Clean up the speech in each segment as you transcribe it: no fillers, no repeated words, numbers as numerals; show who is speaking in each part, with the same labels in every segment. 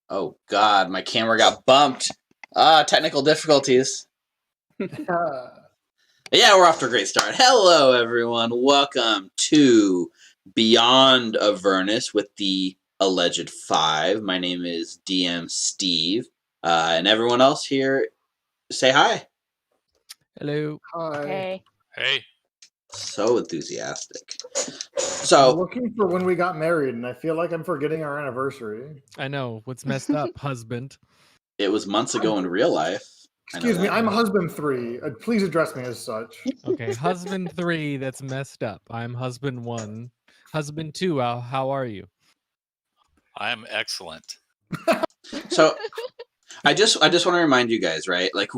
Speaker 1: Oh God, my camera got bumped. Technical difficulties. Yeah, we're off to a great start. Hello, everyone. Welcome to Beyond Avernus with the Alleged Five. My name is DM Steve, and everyone else here, say hi.
Speaker 2: Hello.
Speaker 3: Hi.
Speaker 4: Hey.
Speaker 1: So enthusiastic.
Speaker 3: I'm
Speaker 1: So,
Speaker 3: looking for when we got married, and I feel like I'm forgetting our anniversary.
Speaker 2: I know. What's messed up, husband?
Speaker 1: it was months ago in real life.
Speaker 3: Excuse me, I'm husband 3. Please address me as such.
Speaker 2: Okay, husband 3, that's messed up. I'm husband 1. Husband 2, how are you?
Speaker 4: I am excellent.
Speaker 1: So, I just want to remind you guys, right? Like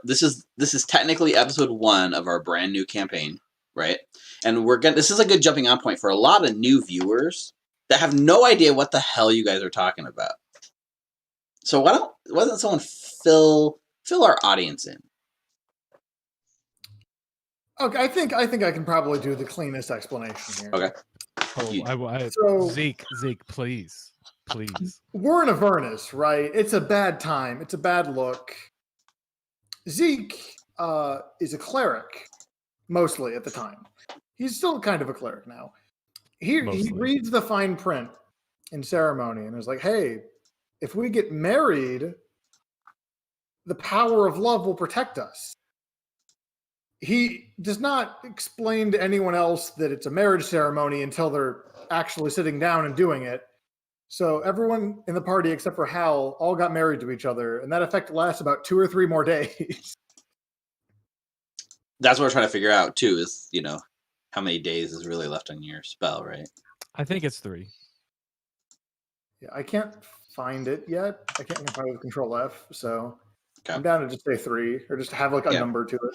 Speaker 1: this is technically episode 1 of our brand new campaign, right? And this is a good jumping on point for a lot of new viewers that have no idea what the hell you guys are talking about. So why doesn't someone fill our audience in?
Speaker 3: Okay, I think I can probably do the cleanest explanation here.
Speaker 1: Okay.
Speaker 2: Zeke, please.
Speaker 3: We're in Avernus, right? It's a bad time. It's a bad look. Zeke is a cleric, mostly at the time. He's still kind of a cleric now. He reads the fine print in ceremony and is like, hey, if we get married, the power of love will protect us. He does not explain to anyone else that it's a marriage ceremony until they're actually sitting down and doing it. So everyone in the party except for Hal all got married to each other, and that effect lasts about 2 or 3 more days.
Speaker 1: That's what we're trying to figure out too, is, how many days is really left on your spell, right?
Speaker 2: I think it's 3.
Speaker 3: Yeah, I can't find it yet. I can't find it with Control F, so
Speaker 1: okay.
Speaker 3: I'm down to just say 3 or just have like a number to it.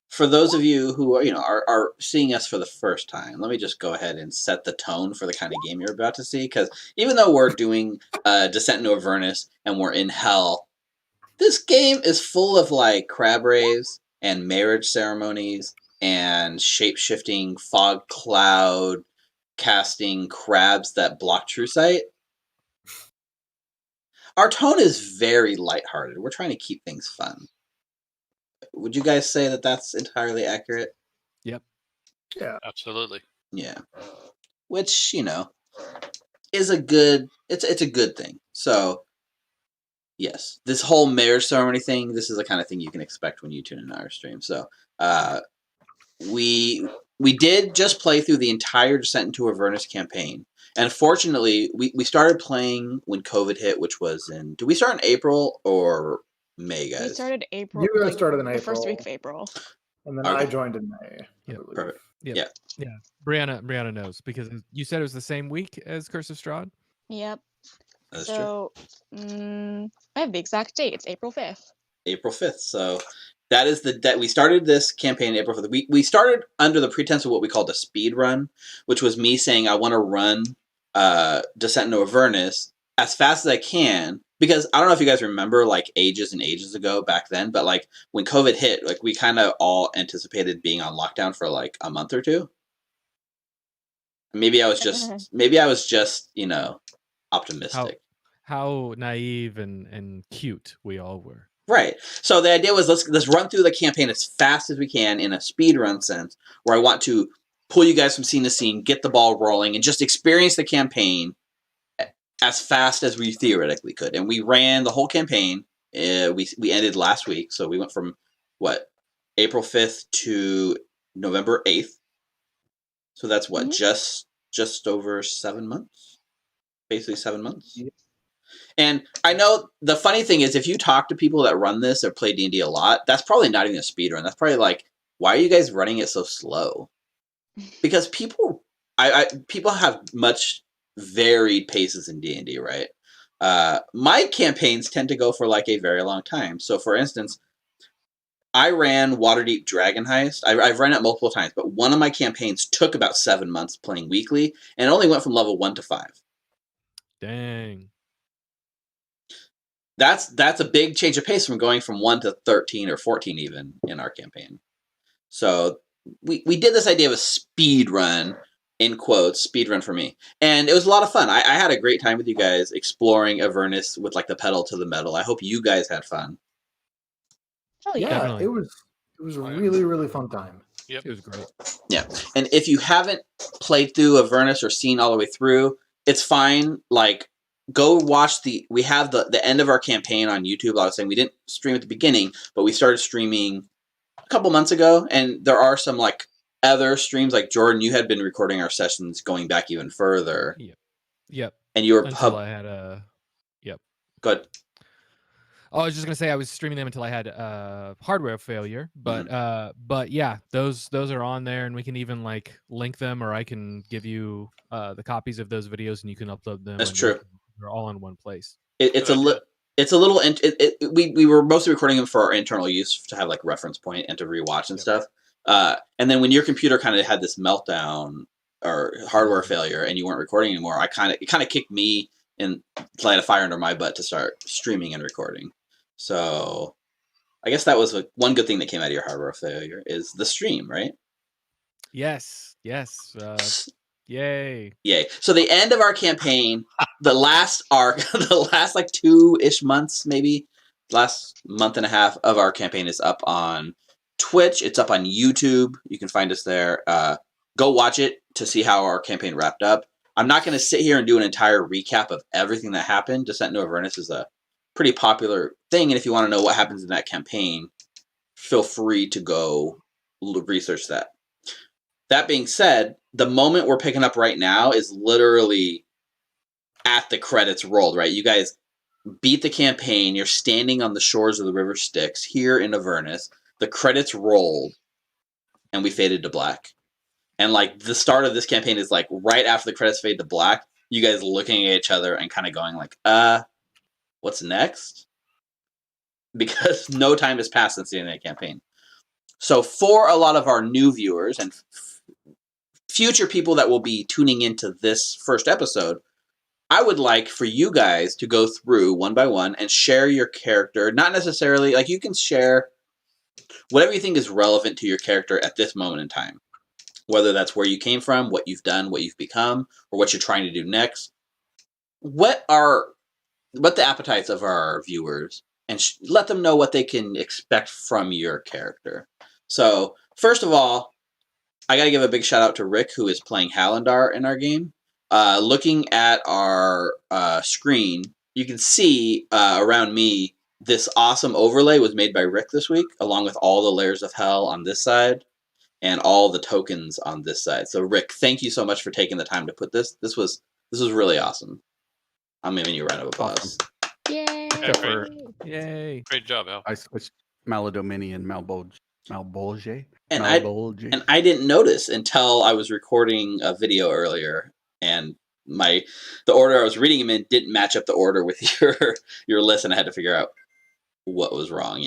Speaker 1: For those of you who are seeing us for the first time, let me just go ahead and set the tone for the kind of game you're about to see. Because even though we're doing Descent into Avernus and we're in Hell, this game is full of crab raves and marriage ceremonies and shape-shifting fog cloud casting crabs that block true sight. Our tone is very lighthearted. We're trying to keep things fun. Would you guys say that that's entirely accurate?
Speaker 2: Yep.
Speaker 3: Yeah.
Speaker 4: Absolutely.
Speaker 1: Yeah. Which, is a good thing. So, yes. This whole marriage ceremony thing, this is the kind of thing you can expect when you tune into our stream. So, we did just play through the entire Descent into Avernus campaign. And fortunately, we started playing when COVID hit, which was did we start in April or May, guys?
Speaker 5: We started April.
Speaker 3: You guys started in April.
Speaker 5: The first week of April.
Speaker 3: And then I joined in May.
Speaker 2: Yep.
Speaker 1: Perfect.
Speaker 2: Yep. Yeah. Brianna knows because you said it was the same week as Curse of Strahd?
Speaker 5: Yep.
Speaker 1: That's true.
Speaker 5: I have the exact date. It's April 5th.
Speaker 1: April 5th. So that is we started this campaign April 5th. We started under the pretense of what we called a speed run, which was me saying I want to run Descent into Avernus as fast as I can. Because I don't know if you guys remember, ages and ages ago back then, but when COVID hit, we kind of all anticipated being on lockdown for a month or 2. Maybe I was just optimistic.
Speaker 2: How naive and cute we all were.
Speaker 1: Right. So the idea was let's run through the campaign as fast as we can in a speed run sense, where I want to pull you guys from scene to scene, get the ball rolling, and just experience the campaign as fast as we theoretically could. And we ran the whole campaign. We ended last week, so we went from April 5th to November 8th. So that's just over 7 months. Basically 7 months. Yeah. And I know the funny thing is, if you talk to people that run this or play D&D a lot, that's probably not even a speed run. That's probably why are you guys running it so slow? Because people have much varied paces in D&D, right? My campaigns tend to go for a very long time. So, for instance, I ran Waterdeep Dragon Heist. I've run it multiple times, but one of my campaigns took about 7 months playing weekly, and it only went from level 1 to 5.
Speaker 2: Dang.
Speaker 1: That's a big change of pace from going from 1 to 13 or 14 even in our campaign. So we did this idea of a speed run in quotes, speedrun for me. And it was a lot of fun. I had a great time with you guys exploring Avernus with like the pedal to the metal. I hope you guys had fun.
Speaker 5: Oh
Speaker 3: Yeah,
Speaker 5: yeah.
Speaker 2: Definitely.
Speaker 3: it was a
Speaker 4: Oh, yeah.
Speaker 3: really, really fun time.
Speaker 4: Yep.
Speaker 2: It was great.
Speaker 1: Yeah. And if you haven't played through Avernus or seen all the way through, it's fine. Like, go watch we have the end of our campaign on YouTube. I was saying we didn't stream at the beginning, but we started streaming a couple months ago, and there are some like other streams. Like Jordan, you had been recording our sessions going back even further,
Speaker 2: Yep.
Speaker 1: and you were
Speaker 2: Until I had a. Yep.
Speaker 1: good.
Speaker 2: Oh, I was just gonna say I was streaming them until I had hardware failure, but yeah, those are on there, and we can even like link them, or I can give you the copies of those videos, and you can upload them.
Speaker 1: That's
Speaker 2: and
Speaker 1: true.
Speaker 2: They're all in one place.
Speaker 1: It's a
Speaker 4: Good
Speaker 1: it's a little. We were mostly recording them for our internal use to have like reference point and to rewatch and
Speaker 2: Yep.
Speaker 1: stuff. And then when your computer kind of had this meltdown or hardware failure, and you weren't recording anymore, it kind of kicked me and light a fire under my butt to start streaming and recording. So I guess that was one good thing that came out of your hardware failure is the stream, right?
Speaker 2: Yes. Yay.
Speaker 1: Yay. So the end of our campaign, the last arc, the last like 2-ish months, maybe last month and a half of our campaign is up on Twitch. It's up on YouTube. You can find us there. Go watch it to see how our campaign wrapped up. I'm not going to sit here and do an entire recap of everything that happened. Descent into Avernus is a pretty popular thing, and if you want to know what happens in that campaign, feel free to go research that. That being said, the moment we're picking up right now is literally at the credits rolled, right? You guys beat the campaign. You're standing on the shores of the River Styx here in Avernus. The credits rolled, and we faded to black. And like the start of this campaign is like right after the credits fade to black, you guys looking at each other and kind of going like, what's next? Because no time has passed since the end of the campaign. So for a lot of our new viewers and future people that will be tuning into this first episode, I would like for you guys to go through one by one and share your character. Not necessarily, like you can share whatever you think is relevant to your character at this moment in time. Whether that's where you came from, what you've done, what you've become, or what you're trying to do next. What the appetites of our viewers, and let them know what they can expect from your character. So, first of all, I got to give a big shout out to Rick, who is playing Hallandar in our game. Looking at our screen, you can see around me, this awesome overlay was made by Rick this week, along with all the layers of hell on this side and all the tokens on this side. So, Rick, thank you so much for taking the time to put this. This was really awesome. I'm giving you a round of applause.
Speaker 5: Yay.
Speaker 4: Yeah, great.
Speaker 2: Yay.
Speaker 4: Great job, Al.
Speaker 6: I switched Maladominion, Malbolge.
Speaker 1: And
Speaker 6: Malbolge.
Speaker 1: I didn't notice until I was recording a video earlier, and the order I was reading them in didn't match up the order with your list, and I had to figure out what was wrong,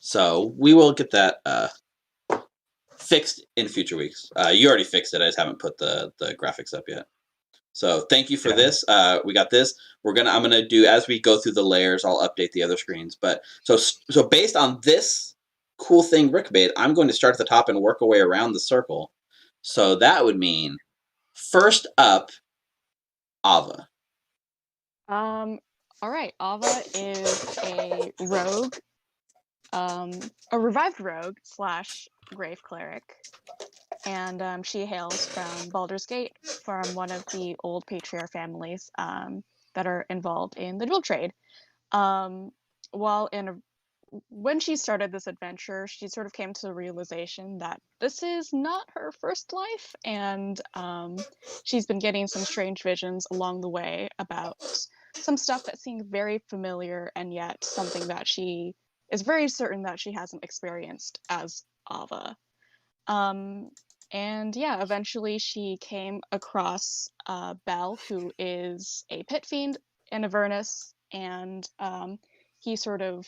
Speaker 1: So we will get that fixed in future weeks. You already fixed it. I just haven't put the graphics up yet. So thank you for this. We got this. I'm gonna do, as we go through the layers, I'll update the other screens. But so based on this cool thing Rick made, I'm going to start at the top and work our way around the circle. So that would mean first up, Ava.
Speaker 5: All right. Ava is a rogue, a revived rogue / grave cleric, and she hails from Baldur's Gate, from one of the old patriarch families that are involved in the dual trade. When she started this adventure, she sort of came to the realization that this is not her first life, and she's been getting some strange visions along the way about some stuff that seemed very familiar, and yet something that she is very certain that she hasn't experienced as Ava. And yeah, eventually she came across Bell, who is a pit fiend in Avernus, and he sort of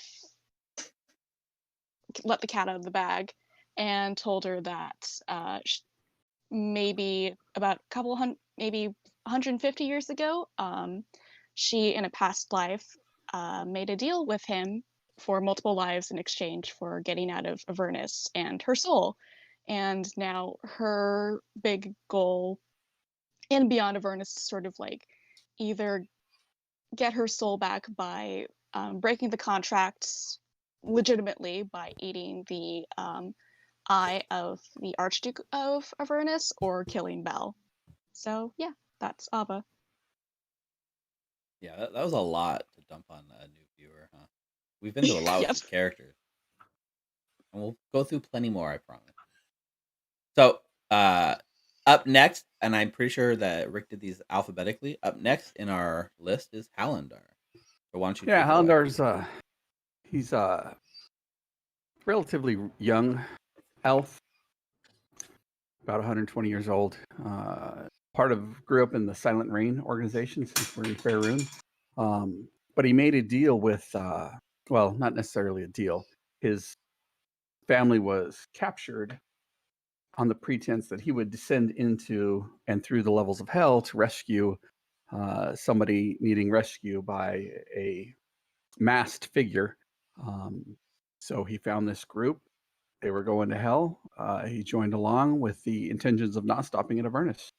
Speaker 5: let the cat out of the bag and told her that maybe about maybe 150 years ago, she, in a past life, made a deal with him for multiple lives in exchange for getting out of Avernus and her soul. and now her big goal in Beyond Avernus is sort of like either get her soul back by breaking the contracts legitimately by eating the eye of the Archduke of Avernus or killing Belle. So yeah, that's Ava.
Speaker 7: Yeah, that was a lot to dump on a new viewer, huh? We've been through a lot with
Speaker 5: Yep.
Speaker 7: these characters, and we'll go through plenty more, I promise. So, up next, and I'm pretty sure that Rick did these alphabetically. Up next in our list is Hallandar. So why don't you?
Speaker 6: Yeah,
Speaker 7: take it away?
Speaker 6: Hallandar's he's a relatively young elf, about 120 years old. Grew up in the Silent Rain organization since we're in Faerun. But he made a deal with, well, not necessarily a deal. His family was captured on the pretense that he would descend into and through the levels of hell to rescue somebody needing rescue by a masked figure. So he found this group. They were going to hell. He joined along with the intentions of not stopping at Avernus.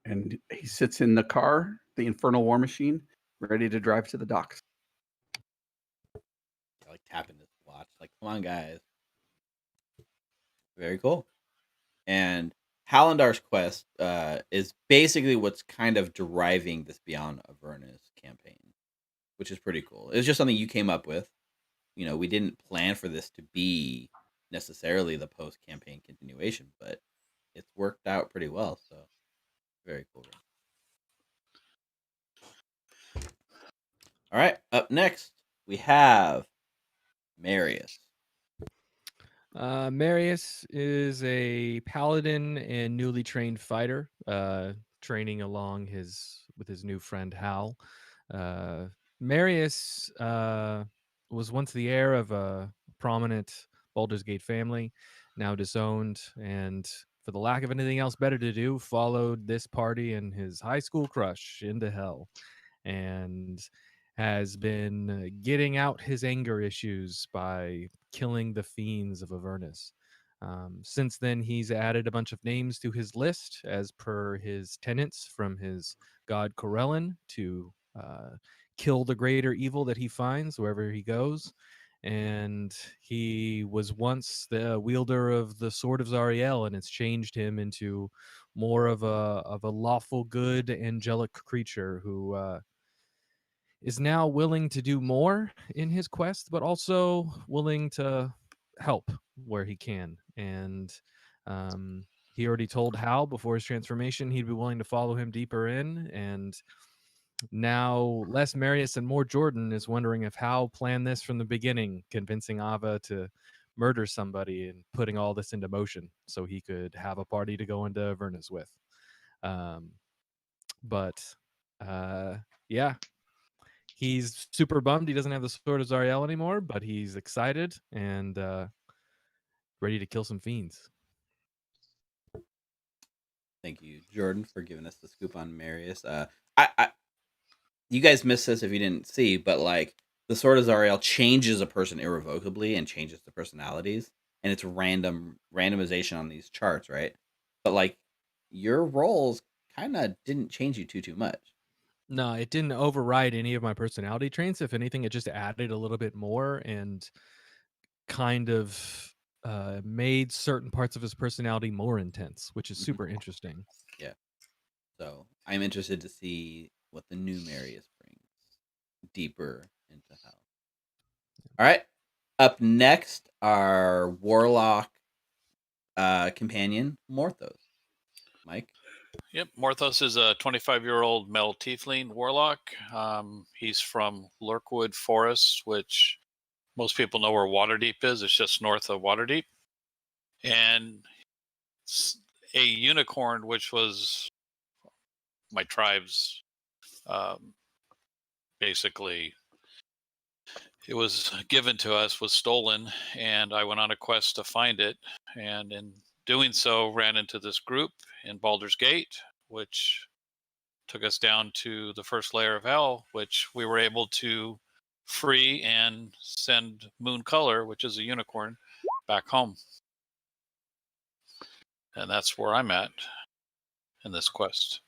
Speaker 6: And he sits in the car, the Infernal War Machine, ready to drive to the docks.
Speaker 7: Like tapping this watch, like, come on, guys. Very cool. And Hallandar's quest is basically what's kind of deriving this Beyond Avernus campaign, which is pretty cool. It was just something you came up with. You know, we didn't plan for this to be necessarily the post-campaign continuation, but it's worked out pretty well. So, very cool. All right, up next we have Marius.
Speaker 2: Marius is a paladin and newly trained fighter, training along with his new friend Hal. Marius was once the heir of a prominent Baldur's Gate family, now disowned, and for the lack of anything else better to do, followed this party and his high school crush into hell, and has been getting out his anger issues by killing the fiends of Avernus. Since then, he's added a bunch of names to his list as per his tenets from his god Corellin to kill the greater evil that he finds wherever he goes. And he was once the wielder of the sword of Zariel, and it's changed him into more of a lawful good angelic creature who is now willing to do more in his quest, but also willing to help where he can. And he already told Hal before his transformation he'd be willing to follow him deeper in. And now less Marius and more Jordan is wondering if Hal planned this from the beginning, convincing Ava to murder somebody and putting all this into motion so he could have a party to go into Avernus with. Yeah, he's super bummed he doesn't have the sword of Zariel anymore, but he's excited and ready to kill some fiends.
Speaker 7: Thank you, Jordan, for giving us the scoop on Marius. I you guys missed this if you didn't see, but like the Sword of Zariel changes a person irrevocably and changes the personalities, and it's randomization on these charts, right? But like your roles kind of didn't change you too much.
Speaker 2: No, it didn't override any of my personality traits. If anything, it just added a little bit more and kind of made certain parts of his personality more intense, which is super interesting.
Speaker 7: Yeah. So I'm interested to see what the new Marius brings deeper into hell. All right. Up next, our warlock companion, Morthos. Mike?
Speaker 4: Yep, Morthos is a 25-year-old male tiefling warlock. He's from Lurkwood Forest, which most people know where Waterdeep is. It's just north of Waterdeep. And a unicorn, which was my tribe's basically, it was given to us, was stolen, and I went on a quest to find it. And in doing so, ran into this group in Baldur's Gate, which took us down to the first layer of hell, which we were able to free and send Moon Color, which is a unicorn, back home. And that's where I'm at in this quest.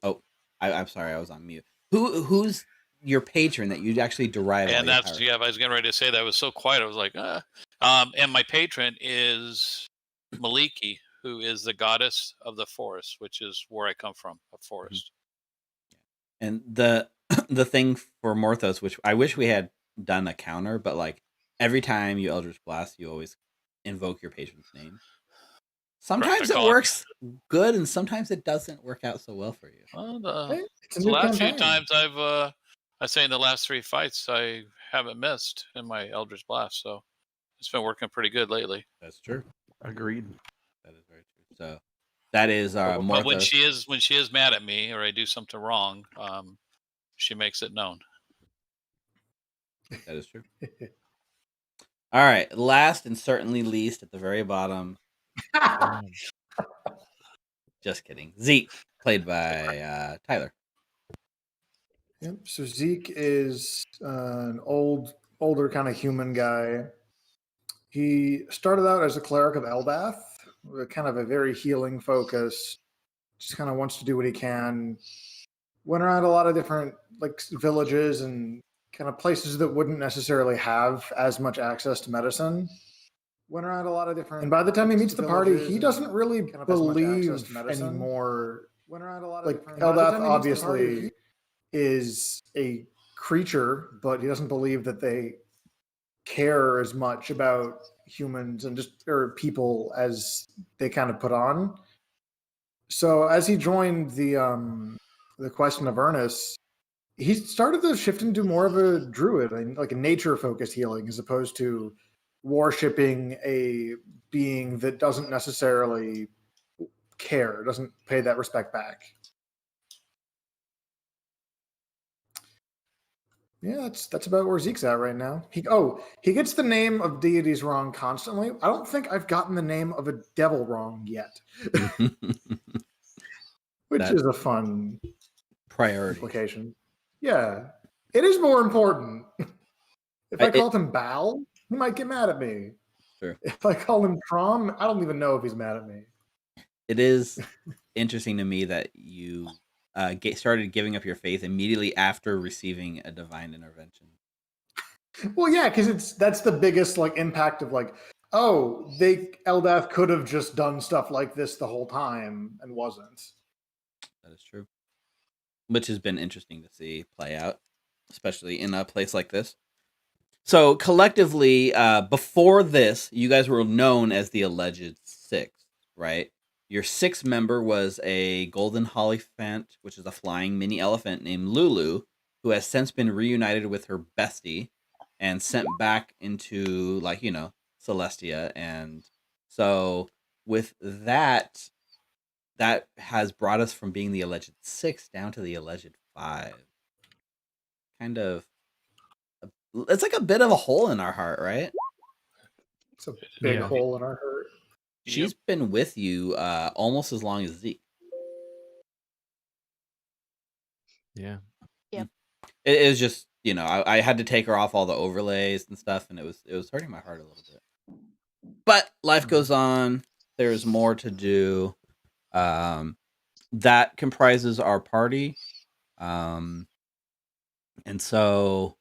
Speaker 7: Oh, I'm sorry, I was on mute. Who's your patron that you actually derive all
Speaker 4: And
Speaker 7: your
Speaker 4: that's
Speaker 7: power?
Speaker 4: yeah, I was getting ready to say that. It was so quiet. I was like, and my patron is Maliki, who is the goddess of the forest, which is where I come from, a forest.
Speaker 7: And the the thing for Morthos, which I wish we had done a counter, but like every time you Eldritch Blast, you always invoke your patron's name. Sometimes
Speaker 4: I
Speaker 7: it
Speaker 4: call it-
Speaker 7: works good, and sometimes it doesn't work out so well for you.
Speaker 4: Well,
Speaker 3: Hey, it's a
Speaker 4: the
Speaker 3: new
Speaker 4: last few
Speaker 3: campaign.
Speaker 4: times I say in the last 3 fights, I haven't missed in my Eldritch Blast, so it's been working pretty good lately.
Speaker 7: That's true.
Speaker 6: Agreed.
Speaker 7: That is very true. So that is
Speaker 4: But when
Speaker 7: Morthos.
Speaker 4: she is mad at me or I do something wrong, she makes it known.
Speaker 7: That is true. All right. Last and certainly least, at the very bottom. Just kidding. Zeke, played by Tyler.
Speaker 3: Yep. So Zeke is an older kind of human guy. He started out as a cleric of Eldath, with kind of a very healing focus. Just kind of wants to do what he can. Went around a lot of different like villages and kind of places that wouldn't necessarily have as much access to medicine. Went around a lot of different. And by the time he meets the party, he doesn't really believe anymore. Went around a lot of like Eldath obviously is a creature, but he doesn't believe that they care as much about humans and just or people as they kind of put on. So as he joined the quest in Avernus, he started to shift into more of a druid and like a nature focused healing as opposed to worshipping a being that doesn't necessarily care, doesn't pay that respect back. Yeah, that's about where Zeke's at right now. He gets the name of deities wrong constantly. I don't think I've gotten the name of a devil wrong yet, which
Speaker 7: That-
Speaker 3: is a fun
Speaker 7: Priority.
Speaker 3: implication. Yeah, it is more important. If I called him Baal, he might get mad at me.
Speaker 7: Sure.
Speaker 3: If I call him Trom, I don't even know if he's mad at me.
Speaker 7: It is interesting to me that you started giving up your faith immediately after receiving a divine intervention.
Speaker 3: Well, yeah, because that's the biggest like impact of like, oh, Eldath could have just done stuff like this the whole time and wasn't.
Speaker 7: That is true. Which has been interesting to see play out, especially in a place like this. So collectively, before this, you guys were known as the Alleged Six, right? Your sixth member was a golden hollyphant, which is a flying mini elephant named Lulu, who has since been reunited with her bestie and sent back into, like, Celestia. And so with that, that has brought us from being the Alleged Six down to the Alleged Five. Kind of, it's like a bit of a hole in our heart, right?
Speaker 3: It's a big
Speaker 2: Yeah.
Speaker 3: hole in our heart.
Speaker 7: She's been with you almost as long as Zeke.
Speaker 2: Yeah.
Speaker 7: It was just, I had to take her off all the overlays and stuff, and it was hurting my heart a little bit. But life goes on. There's more to do. That comprises our party. And so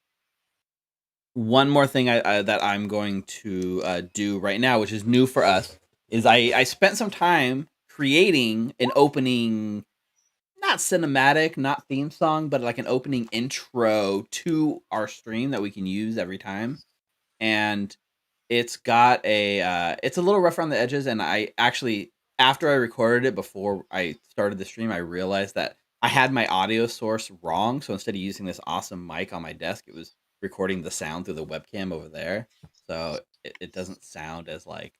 Speaker 7: one more thing that I'm going to do right now, which is new for us, is I spent some time creating an opening, not cinematic, not theme song, but like an opening intro to our stream that we can use every time. And it's got it's a little rough around the edges. And I actually, after I recorded it before I started the stream, I realized that I had my audio source wrong. So instead of using this awesome mic on my desk, it was recording the sound through the webcam over there. So it doesn't sound as like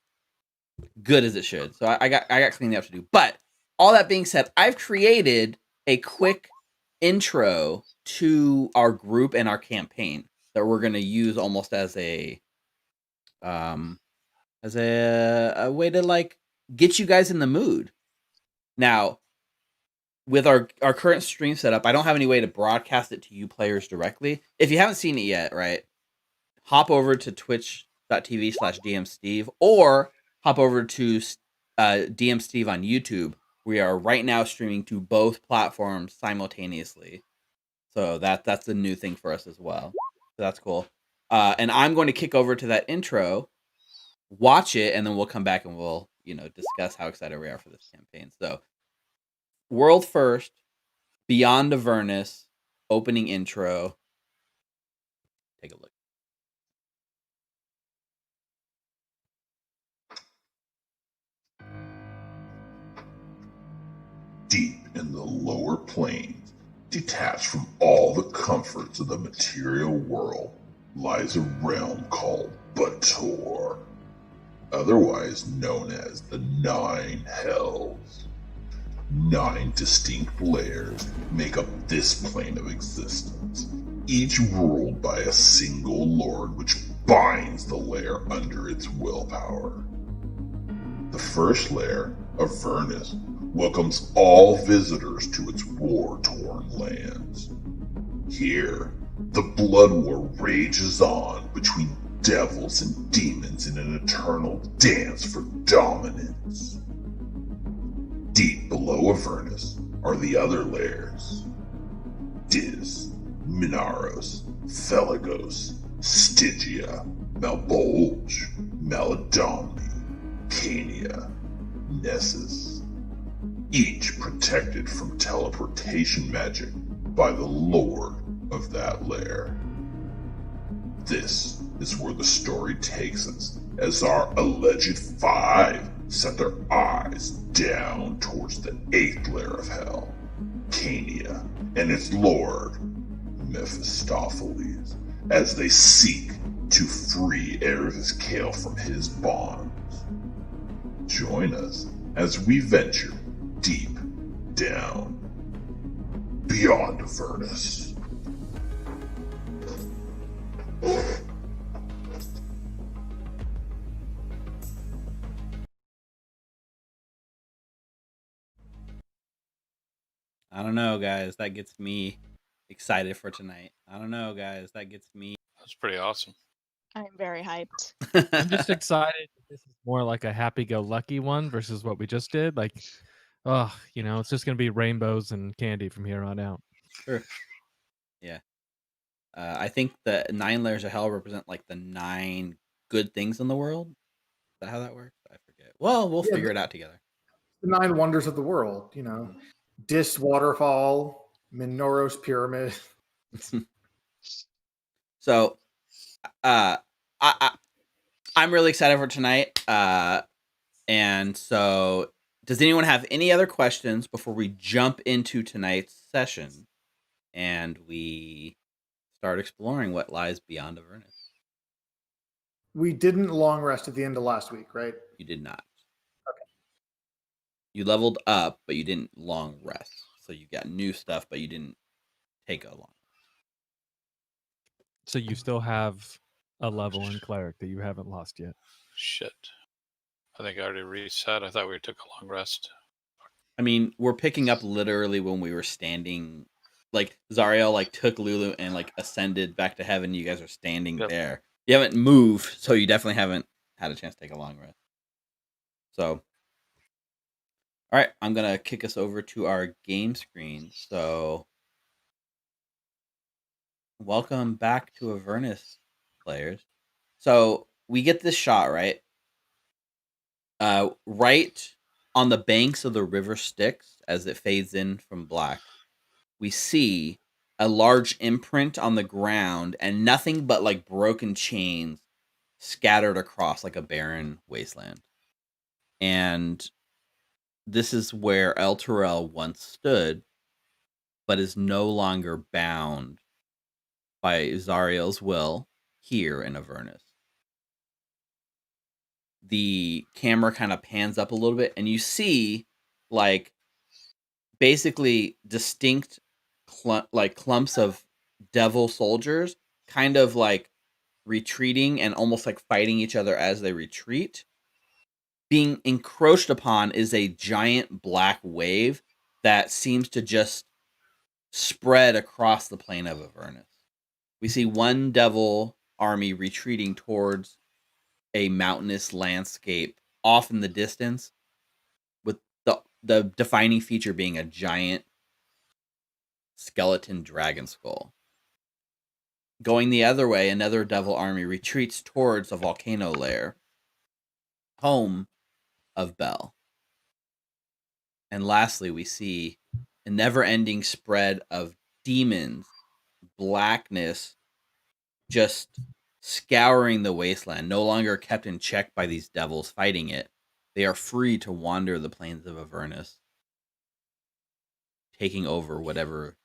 Speaker 7: good as it should. So I got cleaning up to do. But all that being said, I've created a quick intro to our group and our campaign that we're going to use almost as a way to like get you guys in the mood. Now, with our current stream setup, I don't have any way to broadcast it to you players directly. If you haven't seen it yet, right, hop over to twitch.tv/DMSteve or hop over to DMSteve on YouTube. We are right now streaming to both platforms simultaneously. So that's the new thing for us as well. So that's cool. And I'm going to kick over to that intro, watch it, and then we'll come back and we'll, discuss how excited we are for this campaign. So, world first, Beyond Avernus, opening intro. Take a look.
Speaker 8: Deep in the lower planes, detached from all the comforts of the material world, lies a realm called Bator, otherwise known as the Nine Hells. 9 distinct layers make up this plane of existence, each ruled by a single lord which binds the layer under its willpower. The first layer, Avernus, welcomes all visitors to its war-torn lands. Here, the blood war rages on between devils and demons in an eternal dance for dominance. Deep below Avernus are the other layers: Dis, Minaros, Felagos, Stygia, Malbolge, Maladomni, Cania, Nessus, each protected from teleportation magic by the lord of that lair. This is where the story takes us, as our alleged 5 set their eyes down towards the 8th layer of hell, Cania, and its lord, Mephistopheles, as they seek to free Erebus Kale from his bonds. Join us as we venture deep down beyond Avernus.
Speaker 7: I don't know, guys. That gets me excited for tonight. I don't know, guys. That gets me.
Speaker 4: That's pretty awesome.
Speaker 5: I'm very hyped.
Speaker 2: I'm just excited. This is more like a happy-go-lucky one versus what we just did. Like, it's just gonna be rainbows and candy from here on out.
Speaker 7: Sure. Yeah. I think the 9 layers of hell represent like the 9 good things in the world. Is that how that works? I forget. Well, we'll figure it out together.
Speaker 3: The 9 wonders of the world, Dis waterfall, Minoros pyramid.
Speaker 7: So, I'm really excited for tonight. And so, does anyone have any other questions before we jump into tonight's session and we start exploring what lies beyond Avernus?
Speaker 3: We didn't long rest at the end of last week, right?
Speaker 7: You did not.
Speaker 3: Okay.
Speaker 7: You leveled up, but you didn't long rest. So you got new stuff, but you didn't take a long.
Speaker 2: So you still have a level in cleric that you haven't lost yet.
Speaker 4: Shit. I think I already reset. I thought we took a long rest.
Speaker 7: I mean, we're picking up literally when we were standing. Like, Zariel, took Lulu and, ascended back to heaven. You guys are standing there. You haven't moved, so you definitely haven't had a chance to take a long rest. So, all right, I'm going to kick us over to our game screen. So, welcome back to Avernus, players. So, we get this shot, right? Right on the banks of the river Styx, as it fades in from black, we see a large imprint on the ground and nothing but broken chains scattered across a barren wasteland. And this is where Elturel once stood, but is no longer bound by Zariel's will here in Avernus. The camera kind of pans up a little bit and you see basically distinct clumps of devil soldiers kind of retreating and almost fighting each other as they retreat. Being encroached upon is a giant black wave that seems to just spread across the plain of Avernus. We see one devil army retreating towards a mountainous landscape off in the distance, with the defining feature being a giant skeleton dragon skull. Going the other way, another devil army retreats towards a volcano lair, home of Bel. And lastly, we see a never-ending spread of demons, blackness, just scouring the wasteland, no longer kept in check by these devils fighting it. They are free to wander the plains of Avernus, taking over whatever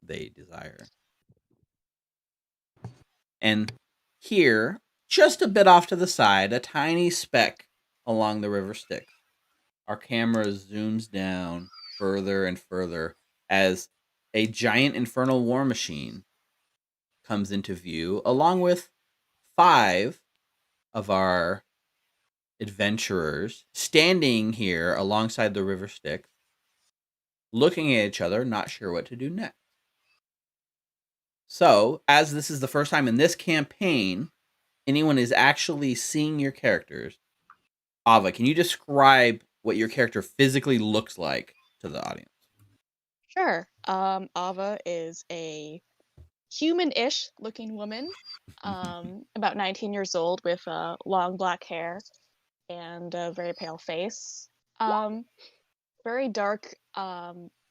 Speaker 7: they desire. And here, just a bit off to the side, a tiny speck along the river Styx. Our camera zooms down further and further as a giant infernal war machine comes into view, along with 5 of our adventurers standing here alongside the river Styx, looking at each other, not sure what to do next. So, as this is the first time in this campaign anyone is actually seeing your characters, Ava, can you describe what your character physically looks like to the audience?
Speaker 5: Sure. Ava is a human-ish looking woman, about 19 years old, with long black hair and a very pale face. Very dark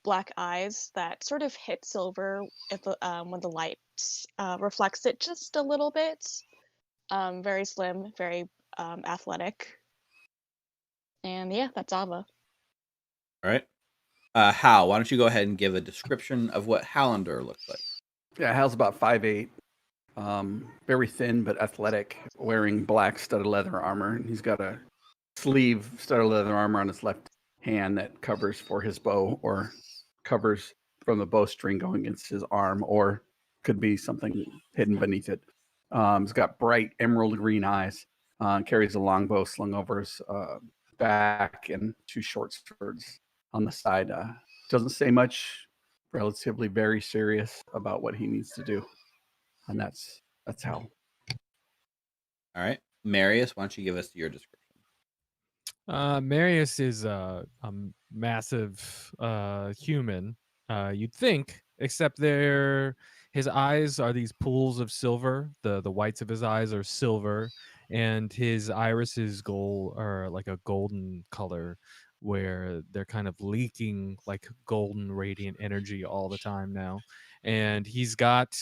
Speaker 5: black eyes that sort of hit silver if when the light reflects it just a little bit. Very slim, very athletic. And yeah, that's Ava.
Speaker 7: All right. Hal, why don't you go ahead and give a description of what Highlander looks like?
Speaker 6: Yeah, Hal's about 5'8", very thin but athletic, wearing black studded leather armor. And he's got a sleeve studded leather armor on his left hand that covers for his bow, or covers from the bowstring going against his arm, or could be something hidden beneath it. He's got bright emerald green eyes, carries a longbow slung over his back, and 2 short swords on the side. Doesn't say much, relatively very serious about what he needs to do. And that's Hal.
Speaker 7: All right. Marius, why don't you give us your description?
Speaker 2: Marius is a massive human. You'd think, except his eyes are these pools of silver. The whites of his eyes are silver, and his irises are like a golden color, where they're kind of leaking like golden radiant energy all the time now. And he's got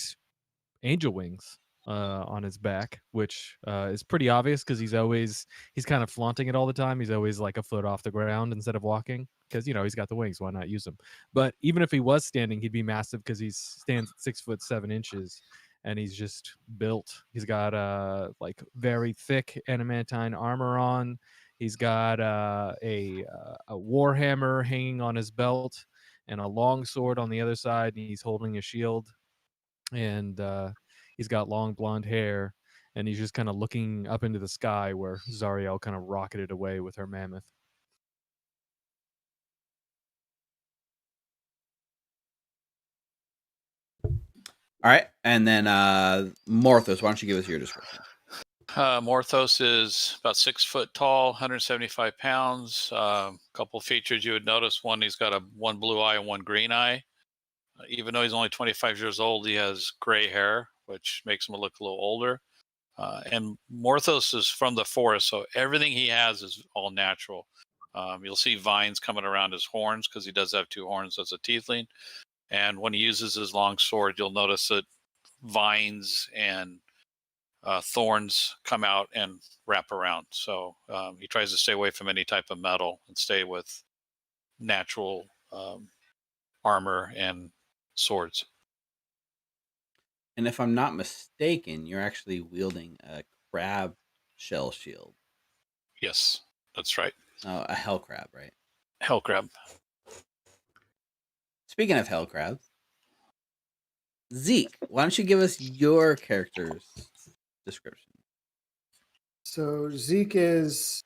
Speaker 2: angel wings on his back, which is pretty obvious because he's kind of flaunting it all the time. He's always like a foot off the ground instead of walking, because he's got the wings. Why not use them? But even if he was standing, he'd be massive because he stands at 6'7" and he's just built. He's got like very thick adamantine armor on. He's got a warhammer hanging on his belt and a long sword on the other side, and he's holding a shield. And he's got long blonde hair, and he's just kind of looking up into the sky where Zariel kind of rocketed away with her mammoth.
Speaker 7: All right. And then Morthos, why don't you give us your description?
Speaker 4: Morthos is about 6 foot tall, 175 pounds. Couple features you would notice: one, he's got one blue eye and one green eye. Even though he's only 25 years old, he has gray hair, which makes him look a little older. And Morthos is from the forest, so everything he has is all natural. You'll see vines coming around his horns because he does have 2 horns as a tiefling. And when he uses his long sword, you'll notice that vines and thorns come out and wrap around. So he tries to stay away from any type of metal and stay with natural armor and swords.
Speaker 7: And if I'm not mistaken, you're actually wielding a crab shell shield.
Speaker 4: Yes, that's right.
Speaker 7: Oh, a hell crab, right?
Speaker 4: Hell crab.
Speaker 7: Speaking of hell crabs, Zeke, why don't you give us your character's description?
Speaker 3: So Zeke is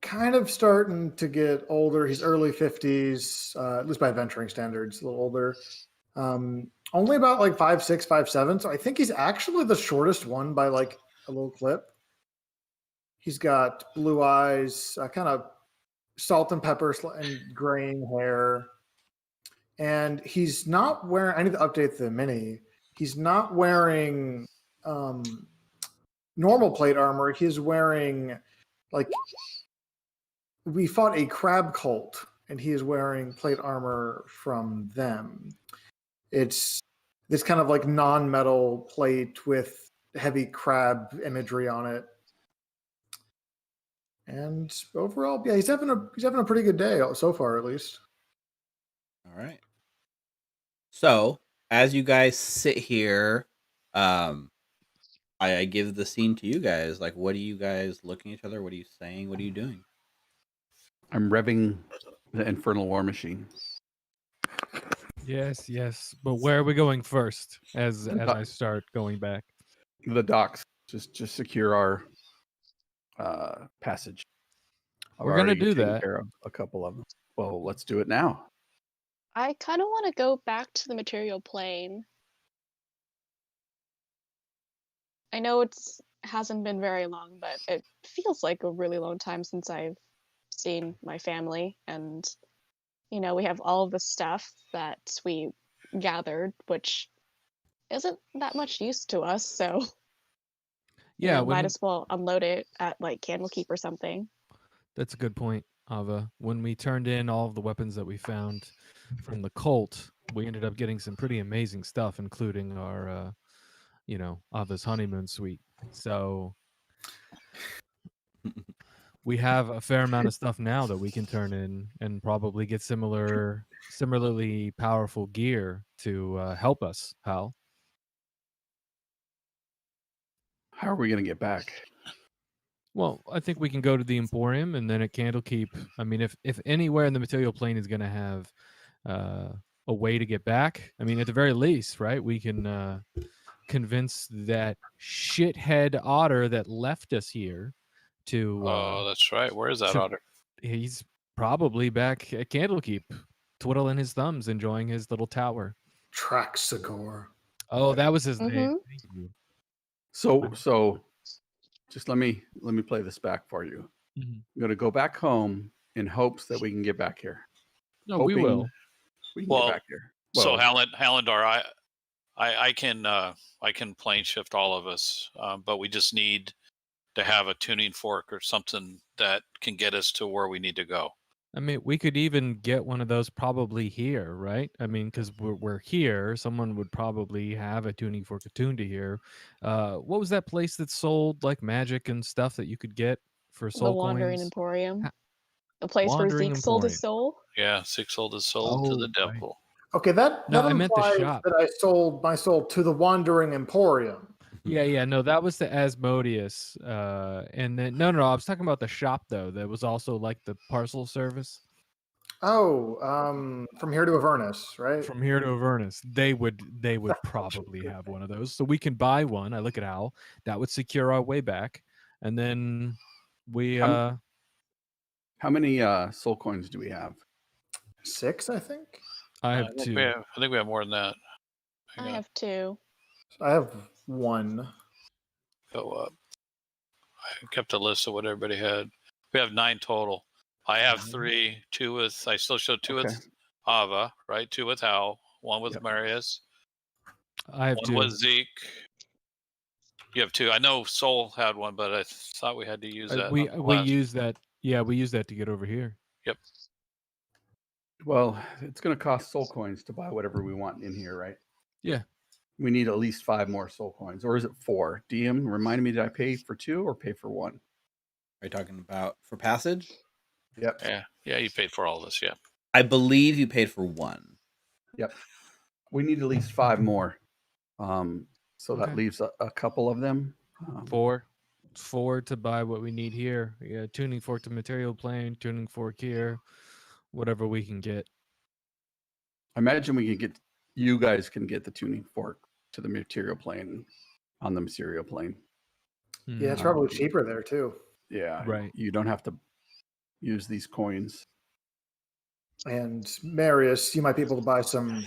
Speaker 3: kind of starting to get older. He's early 50s, at least by adventuring standards, a little older. Only about like 5'6", 5'7". So I think he's actually the shortest one by like a little clip. He's got blue eyes, kind of salt and pepper and graying hair. And he's not wearing, I need to update the mini. He's not wearing normal plate armor. He's wearing, like, we fought a crab cult, and he is wearing plate armor from them. It's this kind of like non-metal plate with heavy crab imagery on it. And overall, yeah, he's having a pretty good day so far, at least.
Speaker 7: All right. So as you guys sit here, I give the scene to you guys. Like, what are you guys looking at each other? What are you saying? What are you doing?
Speaker 6: I'm revving the infernal war machine.
Speaker 2: Yes, yes. But where are we going first? As I start going back.
Speaker 6: The docks. Just secure our passage.
Speaker 2: We're gonna do
Speaker 6: taken
Speaker 2: that.
Speaker 6: Care of a couple of them. Well, let's do it now.
Speaker 5: I kind of want to go back to the material plane. I know it's hasn't been very long, but it feels like a really long time since I've seen my family. And, you know, we have all of the stuff that we gathered, which isn't that much use to us. So,
Speaker 2: Yeah,
Speaker 5: might as well unload it at like Candlekeep or something.
Speaker 2: That's a good point, Ava. When we turned in all of the weapons that we found from the cult, we ended up getting some pretty amazing stuff, including our, Ava's honeymoon suite. So we have a fair amount of stuff now that we can turn in and probably get similarly powerful gear to help us, Hal.
Speaker 6: How are we going to get back?
Speaker 2: Well, I think we can go to the Emporium and then at Candlekeep. I mean, if anywhere in the material plane is going to have a way to get back, I mean, at the very least, right, we can convince that shithead otter that left us here to...
Speaker 4: Oh, that's right. Where is that otter?
Speaker 2: He's probably back at Candlekeep, twiddling his thumbs, enjoying his little tower.
Speaker 3: Traxagor.
Speaker 2: Oh, that was his name. Thank you.
Speaker 6: So just let me play this back for you.
Speaker 2: Mm-hmm.
Speaker 6: I'm going to go back home in hopes that we can get back here.
Speaker 2: No, we will.
Speaker 6: We can get back here.
Speaker 4: So Hallandar, I can plane shift all of us, but we just need to have a tuning fork or something that can get us to where we need to go.
Speaker 2: I mean, we could even get one of those probably here, right? I mean, because we're here, someone would probably have a tuning fork attuned to here. What was that place that sold like magic and stuff that you could get for soul
Speaker 5: The Wandering
Speaker 2: coins?
Speaker 5: Emporium. The place
Speaker 2: Wandering
Speaker 5: where Zeke sold his
Speaker 2: Emporium.
Speaker 5: soul.
Speaker 4: Yeah, Zeke sold his soul to the
Speaker 2: right.
Speaker 4: devil.
Speaker 3: Okay, that
Speaker 2: I meant the
Speaker 3: implies
Speaker 2: shop.
Speaker 3: that I sold my soul to the Wandering Emporium.
Speaker 2: Yeah, no, that was the Asmodeus. And then no, I was talking about the shop though. That was also like the parcel service.
Speaker 3: Oh, from here to Avernus, right?
Speaker 2: From here to Avernus, they would probably have one of those. So we can buy one. I look at Al. That would secure our way back, and then we.
Speaker 6: How many soul coins do we have?
Speaker 3: 6, I think.
Speaker 2: I have 2.
Speaker 4: I think we have more than that.
Speaker 5: I have 2.
Speaker 3: I have 1.
Speaker 4: Go up. I kept a list of what everybody had. We have 9 total. I have 3. 2 with. I still show 2 with Ava, right? 2 with Hal. 1 with Marius.
Speaker 2: I have 2.
Speaker 4: 1 with Zeke. You have 2. I know Soul had 1, but I thought we had to use that.
Speaker 2: We use that. Yeah, we use that to get over here.
Speaker 4: Yep.
Speaker 6: Well, it's going to cost soul coins to buy whatever we want in here, right?
Speaker 2: Yeah.
Speaker 6: We need at least 5 more soul coins, or is it 4? DM, remind me, did I pay for 2 or pay for 1?
Speaker 7: Are you talking about for passage?
Speaker 6: Yep.
Speaker 4: Yeah, you paid for all this, yeah.
Speaker 7: I believe you paid for 1.
Speaker 6: Yep. We need at least 5 more. So that leaves a couple of them.
Speaker 2: 4 to buy what we need here. Yeah, tuning fork to material plane, tuning fork here, whatever we can get.
Speaker 6: I imagine you guys can get the tuning fork to the material plane on the material plane.
Speaker 3: Yeah, it's probably cheaper there too.
Speaker 6: Yeah,
Speaker 2: right.
Speaker 6: You don't have to use these coins.
Speaker 3: And Marius, you might be able to buy some,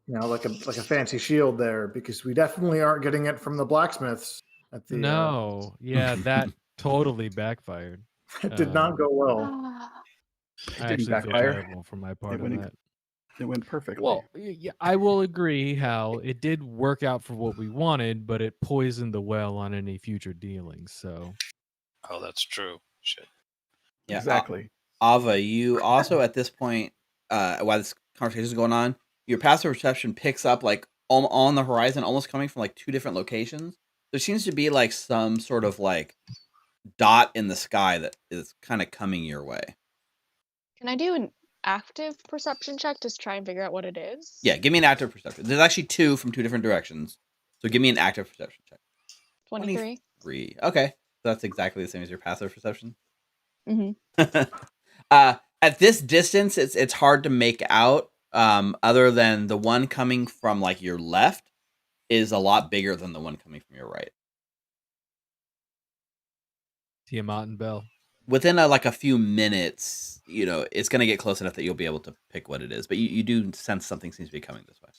Speaker 3: like a fancy shield there, because we definitely aren't getting it from the blacksmiths at the.
Speaker 2: No, yeah, that totally backfired.
Speaker 3: It did not go well.
Speaker 2: I
Speaker 6: didn't
Speaker 2: actually feel
Speaker 6: backfire.
Speaker 2: terrible for my part of
Speaker 6: went
Speaker 2: that.
Speaker 6: It went perfectly.
Speaker 2: Well, yeah, I will agree, Hal. It did work out for what we wanted, but it poisoned the well on any future dealings. So,
Speaker 4: Oh, that's true. Shit.
Speaker 7: Yeah,
Speaker 6: exactly.
Speaker 7: Ava, you also at this point, while this conversation is going on, your passive perception picks up like on the horizon, almost coming from like two different locations. There seems to be like some sort of like dot in the sky that is kind of coming your way.
Speaker 5: Can I do an active perception check to try and figure out what it is?
Speaker 7: Yeah, give me an active perception. There's actually two from two different directions. So give me an active perception check.
Speaker 5: 23.
Speaker 7: 3. Okay. That's exactly the same as your passive perception.
Speaker 5: Mm-hmm.
Speaker 7: At this distance, it's hard to make out. Other than the one coming from like your left is a lot bigger than the one coming from your right.
Speaker 2: Tiamat and Bell.
Speaker 7: Within a few minutes, it's going to get close enough that you'll be able to pick what it is. But you do sense something seems to be coming this way.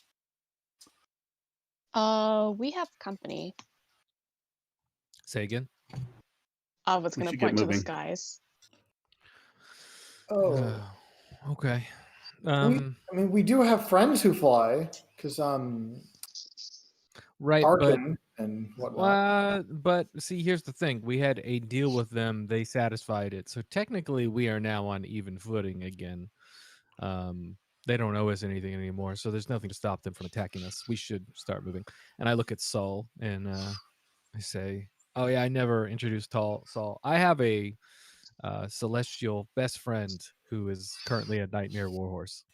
Speaker 5: We have company.
Speaker 2: Say again.
Speaker 5: I was
Speaker 6: We
Speaker 5: going to
Speaker 6: should get
Speaker 5: point to the
Speaker 6: moving.
Speaker 5: skies.
Speaker 3: Oh,
Speaker 2: Okay.
Speaker 3: we do have friends who fly, because
Speaker 2: Right, but
Speaker 3: Arkin and whatnot.
Speaker 2: but see, here's the thing: we had a deal with them; they satisfied it. So technically, we are now on even footing again. They don't owe us anything anymore, so there's nothing to stop them from attacking us. We should start moving. And I look at Saul and I say, "Oh yeah, I never introduced Saul. I have a celestial best friend who is currently a nightmare warhorse."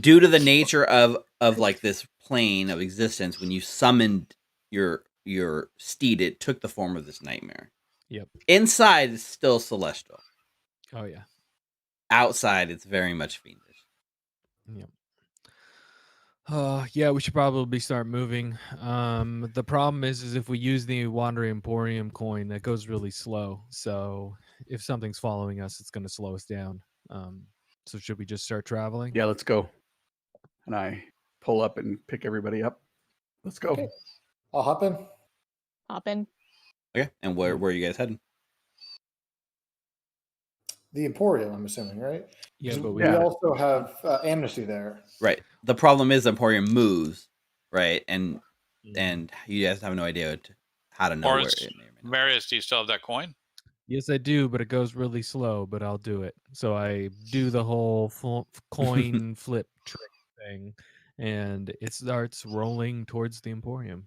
Speaker 7: Due to the nature of like this plane of existence, when you summoned your steed, it took the form of this nightmare.
Speaker 2: Yep.
Speaker 7: Inside is still celestial.
Speaker 2: Oh yeah.
Speaker 7: Outside, it's very much fiendish.
Speaker 2: Yep. Yeah, we should probably start moving. The problem is if we use the Wandering Emporium coin, that goes really slow. So if something's following us, it's going to slow us down. So should we just start traveling?
Speaker 6: Yeah, let's go. And I pull up and pick everybody up. Let's go.
Speaker 3: Okay. I'll hop in.
Speaker 5: Hop in.
Speaker 7: Okay, and where are you guys heading?
Speaker 3: The Emporium, I'm assuming, right?
Speaker 2: Yeah, but
Speaker 3: we also have amnesty there.
Speaker 7: Right. The problem is the Emporium moves, right? And you guys have no idea how to know where
Speaker 4: Morris,
Speaker 7: it may or may not.
Speaker 4: Marius, do you still have that coin?
Speaker 2: Yes, I do, but it goes really slow. But I'll do it. So I do the whole coin flip trick thing, and it starts rolling towards the Emporium.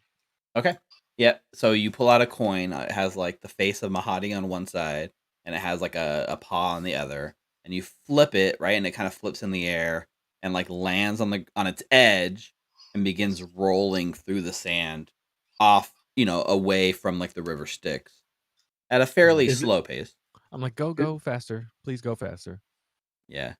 Speaker 7: Okay. Yeah. So you pull out a coin. It has like the face of Mahadi on one side, and it has like a paw on the other. And you flip it, right, and it kind of flips in the air and like lands on its edge and begins rolling through the sand off, away from like the river Styx at a fairly slow pace.
Speaker 2: I'm like, go faster, please go faster.
Speaker 7: Yeah.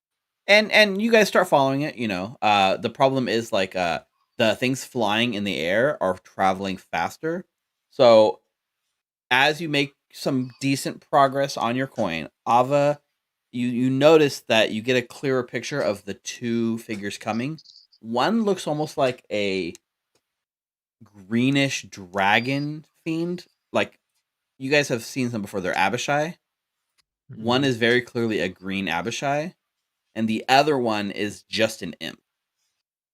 Speaker 7: And you guys start following it, the problem is like the things flying in the air are traveling faster. So as you make some decent progress on your coin, Ava, you notice that you get a clearer picture of the two figures coming. One looks almost like a greenish dragon fiend. Like you guys have seen them before. They're Abishai. One is very clearly a green Abishai, and the other one is just an imp.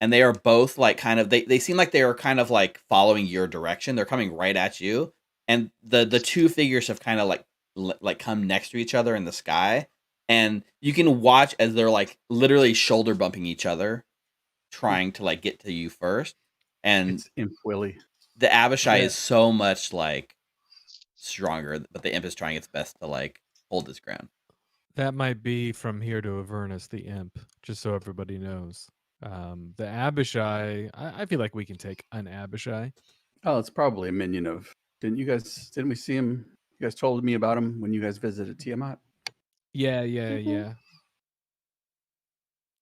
Speaker 7: And they are both like kind of they seem like they are kind of like following your direction. They're coming right at you. And the two figures have kind of like come next to each other in the sky. And you can watch as they're like literally shoulder bumping each other, trying to like get to you first. And
Speaker 6: it's Imp Willie.
Speaker 7: The Abishai is so much like stronger, but the imp is trying its best to like hold its ground.
Speaker 2: That might be from here to Avernus, the imp, just so everybody knows. The Abishai, I feel like we can take an Abishai.
Speaker 6: Oh, it's probably a minion of. Didn't we see him? You guys told me about him when you guys visited Tiamat.
Speaker 2: Yeah.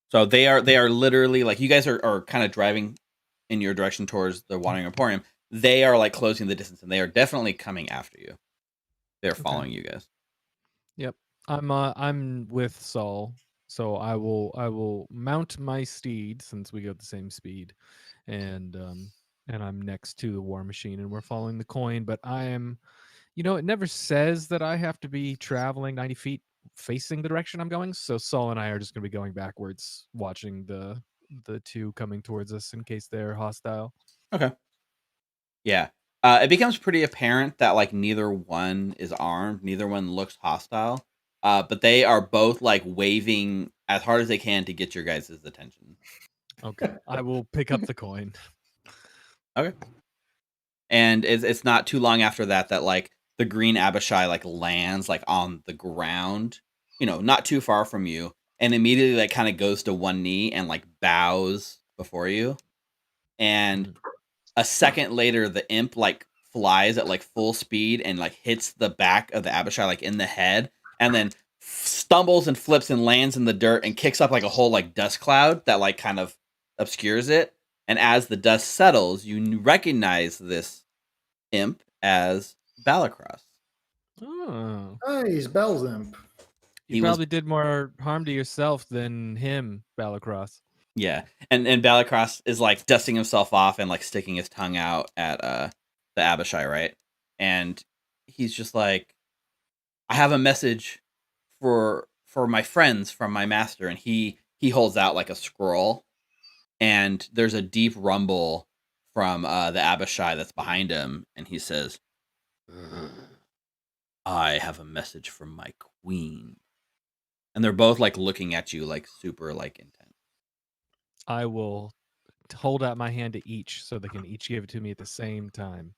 Speaker 7: So they are literally like you guys are kind of driving in your direction towards the Wandering Emporium. They are like closing the distance, and they are definitely coming after you. They're following you guys.
Speaker 2: Yep. I'm with Saul, so I will mount my steed since we go the same speed, and I'm next to the war machine, and we're following the coin. But I am, it never says that I have to be traveling 90 feet facing the direction I'm going. So Saul and I are just going to be going backwards, watching the two coming towards us in case they're hostile.
Speaker 7: Okay. Yeah. It becomes pretty apparent that like neither one is armed, neither one looks hostile. But they are both like waving as hard as they can to get your guys' attention.
Speaker 2: Okay, I will pick up the coin.
Speaker 7: Okay. And it's not too long after that like the green Abishai like lands like on the ground, not too far from you, and immediately like kind of goes to one knee and like bows before you. And a second later, the imp like flies at like full speed and like hits the back of the Abishai like in the head, and then stumbles and flips and lands in the dirt and kicks up like a whole like dust cloud that like kind of obscures it. And as the dust settles, you recognize this imp as Balakros.
Speaker 2: Oh,
Speaker 3: Hey, he's Bell's imp.
Speaker 2: you
Speaker 7: He was-
Speaker 2: probably did more harm to yourself than him, Balakros.
Speaker 7: Yeah, and Balakros is like dusting himself off and like sticking his tongue out at the Abishai, right? And he's just like, I have a message for my friends from my master, and he holds out like a scroll, and there's a deep rumble from the Abishai that's behind him, and he says, I have a message from my queen. And they're both like looking at you like super like intense.
Speaker 2: I will hold out my hand to each so they can each give it to me at the same time.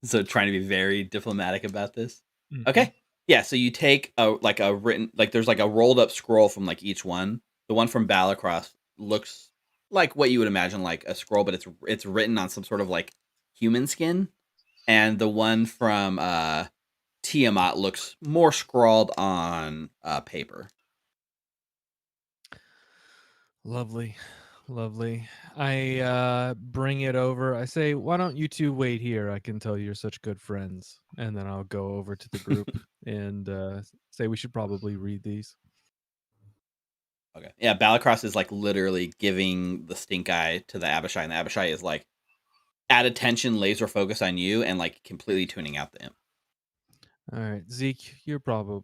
Speaker 7: So trying to be very diplomatic about this.
Speaker 2: Mhm.
Speaker 7: Okay. Yeah, so you take a written, like there's like a rolled up scroll from like each one. The one from Balakros looks like what you would imagine like a scroll, but it's written on some sort of like human skin. And the one from Tiamat looks more scrawled on paper.
Speaker 2: Lovely. Lovely. I bring it over. I say, why don't you two wait here? I can tell you're such good friends. And then I'll go over to the group and say we should probably read these.
Speaker 7: Okay. Yeah, Balakros is like literally giving the stink eye to the Abishai, and the Abishai is like at attention, laser focus on you, and like completely tuning out the imp.
Speaker 2: All right, Zeke,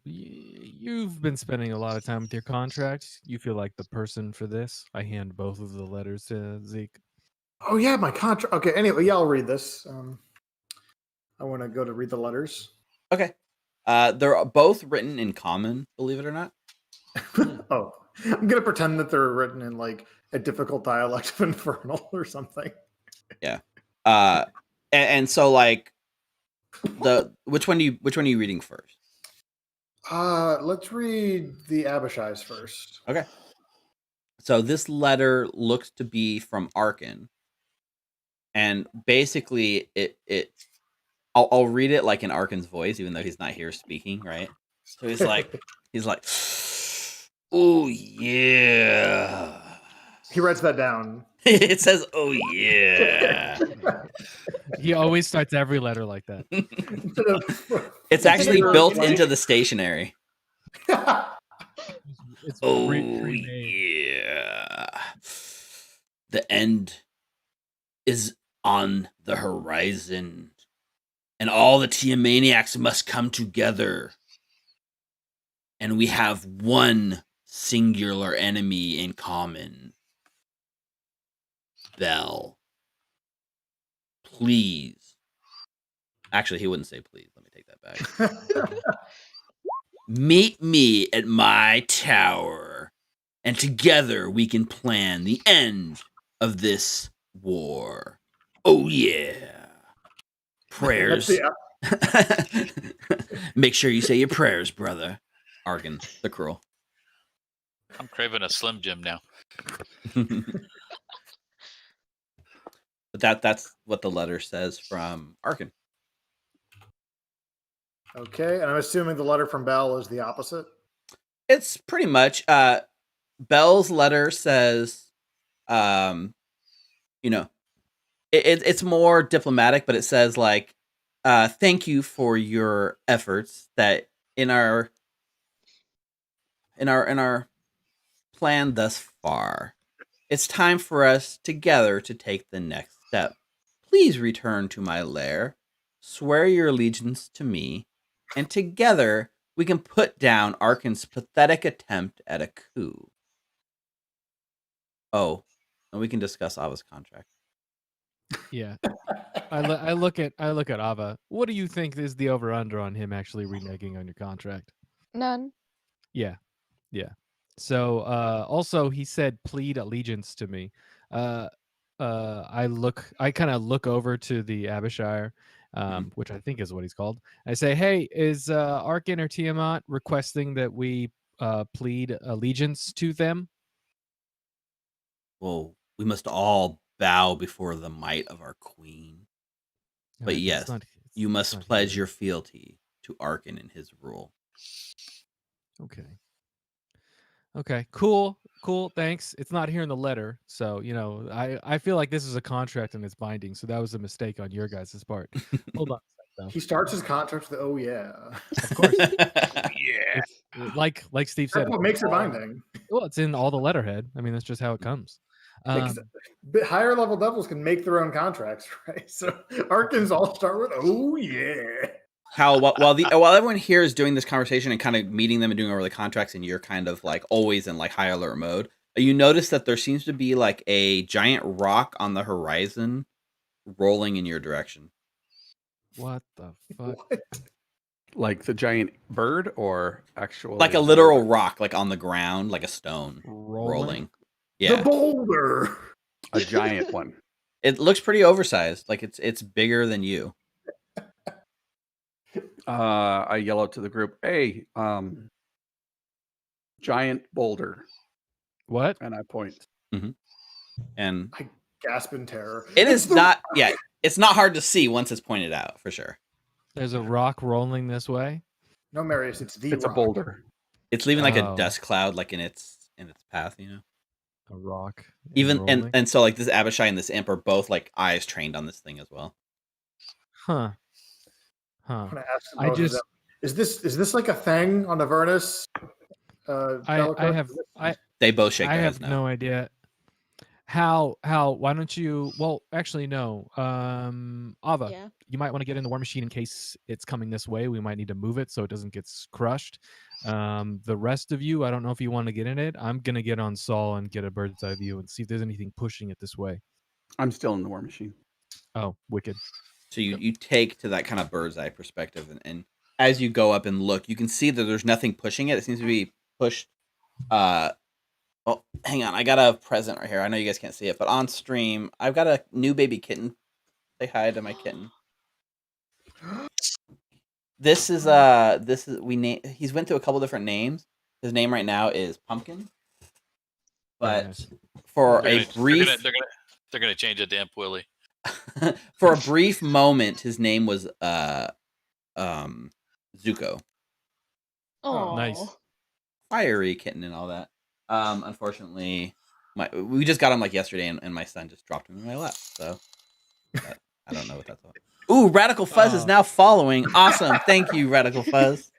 Speaker 2: you've been spending a lot of time with your contract. You feel like the person for this. I hand both of the letters to Zeke.
Speaker 3: Oh yeah, my contract. Okay, anyway, yeah, I'll read this. I want to go to read the letters.
Speaker 7: Okay. They're both written in common, believe it or not.
Speaker 3: Oh, I'm gonna pretend that they're written in like a difficult dialect of Infernal or something.
Speaker 7: Yeah. And so like which one are you reading first?
Speaker 3: Let's read the Abishai's first.
Speaker 7: Okay. So this letter looks to be from Arkin. And basically I'll read it like in Arkin's voice, even though he's not here speaking, right? So he's like, oh yeah.
Speaker 3: He writes that down.
Speaker 7: It says, oh yeah.
Speaker 2: He always starts every letter like that.
Speaker 3: Instead of-
Speaker 7: It's actually
Speaker 3: Instead of,
Speaker 7: built
Speaker 3: like-
Speaker 7: into the stationery.
Speaker 2: It's
Speaker 7: Oh
Speaker 2: pre-made.
Speaker 7: yeah. The end is on the horizon, and all the Tiamaniacs must come together. And we have one singular enemy in common. Bell. Please. Actually, he wouldn't say please. Let me take that back. Meet me at my tower, and together we can plan the end of this war. Oh yeah. Prayers. Make sure you say your prayers, brother. Arkin, the cruel.
Speaker 4: I'm craving a Slim Jim now.
Speaker 7: But that's what the letter says from Arkin.
Speaker 3: Okay, and I'm assuming the letter from Bell is the opposite.
Speaker 7: It's pretty much Bell's letter says it's more diplomatic, but it says like thank you for your efforts that in our plan thus far, it's time for us together to take the next step. Please return to my lair, swear your allegiance to me, and together we can put down Arkan's pathetic attempt at a coup. Oh, and we can discuss Ava's contract.
Speaker 2: Yeah. I look at Ava. What do you think is the over under on him actually reneging on your contract?
Speaker 5: None.
Speaker 2: Yeah. So also he said plead allegiance to me. I kind of look over to the Abishire, which I think is what he's called. I say, hey, is Arkan or Tiamat requesting that we plead allegiance to them?
Speaker 7: Well, we must all bow before the might of our queen. But
Speaker 2: It's
Speaker 7: yes, you
Speaker 2: it's
Speaker 7: must
Speaker 2: not
Speaker 7: pledge
Speaker 2: here.
Speaker 7: your fealty to Arkan and his rule.
Speaker 2: Okay, cool, thanks. It's not here in the letter, so I feel like this is a contract and it's binding, so that was a mistake on your guys' part. Hold on a sec, though.
Speaker 3: He starts his contract with "Oh yeah."
Speaker 2: Of course.
Speaker 3: Yeah.
Speaker 2: Like Steve said,
Speaker 3: That's what makes it binding.
Speaker 2: well, it's in all the letterhead. I mean, that's just how it comes.
Speaker 3: But higher level devils can make their own contracts, right? So Arkans all start with "Oh yeah."
Speaker 7: How while everyone here is doing this conversation and kind of meeting them and doing over the contracts, and you're kind of like always in like high alert mode, you notice that there seems to be like a giant rock on the horizon rolling in your direction.
Speaker 2: What the fuck?
Speaker 3: What?
Speaker 6: Like the giant bird or actual?
Speaker 7: Like a literal rock, like on the ground, like a stone rolling. Yeah,
Speaker 3: The boulder.
Speaker 6: A giant one.
Speaker 7: it looks pretty oversized. Like it's bigger than you.
Speaker 6: I yell out to the group, "Hey, giant boulder!"
Speaker 2: What?
Speaker 6: And I point.
Speaker 7: And
Speaker 3: I gasp in terror.
Speaker 7: it
Speaker 3: It's
Speaker 7: is
Speaker 3: the-
Speaker 7: not. Yeah, it's not hard to see once it's pointed out for sure.
Speaker 2: There's a rock rolling this way.
Speaker 3: No, Marius, it's the
Speaker 6: It's
Speaker 3: rock.
Speaker 6: a boulder.
Speaker 7: It's leaving like a
Speaker 2: Oh.
Speaker 7: dust cloud, like in its path.
Speaker 2: A rock.
Speaker 7: Even
Speaker 2: rolling?
Speaker 7: and so like this Abishai and this imp are both like eyes trained on this thing as well.
Speaker 2: Huh.
Speaker 3: I'm gonna ask
Speaker 2: I
Speaker 3: both of
Speaker 2: just-
Speaker 3: them, is this like a thing on Avernus?
Speaker 7: They both shake
Speaker 2: I
Speaker 7: their
Speaker 2: have
Speaker 7: heads no.
Speaker 2: no idea. How? Why don't you? Well, actually, no. Ava,
Speaker 5: Yeah.
Speaker 2: you might want to get in the war machine in case it's coming this way. We might need to move it so it doesn't get crushed. The rest of you, I don't know if you want to get in it. I'm gonna get on Saul and get a bird's eye view and see if there's anything pushing it this way.
Speaker 6: I'm still in the war machine.
Speaker 2: Oh, wicked.
Speaker 7: So you take to that kind of bird's eye perspective, and as you go up and look, you can see that there's nothing pushing it. It seems to be pushed. Oh, hang on, I got a present right here. I know you guys can't see it, but on stream, I've got a new baby kitten. Say hi to my kitten. He's went through a couple different names. His name right now is Pumpkin. But
Speaker 2: nice.
Speaker 7: for
Speaker 4: They're
Speaker 7: a brief
Speaker 4: they're gonna change it to Imp Willie.
Speaker 7: for a brief moment, his name was Zuko.
Speaker 5: Oh,
Speaker 2: nice.
Speaker 7: Fiery kitten and all that. Unfortunately, we just got him like yesterday, and my son just dropped him in my lap. So I don't know what that's about. Ooh, Radical Fuzz is now following. Awesome, thank you, Radical Fuzz.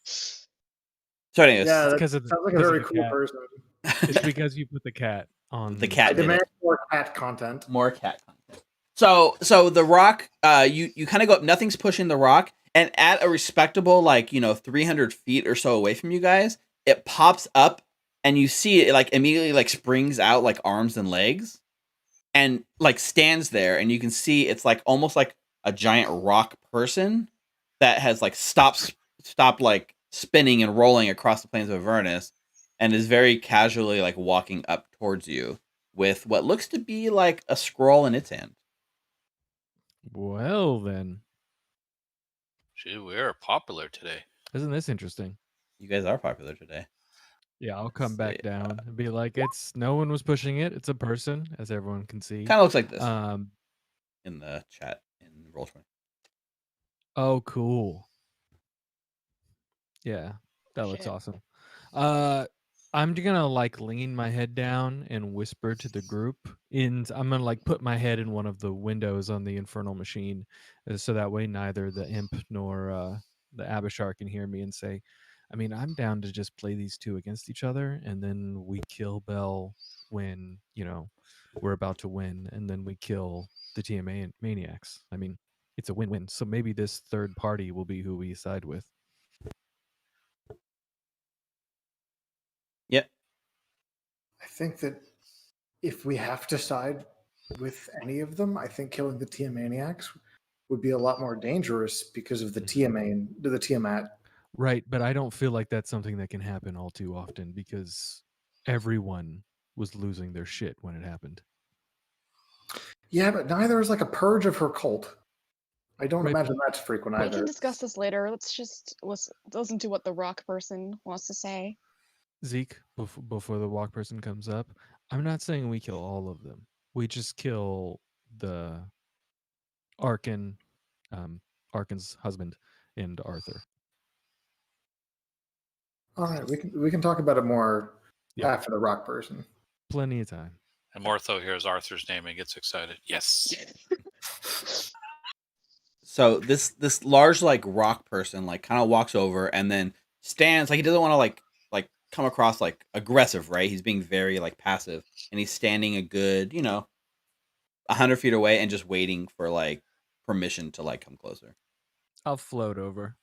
Speaker 7: So, anyways,
Speaker 3: Yeah, that
Speaker 2: because
Speaker 3: sounds like a very cool person.
Speaker 2: It's because you put the cat on
Speaker 7: the
Speaker 3: I
Speaker 7: cat did
Speaker 3: demand
Speaker 7: it.
Speaker 3: more cat content.
Speaker 7: More cat content. So the rock, you kind of go up. Nothing's pushing the rock, and at a respectable 300 feet or so away from you guys, it pops up, and you see it like immediately like springs out like arms and legs, and like stands there, and you can see it's like almost like a giant rock person that has like stopped like spinning and rolling across the plains of Avernus, and is very casually like walking up towards you with what looks to be like a scroll in its hand.
Speaker 2: Well, then,
Speaker 4: Gee, we are popular today.
Speaker 2: isn't this interesting?
Speaker 7: You guys are popular today.
Speaker 2: Yeah, I'll come back
Speaker 7: see,
Speaker 2: down and be like, it's no one was pushing it. It's a person, as everyone can see.
Speaker 7: Kind of looks like this
Speaker 2: In
Speaker 7: the chat in Roll20.
Speaker 2: Oh, cool. Yeah, that looks
Speaker 5: Shit.
Speaker 2: awesome. I'm gonna like lean my head down and whisper to the group. I'm gonna like put my head in one of the windows on the infernal machine, so that way neither the imp nor Abishar can hear me and say, I mean, I'm down to just play these two against each other, and then we kill Bell when, we're about to win, and then we kill the TMA maniacs. I mean, it's a win-win. So maybe this third party will be who we side with.
Speaker 7: Yep.
Speaker 3: I think that if we have to side with any of them, I think killing the Tiamaniacs would be a lot more dangerous because of the the Tiamat.
Speaker 2: Right, but I don't feel like that's something that can happen all too often because everyone was losing their shit when it happened.
Speaker 3: Yeah, but neither is like a purge of her cult. I don't
Speaker 2: Right.
Speaker 3: imagine that's frequent
Speaker 5: We
Speaker 3: either.
Speaker 5: can discuss this later. Let's just listen to what the rock person wants to say.
Speaker 2: Zeke, before the walk person comes up, I'm not saying we kill all of them. We just kill the Arkin, Arkin's husband, and Arthur.
Speaker 3: All right, we can talk about it more
Speaker 2: Yeah.
Speaker 3: after the rock person.
Speaker 2: Plenty of time.
Speaker 4: And Mortho hears Arthur's name and gets excited. Yes.
Speaker 7: So this large like rock person like kind of walks over and then stands like he doesn't want to like come across like aggressive, right? He's being very like passive, and he's standing a good 100 feet away and just waiting for like permission to like come closer.
Speaker 2: I'll float over.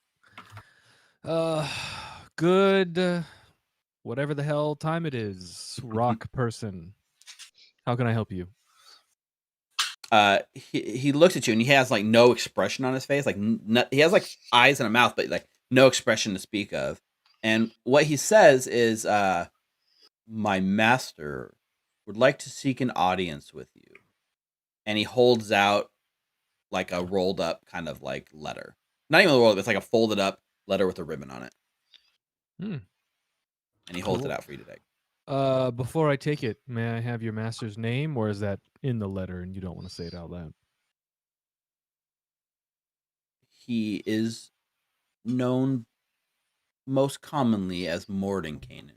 Speaker 2: Good. Whatever the hell time it is, rock person. How can I help you?
Speaker 7: He looks at you and he has like no expression on his face, like he has like eyes and a mouth, but like no expression to speak of. And what he says is, "My master would like to seek an audience with you." And he holds out like a rolled up kind of like letter, not even a rolled up; it's like a folded up letter with a ribbon on it. And he holds it out for you to take.
Speaker 2: Before I take it, may I have your master's name, or is that in the letter and you don't want to say it out loud?
Speaker 7: He is known most commonly as Mordenkainen.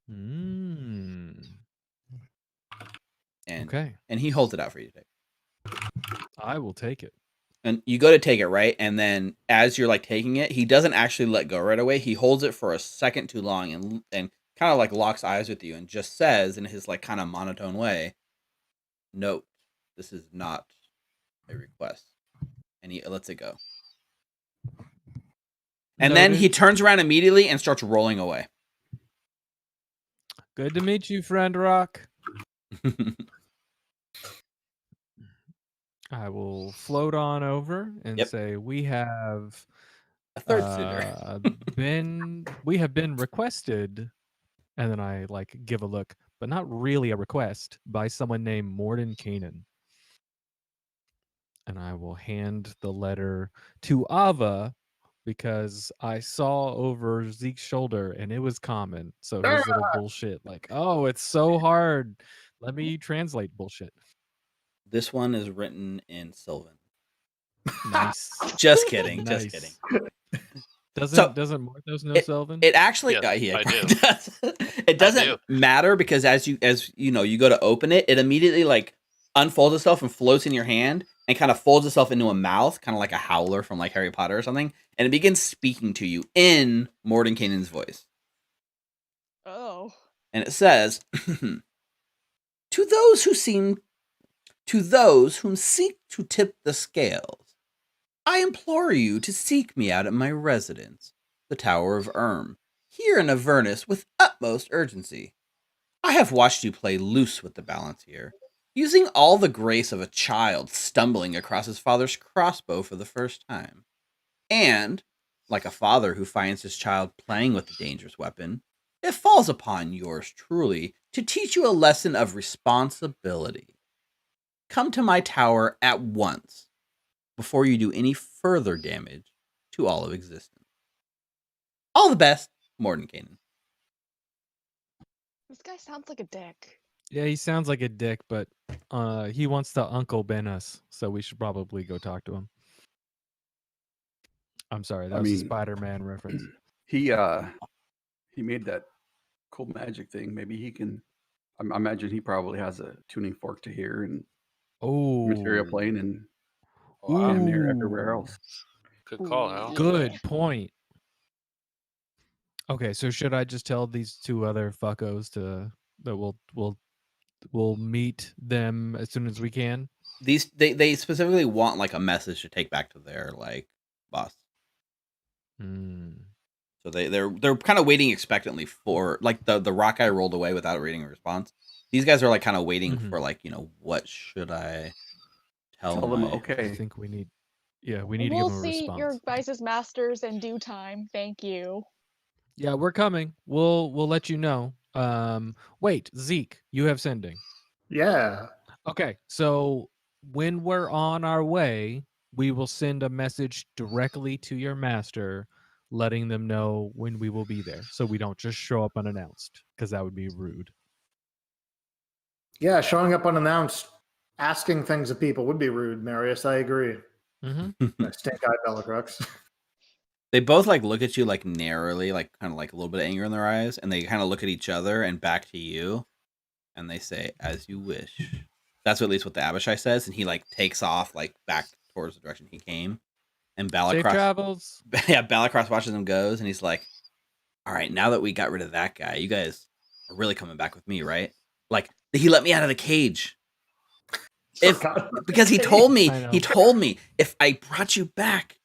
Speaker 7: And
Speaker 2: Okay.
Speaker 7: And he holds it out for you to take.
Speaker 2: I will take it.
Speaker 7: And you go to take it, right? And then as you're like taking it, he doesn't actually let go right away. He holds it for a second too long and kind of like locks eyes with you and just says in his like kind of monotone way, "Note, this is not a request." And he lets it go. And then he turns around immediately and starts rolling away.
Speaker 2: Good to meet you, friend Rock. I will float on over and say, we have
Speaker 7: a third suitor.
Speaker 2: We have been requested, and then I like give a look, but not really a request, by someone named Mordenkainen. And I will hand the letter to Ava because I saw over Zeke's shoulder and it was common. So his little bullshit, like, oh, it's so hard. Let me translate bullshit.
Speaker 7: This one is written in Sylvan.
Speaker 2: Nice.
Speaker 7: Just kidding.
Speaker 2: Nice.
Speaker 7: Just kidding.
Speaker 2: Doesn't Morthos know Sylvan?
Speaker 7: It actually,
Speaker 4: I do.
Speaker 7: It doesn't matter because as you go to open it, it immediately like unfolds itself and floats in your hand and kind of folds itself into a mouth, kind of like a howler from like Harry Potter or something, and it begins speaking to you in Mordenkainen's voice.
Speaker 5: Oh.
Speaker 7: And it says, To those whom seek to tip the scales, I implore you to seek me out at my residence, the Tower of Erm, here in Avernus with utmost urgency. I have watched you play loose with the balance here, using all the grace of a child stumbling across his father's crossbow for the first time. And, like a father who finds his child playing with a dangerous weapon, it falls upon yours truly to teach you a lesson of responsibility. Come to my tower at once, before you do any further damage to all of existence. All the best, Mordenkainen.
Speaker 5: This guy sounds like a dick.
Speaker 2: Yeah, he sounds like a dick, but he wants to Uncle Ben us, so we should probably go talk to him. I'm sorry, that was a Spider-Man reference.
Speaker 6: He made that cool magic thing. Maybe he can. I imagine he probably has a tuning fork to hear and material plane and damn near everywhere else.
Speaker 4: Good call, Hal.
Speaker 2: Good point. Okay, so should I just tell these two other fuckos that we'll meet them as soon as we can?
Speaker 7: They specifically want like a message to take back to their like boss.
Speaker 2: Hmm.
Speaker 7: So they're kind of waiting expectantly for like the rock guy rolled away without reading a response. These guys are like kind of waiting
Speaker 2: Mhm.
Speaker 7: for like, what should I tell
Speaker 6: Tell them
Speaker 7: my
Speaker 2: I
Speaker 6: okay.
Speaker 2: think we need to give
Speaker 5: We'll
Speaker 2: them a
Speaker 5: see
Speaker 2: response.
Speaker 5: your guys' masters in due time. Thank you.
Speaker 2: Yeah, we're coming. We'll let you know. Wait, Zeke, you have sending.
Speaker 3: Yeah.
Speaker 2: Okay, so when we're on our way, we will send a message directly to your master, letting them know when we will be there, so we don't just show up unannounced, because that would be rude.
Speaker 3: Yeah, showing up unannounced, asking things of people would be rude, Marius. I agree.
Speaker 2: Mm-hmm.
Speaker 3: Stink-eyed Bellatrix.
Speaker 7: They both like look at you like narrowly, like kind of like a little bit of anger in their eyes, and they kind of look at each other and back to you, and they say, "As you wish." That's at least what the Abishai says, and he like takes off like back towards the direction he came, and
Speaker 2: Safe
Speaker 7: Balakros,
Speaker 2: travels.
Speaker 7: yeah, Balakros watches him goes, and he's like, "All right, now that we got rid of that guy, you guys are really coming back with me, right? Like he let me out of the cage." Because he told me if I brought you back,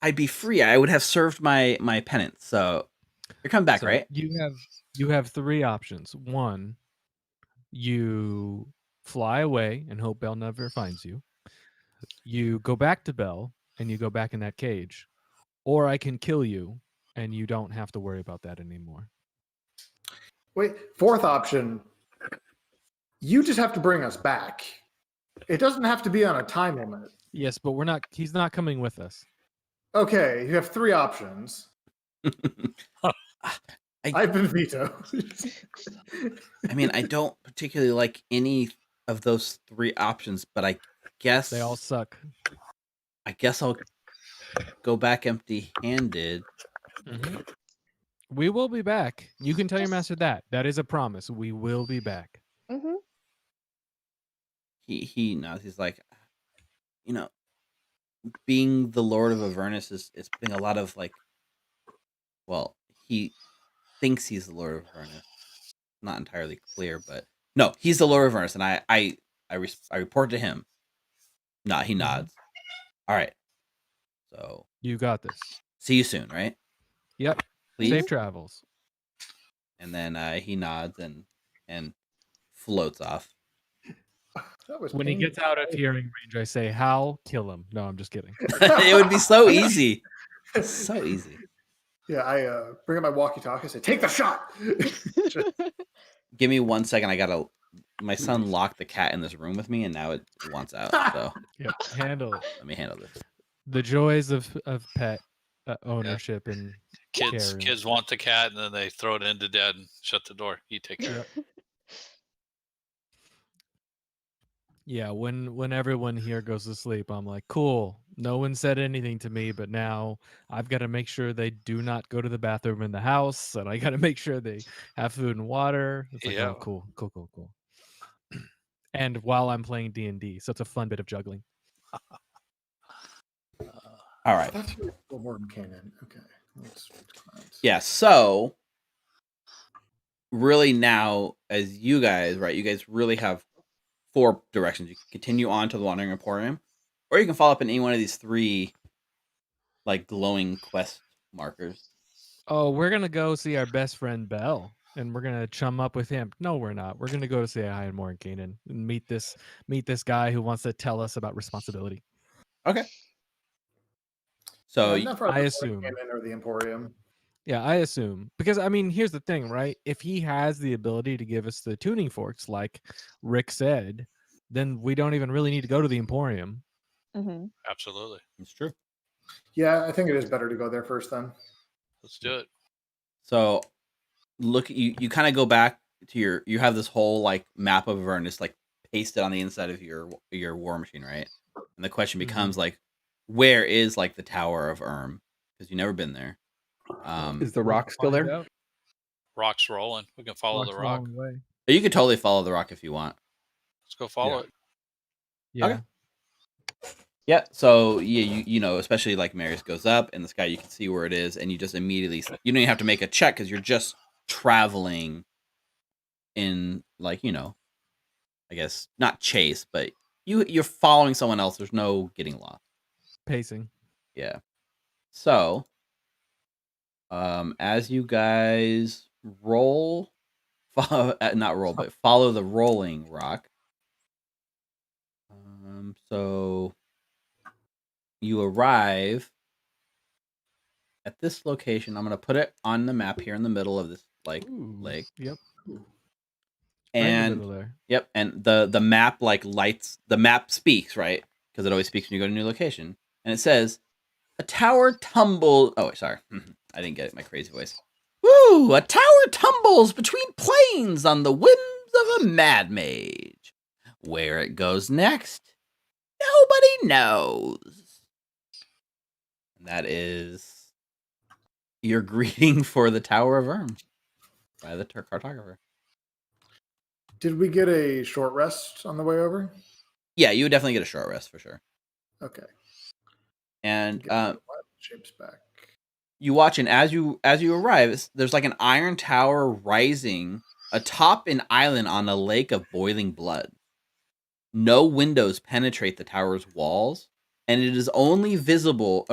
Speaker 7: I'd be free. I would have served my penance. So you're coming back,
Speaker 2: So
Speaker 7: right?
Speaker 2: you have three options. One, you fly away and hope Belle never finds you. You go back to Belle and you go back in that cage, or I can kill you and you don't have to worry about that anymore.
Speaker 3: Wait, fourth option. You just have to bring us back. It doesn't have to be on a time limit.
Speaker 2: Yes, but he's not coming with us.
Speaker 3: Okay, you have three options. I've been vetoed.
Speaker 7: I mean, I don't particularly like any of those three options, but I guess
Speaker 2: They all suck.
Speaker 7: I guess I'll go back empty-handed.
Speaker 2: Mm-hmm. We will be back. You can tell your master that. That is a promise. We will be back.
Speaker 5: Mm-hmm.
Speaker 7: He knows. He's like, being the Lord of Avernus is putting a lot of like. Well, he thinks he's the Lord of Avernus. Not entirely clear, but no, he's the Lord of Avernus, and I report to him. He nods. All right. So
Speaker 2: You got this.
Speaker 7: see you soon, right?
Speaker 2: Yep.
Speaker 7: Please.
Speaker 2: Safe travels.
Speaker 7: And then he nods and floats off.
Speaker 3: That was
Speaker 2: When he
Speaker 3: painful.
Speaker 2: gets out of hearing range, I say, "Hal, kill him." No, I'm just kidding.
Speaker 7: It would be so easy. So easy.
Speaker 3: Yeah, I bring up my walkie-talkie. I say, "Take the shot."
Speaker 7: Give me 1 second. My son locked the cat in this room with me, and now it wants out. So
Speaker 2: Yep. Handle it.
Speaker 7: let me handle this.
Speaker 2: The joys of pet ownership and
Speaker 4: Kids
Speaker 2: caring.
Speaker 4: want the cat, and then they throw it into dad and shut the door. You take care of it.
Speaker 2: Yeah, when everyone here goes to sleep, I'm like, cool. No one said anything to me, but now I've got to make sure they do not go to the bathroom in the house, and I got to make sure they have food and water. It's like,
Speaker 4: Yeah.
Speaker 2: oh, cool. And while I'm playing D&D, so it's a fun bit of juggling.
Speaker 7: All right.
Speaker 3: That's more than canon. Okay.
Speaker 7: Yeah. So really now, as you guys, right? You guys really have 4 directions. You can continue on to the Wandering Emporium, or you can follow up in any one of these 3 like glowing quest markers.
Speaker 2: Oh, we're gonna go see our best friend Belle, and we're gonna chum up with him. No, we're not. We're gonna go to say hi in Mordenkainen and meet this guy who wants to tell us about responsibility.
Speaker 7: Okay. So
Speaker 2: I assume.
Speaker 3: Canon or the Emporium.
Speaker 2: Yeah, I assume. Because, I mean, here's the thing, right? If he has the ability to give us the tuning forks, like Rick said, then we don't even really need to go to the Emporium.
Speaker 5: Mm-hmm.
Speaker 4: Absolutely.
Speaker 7: it's true.
Speaker 3: Yeah, I think it is better to go there first then.
Speaker 4: Let's do it.
Speaker 7: So look, you kind of go back to you have this whole like map of Avernus like pasted on the inside of your war machine, right? And the question becomes like, where is like the Tower of Erm? Because you've never been there.
Speaker 6: Is the rock still there?
Speaker 4: Rock's rolling. We can follow the rock.
Speaker 7: You could totally follow the rock if you want.
Speaker 4: Let's go follow it.
Speaker 2: Yeah.
Speaker 7: Okay. Yeah, so you know, especially like Marius goes up in the sky, you can see where it is, and you just immediately you don't even have to make a check because you're just traveling in like, you know, I guess not chase, but you're following someone else. There's no getting lost.
Speaker 2: Pacing.
Speaker 7: Yeah. So, as you guys roll, not roll, but follow the rolling rock. So you arrive at this location. I'm gonna put it on the map here in the middle of this like lake.
Speaker 2: Yep. Right in the
Speaker 7: And
Speaker 2: middle there.
Speaker 7: yep, and the map like lights. The map speaks, right? Because it always speaks when you go to a new location, and it says a tower tumbles. Oh, wait, sorry, I didn't get it. My crazy voice. Woo! A tower tumbles between planes on the whims of a mad mage. Where it goes next, nobody knows. And that is your greeting for the Tower of Erm by the cartographer.
Speaker 3: Did we get a short rest on the way over?
Speaker 7: Yeah, you would definitely get a short rest for sure.
Speaker 3: Okay.
Speaker 7: And
Speaker 3: Get my shapes back.
Speaker 7: you watch, and as you arrive, there's like an iron tower rising atop an island on a lake of boiling blood. No windows penetrate the tower's walls, and its only visible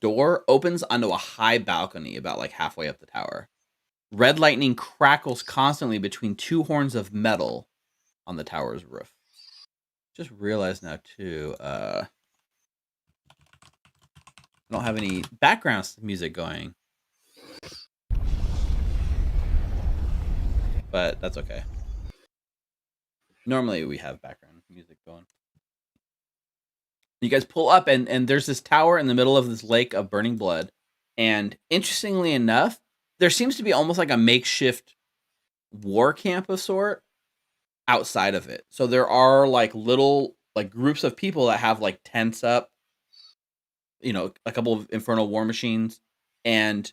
Speaker 7: door opens onto a high balcony about like halfway up the tower. Red lightning crackles constantly between two horns of metal on the tower's roof. Just realized now too, I don't have any background music going. But that's okay. Normally we have background music going. You guys pull up, and there's this tower in the middle of this lake of burning blood. And interestingly enough, there seems to be almost like a makeshift war camp of sort outside of it. So there are like little like groups of people that have like tents up, you know, a couple of infernal war machines, and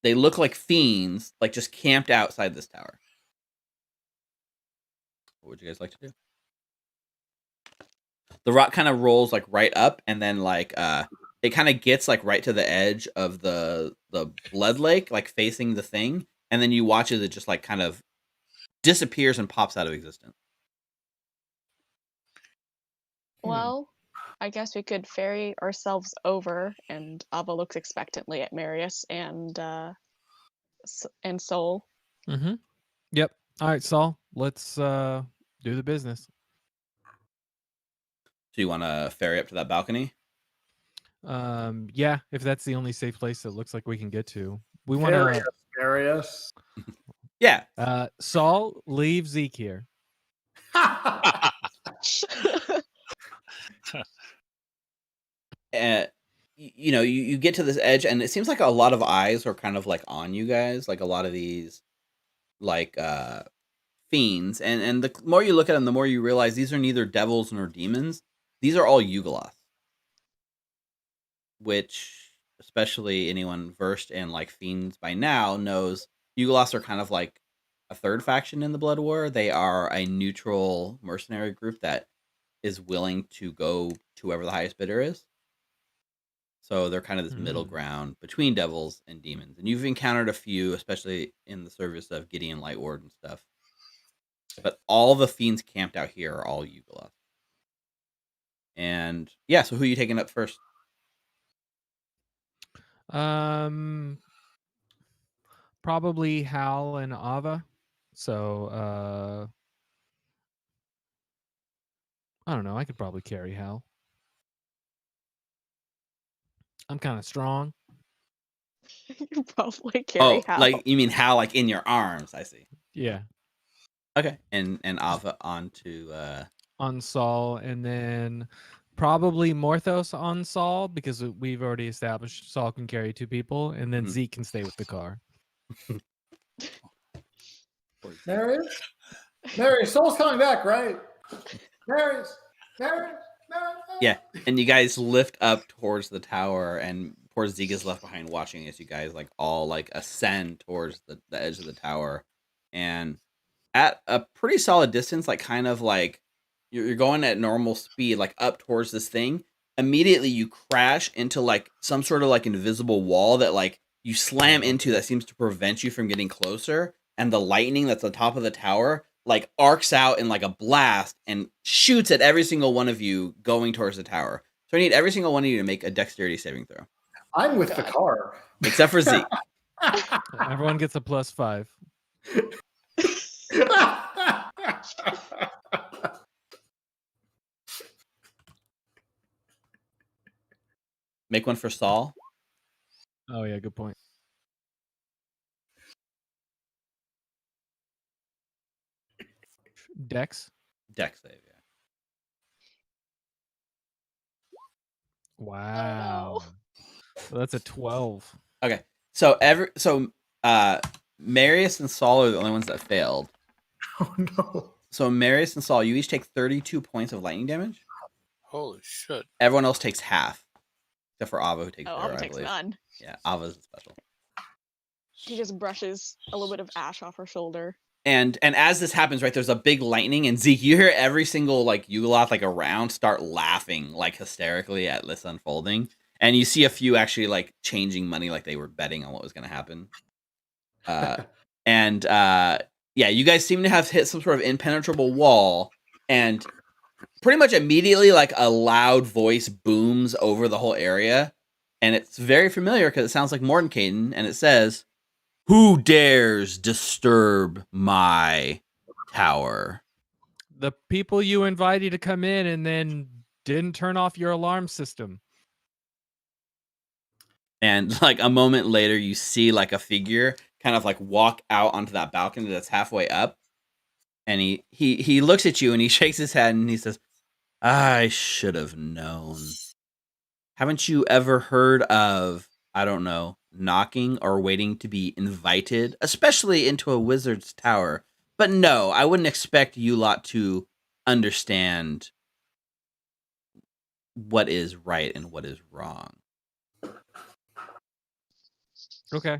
Speaker 7: they look like fiends, like just camped outside this tower. What would you guys like to do? The rock kind of rolls like right up, and then like it kind of gets like right to the edge of the blood lake, like facing the thing, and then you watch as it just like kind of disappears and pops out of existence.
Speaker 5: Well, I guess we could ferry ourselves over, and Ava looks expectantly at Marius and Soul.
Speaker 2: Mm-hmm. Yep. All right, Saul. Let's do the business.
Speaker 7: So you want to ferry up to that balcony?
Speaker 2: Yeah, if that's the only safe place that looks like we can get to. We want to.
Speaker 3: Marius.
Speaker 7: Yeah.
Speaker 2: Saul, leave Zeke here.
Speaker 7: You know, you get to this edge, and it seems like a lot of eyes are kind of like on you guys, like a lot of these like fiends, and the more you look at them, the more you realize these are neither devils nor demons. These are all Yugoloths, which especially anyone versed in like fiends by now knows Yugoloths are kind of like a third faction in the Blood War. They are a neutral mercenary group that is willing to go to whoever the highest bidder is. So they're kind of this middle ground between devils and demons. And you've encountered a few, especially in the service of Gideon Lightward and stuff. But all the fiends camped out here are all Yugoloths. And yeah, so who are you taking up first?
Speaker 2: Probably Hal and Ava. So I don't know. I could probably carry Hal. I'm kind of strong.
Speaker 5: You probably carry Hal.
Speaker 7: Like you mean Hal, like in your arms? I see.
Speaker 2: Yeah.
Speaker 7: Okay, and Ava onto
Speaker 2: on Saul, and then probably Morthos on Saul because we've already established Saul can carry two people, and then Zeke can stay with the car.
Speaker 3: Marius, Saul's coming back, right? Marius.
Speaker 7: Yeah, and you guys lift up towards the tower, and poor Zeke is left behind watching as you guys like all like ascend towards the edge of the tower, and at a pretty solid distance, like kind of like you're going at normal speed, like up towards this thing. Immediately, you crash into like some sort of like invisible wall that like you slam into that seems to prevent you from getting closer. And the lightning that's on top of the tower like arcs out in like a blast and shoots at every single one of you going towards the tower. So I need every single one of you to make a dexterity saving throw,
Speaker 3: I'm with the car.
Speaker 7: except for Zeke.
Speaker 2: Everyone gets a +5.
Speaker 7: Make one for Saul.
Speaker 2: Oh yeah, good point. Dex.
Speaker 7: Dex save, yeah.
Speaker 2: Wow. So that's a 12.
Speaker 7: Okay. So Marius and Saul are the only ones that failed.
Speaker 3: Oh no.
Speaker 7: So Marius and Saul, you each take 32 points of lightning damage.
Speaker 4: Holy shit.
Speaker 7: Everyone else takes half. Except for Ava, who takes
Speaker 5: Oh,
Speaker 7: zero,
Speaker 5: Ava
Speaker 7: I
Speaker 5: takes
Speaker 7: believe.
Speaker 5: none.
Speaker 7: Yeah, Ava's special.
Speaker 5: She just brushes a little bit of ash off her shoulder.
Speaker 7: And as this happens, right, there's a big lightning, and Zeke, you hear every single like Yugoloth like around start laughing like hysterically at this unfolding. And you see a few actually like changing money, like they were betting on what was gonna happen. Yeah, you guys seem to have hit some sort of impenetrable wall, and pretty much immediately like a loud voice booms over the whole area, and it's very familiar because it sounds like Mordenkainen, and it says, "Who dares disturb my tower?"
Speaker 2: The people you invited to come in and then didn't turn off your alarm system.
Speaker 7: And like a moment later, you see like a figure kind of like walk out onto that balcony that's halfway up, and he looks at you and he shakes his head and he says, "I should have known. Haven't you ever heard of, I don't know, knocking or waiting to be invited, especially into a wizard's tower? But no, I wouldn't expect you lot to understand what is right and what is wrong."
Speaker 2: Okay.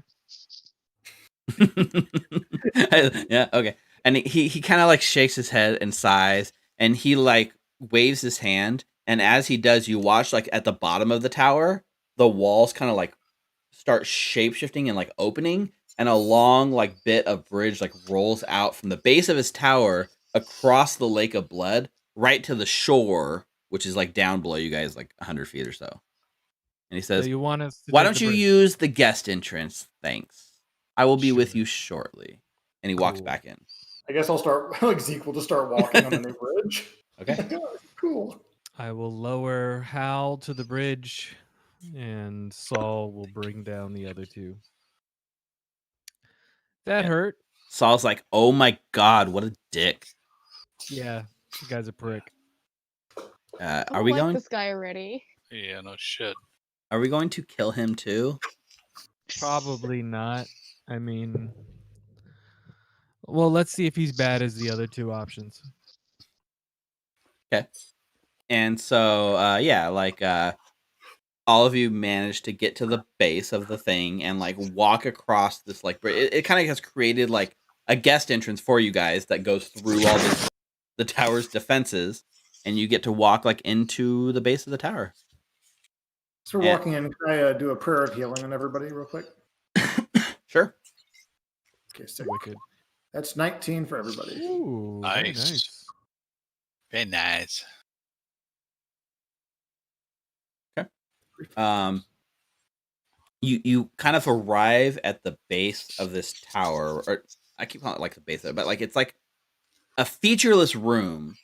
Speaker 7: Yeah, okay. And he kind of like shakes his head and sighs, and he like waves his hand, and as he does, you watch like at the bottom of the tower, the walls kind of like start shape shifting and like opening, and a long like bit of bridge like rolls out from the base of his tower across the lake of blood right to the shore, which is like down below you guys like 100 feet or so. And he
Speaker 2: So
Speaker 7: says,
Speaker 2: you want us to
Speaker 7: "Why
Speaker 2: take
Speaker 7: don't
Speaker 2: the
Speaker 7: you
Speaker 2: bridge?
Speaker 7: use the guest entrance? Thanks. I will be with
Speaker 2: Sure.
Speaker 7: you shortly." And he walks
Speaker 2: Cool.
Speaker 7: back in.
Speaker 3: I guess I'll start. Like Zeke will just start walking on the new bridge.
Speaker 7: Okay.
Speaker 3: Cool.
Speaker 2: I will lower Hal to the bridge, and Saul will bring down the other two. That
Speaker 7: Yeah.
Speaker 2: hurt.
Speaker 7: Saul's like, "Oh my god, what a dick."
Speaker 2: Yeah, the guy's a prick.
Speaker 5: I
Speaker 7: Are we
Speaker 5: like
Speaker 7: going?
Speaker 5: this guy already.
Speaker 4: Yeah, no shit.
Speaker 7: Are we going to kill him too?
Speaker 2: Probably not. I mean, well, let's see if he's bad as the other two options.
Speaker 7: Okay. And so, yeah, like all of you managed to get to the base of the thing and like walk across this like bridge. It kind of has created like a guest entrance for you guys that goes through all the tower's defenses, and you get to walk like into the base of the tower.
Speaker 3: So we're
Speaker 7: Yeah.
Speaker 3: walking in. Can I do a prayer of healing on everybody real quick?
Speaker 7: Sure.
Speaker 3: Okay, sick.
Speaker 2: Wicked.
Speaker 3: That's 19 for everybody.
Speaker 2: Ooh, very
Speaker 4: Nice.
Speaker 2: nice.
Speaker 4: Very nice.
Speaker 7: You kind of arrive at the base of this tower, or I keep calling it like the base of it, but like it's like a featureless room.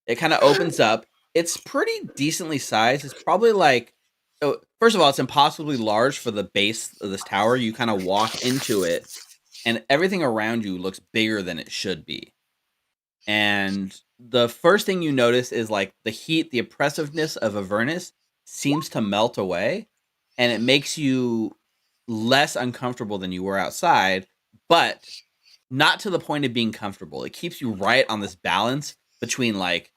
Speaker 7: It kind of opens up. It's pretty decently sized. It's probably like, oh, first of all, it's impossibly large for the base of this tower. You kind of walk into it, and everything around you looks bigger than it should be. And the first thing you notice is like the heat, the oppressiveness of Avernus seems to melt away, and it makes you less uncomfortable than you were outside, but not to the point of being comfortable. It keeps you right on this balance between like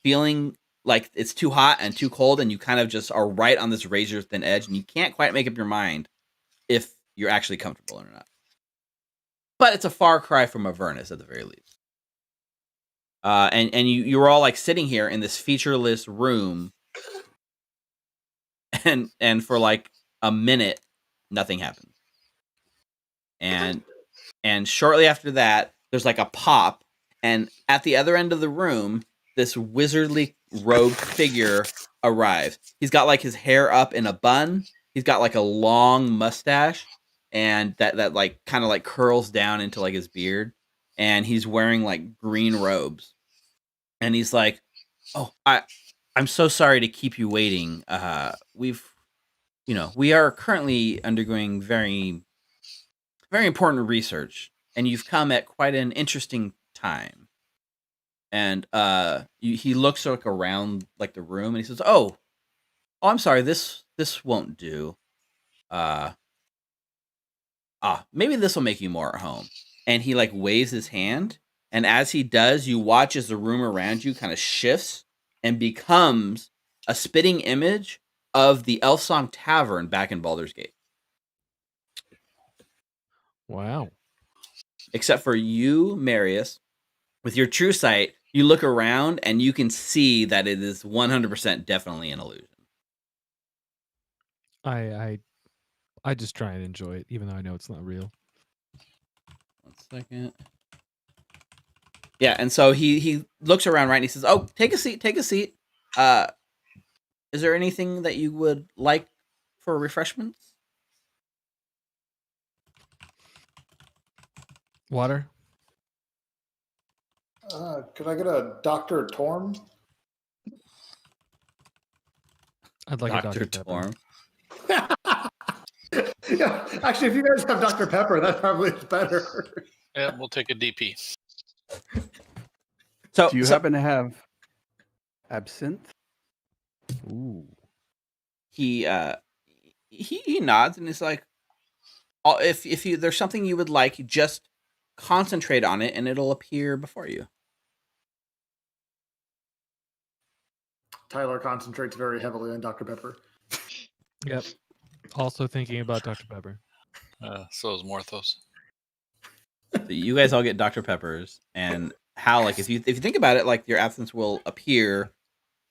Speaker 7: feeling like it's too hot and too cold, and you kind of just are right on this razor thin edge, and you can't quite make up your mind if you're actually comfortable or not. But it's a far cry from Avernus at the very least. and you were all like sitting here in this featureless room, and for like a minute, nothing happened. And shortly after that, there's like a pop, and at the other end of the room, this wizardly robed figure arrives. He's got like his hair up in a bun. He's got like a long mustache, and that like kind of like curls down into like his beard, and he's wearing like green robes. And he's like, "Oh, I'm so sorry to keep you waiting. We are currently undergoing very, very important research, and you've come at quite an interesting time." And he looks like around like the room, and he says, "Oh, I'm sorry. This won't do. Maybe this will make you more at home." And he like waves his hand, and as he does, you watch as the room around you kind of shifts and becomes a spitting image of the Elfsong Tavern back in Baldur's Gate.
Speaker 2: Wow.
Speaker 7: Except for you, Marius, with your true sight, you look around and you can see that it is 100% definitely an illusion.
Speaker 2: I just try and enjoy it, even though I know it's not real.
Speaker 7: 1 second. Yeah, and so he looks around, right, and he says, "Oh, take a seat, take a seat. Is there anything that you would like for refreshments?"
Speaker 2: Water?
Speaker 3: Could I get a Dr. Torm?
Speaker 2: I'd like
Speaker 7: Dr.
Speaker 2: a Dr. Pepper.
Speaker 7: Torm.
Speaker 3: Yeah, actually, if you guys have Dr. Pepper, that probably is better.
Speaker 4: Yeah, we'll take a DP.
Speaker 7: So
Speaker 6: Do you happen to have absinthe?
Speaker 2: Ooh.
Speaker 7: he nods and is like, if there's something you would like, just concentrate on it and it'll appear before you.
Speaker 3: Tyler concentrates very heavily on Dr. Pepper.
Speaker 2: Yep. Also thinking about Dr. Pepper.
Speaker 4: So is Morthos.
Speaker 7: So you guys all get Dr. Peppers, and Hal, like if you think about it, like your absence will appear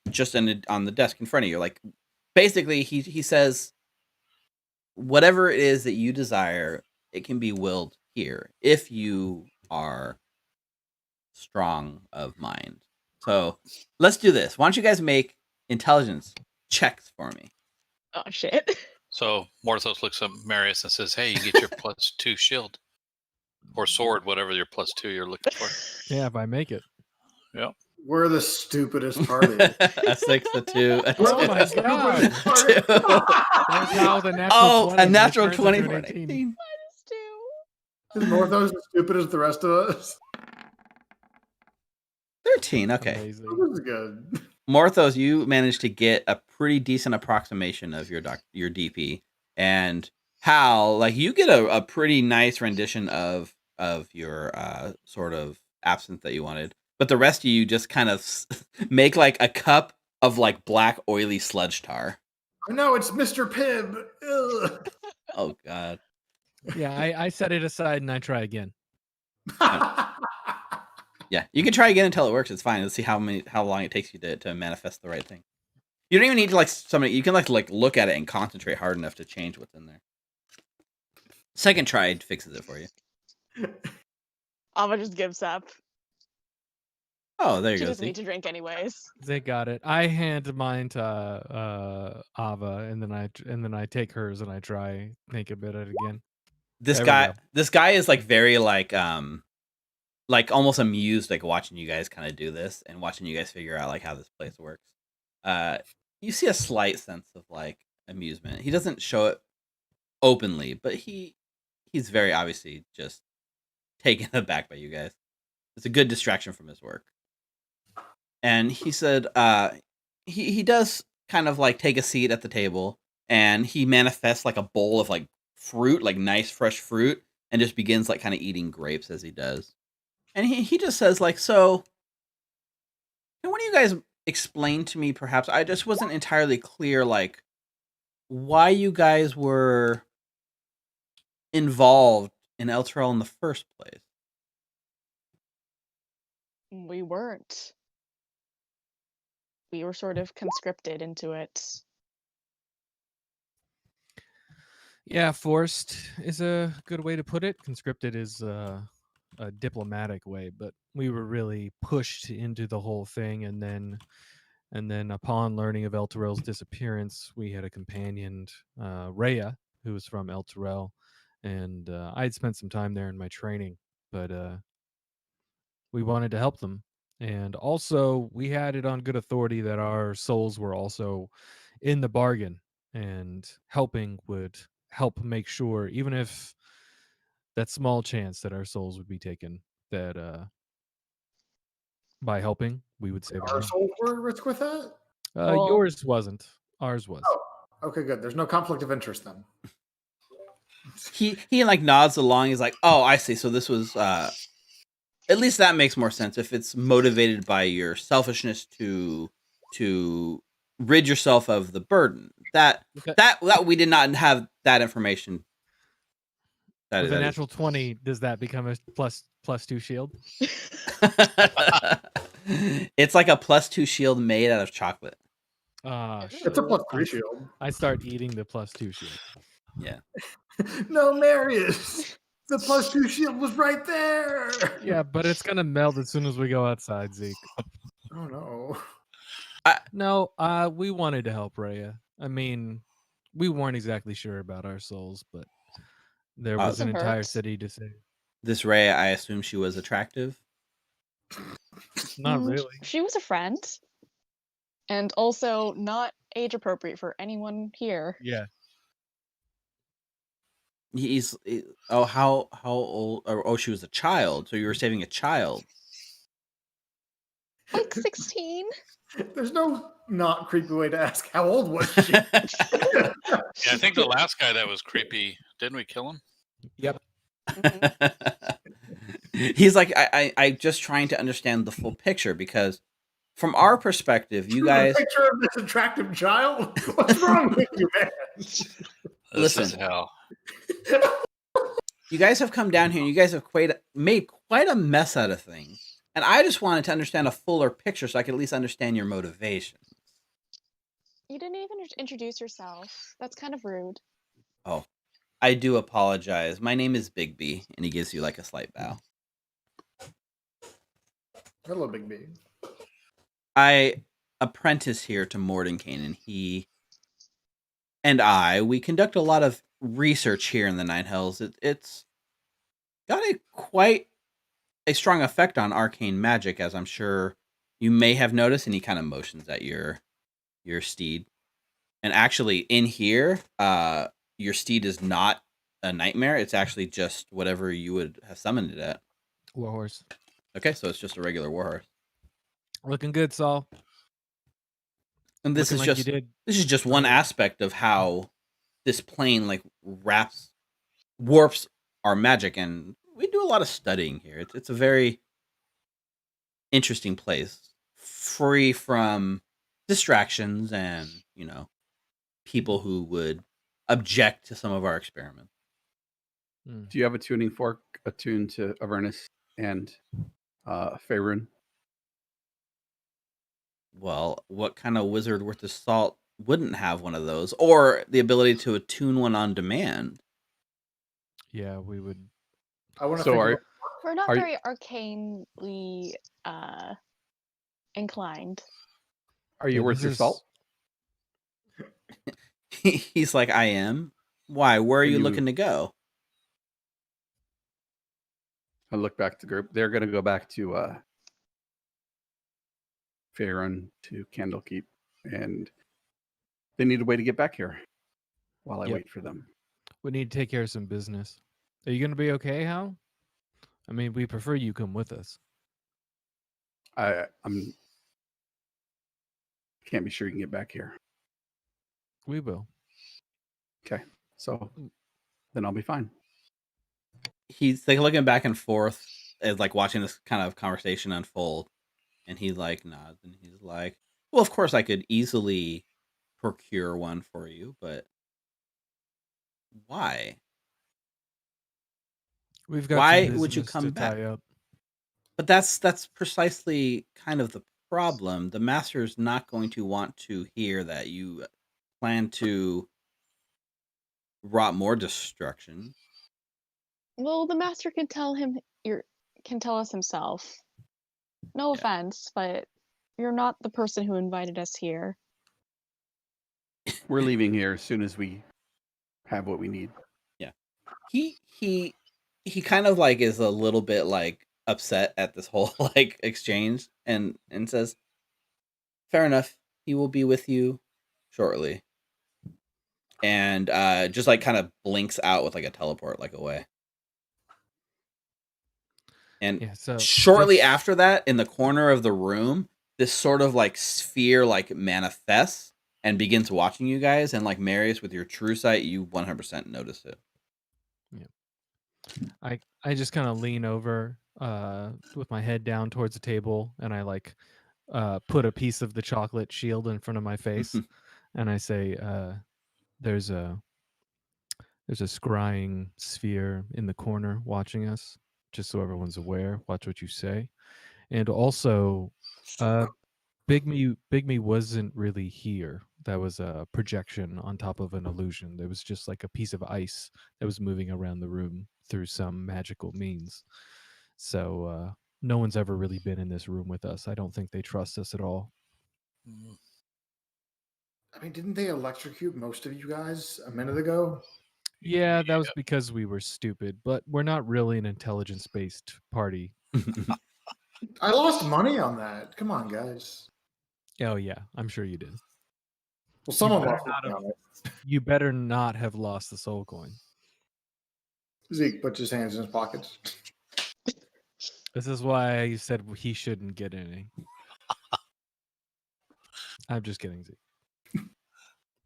Speaker 7: just on the desk in front of you. Like basically, he says, whatever it is that you desire, it can be willed here if you are strong of mind. So let's do this. Why don't you guys make intelligence checks for me?
Speaker 5: Oh shit.
Speaker 4: So Morthos looks at Marius and says, "Hey, you get your +2 shield or sword, whatever your +2 you're looking for."
Speaker 2: Yeah, if I make it.
Speaker 4: Yeah.
Speaker 3: We're the stupidest party.
Speaker 7: A 6, a 2, a 2.
Speaker 2: Oh my god. There's now the natural
Speaker 7: Oh,
Speaker 2: 20,
Speaker 7: a
Speaker 2: and it
Speaker 7: natural
Speaker 2: turns
Speaker 7: 20
Speaker 2: into
Speaker 7: for
Speaker 2: an
Speaker 7: an
Speaker 2: 18.
Speaker 7: 18.
Speaker 3: Is Morthos as stupid as the rest of us?
Speaker 7: 13, okay.
Speaker 2: Amazing.
Speaker 3: This is good.
Speaker 7: Morthos, you managed to get a pretty decent approximation of your DP, and Hal, like you get a pretty nice rendition of your sort of absinthe that you wanted, but the rest of you just kind of make like a cup of like black oily sludge tar.
Speaker 3: Oh no, it's Mr. Pibb. Ugh.
Speaker 7: Oh god.
Speaker 2: Yeah, I set it aside and I try again.
Speaker 7: Yeah, you can try again until it works. It's fine. Let's see how long it takes you to manifest the right thing. You don't even need to like somebody. You can like look at it and concentrate hard enough to change what's in there. Second try fixes it for you.
Speaker 5: Ava just gives up.
Speaker 7: Oh, there you
Speaker 5: She
Speaker 7: go.
Speaker 5: doesn't
Speaker 7: See?
Speaker 5: need to drink anyways.
Speaker 2: They got it. I hand mine to Ava, and then I take hers and I try think a bit at it again.
Speaker 7: This
Speaker 2: There we
Speaker 7: guy,
Speaker 2: go.
Speaker 7: this guy is like very like almost amused, like watching you guys kind of do this and watching you guys figure out like how this place works. You see a slight sense of like amusement. He doesn't show it openly, but he's very obviously just taken aback by you guys. It's a good distraction from his work. And he said, he does kind of like take a seat at the table, and he manifests like a bowl of like fruit, like nice fresh fruit, and just begins like kind of eating grapes as he does. And he just says like, so, can one of you guys explain to me, perhaps, I just wasn't entirely clear, like, why you guys were involved in Elturel in the first place?
Speaker 5: We weren't. We were sort of conscripted into it.
Speaker 2: Yeah, forced is a good way to put it. Conscripted is a diplomatic way, but we were really pushed into the whole thing, and then upon learning of Elturel's disappearance, we had a companion, Rhea, who was from Elturel, and I'd spent some time there in my training, but we wanted to help them. And also, we had it on good authority that our souls were also in the bargain, and helping would help make sure, even if that small chance that our souls would be taken, that by helping, we would save
Speaker 3: Our
Speaker 2: them.
Speaker 3: souls were at risk with that?
Speaker 5: Well-
Speaker 2: Yours wasn't. Ours was.
Speaker 3: Oh, okay, good. There's no conflict of interest then.
Speaker 7: He like nods along. He's like, "Oh, I see. So this was at least that makes more sense if it's motivated by your selfishness to rid yourself of the burden. That
Speaker 2: Okay.
Speaker 7: that we did not have that information. That
Speaker 2: With
Speaker 7: is-
Speaker 2: a
Speaker 7: that is-
Speaker 2: natural 20, does that become a +2 shield?
Speaker 7: It's like a +2 shield made out of chocolate.
Speaker 3: It's a +3 shield.
Speaker 2: I start eating the +2 shield.
Speaker 7: Yeah.
Speaker 3: No, Marius! The +2 shield was right there!
Speaker 2: Yeah, but it's gonna melt as soon as we go outside, Zeke.
Speaker 3: Oh no.
Speaker 2: No, we wanted to help Rhea. I mean, we weren't exactly sure about our souls, but there was an
Speaker 5: Doesn't
Speaker 2: entire
Speaker 5: hurt.
Speaker 2: city to save.
Speaker 7: This Ray, I assume she was attractive.
Speaker 2: Not
Speaker 5: Mm,
Speaker 2: really.
Speaker 5: She was a friend. And also not age appropriate for anyone here.
Speaker 2: Yeah.
Speaker 7: How old? Oh, she was a child. So you were saving a child.
Speaker 5: Like 16?
Speaker 3: There's no not creepy way to ask how old was she?
Speaker 4: Yeah, I think the last guy that was creepy, didn't we kill him?
Speaker 2: Yep.
Speaker 7: He's like, I just trying to understand the full picture, because from our perspective, you guys
Speaker 3: A picture of this attractive child? What's wrong with you, man?
Speaker 4: This
Speaker 7: Listen.
Speaker 4: is hell.
Speaker 7: you guys have come down here and you guys have made quite a mess out of things. And I just wanted to understand a fuller picture so I could at least understand your motivation.
Speaker 5: You didn't even introduce yourself. That's kind of rude.
Speaker 7: Oh, I do apologize. My name is Bigby, and he gives you like a slight bow.
Speaker 3: Hello, Big B.
Speaker 7: I apprentice here to Mordenkainen, and he and we conduct a lot of research here in the Nine Hells. It's got quite a strong effect on arcane magic, as I'm sure you may have noticed. And he kind of motions at your steed. And actually, in here, your steed is not a nightmare. It's actually just whatever you would have summoned it at.
Speaker 2: Warhorse.
Speaker 7: Okay, so it's just a regular warhorse.
Speaker 2: Looking good, Saul.
Speaker 7: And this
Speaker 2: Looking
Speaker 7: is
Speaker 2: like
Speaker 7: just
Speaker 2: you did.
Speaker 7: this is just one
Speaker 2: earlier.
Speaker 7: aspect of how this plane like warps our magic, and we do a lot of studying here. It's a very interesting place, free from distractions and people who would object to some of our experiments.
Speaker 6: Do you have a tuning fork attuned to Avernus and Faerun?
Speaker 7: Well, what kind of wizard worth his salt wouldn't have one of those, or the ability to attune one on demand?
Speaker 2: Yeah, we would.
Speaker 3: I want to
Speaker 6: So
Speaker 3: think
Speaker 6: are
Speaker 3: about-
Speaker 5: We're not
Speaker 6: Are you-
Speaker 5: very arcanely inclined.
Speaker 6: Are you
Speaker 2: Yeah,
Speaker 6: worth
Speaker 2: this
Speaker 6: your
Speaker 2: is-
Speaker 6: salt?
Speaker 7: He's like, I am. Why? Where are
Speaker 6: Can
Speaker 7: you
Speaker 6: you-
Speaker 7: looking to go?
Speaker 6: I look back at the group. They're going to go back to Faerun to Candlekeep, and they need a way to get back here while I
Speaker 2: Yep.
Speaker 6: wait for them.
Speaker 2: We need to take care of some business. Are you gonna be okay, Hal? I mean, we prefer you come with us.
Speaker 6: I'm can't be sure you can get back here.
Speaker 2: We will.
Speaker 6: So then I'll be fine.
Speaker 7: He's like looking back and forth as like watching this kind of conversation unfold, and he like nods and he's like, well, of course I could easily procure one for you, but why?
Speaker 2: We've got.
Speaker 7: Why
Speaker 2: some
Speaker 7: would you
Speaker 2: business
Speaker 7: come
Speaker 2: to
Speaker 7: back?
Speaker 2: tie up.
Speaker 7: But that's precisely kind of the problem. The master is not going to want to hear that you plan to wrought more destruction.
Speaker 5: Well, the master can tell us himself. No
Speaker 7: Yeah.
Speaker 5: offense, but you're not the person who invited us here.
Speaker 6: We're leaving here as soon as we have what we need.
Speaker 7: He kind of like is a little bit like upset at this whole like exchange and says, "Fair enough. He will be with you shortly." And just like kind of blinks out with like a teleport like away. And
Speaker 2: Yeah, so
Speaker 7: shortly
Speaker 2: this-
Speaker 7: after that, in the corner of the room, this sort of like sphere like manifests and begins watching you guys. And like Marius, with your true sight, you 100% notice it.
Speaker 2: I just kind of lean over with my head down towards the table, and I like put a piece of the chocolate shield in front of my face, and I say, "There's a scrying sphere in the corner watching us. Just so everyone's aware, watch what you say. And also, Big Me wasn't really here. That was a projection on top of an illusion. There was just like a piece of ice that was moving around the room through some magical means. So no one's ever really been in this room with us. I don't think they trust us at all.
Speaker 3: I mean, didn't they electrocute most of you guys a minute ago?
Speaker 2: Yeah, that was because we were stupid, but we're not really an intelligence-based party.
Speaker 3: I lost money on that. Come on, guys.
Speaker 2: Oh yeah, I'm sure you did.
Speaker 3: Well, someone
Speaker 2: better
Speaker 3: lost
Speaker 2: not
Speaker 3: money on it.
Speaker 2: You better not have lost the soul coin.
Speaker 3: Zeke puts his hands in his pockets.
Speaker 2: This is why I said he shouldn't get any. I'm just kidding, Zeke.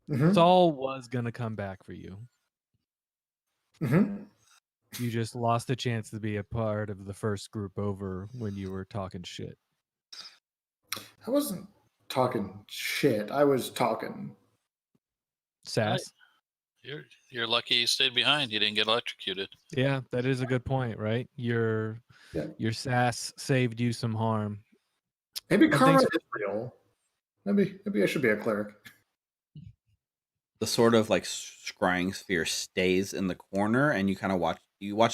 Speaker 3: Mhm.
Speaker 2: Saul was gonna come back for you.
Speaker 3: Mhm.
Speaker 2: You just lost a chance to be a part of the first group over when you were talking shit.
Speaker 3: I wasn't talking shit. I was talking.
Speaker 2: Sass.
Speaker 4: You're lucky you stayed behind. You didn't get electrocuted.
Speaker 2: Yeah, that is a good point, right? Your sass saved you some harm.
Speaker 3: Maybe
Speaker 2: And
Speaker 3: karma
Speaker 2: thanks-
Speaker 3: is real. Maybe I should be a cleric.
Speaker 7: The sort of like scrying sphere stays in the corner, and you kind of watch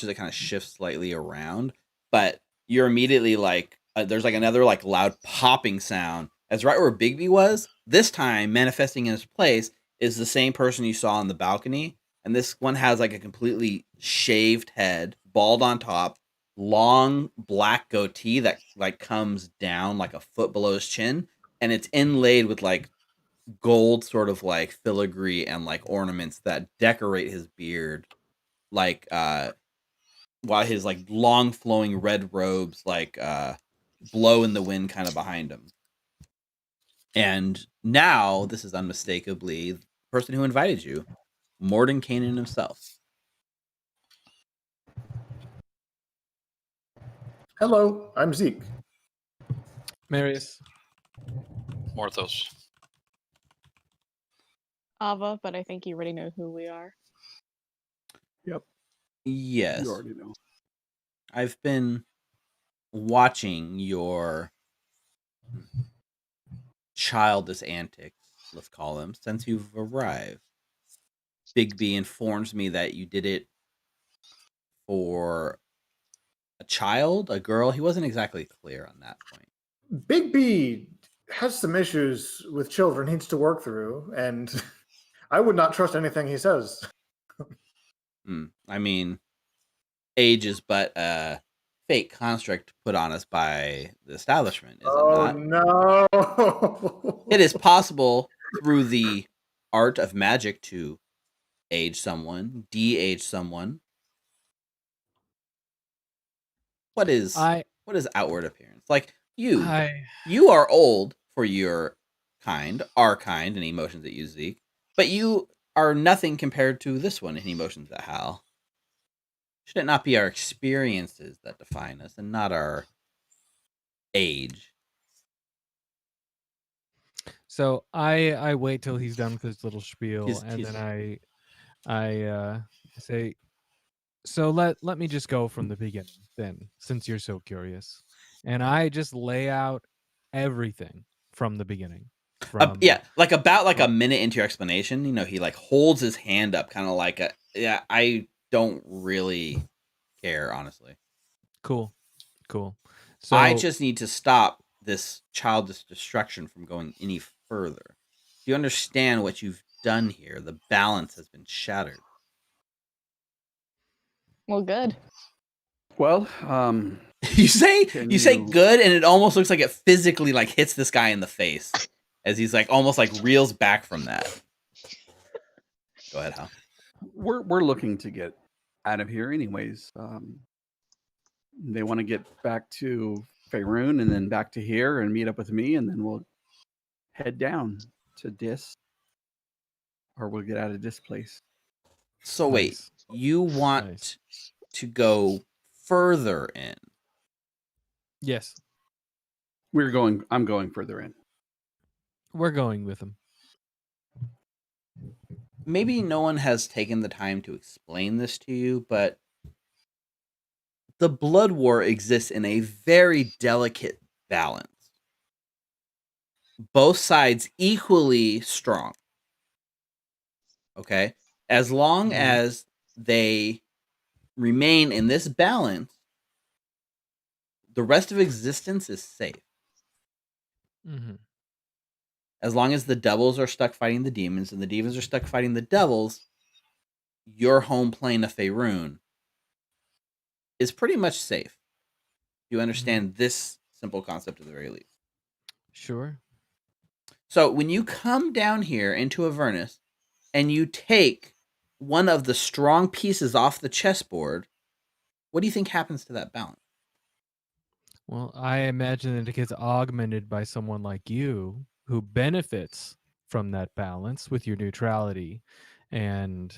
Speaker 7: as it kind of shifts slightly around, but you're immediately like there's like another like loud popping sound as right where Bigby was. This time manifesting in his place is the same person you saw on the balcony, and this one has like a completely shaved head, bald on top, long black goatee that like comes down like a foot below his chin, and it's inlaid with like gold sort of like filigree and like ornaments that decorate his beard, like while his like long flowing red robes like blow in the wind kind of behind him. And now this is unmistakably the person who invited you, Mordenkainen himself.
Speaker 3: Hello, I'm Zeke.
Speaker 2: Marius.
Speaker 4: Morthos.
Speaker 5: Ava, but I think you already know who we are.
Speaker 7: Yes.
Speaker 6: You already know.
Speaker 7: I've been watching your childish antics, let's call them, since you've arrived. Bigby informs me that you did it for a child, a girl. He wasn't exactly clear on that point.
Speaker 3: Big B has some issues with children he needs to work through, and I would not trust anything he says.
Speaker 7: I mean, age is but a fake construct put on us by the establishment, is it not?
Speaker 3: No.
Speaker 7: It is possible through the art of magic to age someone, de-age someone. What is outward appearance? Like you are old for your kind, our kind, and emotions that you Zeke, but you are nothing compared to this one in emotions that Hal. Should it not be our experiences that define us and not our age?
Speaker 2: So I wait till he's done with his little spiel, and
Speaker 7: He's-
Speaker 2: then I say, so let me just go from the beginning then, since you're so curious. and I just lay out everything from the beginning. From
Speaker 7: Yeah, like about like a
Speaker 2: from-
Speaker 7: minute into your explanation, he like holds his hand up, kind of like yeah. I don't really care, honestly.
Speaker 2: cool.
Speaker 7: I
Speaker 2: So
Speaker 7: just need to stop this childish destruction from going any further. Do you understand what you've done here? The balance has been shattered.
Speaker 5: Well, good.
Speaker 6: Well,
Speaker 7: You say
Speaker 6: Can
Speaker 7: you say
Speaker 6: you-
Speaker 7: good, and it almost looks like it physically like hits this guy in the face as he's like almost like reels back from that. Go ahead, Hal.
Speaker 6: we're looking to get out of here anyways. They want to get back to Faerun and then back to here and meet up with me, and then we'll head down to Dis, or we'll get out of this place.
Speaker 7: So wait,
Speaker 2: Nice.
Speaker 7: you want
Speaker 2: Nice.
Speaker 7: to go further in?
Speaker 2: yes,
Speaker 6: I'm going further in.
Speaker 2: we're going with him.
Speaker 7: Maybe no one has taken the time to explain this to you, but the blood war exists in a very delicate balance. Both sides equally strong. Okay? As long as they remain in this balance, the rest of existence is safe.
Speaker 2: Mm-hmm.
Speaker 7: As long as the devils are stuck fighting the demons and the demons are stuck fighting the devils, your home plane of Faerun is pretty much safe. You understand this simple concept at the very least.
Speaker 2: Sure.
Speaker 7: So when you come down here into Avernus and you take one of the strong pieces off the chessboard, what do you think happens to that balance?
Speaker 2: Well, I imagine that it gets augmented by someone like you who benefits from that balance with your neutrality. And,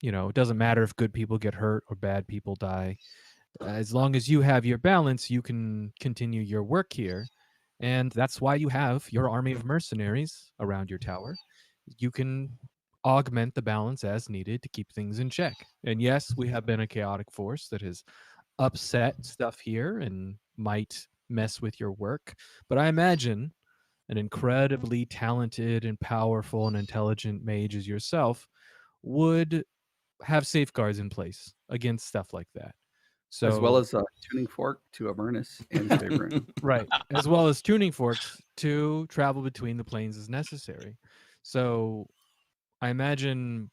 Speaker 2: it doesn't matter if good people get hurt or bad people die. As long as you have your balance, you can continue your work here. And that's why you have your army of mercenaries around your tower. You can augment the balance as needed to keep things in check. And yes, we have been a chaotic force that has upset stuff here and might mess with your work. But I imagine an incredibly talented and powerful and intelligent mage as yourself would have safeguards in place against stuff like that. So,
Speaker 6: As well as a tuning fork to Avernus and Faerun.
Speaker 2: right, as well as tuning forks to travel between the planes as necessary. So I imagine,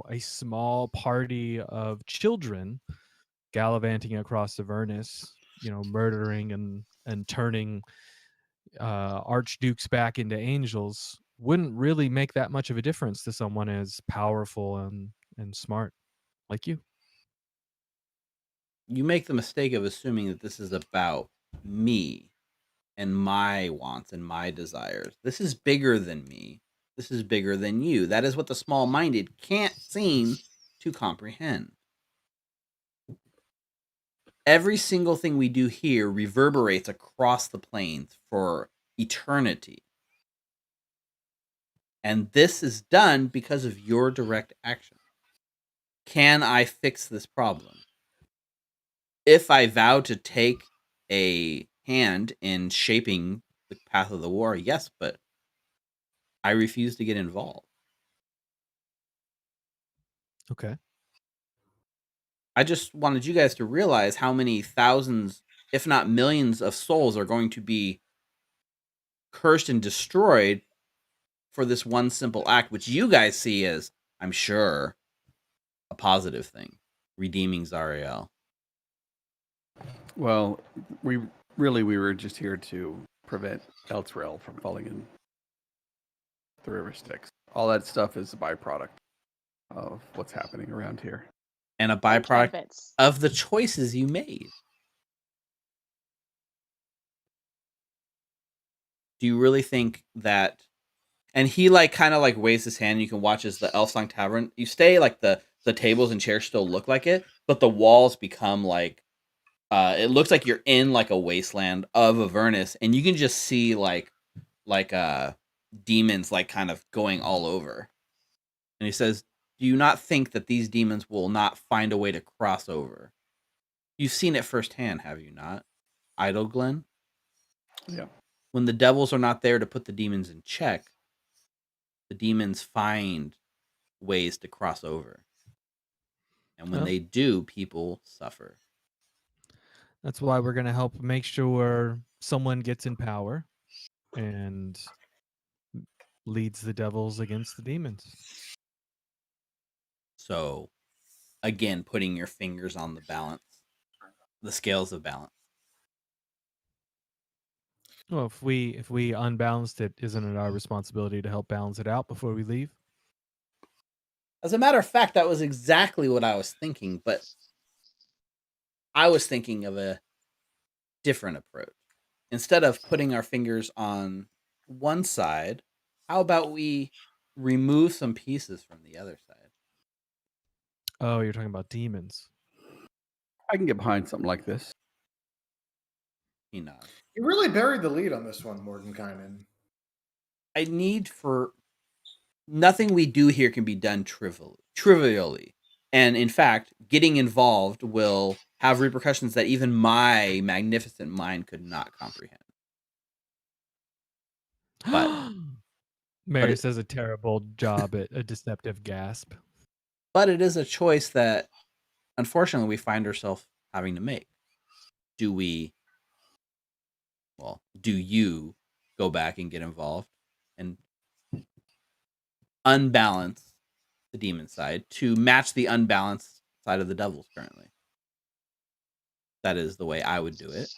Speaker 2: a small party of children gallivanting across Avernus, murdering and turning archdukes back into angels wouldn't really make that much of a difference to someone as powerful and smart like you.
Speaker 7: You make the mistake of assuming that this is about me and my wants and my desires. This is bigger than me. This is bigger than you. That is what the small-minded can't seem to comprehend. Every single thing we do here reverberates across the planes for eternity. And this is done because of your direct action. Can I fix this problem? If I vow to take a hand in shaping the path of the war, yes, but I refuse to get involved.
Speaker 2: Okay.
Speaker 7: I just wanted you guys to realize how many thousands, if not millions, of souls are going to be cursed and destroyed for this one simple act, which you guys see as, I'm sure, a positive thing. Redeeming Zariel.
Speaker 6: Well, we were just here to prevent Elturel from falling in the river Styx. All that stuff is a byproduct of what's happening around here.
Speaker 7: And a
Speaker 5: Fringe
Speaker 7: byproduct
Speaker 5: benefits.
Speaker 7: of the choices you made. Do you really think that? And he like kind of like waves his hand. And you can watch as the Elf Song Tavern. You stay like the tables and chairs still look like it, but the walls become like it looks like you're in like a wasteland of Avernus, and you can just see like demons like kind of going all over. And he says, "Do you not think that these demons will not find a way to cross over? You've seen it firsthand, have you not? Idle Glen.
Speaker 6: Yeah.
Speaker 7: When the devils are not there to put the demons in check, the demons find ways to cross over. And when
Speaker 2: Well,
Speaker 7: they do, people suffer.
Speaker 2: that's why we're gonna help make sure someone gets in power and leads the devils against the demons.
Speaker 7: So, again, putting your fingers on the balance, the scales of balance.
Speaker 2: Well, if we unbalanced it, isn't it our responsibility to help balance it out before we leave?
Speaker 7: As a matter of fact, that was exactly what I was thinking, but I was thinking of a different approach. Instead of putting our fingers on one side, how about we remove some pieces from the other side?
Speaker 2: Oh, you're talking about demons.
Speaker 6: I can get behind something like this.
Speaker 7: He nods.
Speaker 3: You really buried the lead on this one, Mordenkainen.
Speaker 7: I need for nothing we do here can be done trivially. And in fact, getting involved will have repercussions that even my magnificent mind could not comprehend. But
Speaker 2: Marius does a terrible job at a deceptive gasp.
Speaker 7: But it is a choice that, unfortunately, we find ourselves having to make. Do you go back and get involved and unbalance the demon side to match the unbalanced side of the devils currently? That is the way I would do it.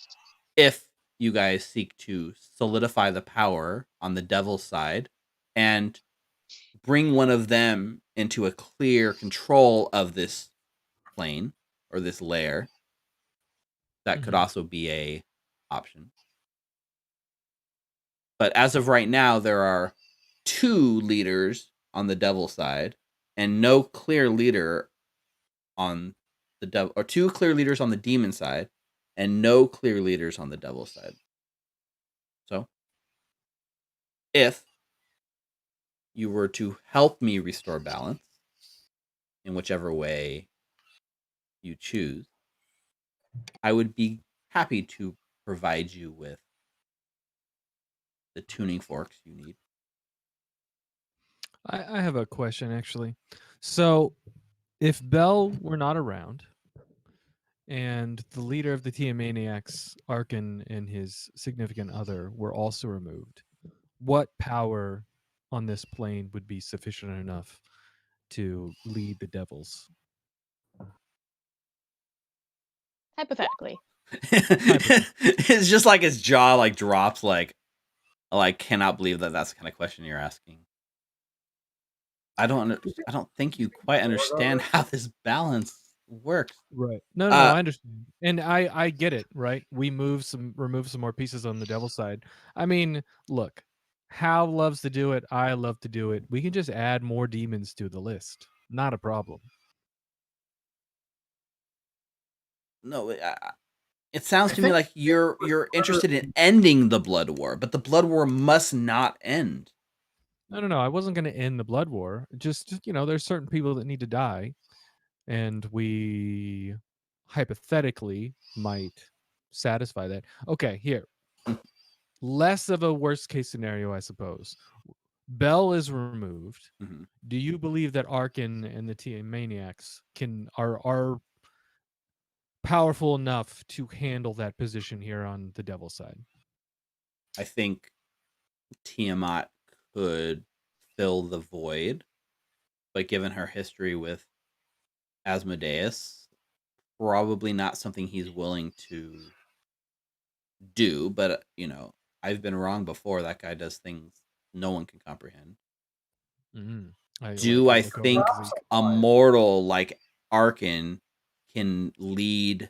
Speaker 7: If you guys seek to solidify the power on the devil's side and bring one of them into a clear control of this plane or this layer, that could also be a option. But as of right now, there are 2 leaders on the devil side and no clear leader on the devil, or 2 clear leaders on the demon side and no clear leaders on the devil side. So, if you were to help me restore balance in whichever way you choose, I would be happy to provide you with the tuning forks you need.
Speaker 2: I have a question actually. So, if Bell were not around, and the leader of the Tiamaniacs, Arkin, and his significant other were also removed, what power on this plane would be sufficient enough to lead the devils?
Speaker 5: Hypothetically.
Speaker 7: It's just like his jaw like drops, like cannot believe that that's the kind of question you're asking. I don't think you quite understand how this balance works.
Speaker 2: Right. No, I understand. And I get it, right? We remove some more pieces on the devil side. I mean, look, Hal loves to do it. I love to do it. We can just add more demons to the list. Not a problem.
Speaker 7: No, it sounds to me like you're interested in ending the blood war, but the blood war must not end.
Speaker 2: No. I wasn't going to end the blood war. Just, there's certain people that need to die, and we hypothetically might satisfy that. Okay, here. Less of a worst case scenario, I suppose. Bell is removed.
Speaker 7: Mm-hmm.
Speaker 2: Do you believe that Arkin and the Maniacs are powerful enough to handle that position here on the devil side?
Speaker 7: I think Tiamat could fill the void, but given her history with Asmodeus, probably not something he's willing to do. But I've been wrong before. That guy does things no one can comprehend. Do I think a mortal like Arkin can lead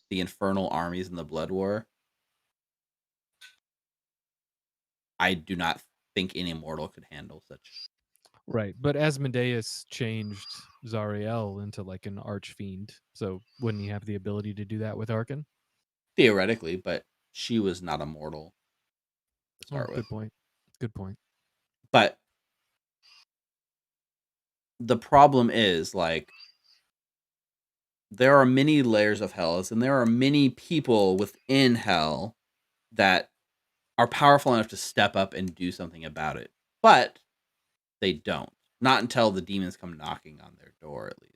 Speaker 7: the infernal armies in the blood war? I do not think any mortal could handle such.
Speaker 2: Right, but Asmodeus changed Zariel into like an archfiend, so wouldn't he have the ability to do that with Arkin?
Speaker 7: Theoretically, but she was not a mortal to start with.
Speaker 2: Good point.
Speaker 7: But the problem is, like, there are many layers of hells, and there are many people within hell that are powerful enough to step up and do something about it. But they don't. Not until the demons come knocking on their door, at least.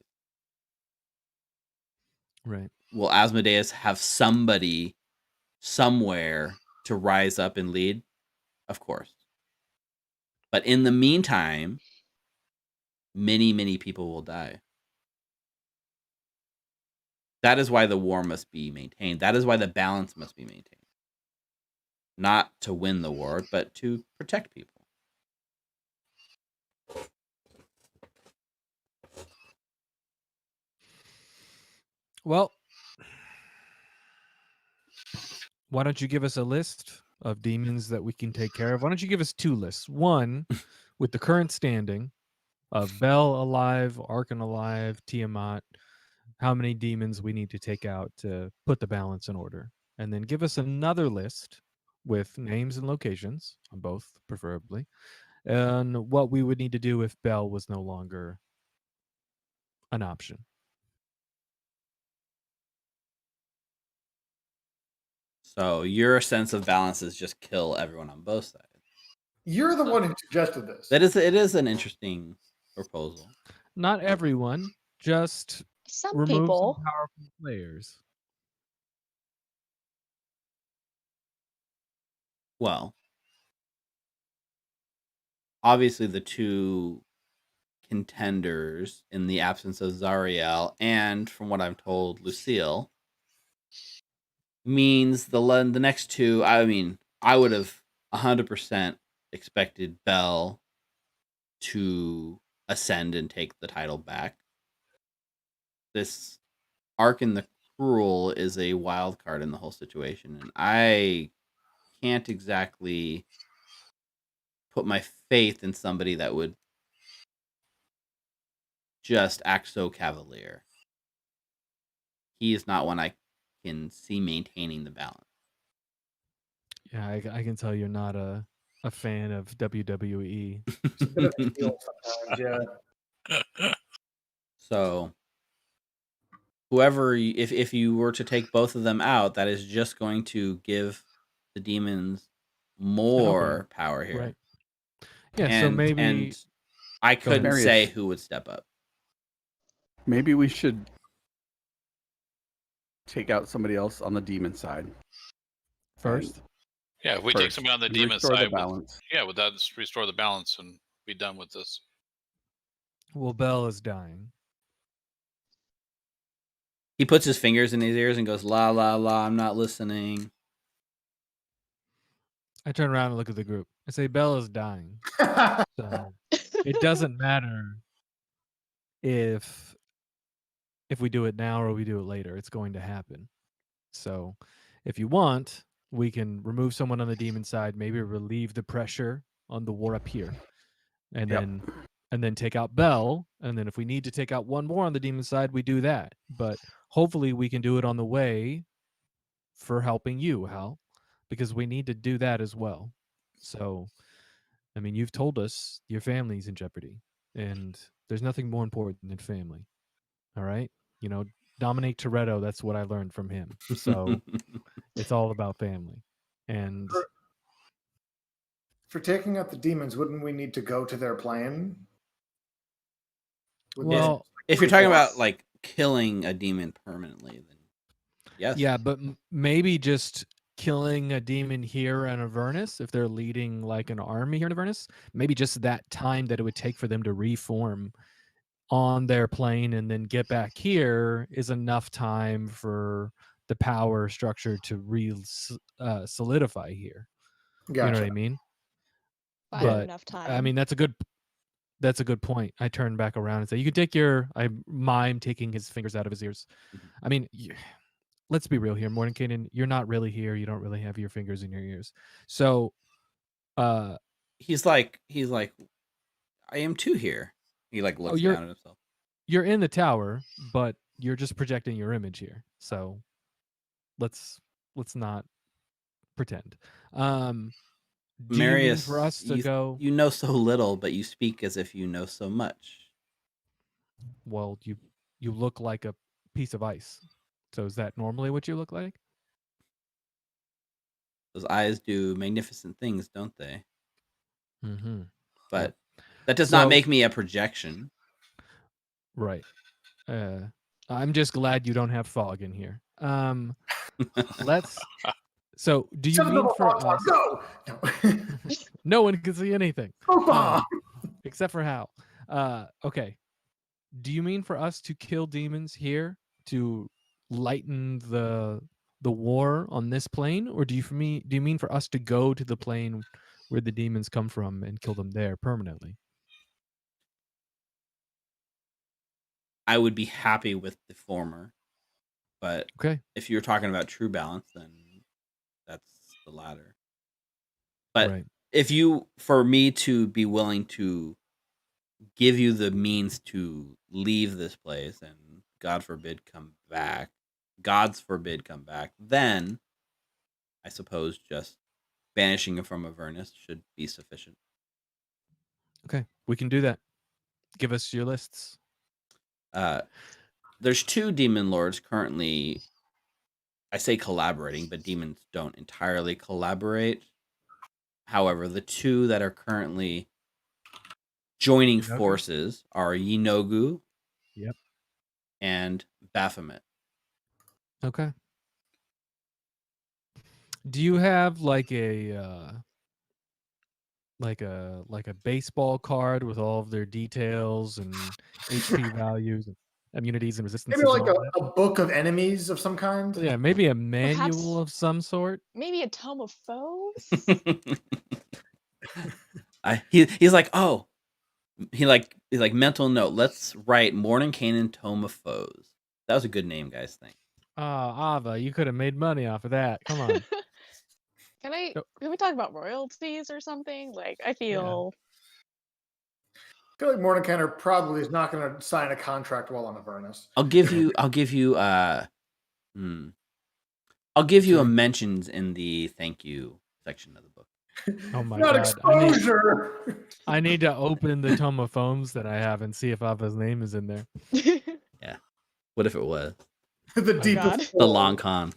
Speaker 2: Right.
Speaker 7: Will Asmodeus have somebody somewhere to rise up and lead? Of course. But in the meantime, many, many people will die. That is why the war must be maintained. That is why the balance must be maintained. Not to win the war, but to protect people.
Speaker 2: Well, why don't you give us a list of demons that we can take care of? Why don't you give us 2 lists? One with the current standing of Bel alive, Arkan alive, Tiamat, how many demons we need to take out to put the balance in order. And then give us another list with names and locations on both, preferably, and what we would need to do if Bel was no longer an option.
Speaker 7: So your sense of balance is just kill everyone on both sides.
Speaker 3: You're the one who suggested this.
Speaker 7: It is an interesting proposal.
Speaker 2: Not everyone, just
Speaker 5: Some
Speaker 2: remove
Speaker 5: people.
Speaker 2: some powerful players.
Speaker 7: Well, obviously the 2 contenders in the absence of Zariel and, from what I'm told, Lucille, means the next 2. I mean, I would have 100% expected Bel to ascend and take the title back. This Arkan the Cruel is a wild card in the whole situation, and I can't exactly put my faith in somebody that would just act so cavalier. He is not one I can see maintaining the balance.
Speaker 2: Yeah, I can tell you're not a fan of WWE.
Speaker 3: It's a bit of a deal sometimes, yeah.
Speaker 7: So, whoever, if you were to take both of them out, that is just going to give the demons more power here.
Speaker 2: Right. Yeah, so maybe
Speaker 7: and I couldn't
Speaker 6: Marius,
Speaker 7: say who would step up.
Speaker 6: Maybe we should take out somebody else on the demon side
Speaker 2: first.
Speaker 4: Yeah, if we take
Speaker 6: first
Speaker 4: somebody on the
Speaker 6: and
Speaker 4: demon
Speaker 6: restore
Speaker 4: side,
Speaker 6: the balance.
Speaker 4: would that just restore the balance and be done with this?
Speaker 2: Well, Bel is dying.
Speaker 7: He puts his fingers in his ears and goes, la, la, la, I'm not listening.
Speaker 2: I turn around and look at the group. I say, Bel is dying. So it doesn't matter if we do it now or we do it later. It's going to happen. So if you want, we can remove someone on the demon side, maybe relieve the pressure on the war up here. And then take out Bel. And then if we need to take out one more on the demon side, we do that. But hopefully we can do it on the way for helping you, Hal, because we need to do that as well. So, I mean, you've told us your family's in jeopardy, and there's nothing more important than family. All right? You know, Dominic Toretto, that's what I learned from him. So it's all about family. And
Speaker 3: For taking out the demons, wouldn't we need to go to their plane?
Speaker 2: well,
Speaker 7: if you're talking about like killing a demon permanently, then yes.
Speaker 2: Yeah, but maybe just killing a demon here in Avernus, if they're leading like an army here in Avernus, maybe just that time that it would take for them to reform on their plane and then get back here is enough time for the power structure to solidify here.
Speaker 3: Gotcha.
Speaker 2: You know what I mean?
Speaker 5: By
Speaker 2: But
Speaker 5: enough time.
Speaker 2: I mean, that's a good point. I turn back around and say, you can take I mime taking his fingers out of his ears. I mean, let's be real here, Mordenkainen. You're not really here. You don't really have your fingers in your ears. So,
Speaker 7: he's like, I am too here. He like looks down at himself.
Speaker 2: You're in the tower, but you're just projecting your image here. So, let's not pretend. Do
Speaker 7: Marius,
Speaker 2: you mean for us to go?
Speaker 7: You know so little, but you speak as if you know so much.
Speaker 2: Well, you look like a piece of ice. So is that normally what you look like?
Speaker 7: Those eyes do magnificent things, don't they?
Speaker 2: Mm-hmm.
Speaker 7: But that does not
Speaker 2: So-
Speaker 7: make me a projection.
Speaker 2: Right. I'm just glad you don't have fog in here. Let's. So, do you
Speaker 3: Shut
Speaker 2: mean
Speaker 3: up,
Speaker 2: for
Speaker 3: Foghorn,
Speaker 2: us?
Speaker 3: Go! No.
Speaker 2: No one can see anything
Speaker 3: Go bomb!
Speaker 2: except for Hal. Okay. Do you mean for us to kill demons here to lighten the war on this plane, or do you mean for us to go to the plane where the demons come from and kill them there permanently?
Speaker 7: I would be happy with the former, but
Speaker 2: Okay.
Speaker 7: if you're talking about true balance, then that's the latter. But
Speaker 2: Right.
Speaker 7: if you, for me to be willing to give you the means to leave this place and God's forbid come back, then I suppose just banishing him from Avernus should be sufficient.
Speaker 2: Okay. We can do that. Give us your lists.
Speaker 7: There's 2 demon lords currently, I say collaborating, but demons don't entirely collaborate. However, the 2 that are currently joining
Speaker 2: Yinogu?
Speaker 7: forces are Yinogu
Speaker 2: Yep.
Speaker 7: and Baphomet.
Speaker 2: Okay. Do you have like a baseball card with all of their details and HP values and immunities and resistances?
Speaker 3: Maybe like
Speaker 2: and all that?
Speaker 3: a book of enemies of some kind.
Speaker 2: Yeah, maybe a
Speaker 5: Perhaps-
Speaker 2: manual of some sort.
Speaker 5: Maybe a tome of foes.
Speaker 7: He's like, oh, he's like mental note. Let's write Morning Canaan Tome of Foes. That was a good name, guys. Thanks.
Speaker 2: Ava, you could have made money off of that. Come on.
Speaker 5: Can
Speaker 2: So-
Speaker 5: we talk about royalties or something? Like, I feel
Speaker 3: I feel like Mordecai probably is not going to sign a contract while on Avernus.
Speaker 7: I'll give you a mentions in the thank you section of the book.
Speaker 2: Oh my
Speaker 3: Not
Speaker 2: god.
Speaker 3: exposure!
Speaker 2: I need to open the tome of foams that I have and see if Ava's name is in there.
Speaker 7: What if it was
Speaker 3: The
Speaker 5: God.
Speaker 3: deepest.
Speaker 7: the long con?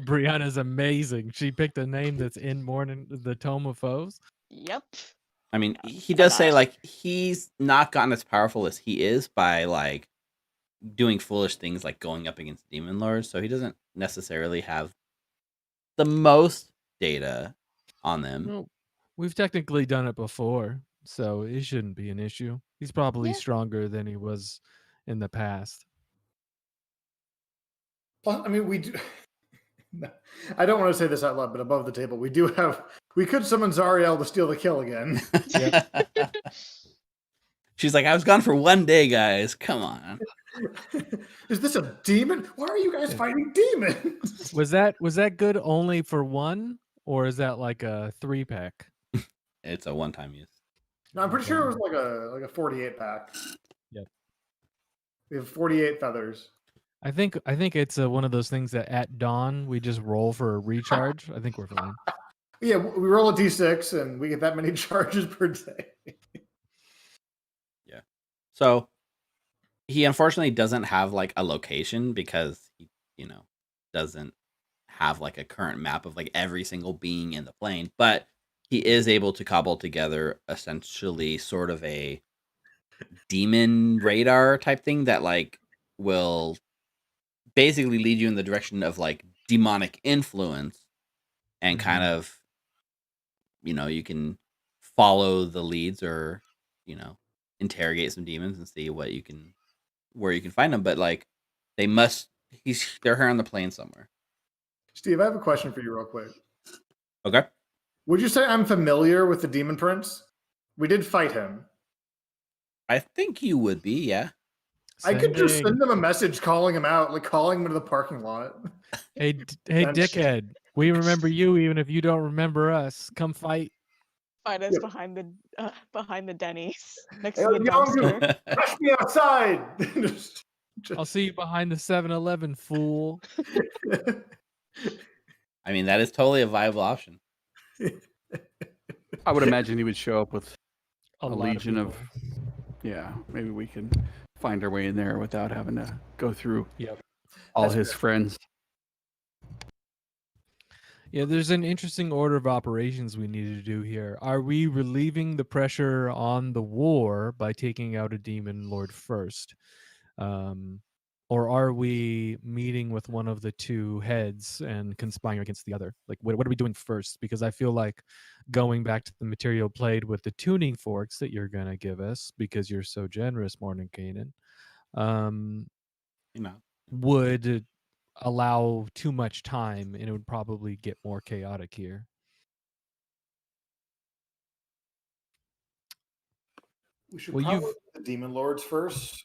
Speaker 2: Brianna's amazing. She picked a name that's in the tome of foes.
Speaker 5: Yep.
Speaker 7: I mean, he does say
Speaker 5: that.
Speaker 7: like he's not gotten as powerful as he is by like doing foolish things like going up against demon lords, so he doesn't necessarily have the most data on them.
Speaker 2: Well, we've technically done it before, so it shouldn't be an issue. He's probably
Speaker 5: Yeah.
Speaker 2: stronger than he was in the past.
Speaker 3: Plus, I mean, we do. I don't want to say this out loud, but above the table, we could summon Zariel to steal the kill again.
Speaker 7: She's like, I was gone for 1 day, guys. Come on.
Speaker 3: Is this a demon? Why are you guys fighting demons?
Speaker 2: Was that good only for one, or is that like a 3-pack?
Speaker 7: It's a one-time use.
Speaker 3: No, I'm pretty sure it was like a 48 pack.
Speaker 2: Yep.
Speaker 3: We have 48 feathers.
Speaker 2: I think it's one of those things that at dawn we just roll for a recharge. I think we're fine.
Speaker 3: Yeah, we roll a d6 and we get that many charges per day.
Speaker 7: So he unfortunately doesn't have like a location because he, doesn't have like a current map of like every single being in the plane, but he is able to cobble together essentially sort of a demon radar type thing that like will basically lead you in the direction of like demonic influence and kind of, you can follow the leads or, interrogate some demons and see where you can find them. But like they're here on the plane somewhere.
Speaker 3: Steve, I have a question for you real quick.
Speaker 7: Okay.
Speaker 3: Would you say I'm familiar with the Demon Prince? We did fight him.
Speaker 7: I think you would be, yeah.
Speaker 3: I could just
Speaker 2: Sending-
Speaker 3: send him a message calling him out, like calling him to the parking lot.
Speaker 2: Hey, dickhead. We remember you even if you don't remember us. Come fight.
Speaker 5: Find us behind the Denny's next
Speaker 3: Hey,
Speaker 5: to the dumpster.
Speaker 3: Rush me outside.
Speaker 2: I'll see you behind the 7-Eleven, fool.
Speaker 7: I mean, that is totally a viable option.
Speaker 6: I would imagine he would show up with
Speaker 2: A
Speaker 6: a
Speaker 2: lot
Speaker 6: legion of.
Speaker 2: people.
Speaker 6: Yeah, maybe we can find our way in there without having to go through
Speaker 2: Yep.
Speaker 6: all
Speaker 3: That's
Speaker 6: his
Speaker 3: fair.
Speaker 6: friends.
Speaker 2: Yeah, there's an interesting order of operations we need to do here. Are we relieving the pressure on the war by taking out a demon lord first? Or are we meeting with one of the two heads and conspiring against the other? Like, what are we doing first? Because I feel like going back to the material played with the tuning forks that you're going to give us, because you're so generous, Mordenkainen,
Speaker 7: You know,
Speaker 2: would allow too much time, and it would probably get more chaotic here.
Speaker 3: We should
Speaker 2: Well,
Speaker 3: probably
Speaker 2: you've
Speaker 3: do the demon lords first.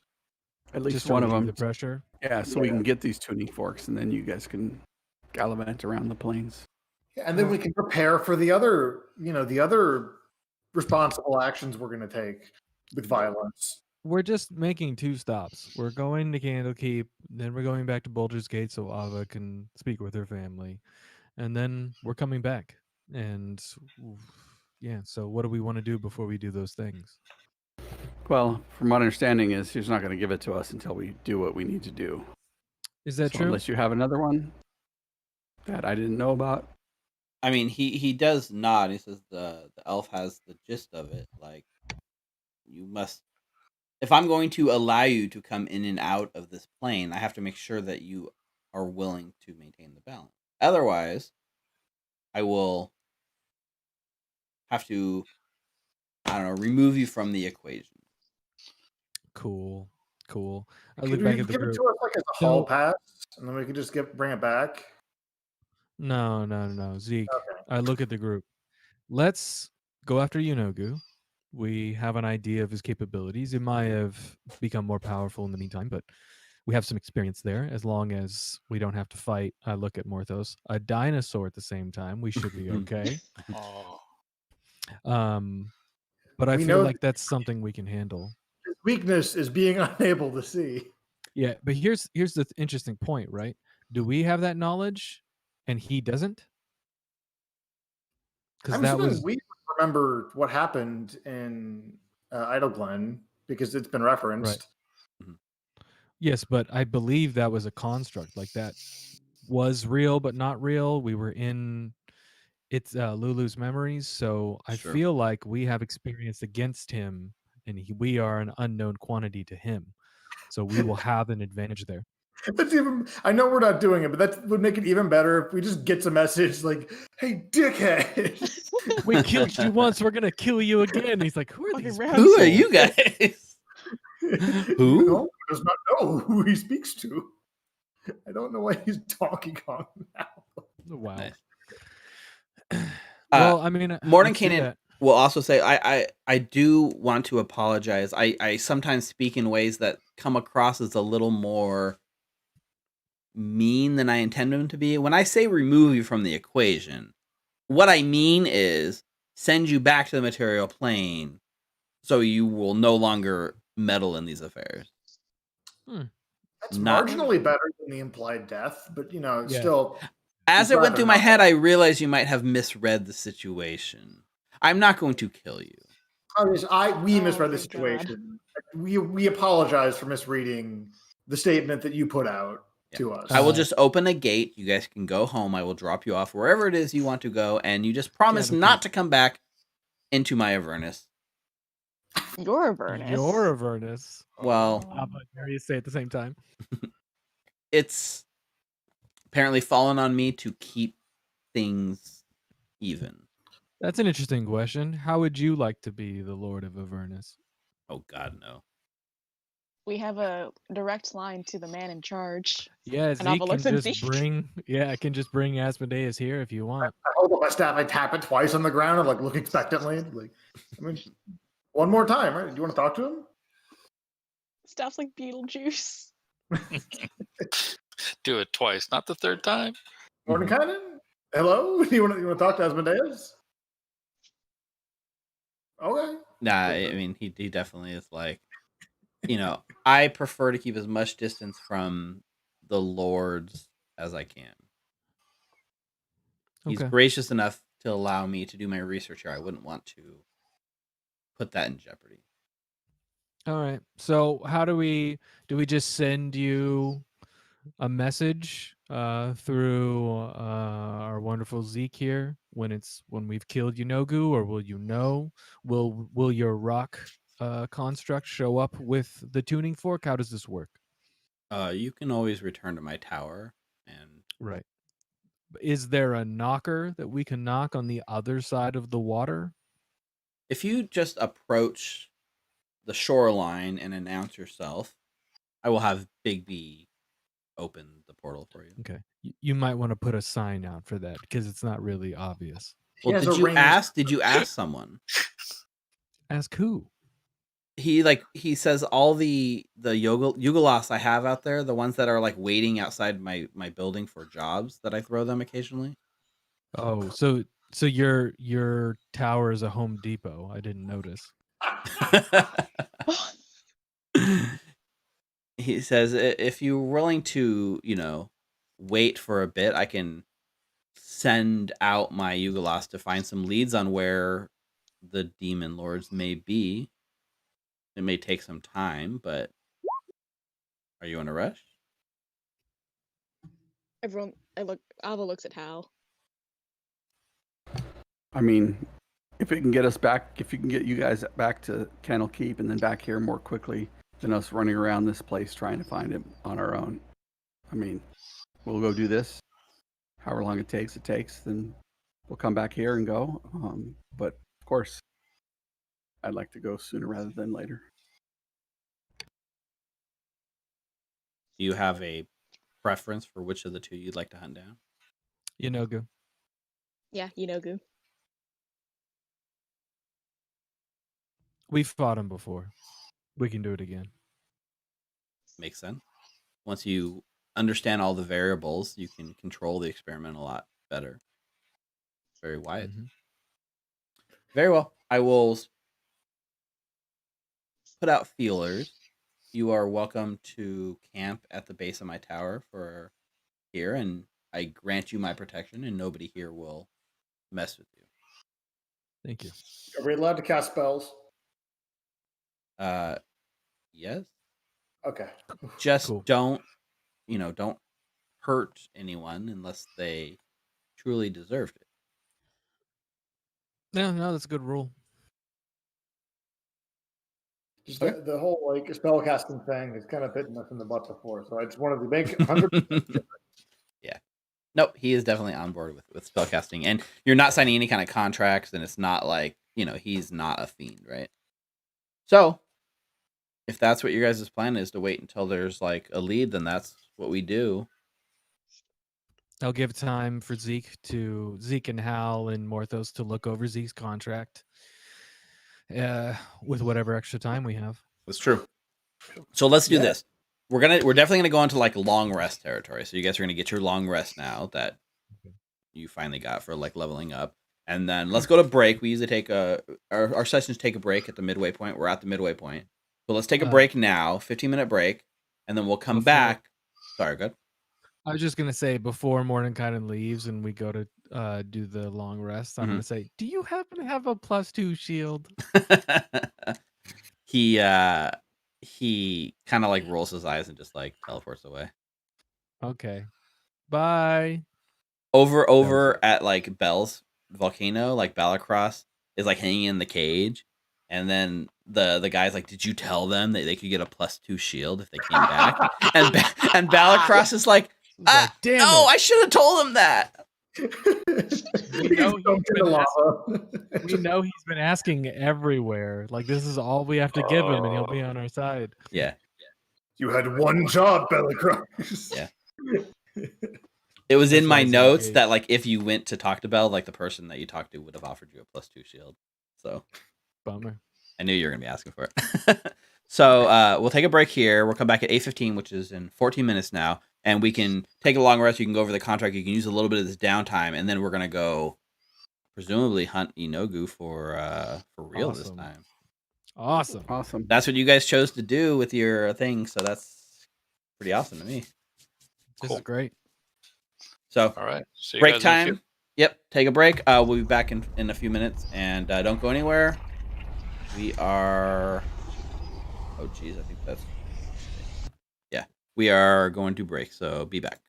Speaker 6: At least
Speaker 2: just to
Speaker 6: one of
Speaker 2: relieve
Speaker 6: them.
Speaker 2: the pressure.
Speaker 6: Yeah, so we
Speaker 3: Yeah.
Speaker 6: can get these tuning forks, and then you guys can gallivant around the plains.
Speaker 3: Yeah, and then we can prepare for the other, the other responsible actions we're going to take with violence.
Speaker 2: We're just making 2 stops. We're going to Candlekeep, then we're going back to Bulger's Gate so Ava can speak with her family, and then we're coming back. And yeah, so what do we want to do before we do those things?
Speaker 6: Well, from my understanding is he's not going to give it to us until we do what we need to do.
Speaker 2: Is that
Speaker 6: So
Speaker 2: true?
Speaker 6: unless you have another one that I didn't know about.
Speaker 7: I mean, he does nod. He says the elf has the gist of it. Like, you must. If I'm going to allow you to come in and out of this plane, I have to make sure that you are willing to maintain the balance. Otherwise, I will have to, I don't know, remove you from the equation.
Speaker 2: Cool. I
Speaker 3: Could
Speaker 2: look
Speaker 3: you
Speaker 2: back at the
Speaker 3: give it
Speaker 2: group.
Speaker 3: to us like as a hall pass, and then we could just bring it back?
Speaker 2: No, Zeke.
Speaker 3: Okay.
Speaker 2: I look at the group. Let's go after Yunogu. We have an idea of his capabilities. He might have become more powerful in the meantime, but we have some experience there. As long as we don't have to fight, I look at Morthos, a dinosaur at the same time, we should be okay.
Speaker 4: Oh,
Speaker 2: But I
Speaker 3: We
Speaker 2: feel
Speaker 3: know
Speaker 2: like that's something we can handle.
Speaker 3: his weakness is being unable to see.
Speaker 2: Yeah, but here's the interesting point, right? Do we have that knowledge and he doesn't? Because
Speaker 3: I'm
Speaker 2: that
Speaker 3: assuming
Speaker 2: was
Speaker 3: we remember what happened in Idle Glen because it's been referenced.
Speaker 2: yes, but I believe that was a construct. Like that was real but not real. We were in it's Lulu's memories, so I
Speaker 7: Sure.
Speaker 2: feel like we have experience against him, and we are an unknown quantity to him. So we will have an advantage there.
Speaker 3: That's even. I know we're not doing it, but that would make it even better if we just get a message like, "Hey, dickhead."
Speaker 2: We killed you once, we're gonna kill you again. And he's like, who are
Speaker 5: Fucking
Speaker 2: these?
Speaker 5: round
Speaker 7: Who are
Speaker 5: table.
Speaker 7: you guys? Who?
Speaker 3: No, he does not know who he speaks to. I don't know why he's Donkey Kong now.
Speaker 2: Wow.
Speaker 7: Nice.
Speaker 2: Well, I mean,
Speaker 7: Mordenkainen will also say, I do want to apologize. I sometimes speak in ways that come across as a little more mean than I intend them to be. When I say remove you from the equation, what I mean is send you back to the material plane so you will no longer meddle in these affairs.
Speaker 3: That's
Speaker 7: Not-
Speaker 3: marginally better than the implied death, but
Speaker 2: Yeah.
Speaker 3: still.
Speaker 7: As
Speaker 3: You'd
Speaker 7: it went
Speaker 3: rather
Speaker 7: through my
Speaker 3: not.
Speaker 7: head, I realized you might have misread the situation. I'm not going to kill you.
Speaker 3: We misread the
Speaker 5: good God.
Speaker 3: situation. We apologize for misreading the statement that you put out to us.
Speaker 7: I will just open a gate. You guys can go home. I will drop you off wherever it is you want to go, and you just promise
Speaker 2: Candlekeep.
Speaker 7: not to come back into my Avernus.
Speaker 5: You're Avernus.
Speaker 2: You're Avernus.
Speaker 7: Well,
Speaker 2: How about you say it at the same time?
Speaker 7: it's apparently fallen on me to keep things even.
Speaker 2: That's an interesting question. How would you like to be the Lord of Avernus?
Speaker 7: Oh God, no.
Speaker 5: We have a direct line to the man in charge.
Speaker 2: Yeah,
Speaker 5: And
Speaker 2: Zeke
Speaker 5: Ava
Speaker 2: can
Speaker 5: looks at
Speaker 2: just
Speaker 5: Zeke.
Speaker 2: bring. Yeah, I can just bring Asmodeus here if you want.
Speaker 3: I hold up my staff, I tap it twice on the ground, and look expectantly. One more time, right? Do you want to talk to him?
Speaker 5: Stuff's like Beetlejuice.
Speaker 4: do it twice, not the third time.
Speaker 3: Mordenkainen? Hello? You want to talk to Asmodeus? Okay.
Speaker 7: Nah, I mean, he definitely is like, I prefer to keep as much distance from the lords as I can. He's
Speaker 2: Okay.
Speaker 7: gracious enough to allow me to do my research here. I wouldn't want to put that in jeopardy.
Speaker 2: All right. So how do we just send you a message through our wonderful Zeke here when we've killed Yunogu, or will you know? Will your rock construct show up with the tuning fork? How does this work?
Speaker 7: You can always return to my tower, and
Speaker 2: Right. Is there a knocker that we can knock on the other side of the water?
Speaker 7: if you just approach the shoreline and announce yourself, I will have Big B open the portal for you.
Speaker 2: Okay. You might want to put a sign out for that because it's not really obvious.
Speaker 3: He
Speaker 7: Well,
Speaker 3: has
Speaker 7: did
Speaker 3: a
Speaker 7: you
Speaker 3: range.
Speaker 7: ask? Did you ask someone?
Speaker 2: Ask who?
Speaker 7: He says all the Yugolas I have out there, the ones that are like waiting outside my building for jobs that I throw them occasionally.
Speaker 2: Oh, so your tower is a Home Depot. I didn't notice.
Speaker 7: He says if you're willing to, wait for a bit, I can send out my Yugolas to find some leads on where the demon lords may be. It may take some time, but are you in a rush?
Speaker 5: Ava looks at Hal.
Speaker 6: I mean, if it can get us back, if you can get you guys back to Kennel Keep and then back here more quickly than us running around this place trying to find him on our own, I mean, we'll go do this. However long it takes, then we'll come back here and go. But of course, I'd like to go sooner rather than later.
Speaker 7: Do you have a preference for which of the two you'd like to hunt down?
Speaker 2: Yunogu.
Speaker 5: Yeah, Yunogu.
Speaker 2: We've fought him before. We can do it again.
Speaker 7: Makes sense. Once you understand all the variables, you can control the experiment a lot better. Very wise.
Speaker 2: Mhm.
Speaker 7: Very well. I will put out feelers. You are welcome to camp at the base of my tower for here, and I grant you my protection, and nobody here will mess with you.
Speaker 2: Thank you.
Speaker 3: Are we allowed to cast spells?
Speaker 7: Yes.
Speaker 3: Okay.
Speaker 7: Just
Speaker 2: Cool.
Speaker 7: don't hurt anyone unless they truly deserved it.
Speaker 2: No, that's a good rule.
Speaker 3: Just the whole like spell casting thing is kind of hitting us in the butt before, so I just wanted to make 100%.
Speaker 7: Yeah. Nope, he is definitely on board with spellcasting, and you're not signing any kind of contracts, and it's not like he's not a fiend, right? So, if that's what your guys' plan is, to wait until there's like a lead, then that's what we do.
Speaker 2: I'll give time for Zeke and Hal and Morthos to look over Zeke's contract. With whatever extra time we have.
Speaker 7: That's true. So let's do this. We're definitely gonna go into like long rest territory. So you guys are gonna get your long rest now that you finally got for like leveling up, and then let's go to break. We usually take our sessions take a break at the midway point. We're at the midway point, so let's take a break now, 15-minute break, and then we'll come back. Sorry, good.
Speaker 2: I was just gonna say before Mordenkainen leaves and we go to do the long rest, I'm gonna say, do you happen to have a +2 shield?
Speaker 7: He kind of like rolls his eyes and just like teleports away.
Speaker 2: Okay. Bye.
Speaker 7: Over at like Bell's volcano, like Balacross is like hanging in the cage, and then the guy's like, "Did you tell them that they could get a +2 shield if they came back?" and Balacross is like,
Speaker 2: damn
Speaker 7: "Oh,
Speaker 2: it.
Speaker 7: I should have told him that."
Speaker 2: We know he's been asking everywhere. Like, this is all we have to give him, and he'll be on our side.
Speaker 7: Yeah.
Speaker 3: You had one job, Bellicross.
Speaker 7: Yeah. It was in my notes that like if you went to talk to Bell, like the person that you talked to would have offered you a +2 shield. So
Speaker 2: bummer.
Speaker 7: I knew you were gonna be asking for it. So we'll take a break here. We'll come back at 8:15, which is in 14 minutes now, and we can take a long rest. You can go over the contract. You can use a little bit of this downtime, and then we're gonna go presumably hunt Inogu for real this time.
Speaker 2: Awesome.
Speaker 7: That's what you guys chose to do with your thing, so that's pretty awesome to me.
Speaker 2: This is great.
Speaker 7: So,
Speaker 4: all right, see you
Speaker 7: break
Speaker 4: guys in a
Speaker 7: time.
Speaker 4: few.
Speaker 7: Yep, take a break. We'll be back in a few minutes, and don't go anywhere. We are Oh, geez, I think that's... Yeah, we are going to break, so be back.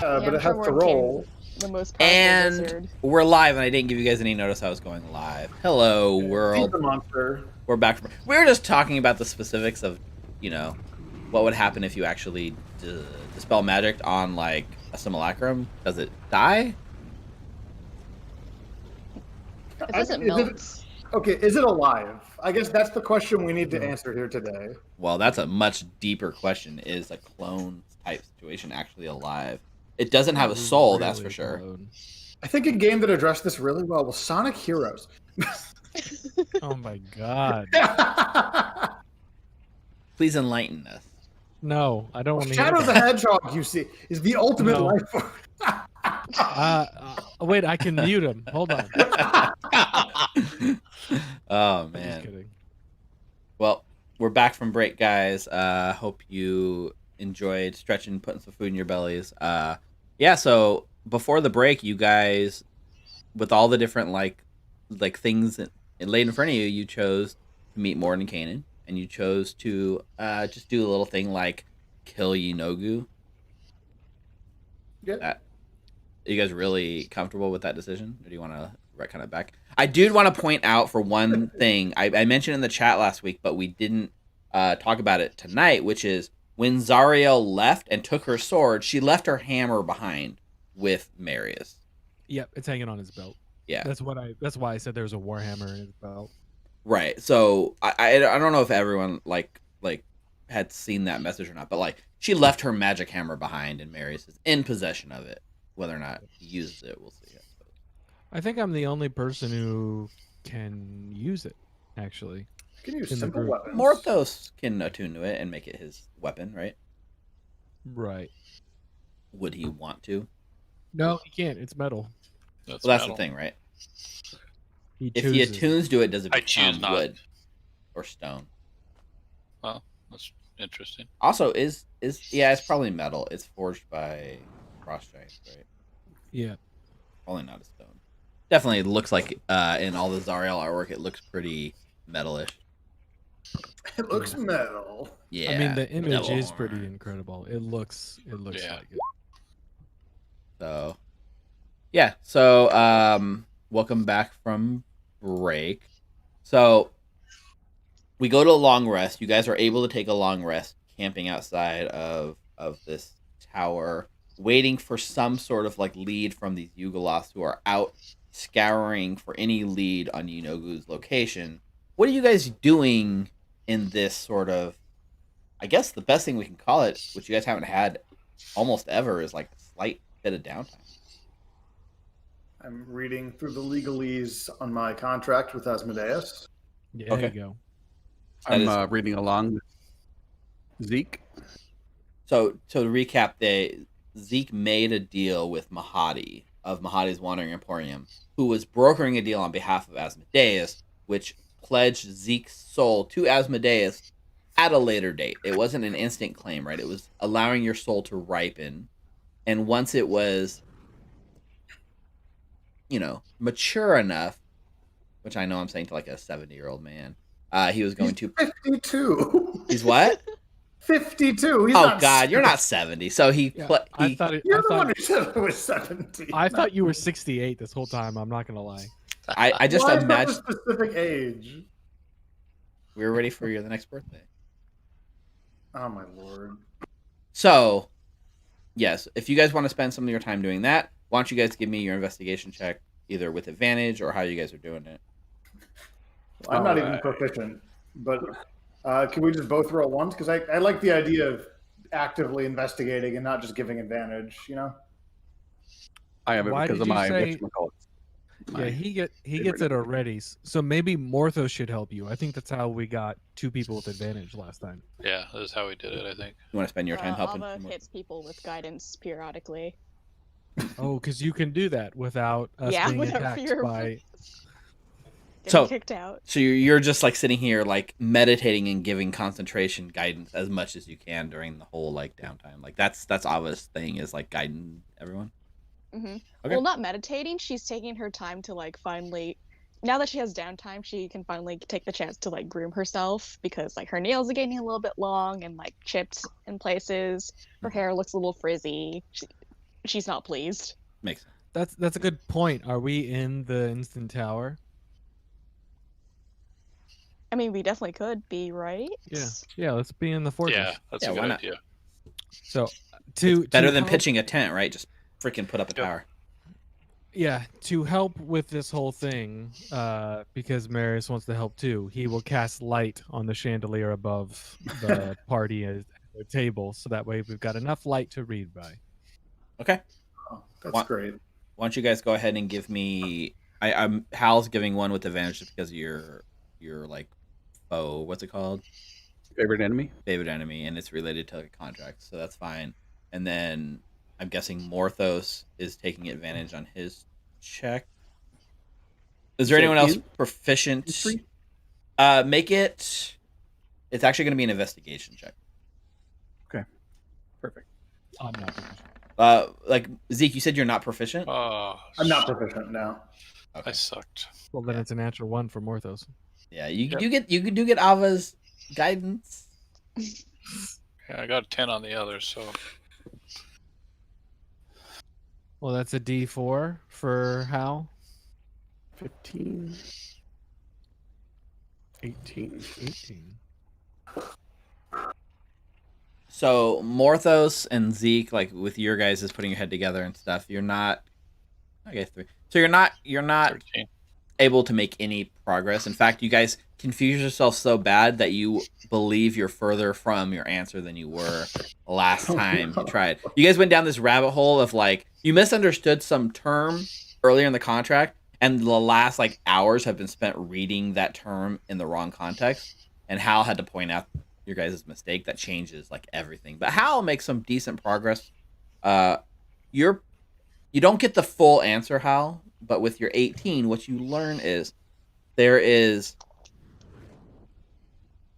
Speaker 3: But
Speaker 5: Yeah,
Speaker 3: it has to
Speaker 5: Trevor became
Speaker 3: roll.
Speaker 5: the most powerful
Speaker 7: And
Speaker 5: wizard.
Speaker 7: we're live, and I didn't give you guys any notice I was going live. Hello,
Speaker 3: Feed
Speaker 7: world.
Speaker 3: the monster.
Speaker 7: We're back. We were just talking about the specifics of, you know, what would happen if you actually dispel magic on, like, a simulacrum. Does it die?
Speaker 5: It says it melts.
Speaker 3: Okay, is it alive? I guess that's the question we need to answer here today.
Speaker 7: Well, that's a much deeper question. Is a clone type situation actually alive? It doesn't have a soul, that's for sure.
Speaker 3: I think a game that addressed this really well was Sonic Heroes.
Speaker 2: Oh my god.
Speaker 7: Please enlighten us.
Speaker 2: No, I don't want to hear
Speaker 3: Shadow the
Speaker 2: that.
Speaker 3: Hedgehog, you see, is the ultimate
Speaker 2: No.
Speaker 3: life form.
Speaker 2: Wait, I can mute him. Hold on.
Speaker 7: Oh,
Speaker 2: I'm just
Speaker 7: man.
Speaker 2: kidding.
Speaker 7: Well, we're back from break, guys. Hope you enjoyed stretching, putting some food in your bellies. Yeah, so before the break, you guys, with all the different like things that laid in front of you, you chose to meet Morden and Kanan, and you chose to just do a little thing like kill Yinogu.
Speaker 3: Yeah.
Speaker 7: Are you guys really comfortable with that decision, or do you want to kind of back? I did want to point out for one thing I mentioned in the chat last week, but we didn't talk about it tonight, which is when Zariel left and took her sword, she left her hammer behind with Marius.
Speaker 2: Yep, it's hanging on his belt.
Speaker 7: Yeah,
Speaker 2: That's why I said there was a warhammer in his belt.
Speaker 7: right. So I don't know if everyone like had seen that message or not, but like she left her magic hammer behind, and Marius is in possession of it. Whether or not he uses it, we'll see.
Speaker 2: I think I'm the only person who can use it, actually.
Speaker 3: You can use
Speaker 2: In the
Speaker 3: simple
Speaker 2: group.
Speaker 3: weapons.
Speaker 7: Morthos can attune to it and make it his weapon, right?
Speaker 2: Right.
Speaker 7: Would he want to?
Speaker 2: No, he can't. It's metal.
Speaker 7: That's
Speaker 4: metal.
Speaker 7: the thing, right?
Speaker 2: He
Speaker 7: If he
Speaker 2: chooses.
Speaker 7: attunes to it, does it
Speaker 4: I choose
Speaker 7: become
Speaker 4: not.
Speaker 7: wood or stone?
Speaker 4: Well, that's interesting.
Speaker 7: Also, is it's probably metal. It's forged by Frost Giants, right?
Speaker 2: Yeah.
Speaker 7: Probably not a stone. Definitely looks like in all the Zariel artwork, it looks pretty metalish.
Speaker 3: It looks metal.
Speaker 7: Yeah.
Speaker 2: I mean, the image
Speaker 7: metal
Speaker 2: is
Speaker 7: horn.
Speaker 2: pretty incredible. It looks
Speaker 4: Yeah.
Speaker 2: like it.
Speaker 7: So, yeah. So, welcome back from break. So, we go to a long rest. You guys are able to take a long rest camping outside of this tower, waiting for some sort of like lead from these Yugoloths who are out scouring for any lead on Yinogu's location. What are you guys doing in this sort of, I guess the best thing we can call it, which you guys haven't had almost ever, is like a slight bit of downtime?
Speaker 3: I'm reading through the legalese on my contract with Asmodeus.
Speaker 2: Yeah,
Speaker 7: Okay.
Speaker 2: there you go.
Speaker 7: That
Speaker 6: I'm
Speaker 7: is-
Speaker 6: reading along with Zeke.
Speaker 7: So to recap, Zeke made a deal with Mahadi of Mahadi's Wandering Emporium, who was brokering a deal on behalf of Asmodeus, which pledged Zeke's soul to Asmodeus at a later date. It wasn't an instant claim, right? It was allowing your soul to ripen. And once it was, mature enough, which I know I'm saying to like a 70-year-old man, he was going to...
Speaker 3: 52.
Speaker 7: He's what?
Speaker 3: 52. He's
Speaker 7: Oh,
Speaker 3: not
Speaker 7: God, you're
Speaker 3: 70.
Speaker 7: not 70. So he...
Speaker 2: Yeah,
Speaker 7: pl-
Speaker 2: I
Speaker 7: he
Speaker 2: thought it,
Speaker 3: You're
Speaker 2: I
Speaker 3: the
Speaker 2: thought,
Speaker 3: one who said it was 70.
Speaker 2: I thought you were 68 this whole time. I'm not gonna lie.
Speaker 7: I just
Speaker 3: Why is that
Speaker 7: imagined...
Speaker 3: the specific age?
Speaker 7: We were ready for your the next birthday.
Speaker 3: Oh my lord.
Speaker 7: So, yes, if you guys want to spend some of your time doing that, why don't you guys give me your investigation check, either with advantage or how you guys are doing it.
Speaker 3: I'm not even
Speaker 6: Alright.
Speaker 3: proficient, but can we just both roll once? Because I like the idea of actively investigating and not just giving advantage, you know?
Speaker 6: I have it
Speaker 2: Why
Speaker 6: because
Speaker 2: did
Speaker 6: of
Speaker 2: you
Speaker 6: my
Speaker 2: say-
Speaker 6: whatchamacallit.
Speaker 2: Yeah,
Speaker 6: My
Speaker 2: he gets
Speaker 6: favorite.
Speaker 2: it already. So maybe Morthos should help you. I think that's how we got 2 people with advantage last time.
Speaker 4: Yeah, that's how we did it, I think.
Speaker 7: You want to spend your time helping?
Speaker 5: Ava
Speaker 7: Timur?
Speaker 5: hits people with guidance periodically.
Speaker 2: Oh, because you can do that without us
Speaker 5: Yeah,
Speaker 2: being
Speaker 5: without
Speaker 2: attacked
Speaker 5: fear of
Speaker 2: by.
Speaker 5: getting
Speaker 7: So-
Speaker 5: kicked out.
Speaker 7: So you're just like sitting here like meditating and giving concentration guidance as much as you can during the whole like downtime. Like that's Ava's thing, is like guiding everyone.
Speaker 5: Hmm
Speaker 7: Okay.
Speaker 5: Well, not meditating. She's taking her time to like finally. Now that she has downtime, she can finally take the chance to like groom herself because like her nails are getting a little bit long and like chipped in places. Her hair looks a little frizzy. She's not pleased.
Speaker 7: Makes sense.
Speaker 2: That's a good point. Are we in the instant tower?
Speaker 5: I mean, we definitely could be, right?
Speaker 2: Yeah. Let's be in the fortress.
Speaker 4: Yeah, that's
Speaker 7: Yeah,
Speaker 4: a
Speaker 7: why
Speaker 4: good
Speaker 7: not?
Speaker 4: idea.
Speaker 2: So to
Speaker 7: Better
Speaker 2: to
Speaker 7: than
Speaker 2: help-
Speaker 7: pitching a tent, right? Just freaking put up a
Speaker 4: Yep.
Speaker 7: tower.
Speaker 2: Yeah, to help with this whole thing, because Marius wants to help too. He will cast light on the chandelier above the party at the table, so that way we've got enough light to read by.
Speaker 7: Okay.
Speaker 3: Oh, that's
Speaker 7: What-
Speaker 3: great.
Speaker 7: Why don't you guys go ahead and give me? I'm Hal's giving one with advantage just because of your like foe. What's it called?
Speaker 6: Favorite enemy?
Speaker 7: Favorite enemy, and it's related to a contract, so that's fine. And then I'm guessing Morthos is taking advantage on his check. Is there
Speaker 6: So
Speaker 7: anyone else
Speaker 6: in-
Speaker 7: proficient?
Speaker 6: History?
Speaker 7: Make it. It's actually going to be an investigation check.
Speaker 6: Perfect.
Speaker 2: I'm not proficient.
Speaker 7: Like Zeke, you said you're not proficient.
Speaker 4: Oh,
Speaker 3: I'm not proficient now.
Speaker 4: I sucked.
Speaker 2: Well, then
Speaker 7: Yeah.
Speaker 2: it's a natural 1 for Morthos.
Speaker 7: Yeah, you
Speaker 6: Yep.
Speaker 7: do get Ava's guidance.
Speaker 4: Yeah, I got a 10 on the others, so
Speaker 2: Well, that's a D4 for Hal.
Speaker 6: 15. 18.
Speaker 2: 18.
Speaker 7: So Morthos and Zeke, like with your guys is putting your head together and stuff. You're not. Okay, 3. So you're not
Speaker 4: 13.
Speaker 7: able to make any progress. In fact, you guys confuse yourself so bad that you believe you're further from your answer than you were last time you tried. You guys went down this rabbit hole of like you misunderstood some term earlier in the contract, and the last like hours have been spent reading that term in the wrong context. And Hal had to point out your guys' mistake that changes like everything. But Hal makes some decent progress. You don't get the full answer, Hal, but with your 18, what you learn is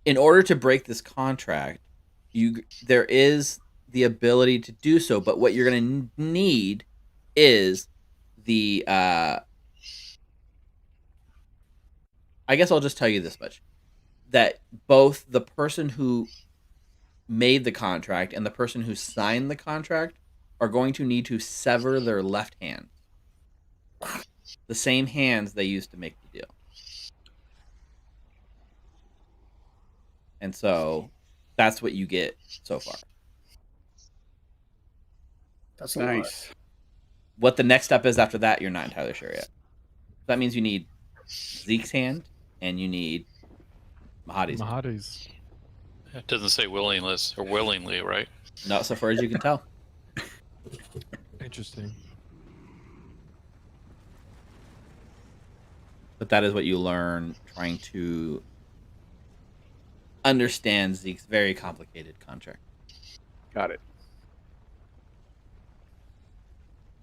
Speaker 7: in order to break this contract, there is the ability to do so, but what you're going to need is the I guess I'll just tell you this much, that both the person who made the contract and the person who signed the contract are going to need to sever their left hand. The same hands they used to make the deal. And so that's what you get so far.
Speaker 3: That's a lot.
Speaker 6: Nice.
Speaker 7: What the next step is after that, you're not entirely sure yet. That means you need Zeke's hand and you need Mahadi's hand.
Speaker 2: Mahadi's.
Speaker 4: It doesn't say willingness or willingly, right?
Speaker 7: Not so far as you can tell.
Speaker 2: Interesting.
Speaker 7: But that is what you learn trying to understand Zeke's very complicated contract.
Speaker 6: Got it.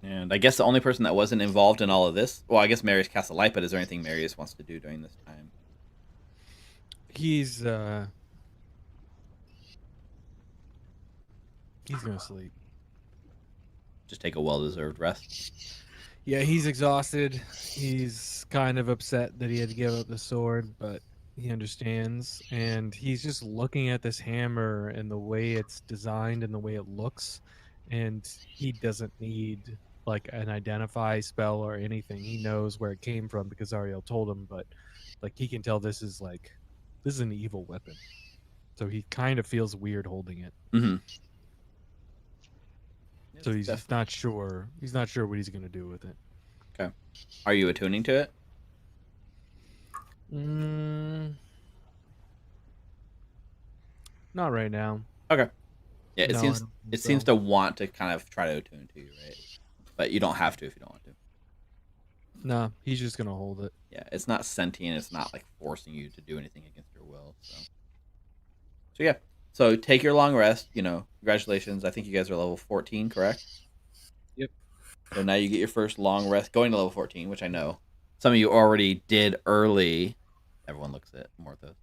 Speaker 7: And I guess the only person that wasn't involved in all of this, well, I guess Marius cast a light, but is there anything Marius wants to do during this time?
Speaker 2: He's gonna sleep.
Speaker 7: Just take a well-deserved rest.
Speaker 2: Yeah, he's exhausted. He's kind of upset that he had to give up the sword, but he understands. And he's just looking at this hammer and the way it's designed and the way it looks. And he doesn't need like an identify spell or anything. He knows where it came from because Zariel told him, but like he can tell this is an evil weapon. So he kind of feels weird holding it.
Speaker 7: Mm-hmm.
Speaker 2: So he's
Speaker 7: Def-
Speaker 2: not sure. He's not sure what he's gonna do with it.
Speaker 7: Are you attuning to it?
Speaker 2: Not right now.
Speaker 7: Okay. Yeah, it
Speaker 2: No, I
Speaker 7: seems
Speaker 2: don't think
Speaker 7: it seems
Speaker 2: so.
Speaker 7: to want to kind of try to attune to you, right? But you don't have to if you don't want to.
Speaker 2: Nah, he's just gonna hold it.
Speaker 7: Yeah, it's not sentient. It's not like forcing you to do anything against your will. So yeah. So take your long rest. Congratulations. I think you guys are level 14, correct?
Speaker 2: Yep.
Speaker 7: So now you get your first long rest going to level 14, which I know some of you already did early. Everyone looks at Morthos.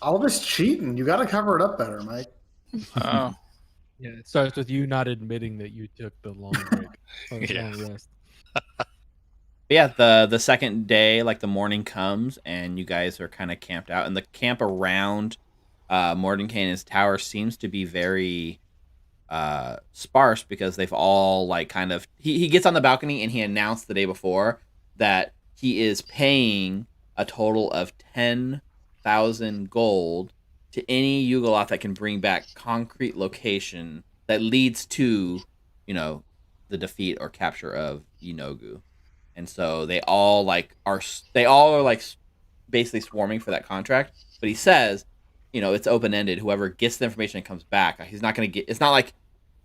Speaker 3: All this cheating, you got to cover it up better, Mike.
Speaker 4: Oh,
Speaker 2: Yeah, it starts with you not admitting that you took the long break or the
Speaker 4: Yeah.
Speaker 2: long rest.
Speaker 7: But yeah, the second day, like the morning comes, and you guys are kind of camped out, and the camp around Mordenkainen's tower seems to be very sparse because they've all like kind of he gets on the balcony and he announced the day before that he is paying a total of 10,000 gold to any Yugoloth that can bring back concrete location that leads to, the defeat or capture of Inogu. And so they all are like basically swarming for that contract. But he says, it's open ended. Whoever gets the information and comes back, he's not going to get. It's not like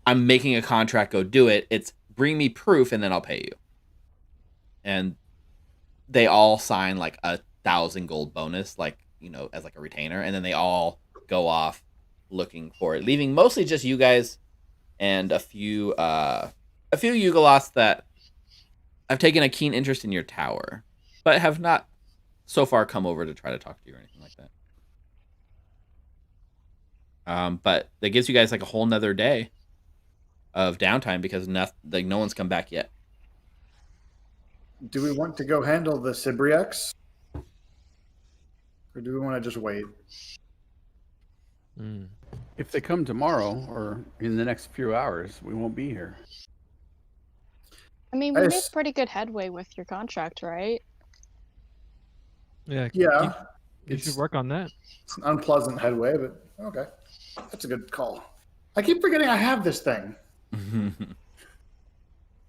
Speaker 7: I'm making a contract, go do it. It's bring me proof and then I'll pay you. And they all sign like 1,000 gold bonus, as like a retainer, and then they all go off looking for it, leaving mostly just you guys and a few Yugoloths that have taken a keen interest in your tower, but have not so far come over to try to talk to you or anything like that. But that gives you guys like a whole nother day of downtime because no one's come back yet.
Speaker 3: Do we want to go handle the Sibriacs? Or do we want to just wait?
Speaker 6: If they come tomorrow or in the next few hours, we won't be here.
Speaker 5: I mean, we
Speaker 3: I
Speaker 5: made
Speaker 3: s-
Speaker 5: pretty good headway with your contract, right?
Speaker 2: Yeah.
Speaker 3: Yeah,
Speaker 2: You should
Speaker 3: it's,
Speaker 2: work on that.
Speaker 3: it's an unpleasant headway, but okay. That's a good call. I keep forgetting I have this thing. I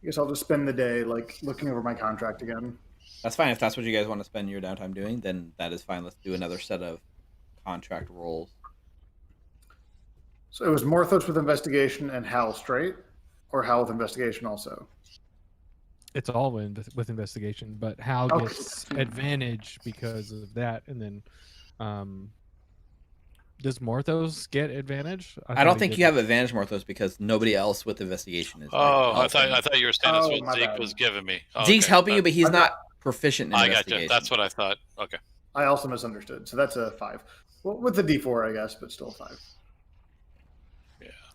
Speaker 3: guess I'll just spend the day looking over my contract again.
Speaker 7: That's fine. If that's what you guys want to spend your downtime doing, then that is fine. Let's do another set of contract rolls.
Speaker 3: So it was Morthos with investigation and Hal straight, or Hal with investigation also.
Speaker 2: It's all with investigation, but Hal
Speaker 3: Okay.
Speaker 2: gets advantage because of that, and then does Morthos get advantage?
Speaker 7: I don't think you have advantage, Morthos, because nobody else with investigation is.
Speaker 4: Oh, I
Speaker 7: helping.
Speaker 4: thought you were saying that's
Speaker 3: Oh,
Speaker 4: what
Speaker 3: my
Speaker 4: Zeke
Speaker 3: bad.
Speaker 4: was giving me. Oh,
Speaker 7: Zeke's
Speaker 4: okay.
Speaker 7: helping you, but he's
Speaker 3: I
Speaker 7: not proficient in
Speaker 4: I got
Speaker 7: investigation.
Speaker 4: you. That's what I thought. Okay.
Speaker 3: I also misunderstood. So that's a 5. Well, with the D4, I guess, but still a 5.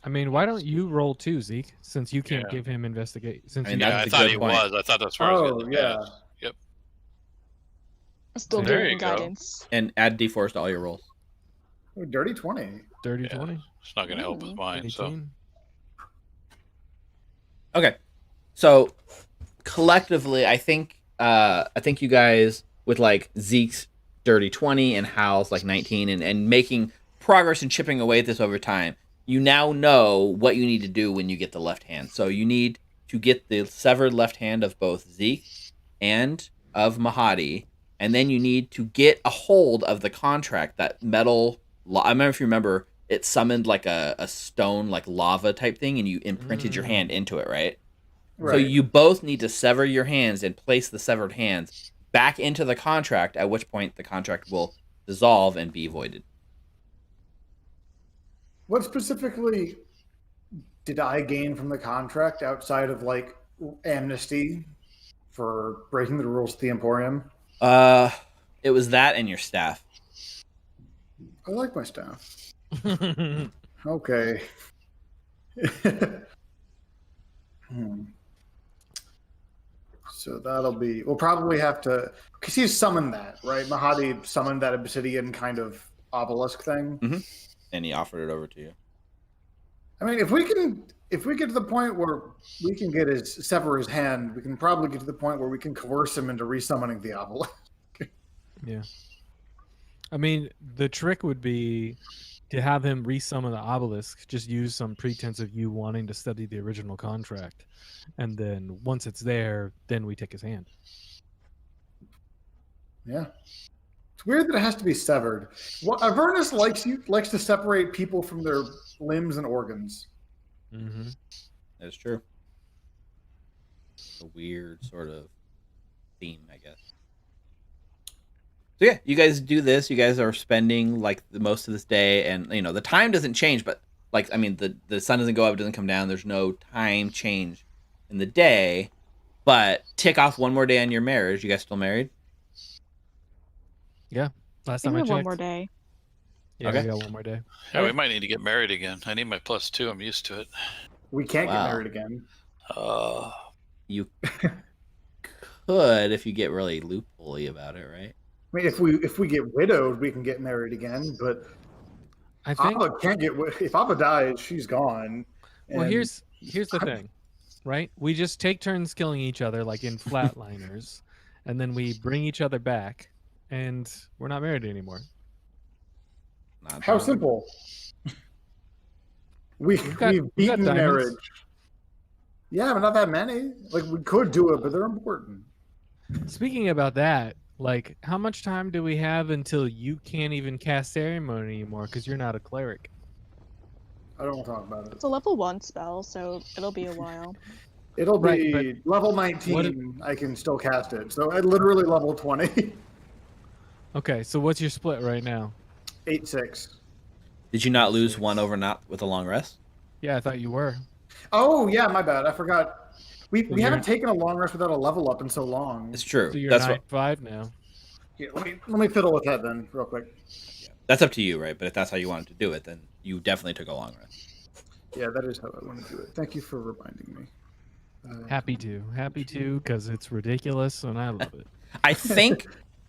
Speaker 2: I mean, why don't you roll too, Zeke? Since you can't
Speaker 4: Yeah.
Speaker 2: give him investigate. Since
Speaker 7: I mean,
Speaker 2: you
Speaker 4: Yeah,
Speaker 7: that's
Speaker 4: I
Speaker 7: a
Speaker 4: thought
Speaker 7: good
Speaker 4: he
Speaker 7: point.
Speaker 4: was. I thought that's where I was
Speaker 3: Oh,
Speaker 4: getting
Speaker 3: yeah.
Speaker 4: the Yep.
Speaker 5: Still
Speaker 4: There
Speaker 5: giving
Speaker 4: you go.
Speaker 5: guidance.
Speaker 7: And add D4s to all your rolls.
Speaker 3: Oh, dirty 20.
Speaker 2: dirty
Speaker 4: Yeah.
Speaker 2: 20,
Speaker 4: It's not going to help with mine. So
Speaker 2: 18.
Speaker 7: Okay, so collectively, I think you guys with like Zeke's dirty 20 and Hal's like 19 and making progress and chipping away at this over time. You now know what you need to do when you get the left hand. So you need to get the severed left hand of both Zeke and of Mahadi, and then you need to get a hold of the contract, that metal. I remember if you remember, it summoned like a stone, like lava type thing, and you imprinted your hand into it, right?
Speaker 3: Right.
Speaker 7: So you both need to sever your hands and place the severed hands back into the contract, at which point the contract will dissolve and be voided.
Speaker 3: What specifically did I gain from the contract outside of like amnesty for breaking the rules of the Emporium?
Speaker 7: It was that and your staff.
Speaker 3: I like my staff. Okay. So that'll be. We'll probably have to, because he's summoned that, right? Mahadi summoned that obsidian kind of obelisk thing.
Speaker 7: And he offered it over to you.
Speaker 3: I mean, if we get to the point where we can sever his hand, we can probably get to the point where we can coerce him into resummoning the obelisk.
Speaker 2: Yeah. I mean, the trick would be to have him resummon the obelisk, just use some pretense of you wanting to study the original contract, and then once it's there, then we take his hand.
Speaker 3: Yeah. It's weird that it has to be severed. Well, Avernus likes to separate people from their limbs and organs.
Speaker 2: Mm-hmm.
Speaker 7: That's true. A weird sort of theme, I guess. So yeah, you guys do this. You guys are spending like the most of this day, and you know the time doesn't change, but like I mean the sun doesn't go up, it doesn't come down. There's no time change in the day, but tick off one more day on your marriage. You guys still married?
Speaker 2: Yeah. Last
Speaker 5: I
Speaker 2: time I
Speaker 5: have
Speaker 2: checked.
Speaker 5: one more day.
Speaker 2: Yeah,
Speaker 7: Okay.
Speaker 2: we got one more day.
Speaker 4: Yeah, we might need to get married again. I need my +2. I'm used to it.
Speaker 3: We can't get
Speaker 7: Wow.
Speaker 3: married again.
Speaker 7: You could if you get really loophole-y about it, right?
Speaker 3: I mean, if we get widowed, we can get married again. But
Speaker 2: I think.
Speaker 3: Abba can't get. If Abba dies, she's gone.
Speaker 2: Well,
Speaker 3: And
Speaker 2: here's the thing, right? We just take turns killing each other like in Flatliners, and then we bring each other back, and we're not married anymore.
Speaker 7: Not
Speaker 3: how
Speaker 7: that-
Speaker 3: simple. We've
Speaker 2: got
Speaker 3: beaten
Speaker 2: diamonds.
Speaker 3: marriage. Yeah, but not that many. Like we could do it, but they're important.
Speaker 2: Speaking about that, like, how much time do we have until you can't even cast ceremony anymore because you're not a cleric?
Speaker 3: I don't want to talk about it.
Speaker 5: It's a level 1 spell, so it'll be a while.
Speaker 3: It'll be
Speaker 2: Right,
Speaker 3: level 19. I can still cast it. So at literally level 20.
Speaker 2: Okay, so what's your split right now?
Speaker 3: 8-6.
Speaker 7: Did you not lose one over not with a long rest?
Speaker 2: Yeah, I thought you were.
Speaker 3: Oh yeah, my bad. I forgot. We
Speaker 2: you're-
Speaker 3: haven't taken a long rest without a level up in so long.
Speaker 7: It's true.
Speaker 2: So you're
Speaker 7: That's
Speaker 2: 9-5 now.
Speaker 3: Yeah, let me fiddle with that then, real quick.
Speaker 7: that's up to you, right? But if that's how you wanted to do it, then you definitely took a long rest.
Speaker 3: Yeah, that is how I want to do it. Thank you for reminding me.
Speaker 2: Happy to, because it's ridiculous and I love it.
Speaker 7: I think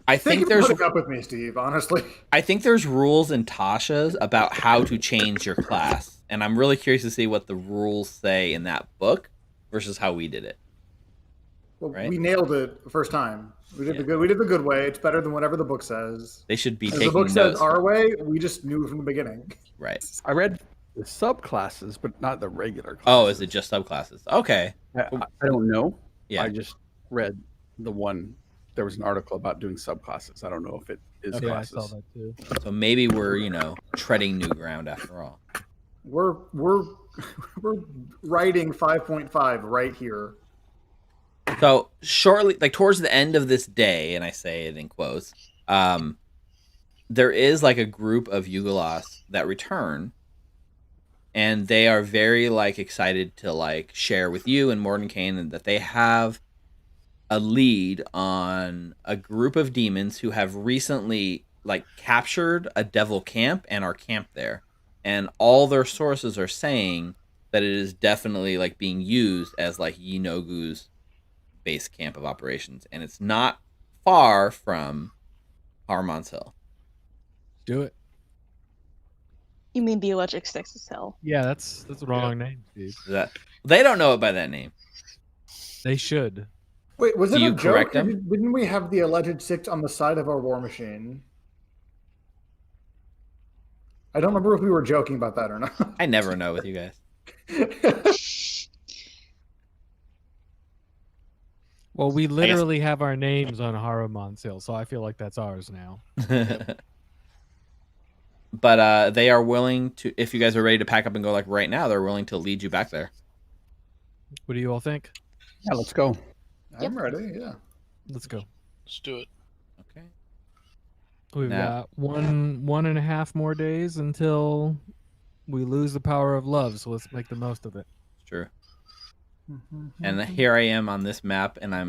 Speaker 3: Thank you for
Speaker 7: there's
Speaker 3: putting up with me, Steve. Honestly,
Speaker 7: I think there's rules in Tasha's about how to change your class, and I'm really curious to see what the rules say in that book versus how we did it.
Speaker 3: well,
Speaker 7: Right.
Speaker 3: we nailed it the first time. We did
Speaker 7: Yeah.
Speaker 3: the good. We did the good way. It's better than whatever the book says.
Speaker 7: They should be
Speaker 3: If the
Speaker 7: taking
Speaker 3: book
Speaker 7: notes.
Speaker 3: says our way, we just knew from the beginning.
Speaker 7: Right.
Speaker 6: I read the subclasses, but not the regular classes.
Speaker 7: Oh, is it just subclasses? Okay.
Speaker 6: I don't know.
Speaker 7: Yeah.
Speaker 6: I just read the one. There was an article about doing subclasses. I don't know if it is
Speaker 2: Yeah, I
Speaker 6: classes.
Speaker 2: saw that too.
Speaker 7: So maybe we're, treading new ground after all.
Speaker 3: We're writing 5.5 right here.
Speaker 7: So shortly, like towards the end of this day, and I say it in quotes, there is like a group of Yugolas that return, and they are very like excited to like share with you and Mordenkainen and that they have a lead on a group of demons who have recently like captured a devil camp and are camped there, and all their sources are saying that it is definitely like being used as like Yinogu's base camp of operations, and it's not far from Harmon's Hill.
Speaker 2: Do it.
Speaker 5: You mean the Electric Six's Hill?
Speaker 2: Yeah, that's the wrong name, Steve.
Speaker 7: They don't know it by that name.
Speaker 2: They should.
Speaker 3: Wait, was
Speaker 7: Do
Speaker 3: it a
Speaker 7: you
Speaker 3: joke?
Speaker 7: correct
Speaker 3: Or
Speaker 7: them?
Speaker 3: didn't we have the alleged 6 on the side of our war machine? I don't remember if we were joking about that or not.
Speaker 7: I never know with you guys.
Speaker 2: Well, we literally have our names on Haruman's Hill, so I feel like that's ours now.
Speaker 7: But they are willing to, if you guys are ready to pack up and go like right now, they're willing to lead you back there.
Speaker 2: What do you all think?
Speaker 6: Yeah, let's go.
Speaker 3: I'm ready, yeah.
Speaker 2: Let's go.
Speaker 4: Let's do it.
Speaker 7: Okay.
Speaker 2: We've
Speaker 7: Now-
Speaker 2: got 1.5 more days until we lose the power of love, so let's make the most of it.
Speaker 7: It's true. And here I am on this map, and I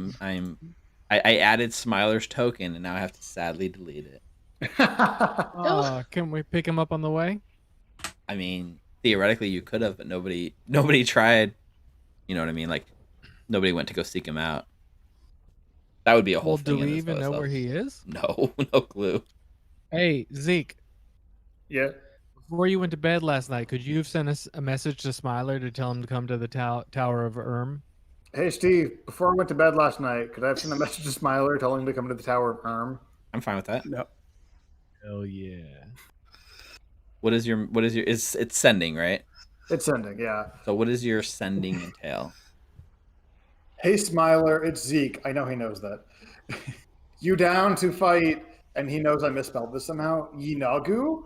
Speaker 7: added Smiler's token, and now I have to sadly delete it.
Speaker 2: Can we pick him up on the way?
Speaker 7: I mean, theoretically you could have, but nobody tried. You know what I mean? Like nobody went to go seek him out. That would be a whole
Speaker 2: Well,
Speaker 7: thing.
Speaker 2: do
Speaker 7: in
Speaker 2: we
Speaker 7: this
Speaker 2: even
Speaker 7: by
Speaker 2: know
Speaker 7: itself.
Speaker 2: where he is?
Speaker 7: No, no clue.
Speaker 2: Hey, Zeke,
Speaker 3: Yeah.
Speaker 2: before you went to bed last night, could you have sent us a message to Smiler to tell him to come to the Tower of
Speaker 3: Hey, Steve, before I went to bed last night, could I have sent a message to Smiler telling him to come to the Tower of Erm?
Speaker 7: I'm fine with that.
Speaker 6: No.
Speaker 2: Hell yeah.
Speaker 7: What is your it's sending, right?
Speaker 3: It's sending, yeah.
Speaker 7: So what does your sending entail?
Speaker 3: Hey, Smiler, it's Zeke. I know he knows that. You down to fight, and he knows I misspelled this somehow. Yinagu?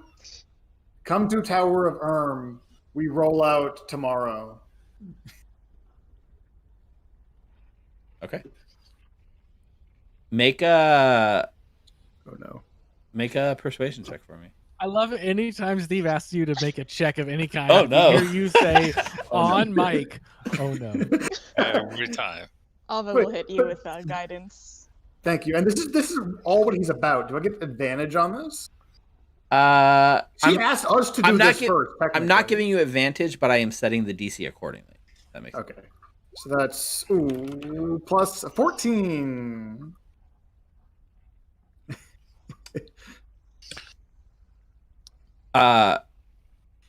Speaker 3: Come to Tower of We roll out tomorrow.
Speaker 7: Okay. Make a
Speaker 3: Oh no.
Speaker 7: persuasion check for me.
Speaker 2: I love it anytime Steve asks you to make a check of any kind.
Speaker 7: Oh,
Speaker 2: I
Speaker 7: no.
Speaker 2: hear you say
Speaker 3: Oh, no.
Speaker 2: on mic, oh no.
Speaker 4: Every time.
Speaker 5: Alva
Speaker 3: Wait,
Speaker 5: will hit you with guidance.
Speaker 3: Thank you. And this is all what he's about. Do I get advantage on this? She
Speaker 7: I'm
Speaker 3: asked us to do
Speaker 7: I'm not
Speaker 3: this first.
Speaker 7: I'm not giving you advantage, but I am setting the DC accordingly. That makes sense.
Speaker 3: Okay. So that's plus 14.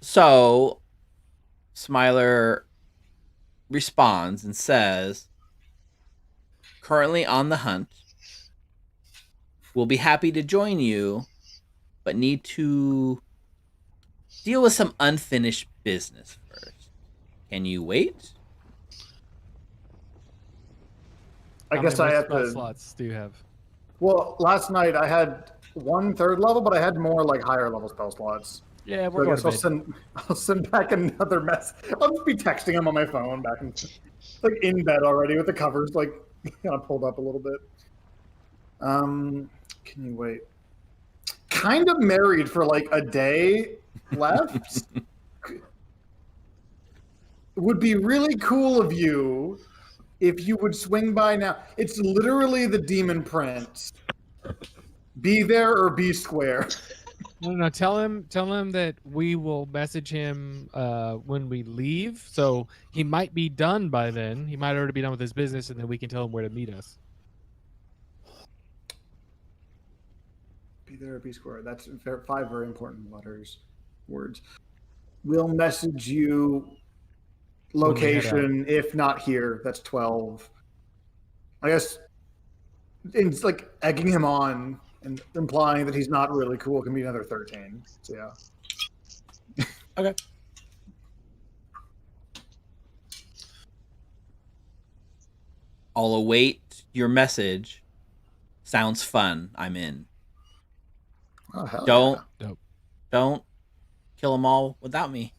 Speaker 7: So Smiler responds and says, currently on the hunt. We'll be happy to join you, but need to deal with some unfinished business first. Can you wait?
Speaker 3: I guess I have to.
Speaker 2: slots do you have?
Speaker 3: Well, last night I had 1/3 level, but I had more like higher level spell slots.
Speaker 2: Yeah,
Speaker 3: So
Speaker 2: we're
Speaker 3: I
Speaker 2: going
Speaker 3: guess
Speaker 2: to bed.
Speaker 3: I'll send back another mess. I'll just be texting him on my phone back and like in bed already with the covers like kind of pulled up a little bit. Can you wait? Kind of married for like a day left. Would be really cool of you if you would swing by now. It's literally the Demon Prince. Be there or be square.
Speaker 2: No. Tell him that we will message him when we leave. So he might be done by then. He might already be done with his business, and then we can tell him where to meet us.
Speaker 3: Be there or be square. That's 5 very important words. We'll message you location, if not here. That's 12. I guess it's like egging him on and implying that he's not really cool can be another 13. So yeah.
Speaker 7: Okay. I'll await your message. Sounds fun. I'm in.
Speaker 3: Oh, hell
Speaker 7: Don't kill them all without me.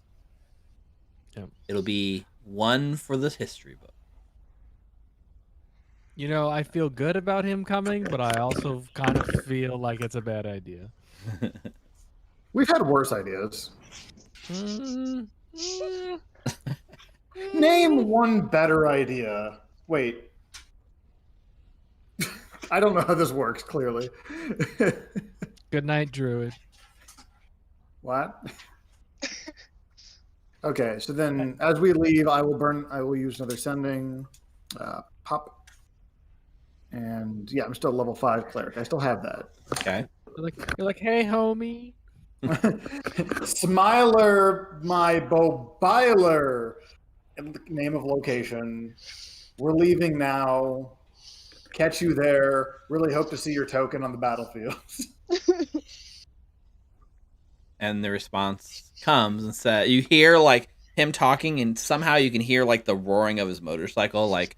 Speaker 2: Yep.
Speaker 7: It'll be one for the history book.
Speaker 2: You know, I feel good about him coming, but I also kind of feel like it's a bad idea.
Speaker 3: We've had worse ideas.
Speaker 2: Mm.
Speaker 3: Name one better idea. Wait. I don't know how this works, clearly.
Speaker 2: Good night, Druid.
Speaker 3: What? Okay, so then as we leave, I will use another sending. Pop. And yeah, I'm still level 5 cleric. I still have that.
Speaker 7: Okay.
Speaker 2: You're like, hey, homie.
Speaker 3: Smiler, my bobiler. Name of location. We're leaving now. Catch you there. Really hope to see your token on the battlefield.
Speaker 7: And the response comes and says, you hear like him talking, and somehow you can hear like the roaring of his motorcycle, like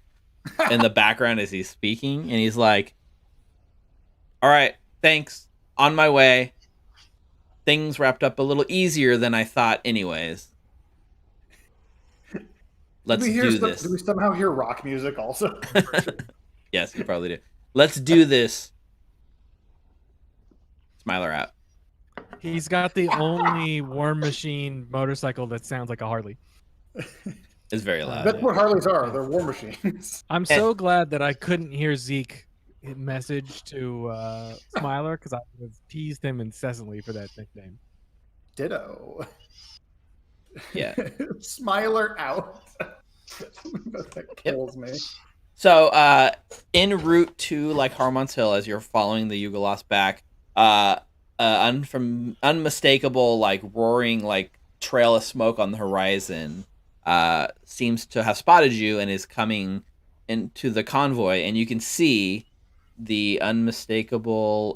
Speaker 7: in the background as he's speaking, and he's like, all right, thanks, on my way. Things wrapped up a little easier than I thought anyways. Let's do this.
Speaker 3: Do we somehow hear rock music also?
Speaker 7: Yes, you probably do. Let's do this. Smiler out.
Speaker 2: He's got the only War Machine motorcycle that sounds like a Harley.
Speaker 7: It's very loud.
Speaker 3: That's what Harleys are. They're war machines.
Speaker 2: I'm so glad that I couldn't hear Zeke message to Smiler, because I would have teased him incessantly for that nickname.
Speaker 3: Ditto.
Speaker 7: Yeah.
Speaker 3: Smiler out. That kills me.
Speaker 7: So, en route to like Harmon's Hill, as you're following the Yugalos back, from unmistakable like roaring like trail of smoke on the horizon, seems to have spotted you and is coming into the convoy, and you can see the unmistakable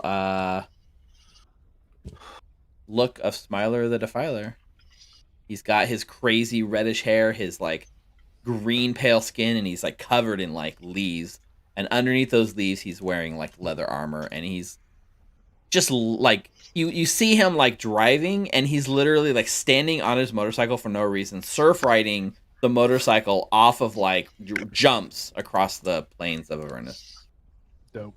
Speaker 7: look of Smiler the Defiler. He's got his crazy reddish hair, his like green pale skin, and he's like covered in like leaves. And underneath those leaves, he's wearing like leather armor, and he's just like you see him like driving, and he's literally like standing on his motorcycle for no reason, surf riding the motorcycle off of like jumps across the plains of Avernus.
Speaker 2: Dope.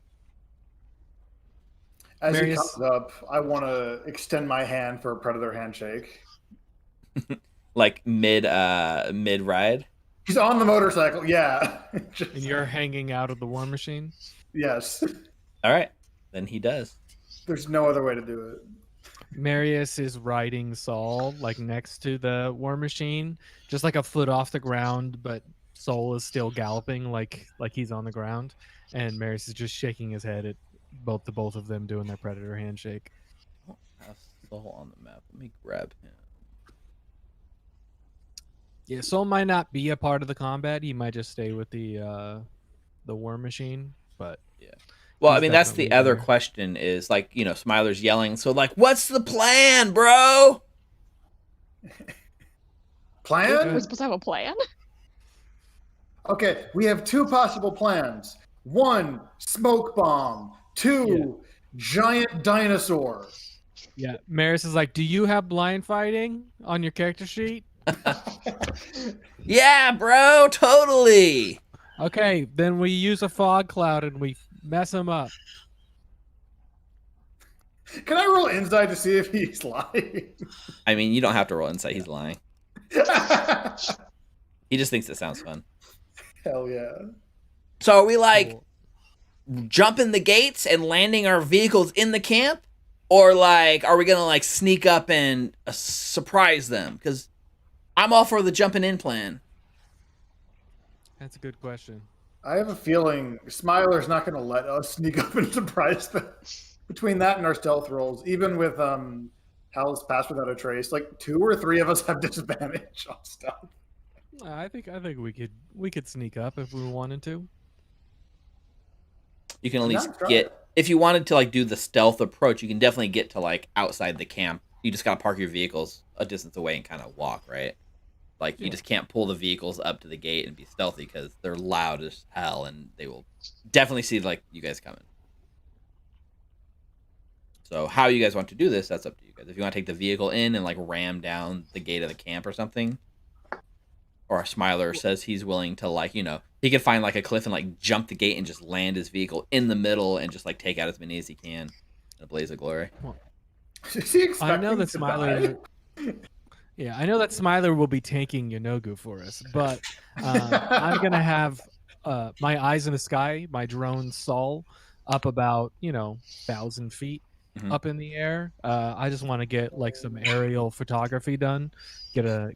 Speaker 3: As
Speaker 2: Marius-
Speaker 3: he comes up, I want to extend my hand for a predator handshake.
Speaker 7: Like mid ride.
Speaker 3: He's on the motorcycle. Yeah. Just-
Speaker 2: And you're hanging out of the war machine?
Speaker 3: yes.
Speaker 7: All right, then he does.
Speaker 3: There's no other way to do it.
Speaker 2: Marius is riding Saul like next to the war machine, just like a foot off the ground, but Saul is still galloping like he's on the ground, and Marius is just shaking his head at both of them doing their predator handshake.
Speaker 7: I don't have Saul on the map. Let me grab him.
Speaker 2: Yeah, Saul might not be a part of the combat. He might just stay with the war machine, but
Speaker 7: Well,
Speaker 2: He's
Speaker 7: I mean, that's the
Speaker 2: definitely
Speaker 7: other
Speaker 2: there.
Speaker 7: question is like, you know, Smiler's yelling. So like, what's the plan, bro?
Speaker 3: Plan?
Speaker 5: We're supposed to have a plan?
Speaker 3: Okay, we have two possible plans. One, smoke bomb. Two, giant dinosaur.
Speaker 2: yeah, Marius is like, "Do you have blind fighting on your character sheet?"
Speaker 7: Yeah, bro, totally.
Speaker 2: Okay, then we use a fog cloud and we mess him up.
Speaker 3: Can I roll inside to see if he's lying?
Speaker 7: I mean, you don't have to roll insight. He's lying. He just thinks it sounds fun.
Speaker 3: Hell yeah.
Speaker 7: So are we like
Speaker 2: Cool.
Speaker 7: jumping the gates and landing our vehicles in the camp? Or like, are we going to like sneak up and surprise them? Because I'm all for the jumping in plan.
Speaker 2: That's a good question.
Speaker 3: I have a feeling Smiler's not going to let us sneak up and surprise them. Between that and our stealth rolls, even with Hal's Pass Without a Trace, like 2 or 3 of us have disadvantage on stuff.
Speaker 2: I think we could sneak up if we wanted to.
Speaker 7: You can at
Speaker 3: Yeah,
Speaker 7: least
Speaker 3: try
Speaker 7: get,
Speaker 3: it.
Speaker 7: if you wanted to like do the stealth approach, you can definitely get to like outside the camp. You just got to park your vehicles a distance away and kind of walk, right? Like you just can't pull the vehicles up to the gate and be stealthy because they're loud as hell and they will definitely see like you guys coming. So how you guys want to do this, that's up to you guys. If you want to take the vehicle in and like ram down the gate of the camp or something, or a Smiler says he's willing to like, you know, he could find like a cliff and like jump the gate and just land his vehicle in the middle and just like take out as many as he can in a blaze of glory.
Speaker 3: Is he
Speaker 2: I know
Speaker 3: expecting
Speaker 2: that
Speaker 3: to
Speaker 2: Smiler.
Speaker 3: die?
Speaker 2: Yeah, I know that Smiler will be tanking Yonogu for us, but I'm gonna have my eyes in the sky, my drone Saul, up about 1,000 feet
Speaker 7: Mhm.
Speaker 2: up in the air. I just want to get like some aerial photography done, get a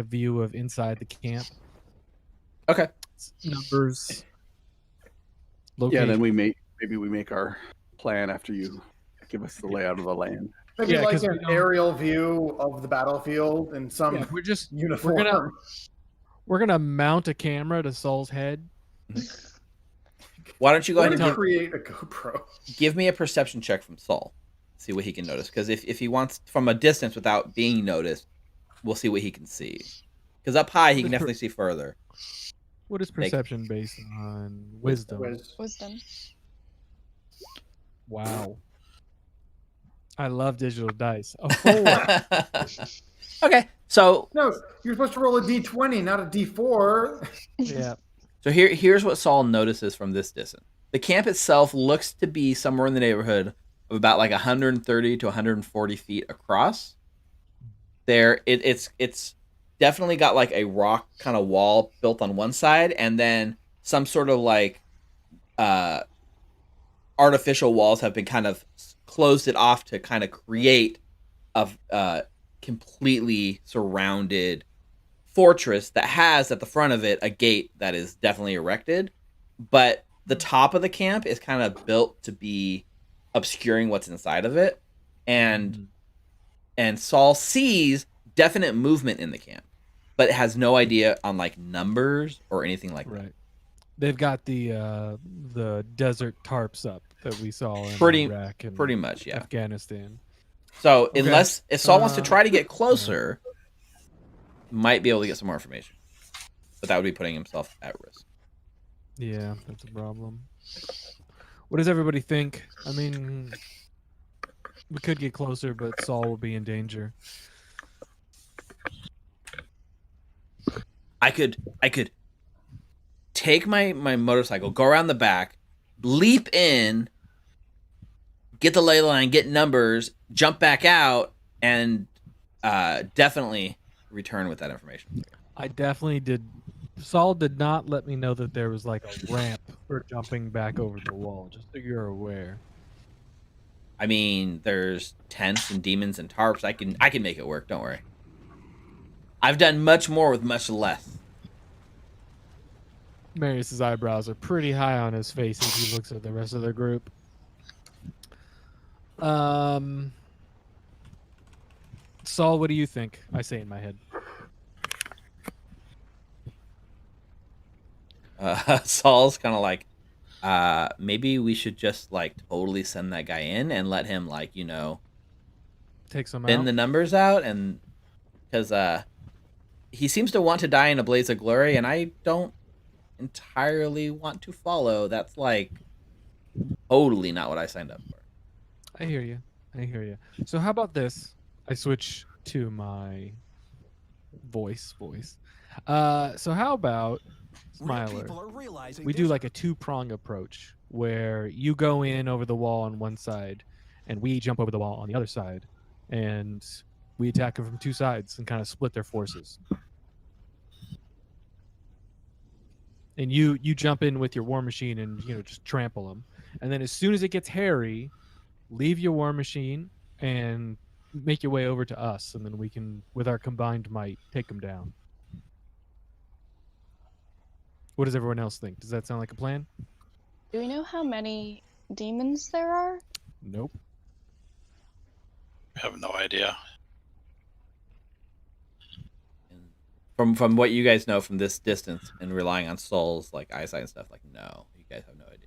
Speaker 2: view of inside the camp,
Speaker 7: Okay.
Speaker 2: numbers,
Speaker 6: Yeah,
Speaker 2: location.
Speaker 6: then maybe we make our plan after you give us the layout of the land.
Speaker 3: Maybe
Speaker 2: Yeah,
Speaker 3: like
Speaker 2: 'cause we
Speaker 3: an
Speaker 2: don't-
Speaker 3: aerial view of the battlefield in some
Speaker 2: Yeah,
Speaker 3: uniform.
Speaker 2: we're gonna mount a camera to Saul's head.
Speaker 7: Why don't you go
Speaker 3: We're
Speaker 7: ahead
Speaker 3: gonna
Speaker 7: and
Speaker 3: create a GoPro.
Speaker 7: give me a perception check from Saul. See what he can notice. Because if he wants from a distance without being noticed, we'll see what he can see. Because up high, he can definitely see further.
Speaker 2: What is
Speaker 7: Make-
Speaker 2: perception based on wisdom?
Speaker 5: Wisdom.
Speaker 2: Wow. I love digital dice. A 4.
Speaker 7: Okay, so
Speaker 3: No, you're supposed to roll a d20, not a d4.
Speaker 2: Yeah.
Speaker 7: here's what Saul notices from this distance. The camp itself looks to be somewhere in the neighborhood of about like 130 to 140 feet across. It's definitely got like a rock kind of wall built on one side, and then some sort of like artificial walls have been kind of closed it off to kind of create a completely surrounded fortress that has at the front of it a gate that is definitely erected, but the top of the camp is kind of built to be obscuring what's inside of it, and Saul sees definite movement in the camp, but has no idea on like numbers or anything like that.
Speaker 2: Right. They've got the desert tarps up that we saw in
Speaker 7: Pretty-
Speaker 2: Iraq and
Speaker 7: Pretty much, yeah.
Speaker 2: Afghanistan.
Speaker 7: So
Speaker 2: Okay.
Speaker 7: unless if Saul wants to
Speaker 2: Uh,
Speaker 7: try to get closer, might be able to get some more information, but that would be putting himself at risk.
Speaker 2: Yeah, that's a problem. What does everybody think? I mean, we could get closer, but Saul will be in danger.
Speaker 7: I could take my motorcycle, go around the back, leap in, get the ley line, get numbers, jump back out, and definitely return with that information.
Speaker 2: I definitely did. Saul did not let me know that there was like a ramp for jumping back over the wall, just so you're aware.
Speaker 7: I mean, there's tents and demons and tarps. I can make it work. Don't worry. I've done much more with much less.
Speaker 2: Marius's eyebrows are pretty high on his face as he looks at the rest of the group. Saul, what do you think? I say in my head.
Speaker 7: Saul's kind of like, maybe we should just like totally send that guy in and let him like
Speaker 2: Take some
Speaker 7: thin
Speaker 2: out.
Speaker 7: the numbers out, and because he seems to want to die in a blaze of glory, and I don't entirely want to follow. That's like totally not what I signed up for.
Speaker 2: I hear you. So how about this? I switch to my voice. So how about Smiler? We do like a two-prong approach where you go in over the wall on one side and we jump over the wall on the other side, and we attack them from two sides and kind of split their forces. And you jump in with your war machine and just trample them. And then as soon as it gets hairy, leave your war machine and make your way over to us, and then we can, with our combined might, take them down. What does everyone else think? Does that sound like a plan?
Speaker 5: Do we know how many demons there are?
Speaker 2: Nope.
Speaker 4: I have no idea.
Speaker 7: From what you guys know from this distance and relying on Saul's like eyesight and stuff, like no, you guys have no idea.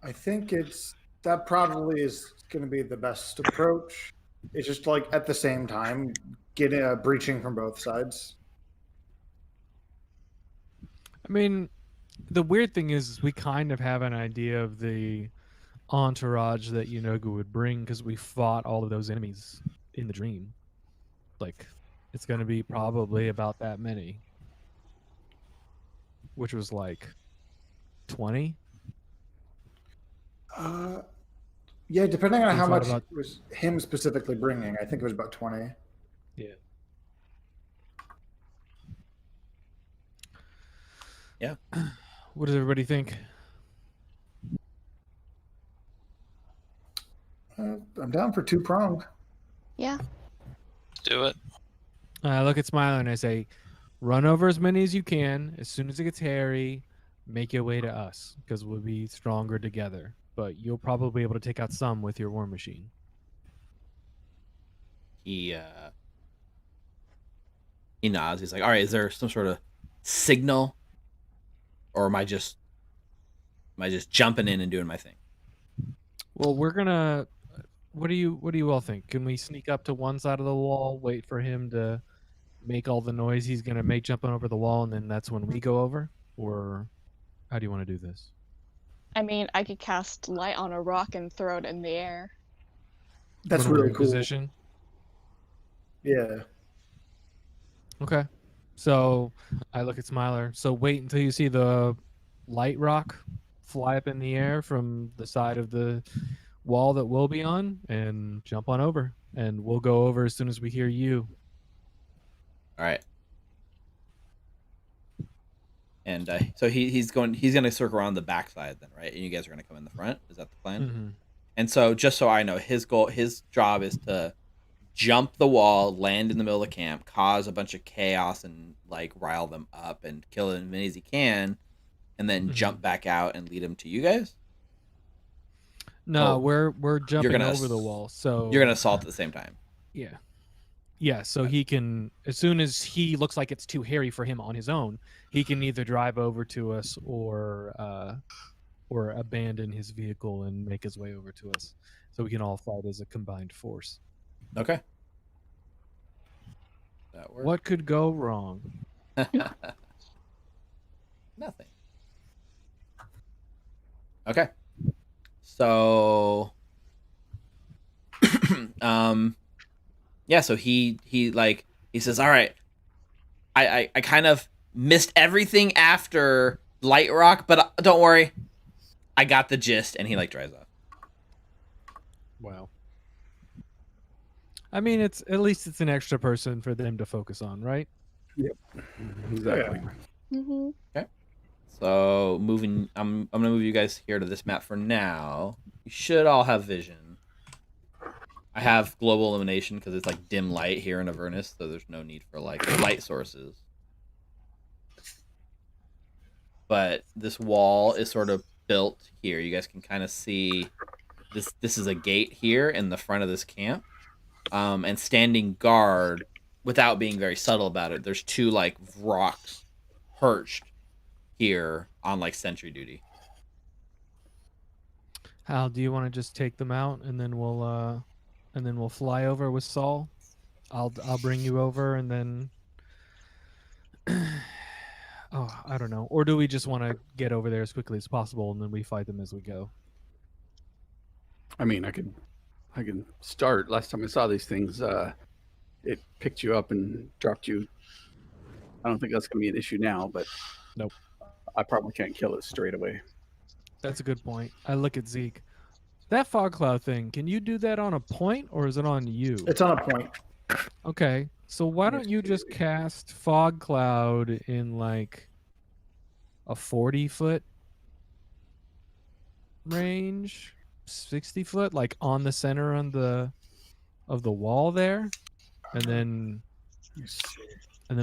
Speaker 3: I think that probably is going to be the best approach. It's just like at the same time, breaching from both sides.
Speaker 2: I mean, the weird thing is we kind of have an idea of the entourage that Yunogu would bring because we fought all of those enemies in the dream. Like, it's going to be probably about that many. Which was like 20?
Speaker 3: Yeah, depending on
Speaker 2: We
Speaker 3: how
Speaker 2: thought
Speaker 3: much
Speaker 2: about-
Speaker 3: it was him specifically bringing. I think it was about 20.
Speaker 2: Yeah.
Speaker 7: Yeah.
Speaker 2: What does everybody think?
Speaker 3: I'm down for two-pronged.
Speaker 5: Yeah.
Speaker 4: Do it.
Speaker 2: I look at Smiler and I say, run over as many as you can. As soon as it gets hairy, make your way to us because we'll be stronger together. But you'll probably be able to take out some with your war machine.
Speaker 7: He nods. He's like, all right, is there some sort of signal, or am I just jumping in and doing my thing?
Speaker 2: Well, we're gonna. What do you all think? Can we sneak up to one side of the wall, wait for him to make all the noise he's gonna make jumping over the wall, and then that's when we go over? Or how do you want to do this?
Speaker 5: I mean, I could cast light on a rock and throw it in the air.
Speaker 3: That's
Speaker 2: When we're
Speaker 3: really
Speaker 2: in
Speaker 3: cool.
Speaker 2: Position.
Speaker 3: Yeah.
Speaker 2: Okay. So I look at Smiler. So wait until you see the light rock fly up in the air from the side of the wall that we'll be on and jump on over. And we'll go over as soon as we hear you.
Speaker 7: All right. And so he's going to circle around the backside then, right? And you guys are going to come in the front. Is that the plan?
Speaker 2: Mm-hmm.
Speaker 7: And so just so I know, his job is to jump the wall, land in the middle of the camp, cause a bunch of chaos and like rile them up and kill as many as he can, and then jump back out and lead them to you guys.
Speaker 2: No,
Speaker 7: Oh,
Speaker 2: we're jumping
Speaker 7: gonna
Speaker 2: over the wall. So
Speaker 7: You're going to assault at the same time.
Speaker 2: yeah. Yeah, so he can, as soon as he looks like it's too hairy for him on his own, he can either drive over to us or or abandon his vehicle and make his way over to us, so we can all fight as a combined force.
Speaker 7: Okay. That works.
Speaker 2: What could go wrong?
Speaker 7: Nothing. Okay. So yeah, so he says, all right, I kind of missed everything after Light Rock, but don't worry, I got the gist, and he drives off.
Speaker 2: Wow. I mean, it's at least it's an extra person for them to focus on, right?
Speaker 6: Exactly.
Speaker 5: Mm-hmm.
Speaker 7: So I'm gonna move you guys here to this map for now. You should all have vision. I have global illumination because it's dim light here in Avernus, so there's no need for light sources. But this wall is sort of built here. You guys can kind of see this. This is a gate here in the front of this camp, and standing guard, without being very subtle about it, there's two rocks perched here on sentry duty.
Speaker 2: Hal, do you want to just take them out and then we'll fly over with Saul? I'll bring you over and then oh, I don't know. Or do we just want to get over there as quickly as possible and then we fight them as we go?
Speaker 6: I mean, I can start. Last time I saw these things, it picked you up and dropped you. I don't think that's going to be an issue now, but
Speaker 2: nope.
Speaker 6: I probably can't kill it straight away.
Speaker 2: That's a good point. I look at Zeke. That fog cloud thing, can you do that on a point or is it on you?
Speaker 3: It's on a point.
Speaker 2: Okay. So why don't you just cast fog cloud in a 40-foot range, 60-foot, on the center of the wall there, and then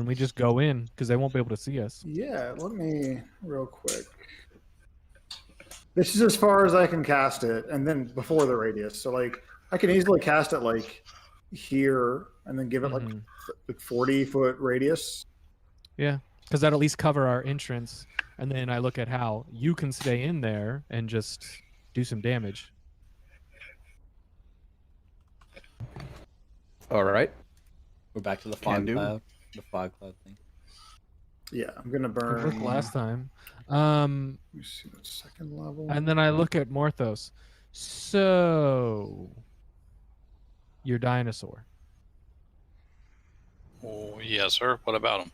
Speaker 2: we just go in because they won't be able to see us.
Speaker 3: Yeah, let me real quick. This is as far as I can cast it, and then before the radius. So I can easily cast it here, and then give it 40-foot radius.
Speaker 2: Yeah, because that'll at least cover our entrance. And then I look at how you can stay in there and just do some damage.
Speaker 6: All right.
Speaker 7: We're back to the fog cloud. The fog cloud thing.
Speaker 3: Yeah, I'm gonna burn.
Speaker 2: It worked last time.
Speaker 3: Let me see what second level.
Speaker 2: And then I look at Morthos. So, your dinosaur.
Speaker 4: Oh, yes, sir. What about him?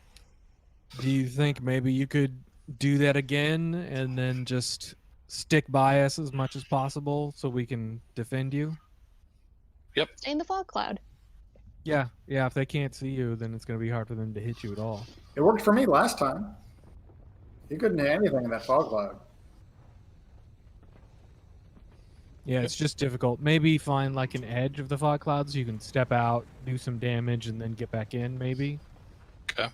Speaker 2: Do you think maybe you could do that again and then just stick by us as much as possible so we can defend you?
Speaker 4: Yep.
Speaker 5: Stay in the fog cloud.
Speaker 2: Yeah. If they can't see you, then it's going to be hard for them to hit you at all.
Speaker 3: It worked for me last time. You couldn't hit anything in that fog cloud.
Speaker 2: Yeah, it's just difficult. Maybe find an edge of the fog clouds so you can step out, do some damage, and then get back in, maybe.
Speaker 4: Okay.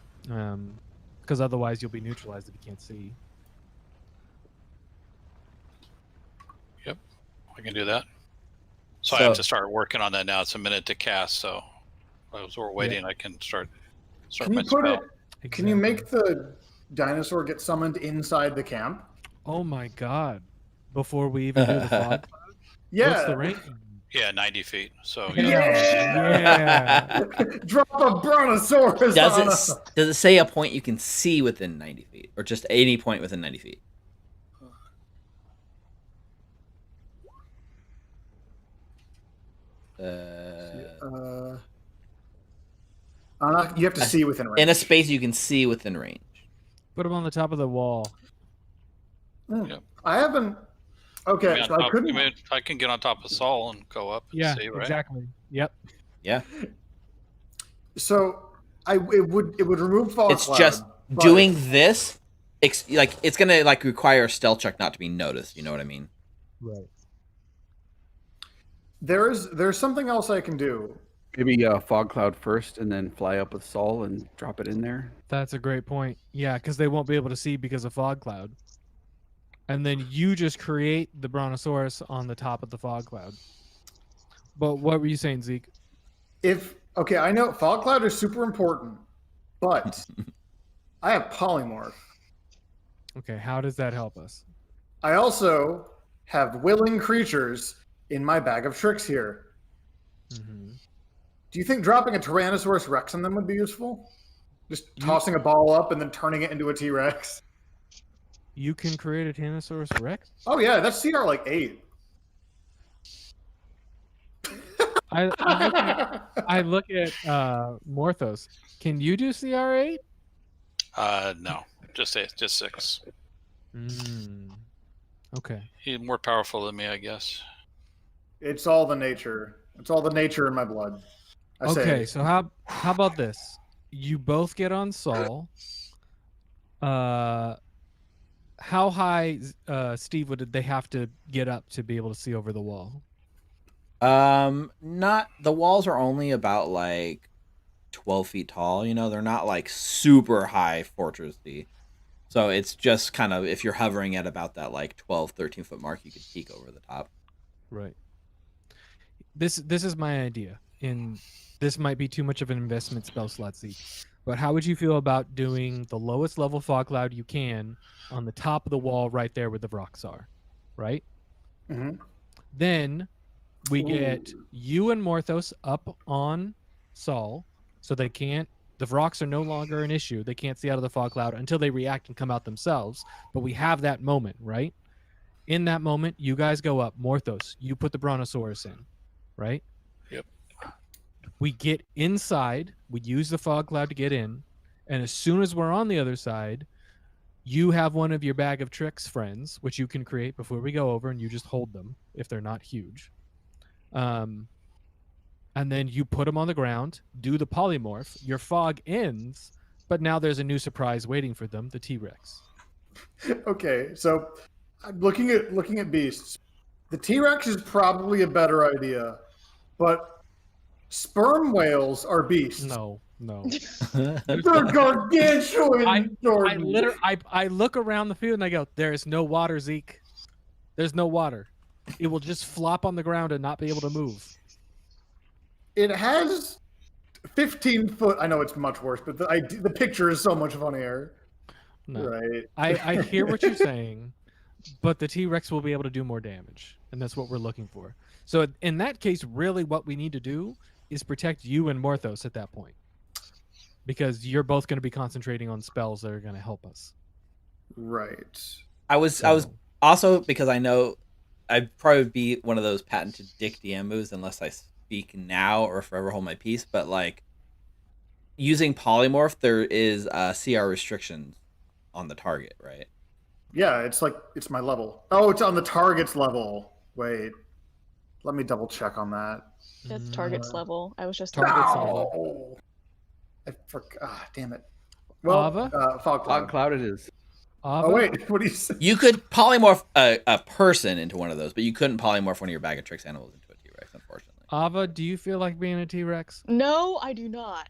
Speaker 2: Because otherwise you'll be neutralized if you can't see.
Speaker 4: Yep. I can do that. So I have to start working on that now. It's a minute to cast, so as we're waiting, I can start
Speaker 3: Can
Speaker 4: my
Speaker 3: you put
Speaker 4: spell.
Speaker 3: it? Can you make the dinosaur get summoned inside the camp?
Speaker 2: Oh my god. Before we even do the fog cloud?
Speaker 3: Yeah.
Speaker 2: What's the range?
Speaker 4: Yeah, 90 feet. So
Speaker 2: Yeah.
Speaker 3: Drop a brontosaurus on us.
Speaker 7: Does it say a point you can see within 90 feet, or just any point within 90 feet?
Speaker 3: You have to see within range.
Speaker 7: In a space you can see within range.
Speaker 2: Put them on the top of the wall.
Speaker 4: Yep.
Speaker 3: I haven't. Okay, so I couldn't.
Speaker 4: I can get on top of Saul and go up and
Speaker 2: Yeah,
Speaker 4: see, right?
Speaker 2: exactly. Yep.
Speaker 7: Yeah.
Speaker 3: So it would remove fog
Speaker 7: It's
Speaker 3: cloud,
Speaker 7: just
Speaker 3: but
Speaker 7: doing this. It's gonna require a stealth check not to be noticed. You know what I mean?
Speaker 2: Right.
Speaker 3: There's something else I can do.
Speaker 6: Maybe fog cloud first, and then fly up with Saul and drop it in there.
Speaker 2: That's a great point. Yeah, because they won't be able to see because of fog cloud. And then you just create the brontosaurus on the top of the fog cloud. But what were you saying, Zeke?
Speaker 3: I know fog cloud is super important, but I have polymorph.
Speaker 2: Okay, how does that help us?
Speaker 3: I also have willing creatures in my bag of tricks here.
Speaker 2: Mm-hmm.
Speaker 3: Do you think dropping a Tyrannosaurus Rex on them would be useful? Just tossing a ball up and then turning it into a T-Rex?
Speaker 2: You can create a Tyrannosaurus Rex?
Speaker 3: Oh yeah, that's CR like 8.
Speaker 2: I look at Morthos. Can you do CR8?
Speaker 4: No, just 6.
Speaker 2: Okay.
Speaker 4: He's more powerful than me, I guess.
Speaker 3: It's all the nature. It's all the nature in my blood.
Speaker 2: Okay, so how about this? You both get on Saul. How high, Steve, would they have to get up to be able to see over the wall?
Speaker 7: Not the walls are only about like 12 feet tall. You know, they're not like super high fortressy. So it's just kind of if you're hovering at about that like 12, 13 foot mark, you could peek over the top.
Speaker 2: Right. This is my idea, and this might be too much of an investment spell slot, Zeke. But how would you feel about doing the lowest level fog cloud you can on the top of the wall right there where the rocks are, right?
Speaker 3: Mm-hmm.
Speaker 2: Then we get you and Morthos up on Saul, so the rocks are no longer an issue. They can't see out of the fog cloud until they react and come out themselves. But we have that moment, right? In that moment, you guys go up. Morthos, you put the Brontosaurus in, right?
Speaker 4: Yep.
Speaker 2: We get inside. We use the fog cloud to get in. And as soon as we're on the other side, you have one of your bag of tricks friends, which you can create before we go over, and you just hold them if they're not huge. And then you put them on the ground, do the polymorph. Your fog ends, but now there's a new surprise waiting for them, the T-Rex.
Speaker 3: Okay, so looking at beasts, the T-Rex is probably a better idea, but sperm whales are beasts.
Speaker 2: No.
Speaker 3: They're gargantuan.
Speaker 2: I look around the field and I go, there is no water, Zeke. There's no water. It will just flop on the ground and not be able to move.
Speaker 3: It has 15 foot. I know it's much worse, but the picture is so much funnier.
Speaker 2: No.
Speaker 3: Right.
Speaker 2: I hear what you're saying, but the T-Rex will be able to do more damage, and that's what we're looking for. So in that case, really what we need to do is protect you and Morthos at that point, because you're both going to be concentrating on spells that are going to help us.
Speaker 3: Right.
Speaker 7: I was also, because I know I'd probably be one of those patented dick DM moves unless I speak now or forever hold my peace, but like using polymorph, there is CR restrictions on the target, right?
Speaker 3: Yeah, it's my level. Oh, it's on the target's level. Wait, let me double check on that.
Speaker 5: It's target's level. I was just
Speaker 2: Target's
Speaker 3: level. I forgot. Damn it. Well,
Speaker 2: Ava?
Speaker 3: fog
Speaker 6: cloud it is.
Speaker 2: Ava?
Speaker 3: Oh wait, what do you say?
Speaker 7: You could polymorph a person into one of those, but you couldn't polymorph one of your bag of tricks animals into a T-Rex, unfortunately.
Speaker 2: Ava, do you feel like being a T-Rex?
Speaker 5: No, I do not.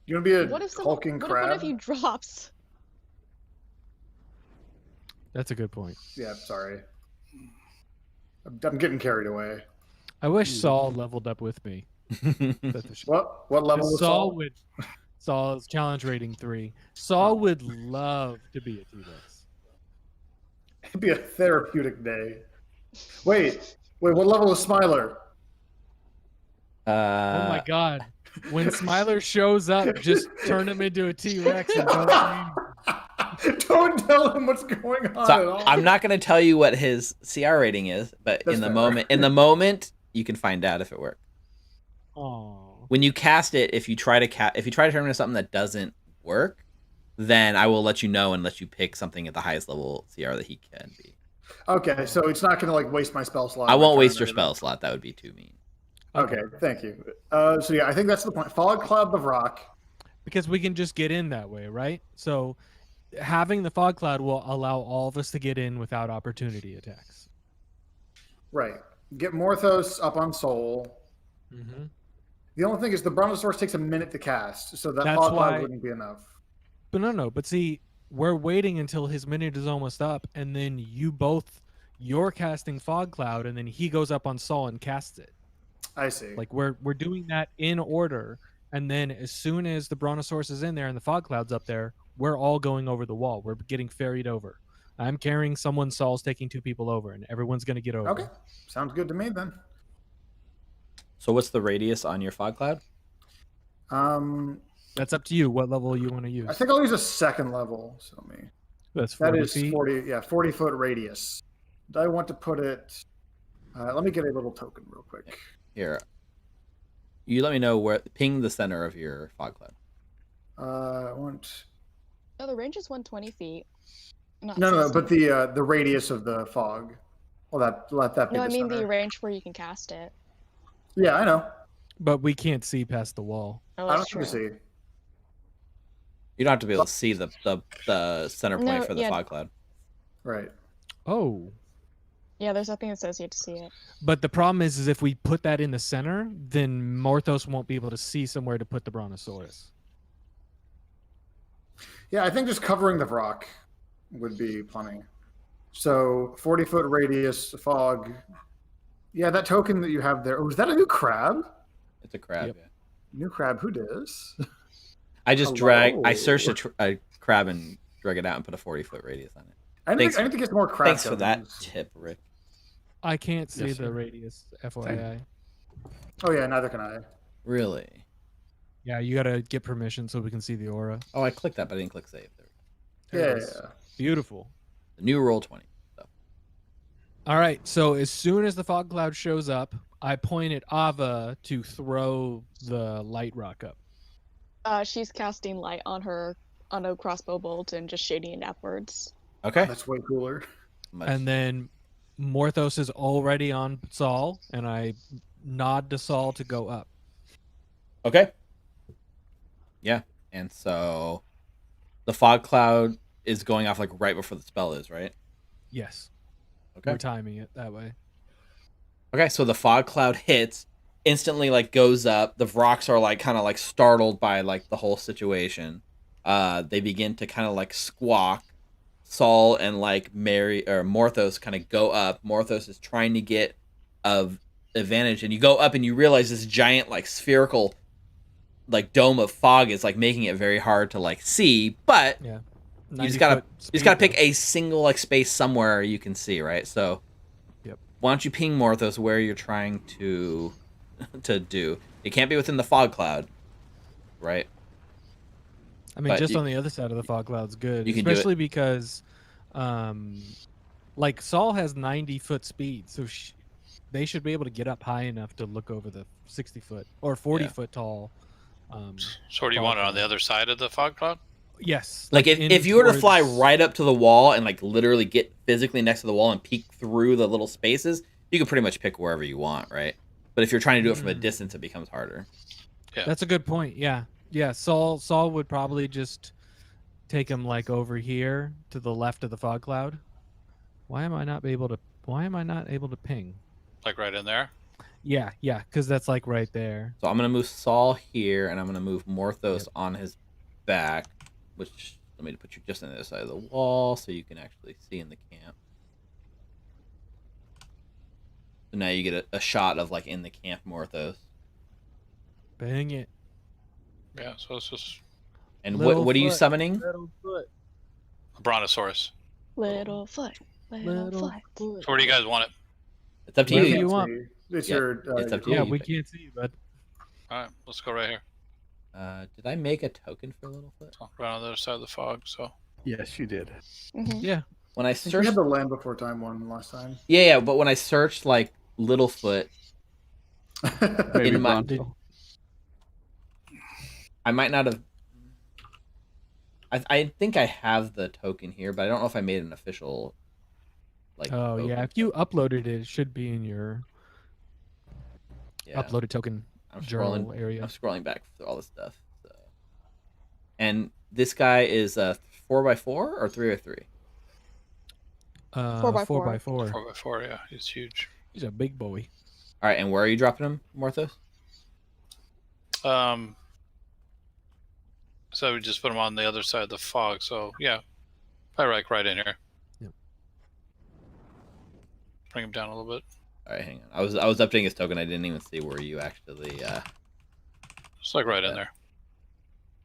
Speaker 3: You want to be a
Speaker 5: What if
Speaker 3: hulking crab?
Speaker 5: What if he drops?
Speaker 2: That's a good point.
Speaker 3: Yeah, sorry. I'm getting carried away.
Speaker 2: I wish Saul leveled up with me.
Speaker 3: What level was Saul?
Speaker 2: Saul's challenge rating 3. Saul would love to be a T-Rex.
Speaker 3: It'd be a therapeutic day. Wait, what level is Smiler?
Speaker 2: Oh my god. When Smiler shows up, just turn him into a T-Rex and
Speaker 3: don't tell him what's going on at all.
Speaker 7: I'm not going to tell you what his CR rating is, but in the moment, you can find out if it works.
Speaker 2: Oh.
Speaker 7: When you cast it, if you try to turn it into something that doesn't work, then I will let you know and let you pick something at the highest level CR that he can be.
Speaker 3: Okay, so it's not going to waste my spell slot.
Speaker 7: I won't waste your spell slot. That would be too mean.
Speaker 3: Okay, thank you. So yeah, I think that's the point. Fog cloud of rock.
Speaker 2: Because we can just get in that way, right? So having the fog cloud will allow all of us to get in without opportunity attacks.
Speaker 3: Right. Get Morthos up on Soul.
Speaker 2: Mm-hmm.
Speaker 3: The only thing is the Brontosaurus takes a minute to cast, so that fog cloud wouldn't be enough.
Speaker 2: But no. But see, we're waiting until his minute is almost up, and then you're casting fog cloud, and then he goes up on Saul and casts it.
Speaker 3: I see.
Speaker 2: Like we're doing that in order, and then as soon as the Brontosaurus is in there and the fog cloud's up there, we're all going over the wall. We're getting ferried over I'm carrying someone. Saul's taking 2 people over, and everyone's gonna get over.
Speaker 3: Okay, sounds good to me then.
Speaker 7: So what's the radius on your fog cloud?
Speaker 2: That's up to you. What level you want to use?
Speaker 3: I think I'll use a second level. So
Speaker 2: That's
Speaker 3: that
Speaker 2: 40
Speaker 3: is
Speaker 2: feet.
Speaker 3: 40-foot radius. Do I want to put it? Let me get a little token real quick.
Speaker 7: Here. You let me know where. Ping the center of your fog cloud.
Speaker 3: I want.
Speaker 5: No, the range is 120 feet. Not
Speaker 3: No,
Speaker 5: 60.
Speaker 3: but the radius of the fog. Well, let that be.
Speaker 5: No, I
Speaker 3: the
Speaker 5: mean
Speaker 3: center.
Speaker 5: the range where you can cast it.
Speaker 3: Yeah, I know.
Speaker 2: But we can't see past the wall.
Speaker 5: Oh,
Speaker 3: I
Speaker 5: that's
Speaker 3: don't
Speaker 5: true.
Speaker 3: see.
Speaker 7: You don't have to be able to see the center point
Speaker 5: No,
Speaker 7: for the
Speaker 5: yeah.
Speaker 7: fog cloud.
Speaker 3: Right.
Speaker 2: Oh.
Speaker 5: Yeah, there's nothing that says you have to see it.
Speaker 2: But the problem is if we put that in the center, then Morthos won't be able to see somewhere to put the Brontosaurus.
Speaker 3: Yeah, I think just covering the rock would be plenty. So 40-foot radius fog. Yeah, that token that you have there. Was that a new crab?
Speaker 7: It's a crab.
Speaker 2: Yep.
Speaker 7: Yeah.
Speaker 3: New crab. Who dis?
Speaker 7: I just
Speaker 3: Hello?
Speaker 7: I searched a crab and drag it out and put a 40-foot radius on it.
Speaker 3: I need to get some more crab.
Speaker 7: Thanks for that
Speaker 3: tokens.
Speaker 7: tip, Rick.
Speaker 2: I can't see
Speaker 6: Yes,
Speaker 2: the
Speaker 6: sir.
Speaker 2: radius, FYI.
Speaker 3: Oh yeah, neither can I.
Speaker 7: Really?
Speaker 2: Yeah, you gotta get permission so we can see the aura.
Speaker 7: Oh, I clicked that, but I didn't click save. There
Speaker 2: There it
Speaker 3: Yeah.
Speaker 2: is. Beautiful.
Speaker 7: the new roll 20. So.
Speaker 2: All right, so as soon as the fog cloud shows up, I point at Ava to throw the light rock up.
Speaker 5: She's casting light on a crossbow bolt and just shading it upwards.
Speaker 7: Okay.
Speaker 3: That's way cooler.
Speaker 2: And then Morthos is already on Saul, and I nod to Saul to go up.
Speaker 7: Okay. Yeah, and so the fog cloud is going off like right before the spell is, right?
Speaker 2: Yes.
Speaker 7: Okay.
Speaker 2: We're timing it that way.
Speaker 7: Okay, so the fog cloud hits, instantly like goes up. The rocks are like kind of like startled by like the whole situation. They begin to kind of like squawk. Saul and like Mary or Morthos kind of go up. Morthos is trying to get of advantage, and you go up and you realize this giant like spherical like dome of fog is like making it very hard to like see, but
Speaker 2: Yeah.
Speaker 7: you just gotta pick a single like space somewhere you can see, right? So
Speaker 2: Yep.
Speaker 7: why don't you ping Morthos where you're trying to do? It can't be within the fog cloud, right?
Speaker 2: I mean,
Speaker 7: but
Speaker 2: just
Speaker 7: you-
Speaker 2: on the other side of the fog cloud's good,
Speaker 7: You can do it.
Speaker 2: especially because, like Saul has 90-foot speed, so they should be able to get up high enough to look over the 60-foot or 40-foot tall.
Speaker 4: So do you want it on the other side of the fog cloud?
Speaker 2: Yes.
Speaker 7: Like
Speaker 2: in
Speaker 7: if you were to fly
Speaker 2: towards-
Speaker 7: right up to the wall and like literally get physically next to the wall and peek through the little spaces, you can pretty much pick wherever you want, right? But if you're trying to do it from a distance, it becomes harder.
Speaker 2: That's a good point. Yeah. Yeah. Saul would probably just take him like over here to the left of the fog cloud. Why am I not able to ping?
Speaker 4: Like right in there?
Speaker 2: Yeah, because that's like right there.
Speaker 7: So I'm gonna move Saul here, and I'm gonna move Morthos on his back, which let me put you just on the other side of the wall so you can actually see in the camp. So now you get a shot of like in the camp Morthos.
Speaker 2: Bang it.
Speaker 4: Yeah, so it's just
Speaker 7: And
Speaker 2: Little
Speaker 7: what are you
Speaker 2: foot.
Speaker 7: summoning?
Speaker 2: Little foot.
Speaker 4: a brontosaurus.
Speaker 5: Little foot. Little foot.
Speaker 4: So where do you guys want it?
Speaker 7: It's up to
Speaker 2: Whatever
Speaker 7: you.
Speaker 2: you want.
Speaker 3: It's
Speaker 7: Yeah,
Speaker 3: your.
Speaker 7: it's up to
Speaker 2: Yeah,
Speaker 7: you.
Speaker 2: we can't see you, bud.
Speaker 4: All right, let's go right here.
Speaker 7: Did I make a token for Littlefoot?
Speaker 4: So right on the other side of the fog. So
Speaker 6: Yes, you did.
Speaker 5: Mm-hmm.
Speaker 2: Yeah.
Speaker 7: When I
Speaker 3: I think we
Speaker 7: searched,
Speaker 3: had the Land Before Time one last time.
Speaker 7: yeah, but when I searched like Littlefoot,
Speaker 6: Baby
Speaker 7: In my-
Speaker 6: Bronto.
Speaker 7: I might not have. I think I have the token here, but I don't know if I made an official. Like.
Speaker 2: Oh
Speaker 7: token.
Speaker 2: yeah, if you uploaded it, it should be in your
Speaker 7: Yeah.
Speaker 2: uploaded token
Speaker 7: I'm
Speaker 2: journal
Speaker 7: scrolling.
Speaker 2: area.
Speaker 7: I'm scrolling back through all this stuff. So. And this guy is a 4x4 or 3x3.
Speaker 5: 4x4.
Speaker 2: 4x4.
Speaker 4: 4x4, yeah, he's huge.
Speaker 2: He's a big boy.
Speaker 7: All right, and where are you dropping him, Morthos?
Speaker 4: So we just put him on the other side of the fog. So yeah, probably like right in here.
Speaker 2: Yep.
Speaker 4: Bring him down a little bit.
Speaker 7: All right, hang on. I was updating his token. I didn't even see where you actually.
Speaker 4: Just like right in there.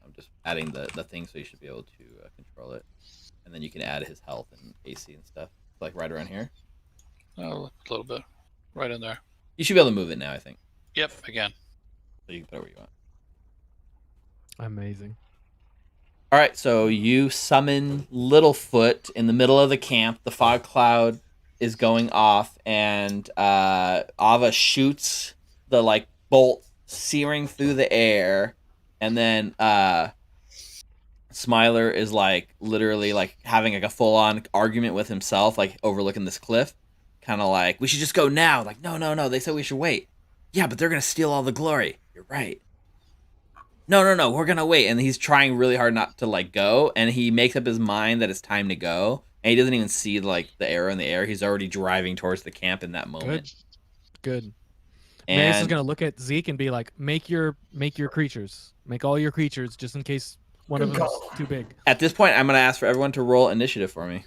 Speaker 7: I'm just adding the thing so you should be able to control it. and then you can add his health and AC and stuff. Like right around here.
Speaker 4: Oh, a little bit. Right in there.
Speaker 7: You should be able to move it now, I think.
Speaker 4: Yep, again.
Speaker 7: So you can put it where you want.
Speaker 2: Amazing.
Speaker 7: All right, so you summon Littlefoot in the middle of the camp. The fog cloud is going off, and Ava shoots the like bolt searing through the air, and then Smiler is like literally like having like a full on argument with himself, like overlooking this cliff, kind of like we should just go now. Like no, they said we should wait. Yeah, but they're gonna steal all the glory. You're right. No, we're gonna wait. And he's trying really hard not to like go, and he makes up his mind that it's time to go, and he doesn't even see like the arrow in the air. He's already driving towards the camp in that moment.
Speaker 2: Good.
Speaker 7: And
Speaker 2: Marius is gonna look at Zeke and be like, make your creatures. Make all your creatures just in case one of
Speaker 3: Good
Speaker 2: them's
Speaker 3: call.
Speaker 2: too big.
Speaker 7: at this point, I'm gonna ask for everyone to roll initiative for me.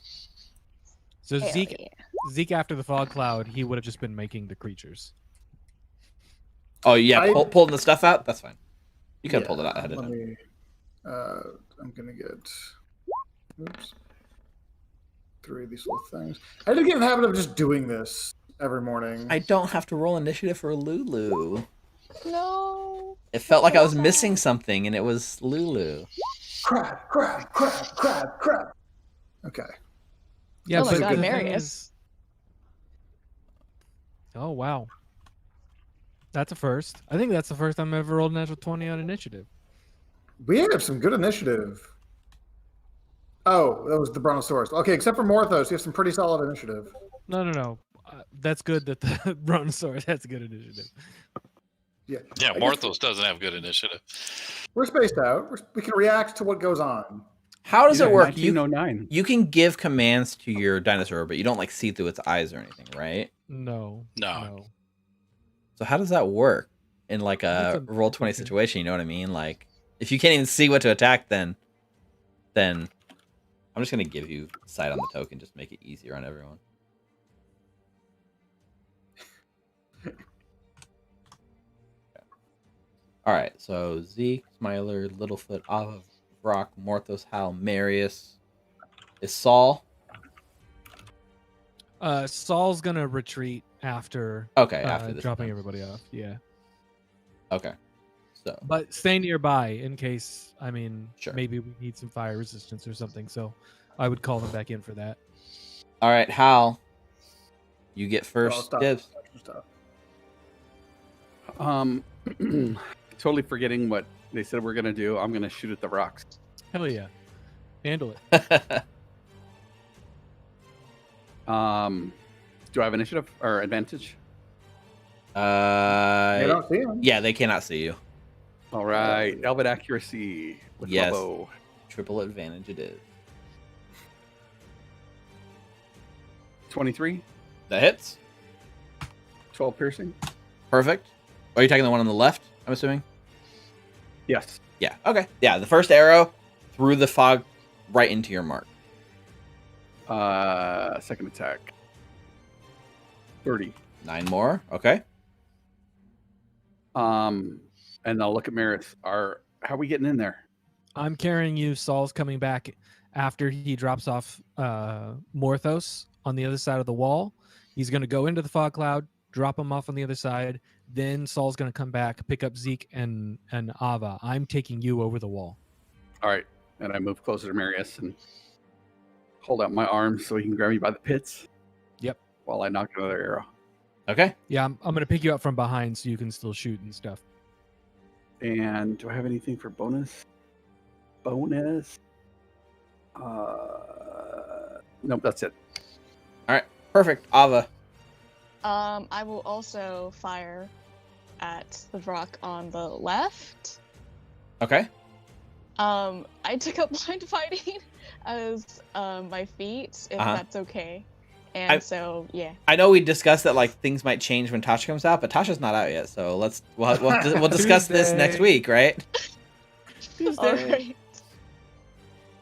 Speaker 2: So
Speaker 5: Hell
Speaker 2: Zeke
Speaker 5: yeah.
Speaker 2: Zeke after the fog cloud, he would have just been making the creatures.
Speaker 7: Oh yeah,
Speaker 3: I-
Speaker 7: pulling the stuff out. That's fine. You could have pulled it out ahead of
Speaker 3: Let
Speaker 7: time.
Speaker 3: me. I'm gonna get. Oops. 3 of these little things. I did get in the habit of just doing this every morning.
Speaker 7: I don't have to roll initiative for Lulu.
Speaker 5: No.
Speaker 7: It felt like I was missing something, and it was Lulu.
Speaker 3: Crap. Okay.
Speaker 2: Yeah,
Speaker 5: Oh my
Speaker 2: but
Speaker 5: God,
Speaker 2: the thing
Speaker 5: Marius.
Speaker 2: is- Oh wow. That's a first. I think that's the first time I've ever rolled a natural 20 on initiative.
Speaker 3: We have some good initiative. Oh, that was the Brontosaurus. Okay, except for Morthos, you have some pretty solid initiative.
Speaker 2: No. That's good that the Brontosaurus has good initiative.
Speaker 3: Yeah.
Speaker 4: Yeah,
Speaker 3: I guess
Speaker 4: Morthos doesn't have good initiative.
Speaker 3: We're spaced out. We can react to what goes on.
Speaker 7: How does
Speaker 6: Yeah,
Speaker 7: it work? You
Speaker 6: 1909.
Speaker 7: you can give commands to your dinosaur, but you don't like see through its eyes or anything, right?
Speaker 2: No.
Speaker 4: No.
Speaker 7: So how does that work in like a
Speaker 2: It's a-
Speaker 7: roll
Speaker 2: it's
Speaker 7: 20
Speaker 2: okay.
Speaker 7: situation? You know what I mean? Like if you can't even see what to attack, then I'm just gonna give you sight on the token, just make it easier on everyone. All right, so Zeke, Smiler, Littlefoot, Ava, Brock, Morthos, Hal, Marius. Is Saul?
Speaker 2: Saul's gonna retreat after
Speaker 7: Okay, after this.
Speaker 2: dropping
Speaker 7: then.
Speaker 2: everybody off. Yeah.
Speaker 7: Okay. So
Speaker 2: But stay nearby in case, I mean,
Speaker 7: Sure.
Speaker 2: maybe we need some fire resistance or something. So I would call them back in for that.
Speaker 7: all right, Hal. You get
Speaker 3: I'll
Speaker 7: first
Speaker 3: stop.
Speaker 7: dibs.
Speaker 3: Stop.
Speaker 6: Totally forgetting what they said we're gonna do. I'm gonna shoot at the rocks.
Speaker 2: Hell yeah. Handle it.
Speaker 6: Do I have initiative or advantage?
Speaker 3: You don't see him.
Speaker 7: Yeah, they cannot see you.
Speaker 6: All right, Elven accuracy with
Speaker 7: Yes.
Speaker 6: my bow.
Speaker 7: Triple advantage it is.
Speaker 6: 23,
Speaker 7: That hits.
Speaker 6: 12 piercing.
Speaker 7: Perfect. Are you taking the one on the left? I'm assuming.
Speaker 6: Yes.
Speaker 7: Yeah. Okay. Yeah. The first arrow through the fog, right into your mark.
Speaker 6: Second attack. 30.
Speaker 7: 9 more. Okay.
Speaker 6: And I'll look at Maris. How are we getting in there?
Speaker 2: I'm carrying you. Saul's coming back after he drops off Morthos on the other side of the wall. He's going to go into the fog cloud, drop him off on the other side. Then Saul's going to come back, pick up Zeke and Ava. I'm taking you over the wall.
Speaker 6: All right. And I move closer to Marius and hold out my arms so he can grab me by the pits.
Speaker 2: Yep.
Speaker 6: While I knock another arrow.
Speaker 7: Okay.
Speaker 2: Yeah, I'm going to pick you up from behind so you can still shoot and stuff.
Speaker 6: And do I have anything for bonus? Bonus? Nope, that's it.
Speaker 7: Perfect. Ava.
Speaker 5: I will also fire at the rock on the left.
Speaker 7: Okay.
Speaker 5: I took up blind fighting as my feat, if
Speaker 7: Uh-huh.
Speaker 5: that's okay. And so, yeah.
Speaker 7: I know we discussed that like things might change when Tasha comes out, but Tasha's not out yet, so we'll discuss this next
Speaker 2: Tuesday.
Speaker 7: week, right?
Speaker 5: All right.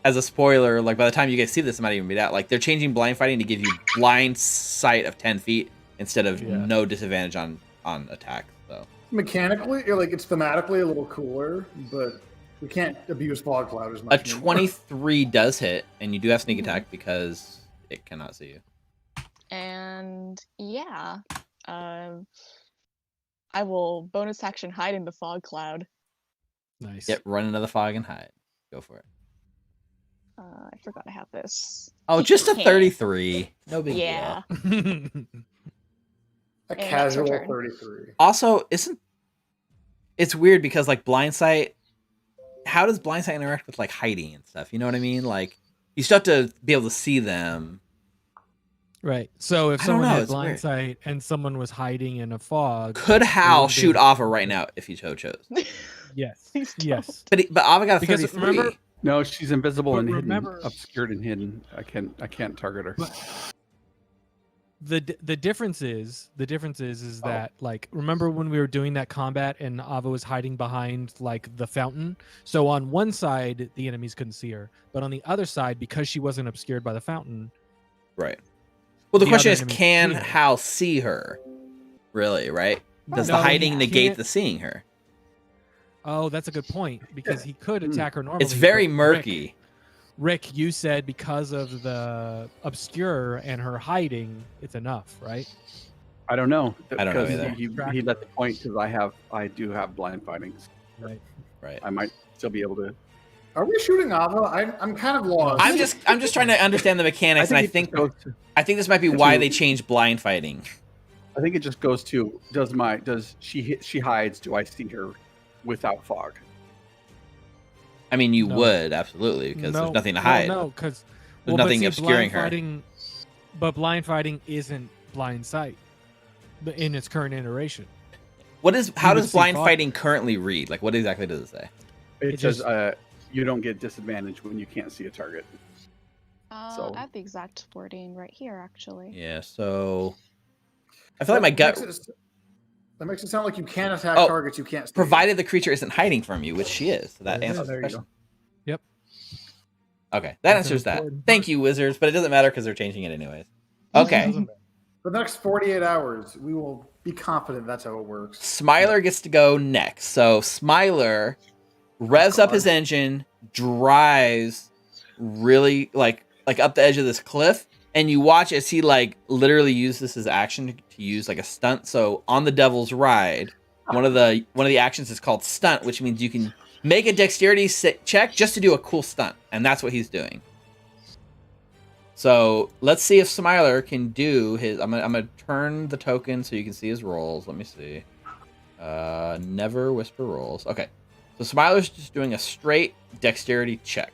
Speaker 7: As a spoiler, like by the time you guys see this, it might even be out. Like they're changing blind fighting to give you blind sight of 10 feet instead of
Speaker 2: Yeah.
Speaker 7: no disadvantage on attack. So
Speaker 3: Mechanically, it's thematically a little cooler, but We can't abuse fog cloud as
Speaker 7: A
Speaker 3: much. anymore.
Speaker 7: 23 does hit, and you do have sneak attack because it cannot see you.
Speaker 5: And yeah, I will bonus action hide in the fog cloud.
Speaker 2: Nice.
Speaker 7: Yep, run into the fog and hide. Go for it.
Speaker 5: I forgot I have this.
Speaker 7: Oh, just a
Speaker 5: Can't.
Speaker 7: 33. No big
Speaker 5: Yeah.
Speaker 7: deal.
Speaker 3: A
Speaker 5: And that's your
Speaker 3: casual
Speaker 5: turn.
Speaker 3: 33.
Speaker 7: Also, it's weird because like blind sight, how does blind sight interact with like hiding and stuff? You know what I mean? Like you still have to be able to see them.
Speaker 2: Right. So if
Speaker 7: I don't
Speaker 2: someone
Speaker 7: know,
Speaker 2: had
Speaker 7: it's
Speaker 2: blind
Speaker 7: weird.
Speaker 2: sight and someone was hiding in a fog,
Speaker 7: Could Hal
Speaker 2: wouldn't be
Speaker 7: shoot
Speaker 2: able-
Speaker 7: Ava right now if he so chose?
Speaker 2: yes,
Speaker 5: Please don't.
Speaker 2: yes.
Speaker 7: But Ava got a
Speaker 2: Because
Speaker 7: 33.
Speaker 2: remember-
Speaker 6: No, she's invisible
Speaker 2: But
Speaker 6: and
Speaker 2: remember-
Speaker 6: hidden, obscured and hidden. I can't target her.
Speaker 2: The difference is
Speaker 6: Oh.
Speaker 2: that like remember when we were doing that combat and Ava was hiding behind like the fountain. So on one side the enemies couldn't see her, but on the other side because she wasn't obscured by the fountain.
Speaker 7: Right. Well, the
Speaker 2: The
Speaker 7: question
Speaker 2: other
Speaker 7: is,
Speaker 2: enemies
Speaker 7: can
Speaker 2: see her.
Speaker 7: Hal see her? Really, right? Does the
Speaker 2: No, he
Speaker 7: hiding negate
Speaker 2: can't.
Speaker 7: the seeing her?
Speaker 2: Oh, that's a good point because he could attack her normally.
Speaker 7: It's very
Speaker 2: but
Speaker 7: murky.
Speaker 2: Rick, you said because of the obscure and her hiding, it's enough, right?
Speaker 6: I don't know.
Speaker 7: I don't know
Speaker 6: because
Speaker 7: either.
Speaker 6: He let the point because I do have blind fightings.
Speaker 2: Right.
Speaker 7: Right.
Speaker 6: I might still be able to.
Speaker 3: Are we shooting Ava? I'm kind of lost.
Speaker 7: I'm just trying to understand the mechanics, and I
Speaker 6: it
Speaker 7: think
Speaker 6: just goes to-
Speaker 7: I think this might be why
Speaker 6: to-
Speaker 7: they changed blind fighting.
Speaker 6: I think it just goes to does she hides? Do I see her without fog?
Speaker 7: I mean, you
Speaker 2: No.
Speaker 7: would absolutely because there's nothing to hide.
Speaker 2: No, because
Speaker 7: There's nothing obscuring her.
Speaker 2: But blind fighting isn't blind sight, but in its current iteration.
Speaker 7: How
Speaker 2: You would
Speaker 7: does
Speaker 2: see
Speaker 7: blind
Speaker 2: fog.
Speaker 7: fighting currently read? Like, what exactly does it say?
Speaker 6: It,
Speaker 2: It
Speaker 6: says
Speaker 2: just-
Speaker 6: you don't get disadvantage when you can't see a target. So-
Speaker 5: I have the exact wording right here, actually.
Speaker 7: Yeah, so I feel like my gut,
Speaker 3: That makes it sound like you can't attack
Speaker 7: Oh,
Speaker 3: targets you can't see.
Speaker 7: provided the creature isn't hiding from you, which she is. So that
Speaker 2: There it
Speaker 7: answers
Speaker 2: is.
Speaker 7: the
Speaker 6: There you
Speaker 7: question.
Speaker 6: go.
Speaker 2: Yep.
Speaker 7: Okay, that
Speaker 2: That's an
Speaker 7: answers that.
Speaker 2: important
Speaker 7: Thank
Speaker 2: part.
Speaker 7: you, Wizards, but it doesn't matter because they're changing it anyways. Okay,
Speaker 2: Doesn't matter.
Speaker 3: The next 48 hours, we will be confident that's how it works.
Speaker 7: Smiler gets to go next. So Smiler revs up
Speaker 3: God.
Speaker 7: his engine, drives really like up the edge of this cliff, and you watch as he like literally uses his action to use like a stunt. So on the Devil's Ride, one of the actions is called stunt, which means you can make a dexterity check just to do a cool stunt, and that's what he's doing. So let's see if Smiler can do his. I'm gonna turn the token so you can see his rolls. Let me see. Never whisper rolls. Okay, so Smiler's just doing a straight dexterity check.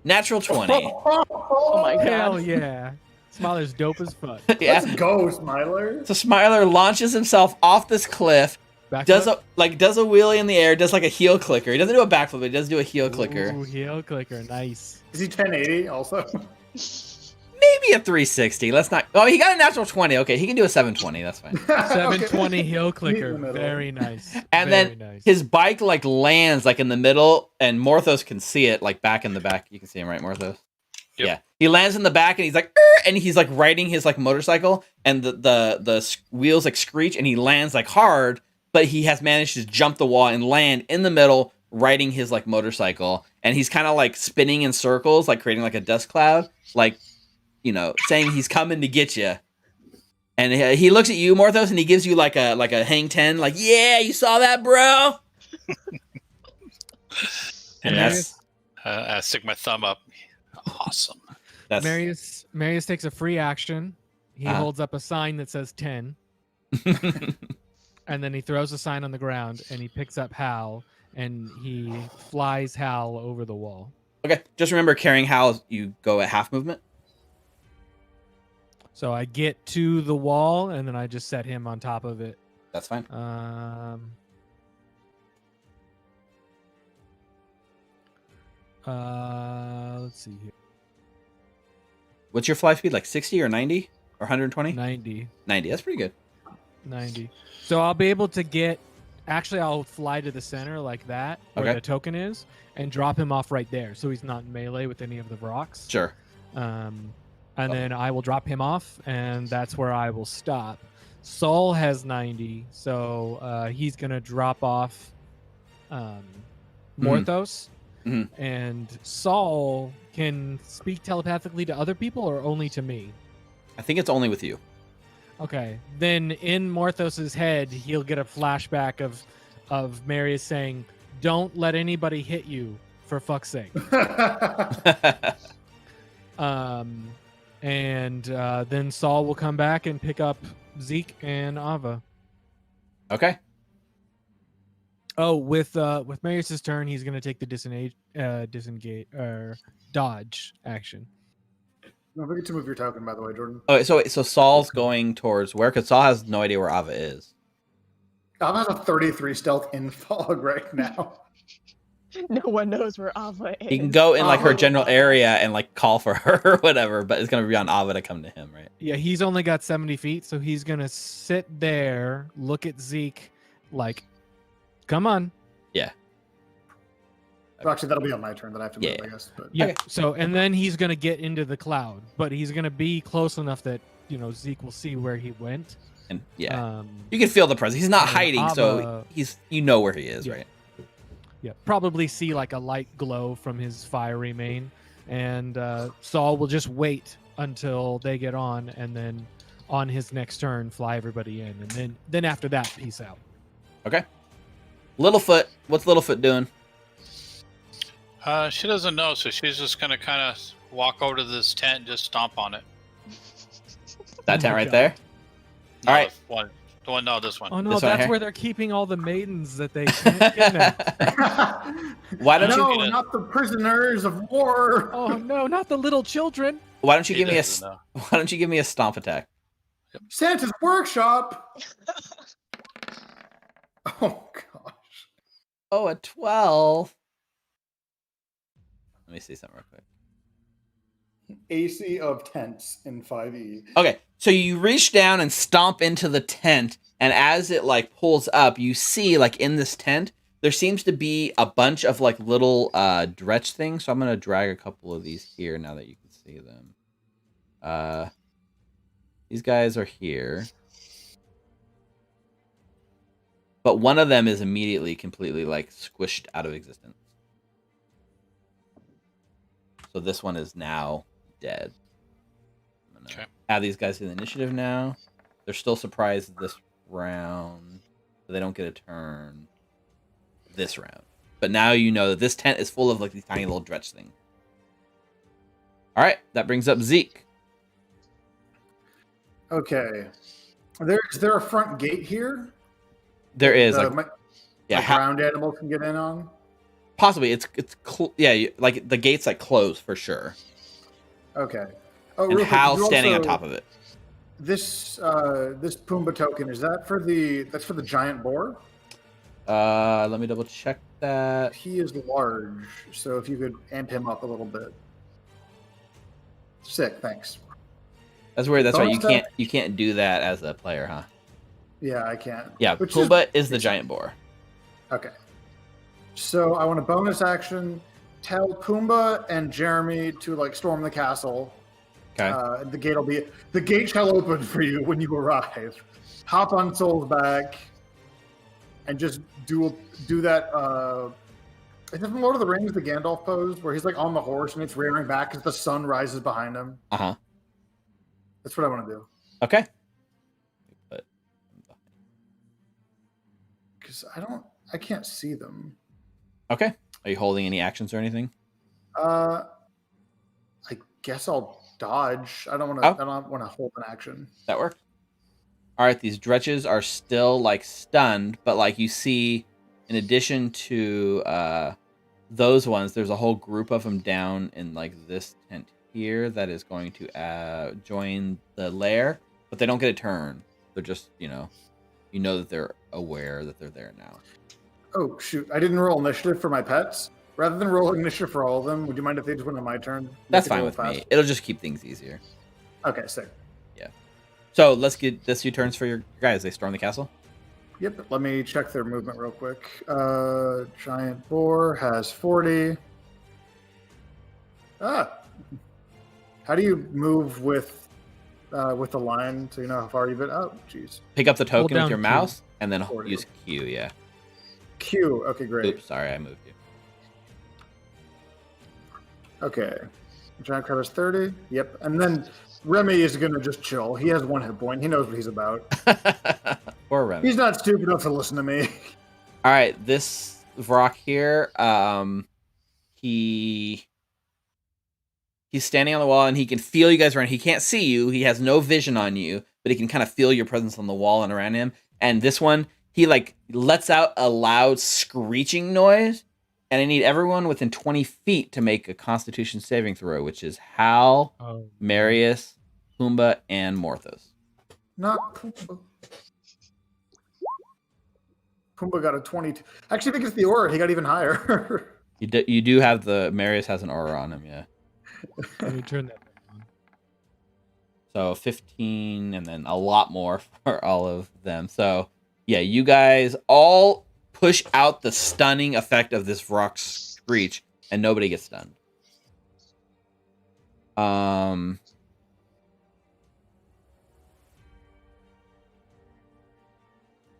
Speaker 7: Natural 20.
Speaker 5: Oh my
Speaker 2: Hell
Speaker 5: god.
Speaker 2: yeah. Smiler's dope as fuck.
Speaker 7: Yeah.
Speaker 3: Let's go, Smiler.
Speaker 7: So Smiler launches himself off this cliff, does
Speaker 2: Backflip?
Speaker 7: a wheelie in the air, does like a heel clicker. He doesn't do a backflip, but he does do a heel clicker.
Speaker 2: Ooh, heel clicker. Nice.
Speaker 3: Is he 1080 also?
Speaker 7: Maybe a 360. Let's not. Oh, he got a natural 20. Okay, he can do a 720. That's fine.
Speaker 2: 720
Speaker 3: Okay.
Speaker 2: heel
Speaker 3: Meet in
Speaker 2: clicker.
Speaker 3: the middle.
Speaker 2: Very nice.
Speaker 7: And
Speaker 2: Very
Speaker 7: then
Speaker 2: nice.
Speaker 7: his bike like lands like in the middle, and Morthos can see it like back in the back. You can see him, right, Morthos?
Speaker 4: Yep.
Speaker 7: Yeah. He lands in the back, and he's like, and he's like riding his like motorcycle, and the wheels like screech, and he lands like hard, but he has managed to jump the wall and land in the middle, riding his like motorcycle, and he's kind of like spinning in circles, like creating like a dust cloud, like, you know, saying he's coming to get you. And he looks at you, Morthos, and he gives you like a hang 10, like, yeah, you saw that, bro. And
Speaker 2: Marius,
Speaker 4: I stick my thumb up. Awesome.
Speaker 7: that's
Speaker 2: Marius takes a free action. He
Speaker 7: Uh-huh.
Speaker 2: holds up a sign that says 10, and then he throws a sign on the ground, and he picks up Hal, and he flies Hal over the wall.
Speaker 7: okay. Just remember, carrying Hal, you go at half movement.
Speaker 2: So I get to the wall, and then I just set him on top of it.
Speaker 7: That's fine.
Speaker 2: Let's see here.
Speaker 7: What's your fly speed? Like 60 or 90 or 120?
Speaker 2: 90.
Speaker 7: 90. That's pretty good.
Speaker 2: 90. So I'll be able to get. Actually, I'll fly to the center like that, where
Speaker 7: Okay.
Speaker 2: the token is, and drop him off right there, so he's not in melee with any of the rocks.
Speaker 7: Sure.
Speaker 2: And then I will drop him off, and that's where I will stop. Saul has 90, so he's gonna drop off Morthos.
Speaker 7: Mhm.
Speaker 2: And Saul can speak telepathically to other people or only to me?
Speaker 7: I think it's only with you.
Speaker 2: Okay. Then in Morthos's head, he'll get a flashback of Marius saying, "Don't let anybody hit you, for fuck's sake." And then Saul will come back and pick up Zeke and Ava.
Speaker 7: Okay.
Speaker 2: Oh, with Marius's turn, he's gonna take the disengage or dodge action.
Speaker 3: Don't forget to move your token, by the way, Jordan.
Speaker 7: Okay, so Saul's going towards where? Because Saul has no idea where Ava is.
Speaker 3: Ava has a 33 stealth in fog right now.
Speaker 5: No one knows where Ava is.
Speaker 7: He can go in like her
Speaker 3: Oh.
Speaker 7: general area and like call for her or whatever, but it's gonna be on Ava to come to him, right?
Speaker 2: Yeah, he's only got 70 feet, so he's gonna sit there, look at Zeke, like, "Come on."
Speaker 3: Well, actually, that'll be on my turn that I have to move,
Speaker 7: Yeah.
Speaker 3: I guess. But
Speaker 2: Yeah.
Speaker 7: Okay.
Speaker 2: So, and then he's gonna get into the cloud, but he's gonna be close enough that Zeke will see where he went.
Speaker 7: And yeah,
Speaker 2: Um,
Speaker 7: you can feel the presence. He's not
Speaker 2: and
Speaker 7: hiding, so
Speaker 2: Ava-
Speaker 7: he's where he is,
Speaker 2: Yeah.
Speaker 7: right?
Speaker 2: Yeah, probably see like a light glow from his fiery mane, and Saul will just wait until they get on, and then on his next turn, fly everybody in, and then after that, peace out.
Speaker 7: Okay. Littlefoot, what's Littlefoot doing?
Speaker 4: She doesn't know, so she's just gonna kind of walk over to this tent and just stomp on it.
Speaker 7: That tent right there.
Speaker 4: No,
Speaker 7: All right.
Speaker 4: the one, no, this one.
Speaker 2: Oh no,
Speaker 7: This one
Speaker 2: that's
Speaker 7: here?
Speaker 2: where they're keeping all the maidens that they can't kidnap.
Speaker 7: Why don't
Speaker 3: no,
Speaker 7: you?
Speaker 3: not the prisoners of war.
Speaker 2: Oh no, not the little children.
Speaker 7: Why don't you
Speaker 4: She
Speaker 7: give me a?
Speaker 4: doesn't know.
Speaker 7: Why don't you give me a stomp attack?
Speaker 3: Santa's workshop. Oh gosh.
Speaker 7: Oh, a 12. Let me see something real quick.
Speaker 3: AC of tents in 5e.
Speaker 7: Okay, so you reach down and stomp into the tent, and as it like pulls up, you see like in this tent there seems to be a bunch of like little dretch things. So I'm gonna drag a couple of these here now that you can see them. These guys are here, but one of them is immediately completely like squished out of existence. So this one is now dead. I'm gonna add these guys to the initiative now. They're still surprised this round, so they don't get a turn this round. But now you know that this tent is full of like these tiny little dretch things. All right, that brings up Zeke.
Speaker 3: Okay. Is there a front gate here?
Speaker 7: There is
Speaker 3: like
Speaker 7: yeah,
Speaker 3: ground animals can get in on?
Speaker 7: possibly like the gates like close for sure.
Speaker 3: Okay. Oh,
Speaker 7: And
Speaker 3: real quick,
Speaker 7: Hal's
Speaker 3: you
Speaker 7: standing on
Speaker 3: also-
Speaker 7: top of it.
Speaker 3: This this Pumbaa token, is that for that's for the giant boar?
Speaker 7: Let me double check that.
Speaker 3: He is large, so if you could amp him up a little bit. Sick, thanks.
Speaker 7: That's weird. That's right.
Speaker 3: Bonus
Speaker 7: You can't do that as a player, huh?
Speaker 3: Yeah, I can.
Speaker 7: Yeah,
Speaker 3: Which
Speaker 7: Pumbaa is the giant boar.
Speaker 3: Okay. So I want a bonus action. Tell Pumbaa and Jeremy to like storm the castle.
Speaker 7: Okay.
Speaker 3: The gate shall open for you when you arrive. Hop on Soul's back, and just do that. Is it from Lord of the Rings, the Gandalf pose, where he's like on the horse and it's rearing back as the sun rises behind him?
Speaker 7: Uh-huh.
Speaker 3: That's what I want to do.
Speaker 7: Okay.
Speaker 3: Because I can't see them.
Speaker 7: Okay. Are you holding any actions or anything?
Speaker 3: I guess I'll dodge. I don't want to hold an action.
Speaker 7: That works. All right, these dretches are still like stunned, but like you see, in addition to those ones, there's a whole group of them down in like this tent here that is going to join the lair, but they don't get a turn. They're just you know that they're aware that they're there now.
Speaker 3: Oh shoot! I didn't roll initiative for my pets. Rather than rolling initiative for all of them, would you mind if they just went on my turn?
Speaker 7: That's
Speaker 3: Make it
Speaker 7: fine
Speaker 3: go
Speaker 7: with
Speaker 3: fast?
Speaker 7: me. It'll just keep things easier.
Speaker 3: Okay, sick.
Speaker 7: So let's get this few turns for your guys. They storm the castle.
Speaker 3: Yep, let me check their movement real quick. Giant boar has 40. How do you move with with the line, so you know how far you've been. Oh, jeez.
Speaker 7: Pick up the token with
Speaker 2: down
Speaker 7: your
Speaker 2: Q.
Speaker 7: mouse and then
Speaker 3: 40.
Speaker 7: use Q. Yeah.
Speaker 3: Q. Okay, great.
Speaker 7: Oops, sorry, I moved you.
Speaker 3: Okay. Giant crab is 30. Yep. And then Remy is going to just chill. He has 1 hit point. He knows what he's about.
Speaker 7: Poor Remy.
Speaker 3: He's not stupid enough to listen to me.
Speaker 7: All right, this Vrock here, he's standing on the wall and he can feel you guys around. He can't see you. He has no vision on you, but he can kind of feel your presence on the wall and around him. And this one, he like lets out a loud screeching noise. And I need everyone within 20 feet to make a Constitution saving throw, which is Hal, Marius, Pumbaa, and Morthos.
Speaker 3: Not Pumbaa. Pumbaa got a 22. Actually, I think it's the aura. He got even higher.
Speaker 7: You do have Marius has an aura on him, yeah.
Speaker 2: Let me turn that back on.
Speaker 7: So 15 and then a lot more for all of them. So yeah, you guys all push out the stunning effect of this rock screech and nobody gets stunned.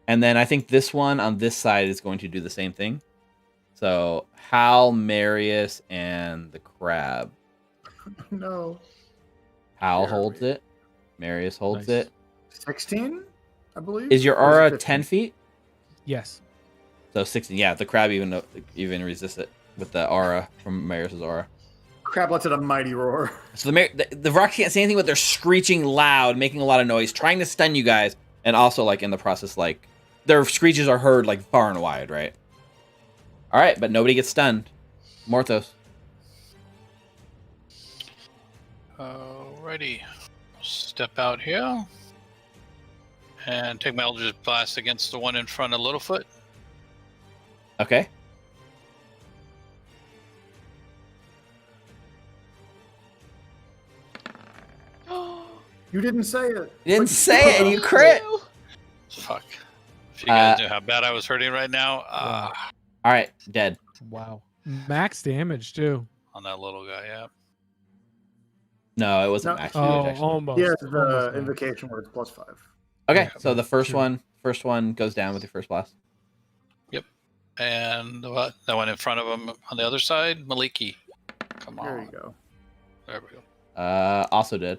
Speaker 7: And then I think this one on this side is going to do the same thing. So Hal, Marius, and the crab.
Speaker 3: No.
Speaker 7: Hal
Speaker 3: There
Speaker 7: holds
Speaker 3: we-
Speaker 7: it. Marius holds
Speaker 2: Nice.
Speaker 7: it.
Speaker 3: 16, I believe.
Speaker 7: Is your
Speaker 3: Or
Speaker 7: aura
Speaker 3: it
Speaker 7: 10 feet?
Speaker 2: Yes.
Speaker 7: So 16. Yeah, the crab even resists it with the aura from Marius's aura.
Speaker 3: Crab lets out a mighty roar.
Speaker 7: So the rock can't say anything, but they're screeching loud, making a lot of noise, trying to stun you guys, and also like in the process, like their screeches are heard like far and wide, right? All right, but nobody gets stunned. Morthos.
Speaker 4: Alrighty. Step out here. And take my Eldritch Blast against the one in front of Littlefoot.
Speaker 7: Okay.
Speaker 3: You didn't say it.
Speaker 7: You didn't
Speaker 3: But
Speaker 7: say it, and you crit.
Speaker 4: Fuck. If you guys knew how bad I was hurting right now,
Speaker 7: All right, dead.
Speaker 2: Wow. Max damage too.
Speaker 4: on that little guy, yeah.
Speaker 7: No, it wasn't
Speaker 3: No.
Speaker 7: max
Speaker 2: Oh,
Speaker 7: damage, actually.
Speaker 2: almost.
Speaker 3: He has
Speaker 2: almost
Speaker 3: the
Speaker 2: max.
Speaker 3: invocation where it's +5.
Speaker 7: Okay,
Speaker 2: Yeah,
Speaker 7: so the first
Speaker 2: sure.
Speaker 7: one goes down with your first blast.
Speaker 4: And what? That one in front of him on the other side, Maliki. Come on.
Speaker 3: There you go.
Speaker 4: There we go.
Speaker 7: Also did.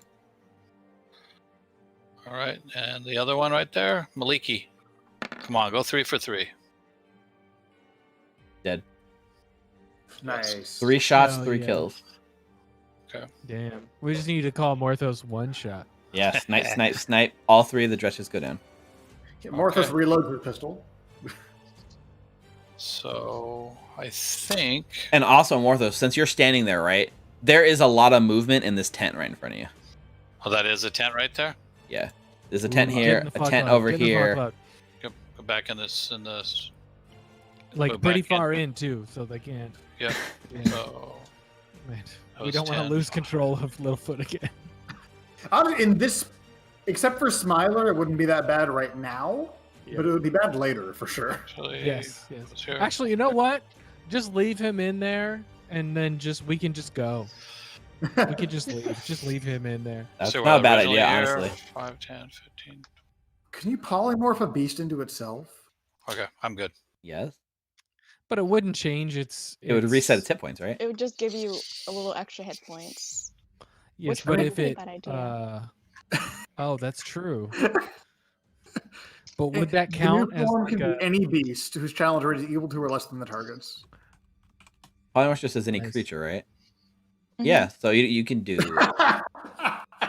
Speaker 4: All right, and the other one right there, Maliki. Come on, go 3 for 3.
Speaker 7: Dead.
Speaker 3: Nice.
Speaker 7: 3 shots,
Speaker 2: Hell
Speaker 7: 3
Speaker 2: yeah.
Speaker 7: kills.
Speaker 2: Damn. We just need to call Morthos one shot.
Speaker 7: Yeah, snipe, snipe, snipe. All 3 of the dresses go down.
Speaker 3: Yeah, Morthos
Speaker 4: Okay.
Speaker 3: reloads her pistol.
Speaker 4: So I think
Speaker 7: And also, Morthos, since you're standing there, right? There is a lot of movement in this tent right in front of you.
Speaker 4: that is a tent right there.
Speaker 7: Yeah. There's a tent
Speaker 2: Ooh,
Speaker 7: here,
Speaker 2: get in the
Speaker 7: a
Speaker 2: fog
Speaker 7: tent
Speaker 2: cloud,
Speaker 7: over
Speaker 2: get in the fog
Speaker 7: here.
Speaker 2: cloud.
Speaker 4: Go back in this.
Speaker 2: Like
Speaker 4: Go
Speaker 2: pretty
Speaker 4: back in.
Speaker 2: far in too, so they can't.
Speaker 4: Yep.
Speaker 2: Yeah,
Speaker 4: So
Speaker 2: man.
Speaker 4: that
Speaker 2: We
Speaker 4: was
Speaker 2: don't want to
Speaker 4: 10.
Speaker 2: lose control of Littlefoot again.
Speaker 3: In this, except for Smiler, it wouldn't be that bad right now, but it would be bad later for sure.
Speaker 4: Actually,
Speaker 2: Yes, yes.
Speaker 4: let's hear it.
Speaker 2: Actually, you know what? Just leave him in there, and then we can just go. We could just leave. Just leave him in there.
Speaker 7: That's
Speaker 4: So
Speaker 7: not a
Speaker 4: we're
Speaker 7: bad
Speaker 4: originally
Speaker 7: idea,
Speaker 4: here,
Speaker 7: honestly.
Speaker 4: 5, 10, 15.
Speaker 3: Can you polymorph a beast into itself?
Speaker 4: Okay, I'm good.
Speaker 7: Yes.
Speaker 2: But it wouldn't change its.
Speaker 7: It would reset its hit points, right?
Speaker 5: It would just give you a little extra hit points.
Speaker 2: Yes,
Speaker 5: which
Speaker 2: but
Speaker 5: might
Speaker 2: if
Speaker 5: be a
Speaker 2: it.
Speaker 5: bad idea.
Speaker 2: Oh, that's true. But would that
Speaker 3: The new
Speaker 2: count as
Speaker 3: form
Speaker 2: like
Speaker 3: can
Speaker 2: a?
Speaker 3: be any beast whose challenger is equal to or less than the target's.
Speaker 7: Polymorph just says any
Speaker 2: Nice.
Speaker 7: creature, right?
Speaker 5: Mhm.
Speaker 7: Yeah, so you can do.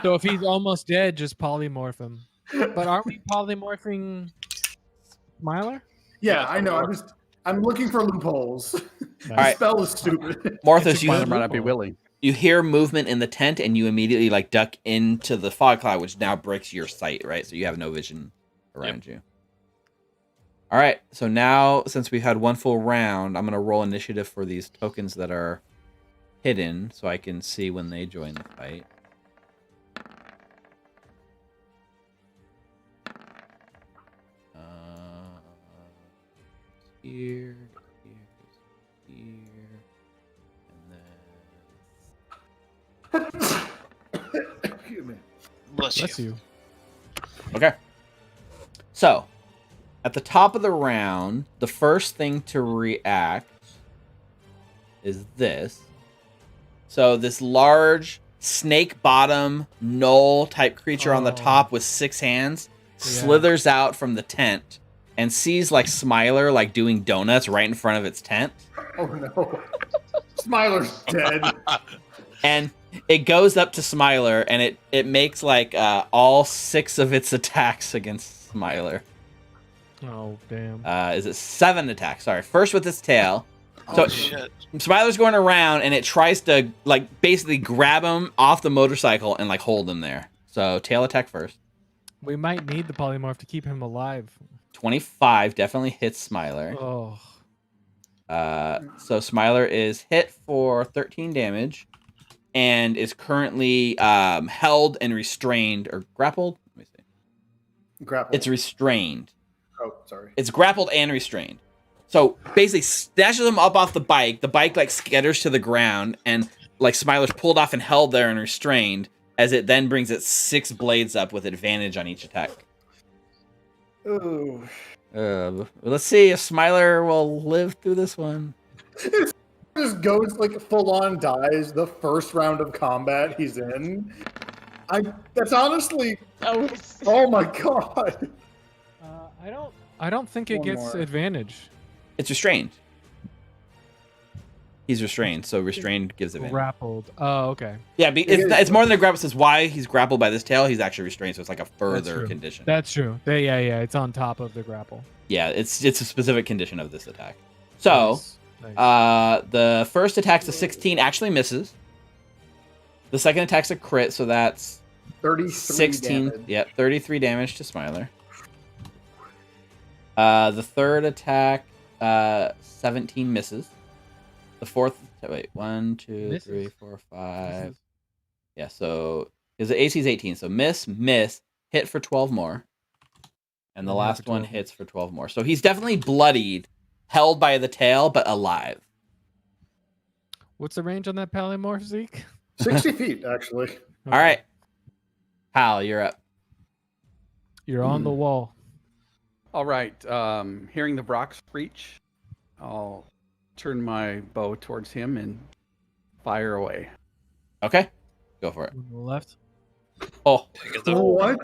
Speaker 2: So if he's almost dead, just polymorph him. But aren't we polymorphing Smiler?
Speaker 3: Yeah,
Speaker 4: Yeah,
Speaker 3: I know.
Speaker 4: or-
Speaker 3: I'm looking for loopholes. The
Speaker 7: right.
Speaker 3: spell is stupid.
Speaker 7: Morthos,
Speaker 2: It's a
Speaker 6: One
Speaker 2: good
Speaker 6: of them might not be
Speaker 2: loophole.
Speaker 6: willing.
Speaker 7: you hear movement in the tent, and you immediately like duck into the fog cloud, which now breaks your sight, right? So you have no vision around you. All right, so now since we've had one full round, I'm gonna roll initiative for these tokens that are hidden, so I can see when they join the fight. Here, and then
Speaker 3: Excuse me.
Speaker 4: Bless
Speaker 2: Bless
Speaker 4: you.
Speaker 2: you.
Speaker 7: Okay. So, at the top of the round, the first thing to react is this. So, this large snake bottom knoll type creature on the
Speaker 2: Oh.
Speaker 7: top with 6 hands
Speaker 2: Yeah.
Speaker 7: slithers out from the tent and sees like Smiler like doing donuts right in front of its tent.
Speaker 3: Oh no. Smiler's dead.
Speaker 7: And it goes up to Smiler and it makes like all 6 of its attacks against Smiler.
Speaker 2: Oh damn.
Speaker 7: Is it 7 attacks? Sorry. First with its tail.
Speaker 4: Oh, shit.
Speaker 7: Smiler's going around and it tries to like basically grab him off the motorcycle and like hold him there. So tail attack first.
Speaker 2: We might need the polymorph to keep him alive.
Speaker 7: 25 definitely hits Smiler.
Speaker 2: Oh.
Speaker 7: So Smiler is hit for 13 damage and is currently held and restrained or grappled. Let me see.
Speaker 3: Grapple.
Speaker 7: It's restrained.
Speaker 3: Oh, sorry.
Speaker 7: It's grappled and restrained. So basically snatches him up off the bike. The bike like scatters to the ground and like Smiler's pulled off and held there and restrained as it then brings its 6 blades up with advantage on each attack.
Speaker 3: Ooh.
Speaker 7: Let's see if Smiler will live through this one.
Speaker 3: Just goes like full on dies the first round of combat he's in. That's honestly,
Speaker 5: Oh,
Speaker 3: oh my god.
Speaker 2: I don't think it
Speaker 3: One
Speaker 2: gets
Speaker 3: more.
Speaker 2: advantage.
Speaker 7: It's restrained. He's restrained, so restrained gives advantage.
Speaker 2: Grappled. Oh, okay.
Speaker 7: Yeah, it's more than a grapple. Says why he's grappled by this tail. He's actually restrained, so it's like a further
Speaker 2: true.
Speaker 7: condition.
Speaker 2: That's true. Yeah. It's on top of the grapple.
Speaker 7: Yeah, it's a specific condition of this attack. So,
Speaker 2: Nice.
Speaker 7: the first attack's a 16, actually misses. The second attack's a crit, so that's
Speaker 3: 33
Speaker 7: 16.
Speaker 3: damage.
Speaker 7: Yeah, 33 damage to Smiler. The third attack, 17 misses. The fourth, wait, 1, 2,
Speaker 2: Misses.
Speaker 7: 3, 4, 5.
Speaker 2: Misses.
Speaker 7: Yeah, so his AC is 18. So miss, hit for 12 more. And the
Speaker 2: One hit
Speaker 7: last
Speaker 2: for
Speaker 7: one
Speaker 2: 12 more.
Speaker 7: hits for 12 more. So he's definitely bloodied, held by the tail, but alive.
Speaker 2: What's the range on that polymorph, Zeke?
Speaker 3: 60 feet, actually.
Speaker 7: All right. Hal, you're up.
Speaker 2: You're on the wall.
Speaker 6: All right. Hearing the Brock screech, I'll turn my bow towards him and fire away.
Speaker 7: Okay. Go for it.
Speaker 2: On the left.
Speaker 7: Oh,
Speaker 4: Get the,
Speaker 3: What?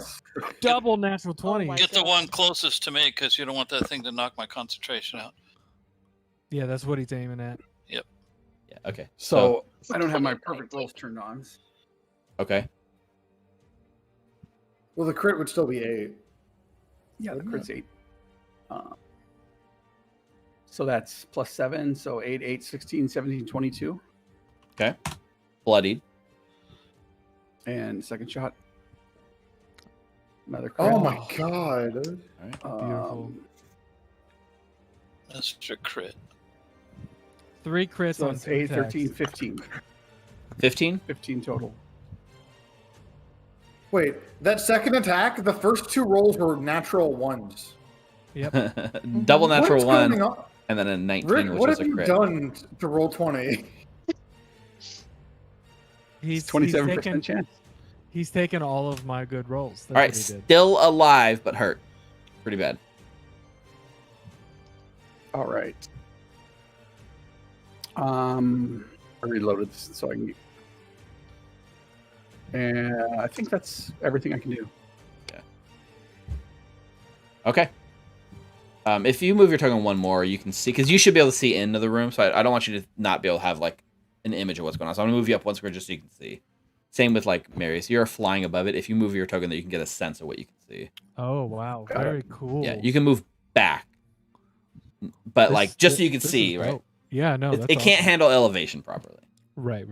Speaker 2: Double natural 20.
Speaker 5: my
Speaker 4: get the
Speaker 5: God.
Speaker 4: one closest to me because you don't want that thing to knock my concentration out.
Speaker 2: Yeah, that's what he's aiming at.
Speaker 7: yeah. Okay.
Speaker 6: So I don't have my perfect rolls turned on.
Speaker 7: Okay.
Speaker 3: Well, the crit would still be 8.
Speaker 6: Yeah, the
Speaker 3: Wouldn't
Speaker 6: crit's 8. So that's plus 7. So 8, 8, 16, 17, 22.
Speaker 7: Okay. Bloodied.
Speaker 6: And second shot. Another crit.
Speaker 3: Oh my god.
Speaker 7: All right.
Speaker 2: Beautiful.
Speaker 4: That's your crit.
Speaker 2: 3 crits
Speaker 6: So
Speaker 2: on
Speaker 6: it's
Speaker 2: 2
Speaker 6: 8,
Speaker 2: attacks.
Speaker 6: 13, 15.
Speaker 7: 15?
Speaker 6: 15 total.
Speaker 3: Wait, that second attack, the first 2 rolls were natural 1s.
Speaker 2: Yep.
Speaker 7: Double natural
Speaker 3: What's
Speaker 7: 1,
Speaker 3: going on?
Speaker 7: and then a 19,
Speaker 3: Rick,
Speaker 7: which
Speaker 3: what
Speaker 7: was
Speaker 3: have
Speaker 7: a
Speaker 3: you
Speaker 7: crit.
Speaker 3: done to roll 20?
Speaker 2: He's
Speaker 6: 27% chance.
Speaker 2: He's taken all of my good rolls. That's
Speaker 7: All right,
Speaker 2: what he did.
Speaker 7: still alive, but hurt. Pretty bad.
Speaker 6: All right. I reloaded this so I can. And I think that's everything I can do.
Speaker 7: Okay. If you move your token one more, you can see, because you should be able to see into the room, so I don't want you to not be able to have, like, an image of what's going on. So I'm going to move you up one square just so you can see. Same with, like, Mary. So you're flying above it. If you move your token there, you can get a sense of what you can see.
Speaker 2: Oh wow,
Speaker 6: Got it.
Speaker 2: very cool.
Speaker 7: Yeah, you can move back. But,
Speaker 2: This-
Speaker 7: like, just so you can
Speaker 2: this is
Speaker 7: see, right?
Speaker 2: dope. Yeah, no,
Speaker 7: It
Speaker 2: that's
Speaker 7: can't
Speaker 2: awesome.
Speaker 7: handle elevation properly.
Speaker 2: Right.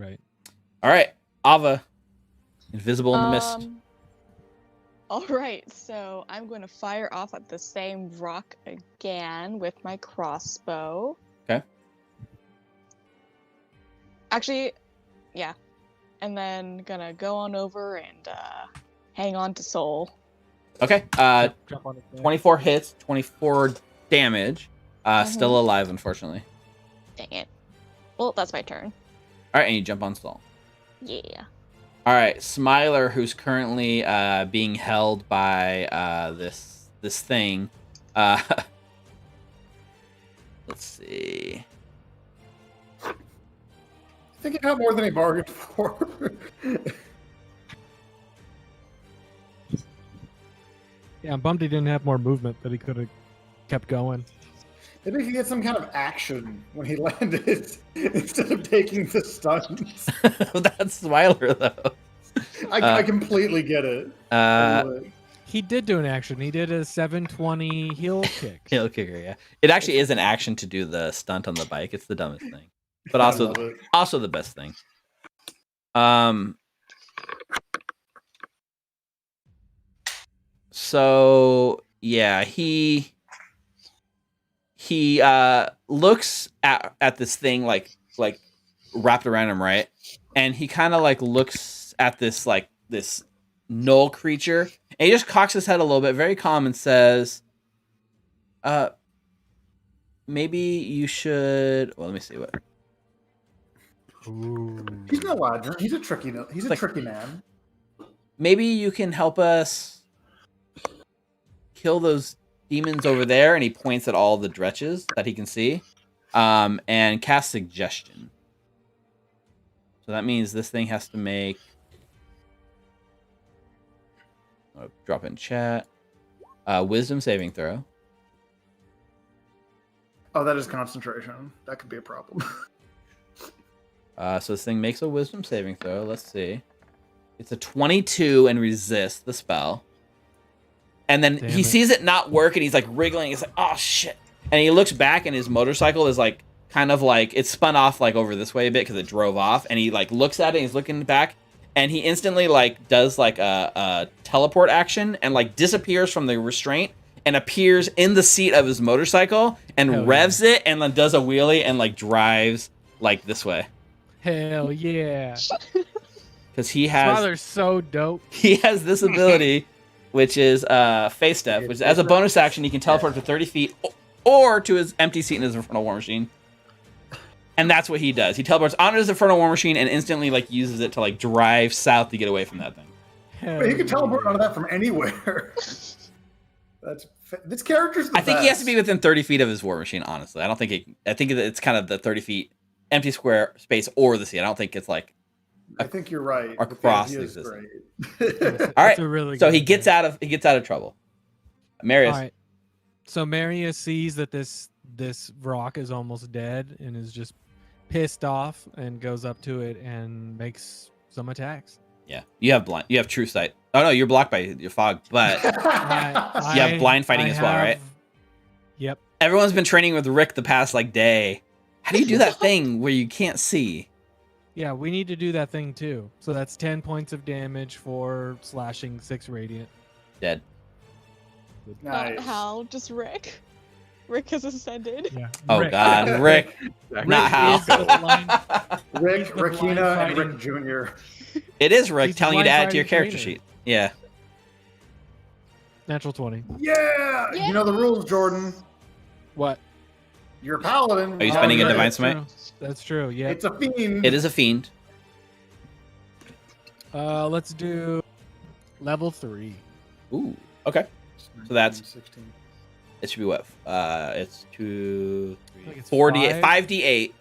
Speaker 7: All right, Ava. Invisible in the mist.
Speaker 5: All right, so I'm going to fire off at the same rock again with my crossbow.
Speaker 7: Okay.
Speaker 5: Actually, yeah. And then gonna go on over and hang on to Soul.
Speaker 7: Okay.
Speaker 2: Jump on it there.
Speaker 7: 24 hits, 24 damage.
Speaker 5: Mhm.
Speaker 7: Still alive, unfortunately.
Speaker 5: Dang it. Well, that's my turn.
Speaker 7: All right, and you jump on Stall.
Speaker 5: Yeah.
Speaker 7: All right, Smiler, who's currently being held by this thing. Let's see.
Speaker 3: I think he got more than he bargained for.
Speaker 2: Yeah, I'm bummed he didn't have more movement that he could have kept going.
Speaker 3: Maybe he get some kind of action when he landed instead of taking the stunts.
Speaker 7: That's Smiler though.
Speaker 3: I completely get it.
Speaker 2: He did do an action. He did a 720 heel kick.
Speaker 7: Heel kicker, yeah. It actually is an action to do the stunt on the bike. It's the dumbest thing, but also the best thing. So yeah, he looks at this thing like wrapped around him, right? And he kind of like looks at this null creature, and he just cocks his head a little bit, very calm, and says, maybe you should. Well, let me see what.
Speaker 2: Ooh.
Speaker 3: He's no ladder. He's a tricky man.
Speaker 7: Maybe you can help us kill those demons over there, and he points at all the dretches that he can see, and cast suggestion. So that means this thing has to make. I'll drop in chat. Wisdom saving throw.
Speaker 3: Oh, that is concentration. That could be a problem.
Speaker 7: So this thing makes a wisdom saving throw. Let's see. It's a 22 and resists the spell. And then he sees it not work, and he's like wriggling. He's like, oh shit. And he looks back, and his motorcycle is like kind of like it's spun off like over this way a bit because it drove off. And he like looks at it, and he's looking back, and he instantly like does like a teleport action and like disappears from the restraint and appears in the seat of his motorcycle and revs it and then does a wheelie and like drives like this way.
Speaker 2: Hell yeah.
Speaker 7: Because he has
Speaker 2: Father's so dope.
Speaker 7: He has this ability, which is Face Step, which as a bonus action he can teleport to 30 feet or to his empty seat in his Infernal War Machine. And that's what he does. He teleports onto his Infernal War Machine and instantly like uses it to like drive south to get away from that thing.
Speaker 3: Wait, he can teleport onto that from anywhere. This character's the
Speaker 7: I think
Speaker 3: best.
Speaker 7: he has to be within 30 feet of his War Machine, honestly. I think it's kind of the 30 feet empty square space or the sea. I don't think it's like
Speaker 3: I think you're right.
Speaker 7: across the
Speaker 3: is
Speaker 7: existing.
Speaker 3: great.
Speaker 7: All right.
Speaker 2: Really
Speaker 7: So
Speaker 2: good
Speaker 7: he gets out of trouble. Marius.
Speaker 2: All right. So Marius sees that this rock is almost dead and is just pissed off and goes up to it and makes some attacks.
Speaker 7: Yeah. You have true sight. Oh no, you're blocked by your fog, but you have blind fighting as well, right?
Speaker 2: Yep.
Speaker 7: Everyone's been training with Rick the past like day. How do you do that thing where you can't see?
Speaker 2: Yeah, we need to do that thing too. So that's 10 points of damage for slashing 6 radiant.
Speaker 7: Dead.
Speaker 3: Nice.
Speaker 5: Not Hal, just Rick. Rick has ascended.
Speaker 2: Yeah.
Speaker 7: Oh
Speaker 2: Rick.
Speaker 7: God, Rick. Not Hal.
Speaker 2: Is the line-
Speaker 3: Rick,
Speaker 2: He's the blind
Speaker 3: Rickina, and
Speaker 2: fighting-
Speaker 3: Rick Jr.
Speaker 7: It is Rick
Speaker 2: He's
Speaker 7: telling you to
Speaker 2: blind
Speaker 7: add to your
Speaker 2: fighting
Speaker 7: character
Speaker 2: trainer.
Speaker 7: sheet. Yeah.
Speaker 2: Natural 20.
Speaker 3: Yeah! You know the rules, Jordan.
Speaker 2: What?
Speaker 3: You're a paladin.
Speaker 7: Are you spending a
Speaker 3: Rick.
Speaker 7: divine
Speaker 2: That's
Speaker 7: smite?
Speaker 2: true. That's true. Yeah.
Speaker 3: It's a fiend.
Speaker 7: It is a fiend.
Speaker 2: Let's do level 3.
Speaker 7: Ooh. Okay. So that's
Speaker 3: 16.
Speaker 7: it should be what? It's 2,
Speaker 2: I think
Speaker 7: 3,
Speaker 2: it's
Speaker 7: 4d8,
Speaker 2: 5.
Speaker 7: 5d8.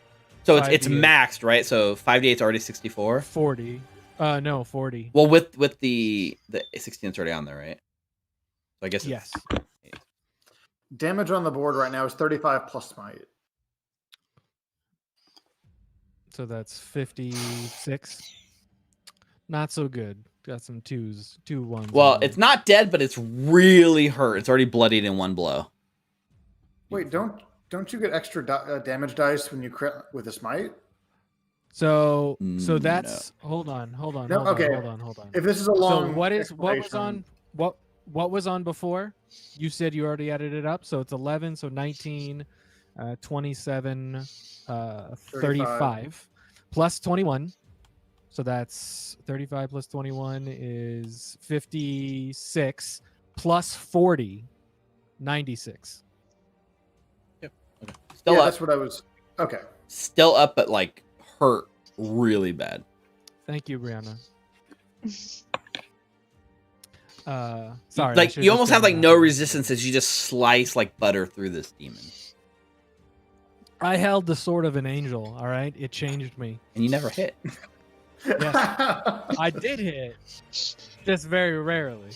Speaker 7: So it's
Speaker 2: 5d8.
Speaker 7: maxed, right? So 5d8 is already 64.
Speaker 2: 40. No, 40.
Speaker 7: Well, with the 16 it's already on there, right? So I guess it's,
Speaker 2: Yes.
Speaker 3: Damage on the board right now is 35 plus smite.
Speaker 2: So that's 56. Not so good. Got some 2s, 2 1s.
Speaker 7: Well,
Speaker 2: on there.
Speaker 7: it's not dead, but it's really hurt. It's already bloodied in one blow.
Speaker 3: Wait, don't you get extra damage dice when you crit with a smite?
Speaker 2: So
Speaker 7: No.
Speaker 2: that's hold on.
Speaker 3: No, okay.
Speaker 2: Hold on.
Speaker 3: If this is a long,
Speaker 2: So what was
Speaker 3: explanation-
Speaker 2: on what was on before? You said you already added it up, so it's 11, so 19, 27, 35 plus 21. So that's 35 plus 21 is 56 plus 40, 96.
Speaker 7: Still
Speaker 3: Yeah,
Speaker 7: up.
Speaker 3: that's what I was. Okay.
Speaker 7: Still up, but like hurt really bad.
Speaker 2: Thank you, Brianna. Sorry, I
Speaker 7: Like
Speaker 2: should've
Speaker 7: you
Speaker 2: just
Speaker 7: almost
Speaker 2: done
Speaker 7: have like
Speaker 2: that.
Speaker 7: no resistance as you just slice like butter through this demon,
Speaker 2: I held the sword of an angel. All right, it changed me.
Speaker 7: and you never hit.
Speaker 2: Yes, I did hit, just very rarely.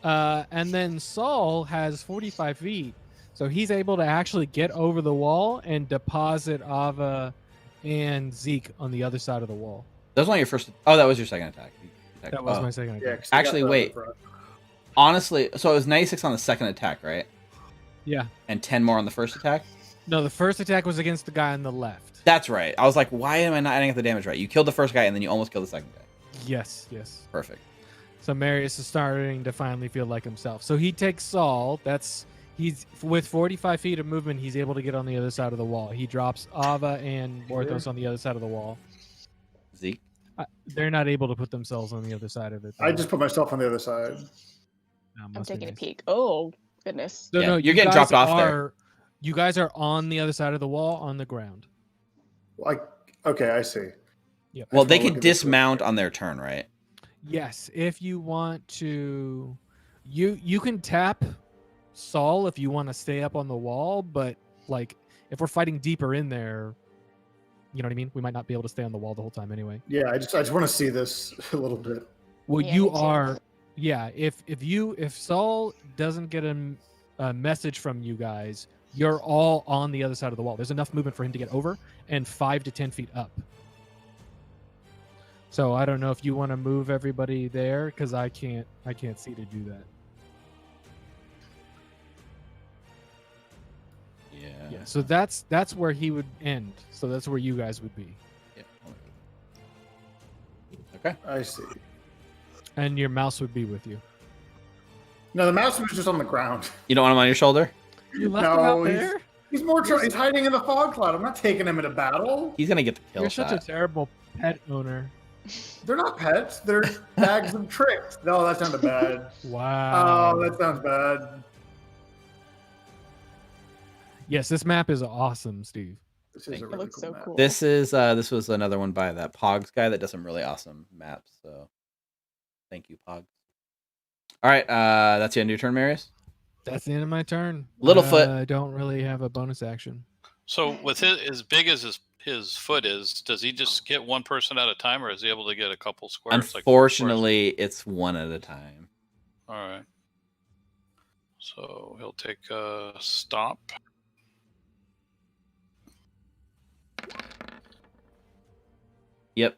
Speaker 2: And then Saul has 45 feet, so he's able to actually get over the wall and deposit Ava and Zeke on the other side of the wall.
Speaker 7: That was not your first. Oh, that was your second attack.
Speaker 2: That was
Speaker 7: Oh.
Speaker 2: my second
Speaker 3: Yeah,
Speaker 2: attack.
Speaker 3: 'cause they got
Speaker 7: Actually,
Speaker 3: the
Speaker 7: wait.
Speaker 3: front.
Speaker 7: Honestly, so it was 96 on the second attack, right?
Speaker 2: Yeah.
Speaker 7: And 10 more on the first attack.
Speaker 2: No, the first attack was against the guy on the left.
Speaker 7: That's right. I was like, why am I not adding up the damage right? You killed the first guy and then you almost killed the second guy.
Speaker 2: Yes, yes.
Speaker 7: Perfect.
Speaker 2: So Marius is starting to finally feel like himself. So he takes Saul. He's with 45 feet of movement. He's able to get on the other side of the wall. He drops Ava and Morthos on the other side of the wall.
Speaker 7: Zeke.
Speaker 2: They're not able to put themselves on the other side of it.
Speaker 3: I just put myself on the other side.
Speaker 5: I'm taking a peek. Oh, goodness.
Speaker 2: So,
Speaker 7: Yeah,
Speaker 2: no,
Speaker 7: you're
Speaker 2: you
Speaker 7: getting
Speaker 2: guys
Speaker 7: dropped off there.
Speaker 2: You guys are on the other side of the wall on the ground.
Speaker 3: Okay, I see.
Speaker 2: Yep.
Speaker 7: Well,
Speaker 3: just
Speaker 7: they
Speaker 3: wanna
Speaker 7: can
Speaker 3: look at this
Speaker 7: dismount on their turn, right?
Speaker 2: Yes, if you want to, you can tap Saul if you want to stay up on the wall, but like if we're fighting deeper in there, you know what I mean? We might not be able to stay on the wall the whole time anyway.
Speaker 3: Yeah, I just want to see this a little bit.
Speaker 2: Well,
Speaker 5: Yeah,
Speaker 2: you
Speaker 5: me too.
Speaker 2: are, yeah. If Saul doesn't get a message from you guys, you're all on the other side of the wall. There's enough movement for him to get over and 5 to 10 feet up. So I don't know if you want to move everybody there because I can't see to do that. Yeah. So that's where he would end. So that's where you guys would be.
Speaker 7: Yeah. Okay.
Speaker 3: I see.
Speaker 2: And your mouse would be with you.
Speaker 3: No, the mouse was just on the ground.
Speaker 7: You don't want him on your shoulder?
Speaker 2: You left
Speaker 3: No,
Speaker 2: him out
Speaker 3: he's-
Speaker 2: there?
Speaker 3: He's he's hiding in the fog cloud. I'm not taking him into battle.
Speaker 7: He's gonna get the kill
Speaker 2: You're
Speaker 7: shot.
Speaker 2: such a terrible pet owner.
Speaker 3: They're not pets. They're bags of tricks. No, that sounded bad.
Speaker 2: Wow.
Speaker 3: Oh, that sounds bad.
Speaker 2: Yes, this map is awesome, Steve.
Speaker 3: This is a
Speaker 5: It
Speaker 3: really
Speaker 5: looks
Speaker 3: cool
Speaker 5: so
Speaker 3: map.
Speaker 5: cool.
Speaker 7: This was another one by that Pogs guy that does some really awesome maps. So, thank you, Pogs. All right, that's the end of your turn, Marius.
Speaker 2: That's the end of my turn.
Speaker 7: Littlefoot.
Speaker 2: I don't really have a bonus action.
Speaker 4: So with his as big as his foot is, does he just get one person at a time, or is he able to get a couple squares?
Speaker 7: Unfortunately, it's one at a time.
Speaker 4: All right. So he'll take a stop.
Speaker 7: Yep,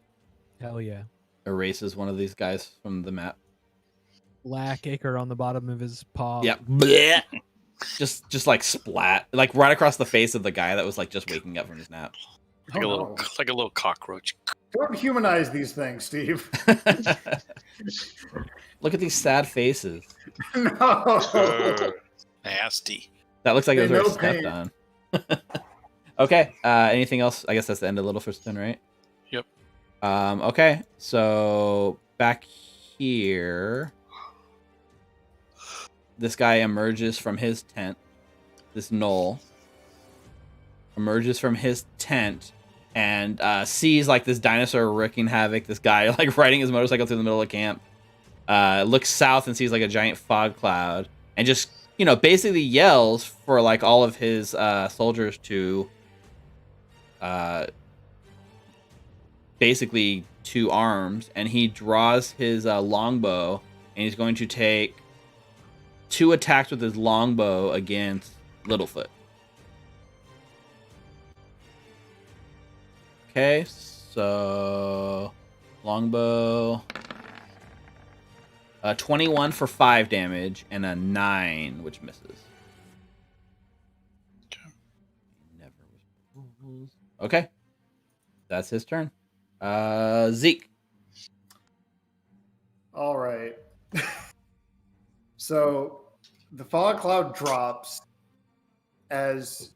Speaker 2: Hell yeah.
Speaker 7: erases one of these guys from the map.
Speaker 2: Black acre on the bottom of his paw.
Speaker 7: Yep. Blech. Just like splat, like right across the face of the guy that was like just waking up from his nap.
Speaker 4: Like
Speaker 3: Oh,
Speaker 4: a little cockroach.
Speaker 3: Don't humanize these things, Steve.
Speaker 7: Look at these sad faces.
Speaker 3: No.
Speaker 4: Nasty.
Speaker 7: That looks like it was
Speaker 3: Hey, no
Speaker 7: already stepped on. Okay. Anything else? I guess that's the end of Littlefoot's turn, right?
Speaker 4: Yep.
Speaker 7: Okay. So back here, this guy emerges from his tent. This gnoll emerges from his tent and sees like this dinosaur wreaking havoc. This guy like riding his motorcycle through the middle of camp. Looks south and sees like a giant fog cloud and just basically yells for like all of his soldiers to basically to arms, and he draws his longbow and he's going to take 2 attacks with his longbow against Littlefoot. Okay, so longbow, 21 for 5 damage and a 9, which misses. Okay, that's his turn. Zeke.
Speaker 3: All right. So the fog cloud drops as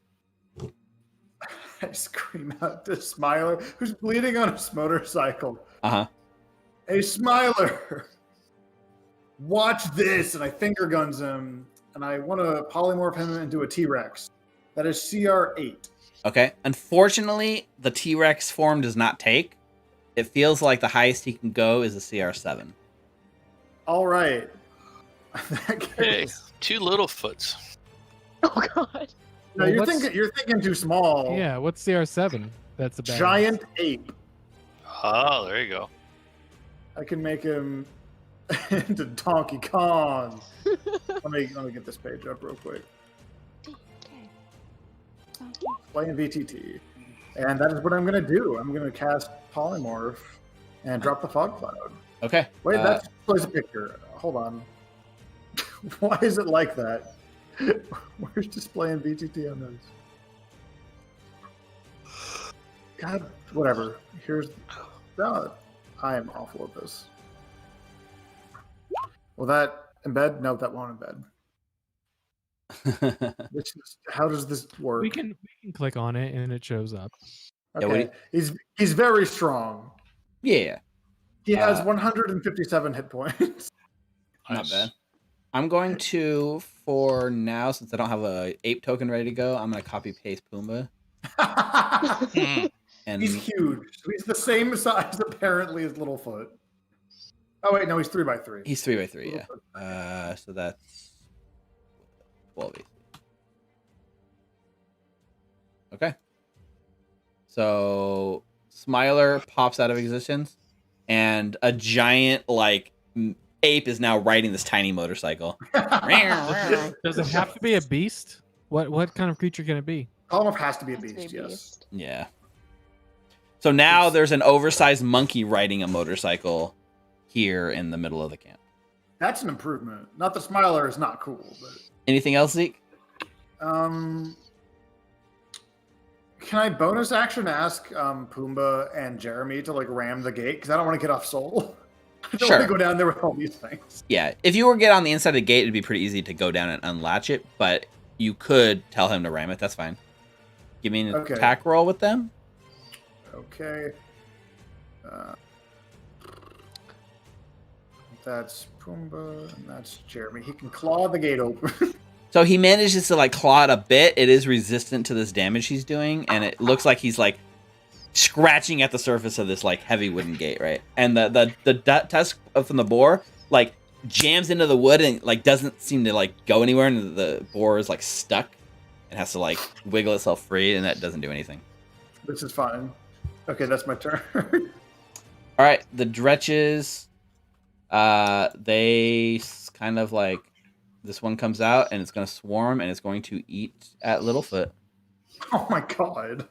Speaker 3: I scream out to Smiler, who's bleeding on his motorcycle. Hey, Smiler, watch this. And I finger guns him, and I want to polymorph him into a T-Rex. That is CR8.
Speaker 7: Okay. Unfortunately, the T-Rex form does not take. it feels like the highest he can go is a CR7.
Speaker 3: All right.
Speaker 4: Hey, 2 Littlefoots.
Speaker 5: Oh God.
Speaker 3: No,
Speaker 2: Well,
Speaker 3: you're
Speaker 2: what's-
Speaker 3: thinking too small.
Speaker 2: Yeah, what's CR7? That's a bad
Speaker 3: Giant ape.
Speaker 4: Oh, there you go.
Speaker 3: I can make him into Donkey Kong. let me get this page up real quick. Playing VTT. And that is what I'm going to do. I'm going to cast Polymorph and drop the Fog Cloud.
Speaker 7: Okay.
Speaker 3: Wait, that plays a picture. Hold on. Why is it like that? Where's displaying VTT on those? God, whatever. Here's... No, I am awful at this. Will that embed? No, that won't embed. How does this work?
Speaker 2: We can click on it and it shows up.
Speaker 3: Okay, he's very strong.
Speaker 7: Yeah.
Speaker 3: He has 157 hit points.
Speaker 7: Not bad. I'm going to, for now, since I don't have a ape token ready to go, I'm going to copy paste Pumbaa. And
Speaker 3: He's huge. He's the same size apparently as Littlefoot. Oh wait, no, he's 3x3.
Speaker 7: he's 3x3, yeah. So that's 12 AC. Okay. So Smiler pops out of existence, and a giant ape is now riding this tiny motorcycle.
Speaker 2: Does it have to be a beast? What kind of creature can it be?
Speaker 3: Polymorph has to be a
Speaker 5: Has to be
Speaker 3: beast,
Speaker 5: a
Speaker 3: yes.
Speaker 5: beast.
Speaker 7: Yeah. So now there's an oversized monkey riding a motorcycle here in the middle of the camp.
Speaker 3: That's an improvement. Not the Smiler is not cool, but
Speaker 7: Anything else, Zeke?
Speaker 3: can I bonus action ask Pumbaa and Jeremy to ram the gate? Because I don't want to get off Soul. I don't want to go down there with all these things.
Speaker 7: Yeah. If you were to get on the inside of the gate, it'd be pretty easy to go down and unlatch it, but you could tell him to ram it. That's fine. Give me an attack roll with them.
Speaker 3: Okay. That's Pumbaa, and that's Jeremy. He can claw the gate open.
Speaker 7: So he manages to claw it a bit. It is resistant to this damage he's doing, and it looks like he's scratching at the surface of this heavy wooden gate, right? And the tusk from the boar jams into the wood and doesn't seem to go anywhere, and the boar is stuck and has to wiggle itself free, and that doesn't do anything.
Speaker 3: This is fine. Okay, that's my turn.
Speaker 7: All right, the Dretches, they kind of this one comes out and it's going to swarm and it's going to eat at Littlefoot.
Speaker 3: Oh my god.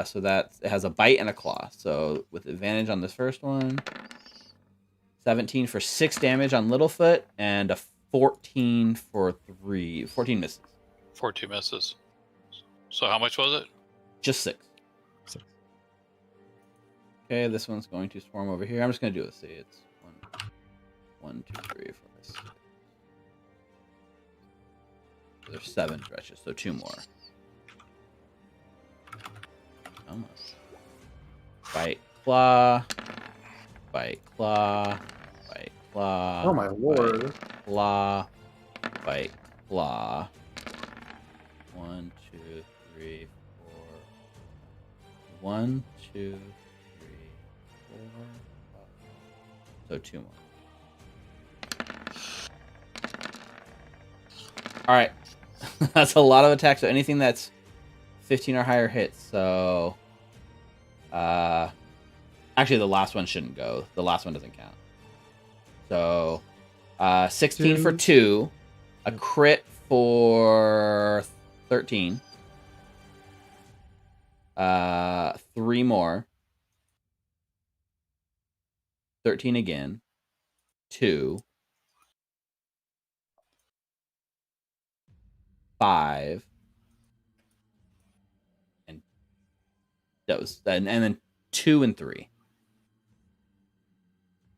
Speaker 7: So that it has a bite and a claw. So with advantage on this first one, 17 for 6 damage on Littlefoot and a 14 for 3. 14 misses.
Speaker 4: 14 misses. So how much was it?
Speaker 7: Just 6. Okay, this one's going to swarm over here. I'm just going to do it. See, it's 1, 2, 3, 4, 5, 6. There's 7 stretches, so 2 more. Almost. Bite, claw. Bite, claw. Bite, claw.
Speaker 3: Oh my lord.
Speaker 7: Claw. Bite, claw. 1, 2, 3, 4. 1, 2, 3, 4. 5. So 2 more. All right. That's a lot of attacks. So anything that's 15 or higher hits. So, actually, the last one shouldn't go. The last one doesn't count. So, 16 for 2, a crit for 13, 3 more, 13 again, 2. 5 and those and then 2 and 3.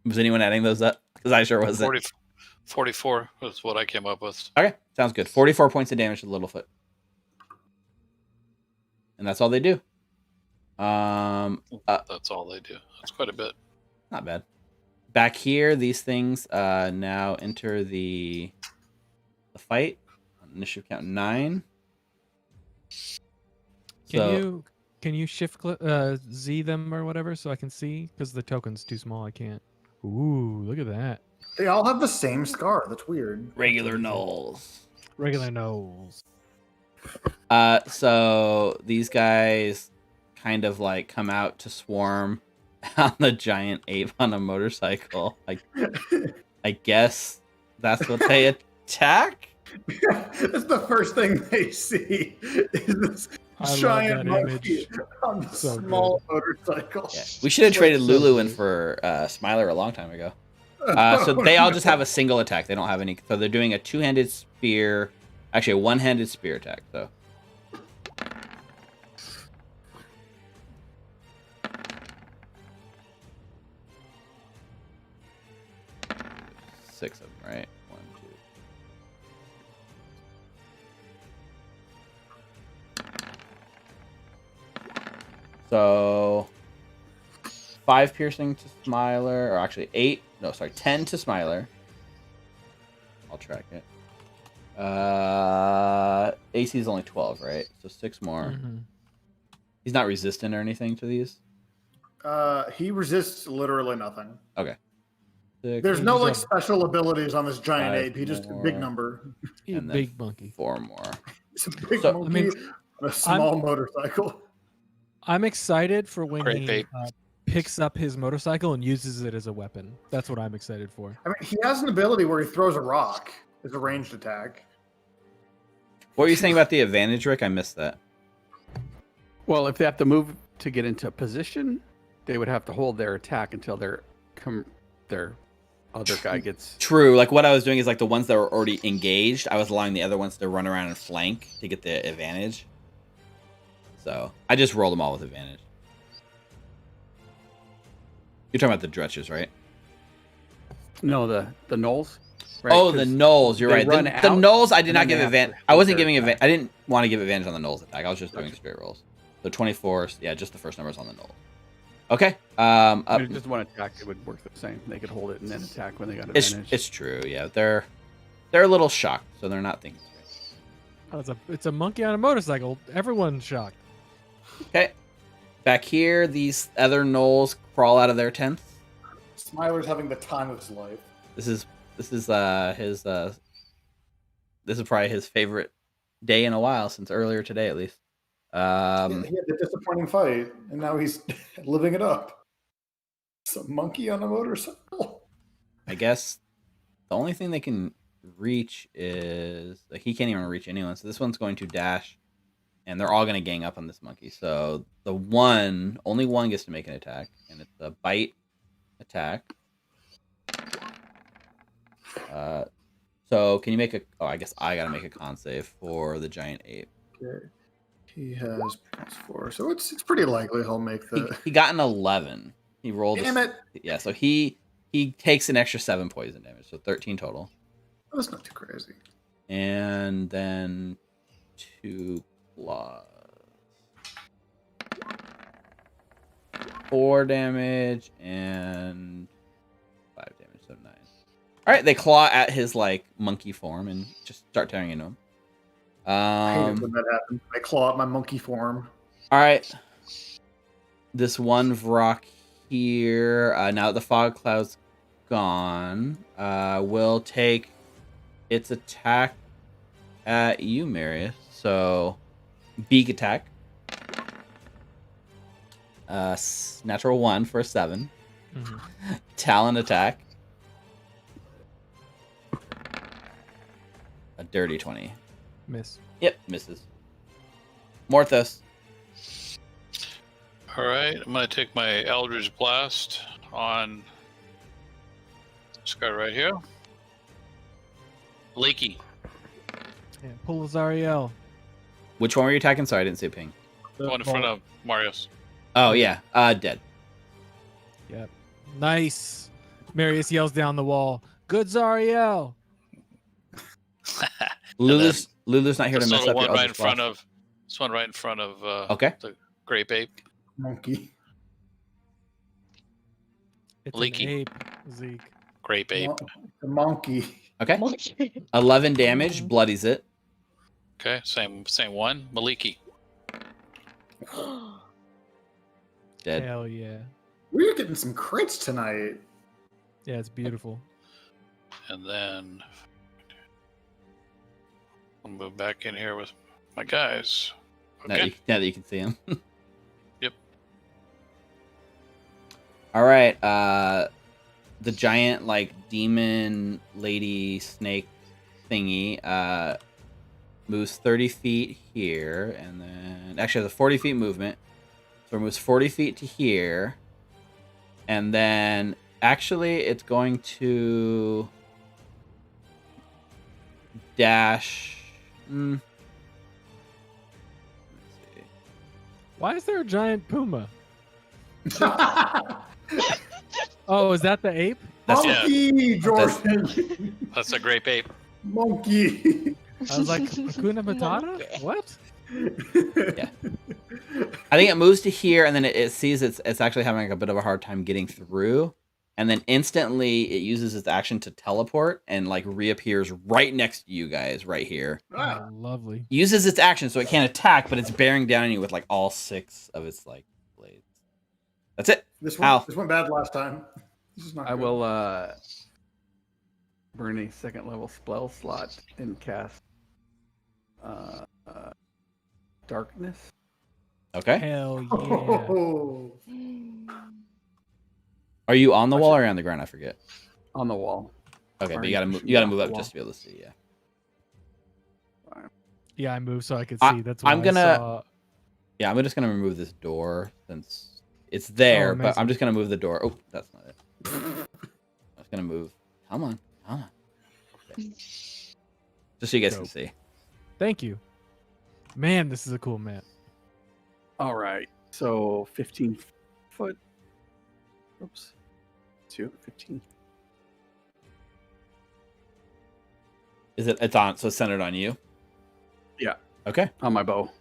Speaker 7: Was anyone adding those up? Because I sure wasn't.
Speaker 4: 44 was what I came up with.
Speaker 7: Okay, sounds good. 44 points of damage to Littlefoot, and that's all they do.
Speaker 4: That's all they do. That's quite a bit.
Speaker 7: Not bad. Back here, these things now enter the
Speaker 2: fight.
Speaker 7: Initiative count 9.
Speaker 2: Can Can you shift Z them or whatever so I can see? Because the token's too small. I can't. Ooh, look at that.
Speaker 3: They all have the same scar. That's weird.
Speaker 7: Regular gnolls.
Speaker 2: Regular nose.
Speaker 7: So these guys kind of like come out to swarm on the giant ape on a motorcycle. I guess that's what they attack.
Speaker 3: That's the first thing they see. Is this giant monkey on a small motorcycle.
Speaker 7: Yeah. We should have traded Lulu in for Smiler a long time ago. So they all just have a single attack. They don't have any. So they're doing a two-handed spear. Actually, a one-handed spear attack. So. Six of them, right? 1, 2. So 5 piercing to Smiler, or actually 8. No, sorry, 10 to Smiler. I'll track it. AC is only 12, right? So 6 more.
Speaker 2: Mm-hmm.
Speaker 7: He's not resistant or anything to these.
Speaker 3: He resists literally nothing.
Speaker 7: Okay. 6,
Speaker 3: There's no like special abilities on this giant
Speaker 7: 5
Speaker 3: ape. He just a big number.
Speaker 7: and
Speaker 2: Big monkey.
Speaker 7: 4 more.
Speaker 3: It's a big
Speaker 7: So-
Speaker 3: monkey on a small motorcycle.
Speaker 2: I'm excited for when
Speaker 4: Great
Speaker 2: he
Speaker 4: bait.
Speaker 2: picks up his motorcycle and uses it as a weapon. That's what I'm excited for.
Speaker 3: I mean, he has an ability where he throws a rock as a ranged attack.
Speaker 7: What were you saying about the advantage, Rick? I missed that.
Speaker 6: Well, if they have to move to get into position, they would have to hold their attack until their other guy gets.
Speaker 7: True. Like what I was doing is like the ones that were already engaged, I was allowing the other ones to run around and flank to get the advantage. So I just rolled them all with advantage. You're talking about the Dretches, right?
Speaker 6: No, the gnolls. Right?
Speaker 7: Oh, the
Speaker 6: 'Cause
Speaker 7: gnolls. You're
Speaker 6: they
Speaker 7: right.
Speaker 6: run
Speaker 7: The
Speaker 6: out,
Speaker 7: gnolls, I did
Speaker 6: and
Speaker 7: not
Speaker 6: then
Speaker 7: give
Speaker 6: they have to
Speaker 7: advantage. I
Speaker 6: hold
Speaker 7: wasn't
Speaker 6: their
Speaker 7: giving
Speaker 6: attack.
Speaker 7: advantage. I didn't want to give advantage on the gnolls attack. I was just doing straight rolls. So 24. Yeah, just the first numbers on the gnolls. Okay. Up.
Speaker 6: If just one attack, it would work the same. They could hold it and then attack when they got advantage.
Speaker 7: It's true. Yeah, they're a little shocked, so they're not thinking straight.
Speaker 2: Oh, it's a monkey on a motorcycle. Everyone's shocked.
Speaker 7: Okay. Back here, these other gnolls crawl out of their tents.
Speaker 3: Smiler's having the time of his life.
Speaker 7: This is probably his favorite day in a while, since earlier today at least.
Speaker 3: He had the disappointing fight, and now he's living it up. It's a monkey on a motorcycle.
Speaker 7: I guess the only thing they can reach is like he can't even reach anyone. So this one's going to dash, and they're all going to gang up on this monkey. So the only one gets to make an attack, and it's a bite attack. So can you make a? Oh, I guess I gotta make a con save for the giant ape.
Speaker 3: Okay. He has +4, so it's pretty likely he'll make the.
Speaker 7: He got an 11. He rolled.
Speaker 3: Damn it!
Speaker 7: Yeah, so he takes an extra 7 poison damage, so 13 total.
Speaker 3: That's not too crazy.
Speaker 7: And then 2 plus 4 damage and 5 damage, so 9. All right, they claw at his like monkey form and just start tearing into him.
Speaker 3: I hate it when that happens. They claw at my monkey form.
Speaker 7: All right, this one Vrock here. Now that the fog cloud's gone, will take its attack at you, Marius. So, beak attack. Natural 1 for a 7.
Speaker 2: Mhm.
Speaker 7: Talon attack. A dirty 20.
Speaker 2: Miss.
Speaker 7: Yep, misses. Morthos.
Speaker 4: All right, I'm going to take my Eldritch Blast on this guy right here. Leaky.
Speaker 2: Yeah, pull a Zariel.
Speaker 7: Which one were you attacking? Sorry, I didn't see a ping.
Speaker 4: The one in front of Marius.
Speaker 7: Oh, yeah. Dead.
Speaker 2: Yep. Nice. Marius yells down the wall. Good Zariel.
Speaker 7: Lulu's not here to
Speaker 4: This
Speaker 7: mess
Speaker 4: little
Speaker 7: up
Speaker 4: one
Speaker 7: your
Speaker 4: right in
Speaker 7: Eldritch
Speaker 4: front
Speaker 7: Blast.
Speaker 4: of this one right in front of
Speaker 7: Okay.
Speaker 4: the grape ape.
Speaker 3: Monkey.
Speaker 2: It's
Speaker 4: Leaky.
Speaker 2: an ape, Zeke.
Speaker 4: Grape ape.
Speaker 3: The monkey.
Speaker 7: Okay.
Speaker 5: Monkey.
Speaker 7: 11 damage. Bloodies it.
Speaker 4: Okay, same one. Maliki.
Speaker 7: Dead.
Speaker 2: Hell yeah.
Speaker 3: We're getting some crits tonight.
Speaker 2: Yeah, it's beautiful.
Speaker 4: And then I'll move back in here with my guys. Okay.
Speaker 7: Now that you can see him.
Speaker 4: Yep.
Speaker 7: All right. The giant like demon lady snake thingy moves 30 feet here, and then actually has a 40 feet movement. So it moves 40 feet to here, and then actually it's going to dash. Let's see.
Speaker 2: Why is there a giant puma? Oh, is that the ape?
Speaker 3: Monkey, Jordan.
Speaker 4: That's a grape ape.
Speaker 3: Monkey.
Speaker 2: I was like, Hakuna Matata? What?
Speaker 7: Yeah. I think it moves to here, and then it sees it's actually having like a bit of a hard time getting through, and then instantly it uses its action to teleport and like reappears right next to you guys right here.
Speaker 2: Oh, lovely.
Speaker 7: Uses its action so it can't attack, but it's bearing down on you with like all 6 of its like blades. That's it.
Speaker 3: This
Speaker 7: Ow.
Speaker 3: went bad last time. This is not
Speaker 6: I
Speaker 3: good.
Speaker 6: will burn a second level spell slot and cast darkness.
Speaker 7: Okay.
Speaker 2: Hell yeah.
Speaker 3: Oh.
Speaker 7: Are you on the wall or are you on the ground? I forget.
Speaker 6: On the wall.
Speaker 7: Okay, but
Speaker 6: Or
Speaker 7: you gotta
Speaker 6: you
Speaker 7: move.
Speaker 6: should
Speaker 7: You gotta
Speaker 6: be
Speaker 7: move
Speaker 6: off
Speaker 7: up
Speaker 6: the
Speaker 7: just to be able to see. Yeah.
Speaker 2: Yeah, I moved so I could
Speaker 7: I-
Speaker 2: see. That's why
Speaker 7: I'm gonna-
Speaker 2: I saw...
Speaker 7: Yeah, I'm just gonna remove this door since it's there, but
Speaker 2: amazing.
Speaker 7: I'm just gonna move the door. Oh, that's not it. I'm just gonna move. Come on. Okay. Just so you guys can
Speaker 2: Dope.
Speaker 7: see.
Speaker 2: Thank you. Man, this is a cool map.
Speaker 6: All right. So 15 foot. Oops. 15.
Speaker 7: It's on? So it's centered on you.
Speaker 6: Yeah.
Speaker 7: Okay.
Speaker 6: On my bow.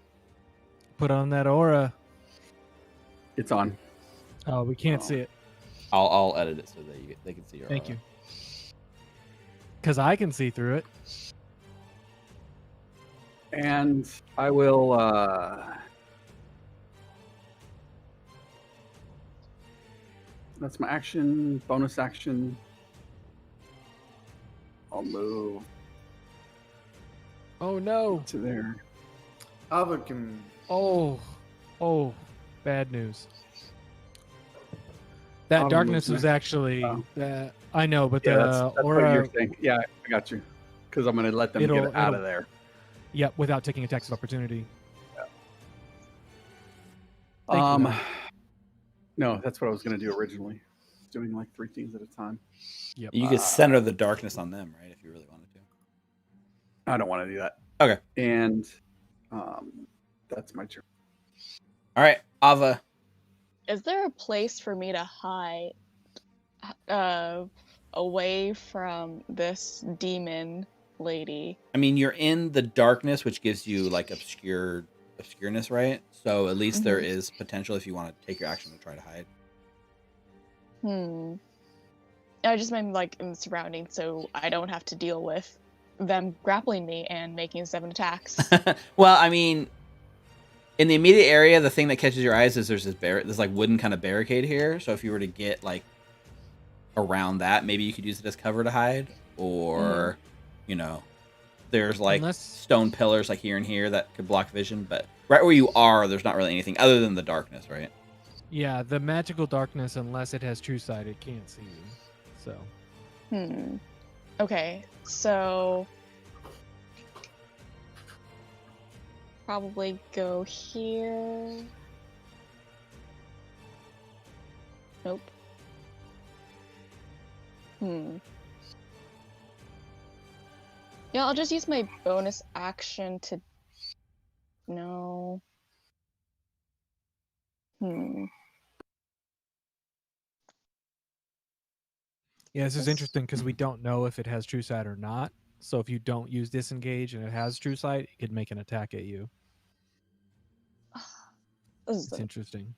Speaker 2: Put on that aura.
Speaker 6: It's on.
Speaker 2: Oh, we can't see it.
Speaker 7: I'll edit it so that they can see your.
Speaker 2: Thank
Speaker 7: aura.
Speaker 2: you. Because I can see through it.
Speaker 6: And I will that's my action, bonus action. I'll move
Speaker 2: Oh no.
Speaker 6: to there.
Speaker 3: Ava can.
Speaker 2: Oh. Bad news. That
Speaker 6: I'll
Speaker 2: darkness
Speaker 6: move
Speaker 2: was
Speaker 6: next.
Speaker 2: actually...
Speaker 6: Oh.
Speaker 2: I know, but
Speaker 6: Yeah,
Speaker 2: the
Speaker 6: that's what
Speaker 2: aura...
Speaker 6: you're saying. Yeah, I got you. Because I'm gonna let them
Speaker 2: It'll-
Speaker 6: get out
Speaker 2: it'll-
Speaker 6: of there.
Speaker 2: Yep, without taking attacks of opportunity. Thank you, Matt.
Speaker 6: No, that's what I was gonna do originally. Doing like 3 things at a time.
Speaker 2: Yep.
Speaker 7: You could center the darkness on them, right? If you really wanted to.
Speaker 6: I don't want to do that.
Speaker 7: Okay.
Speaker 6: And that's my turn.
Speaker 7: All right, Ava.
Speaker 5: Is there a place for me to hide away from this demon lady?
Speaker 7: I mean, you're in the darkness, which gives you like obscureness, right? So at least there is potential if you want to take your action to try to hide.
Speaker 5: I just meant like in the surroundings, so I don't have to deal with them grappling me and making 7 attacks.
Speaker 7: Well, I mean, in the immediate area, the thing that catches your eyes is there's this like wooden kind of barricade here. So if you were to get like around that, maybe you could use it as cover to hide, or you know, there's like stone pillars like here and here that could block vision. But right where you are, there's not really anything other than the darkness, right?
Speaker 2: Yeah, the magical darkness, unless it has true sight, it can't see you. So.
Speaker 5: Okay, so probably go here. Nope. Yeah, I'll just use my bonus action to... No.
Speaker 2: Yeah, this is interesting because we don't know if it has true sight or not. So if you don't use disengage and it has true sight, it could make an attack at you. It's interesting.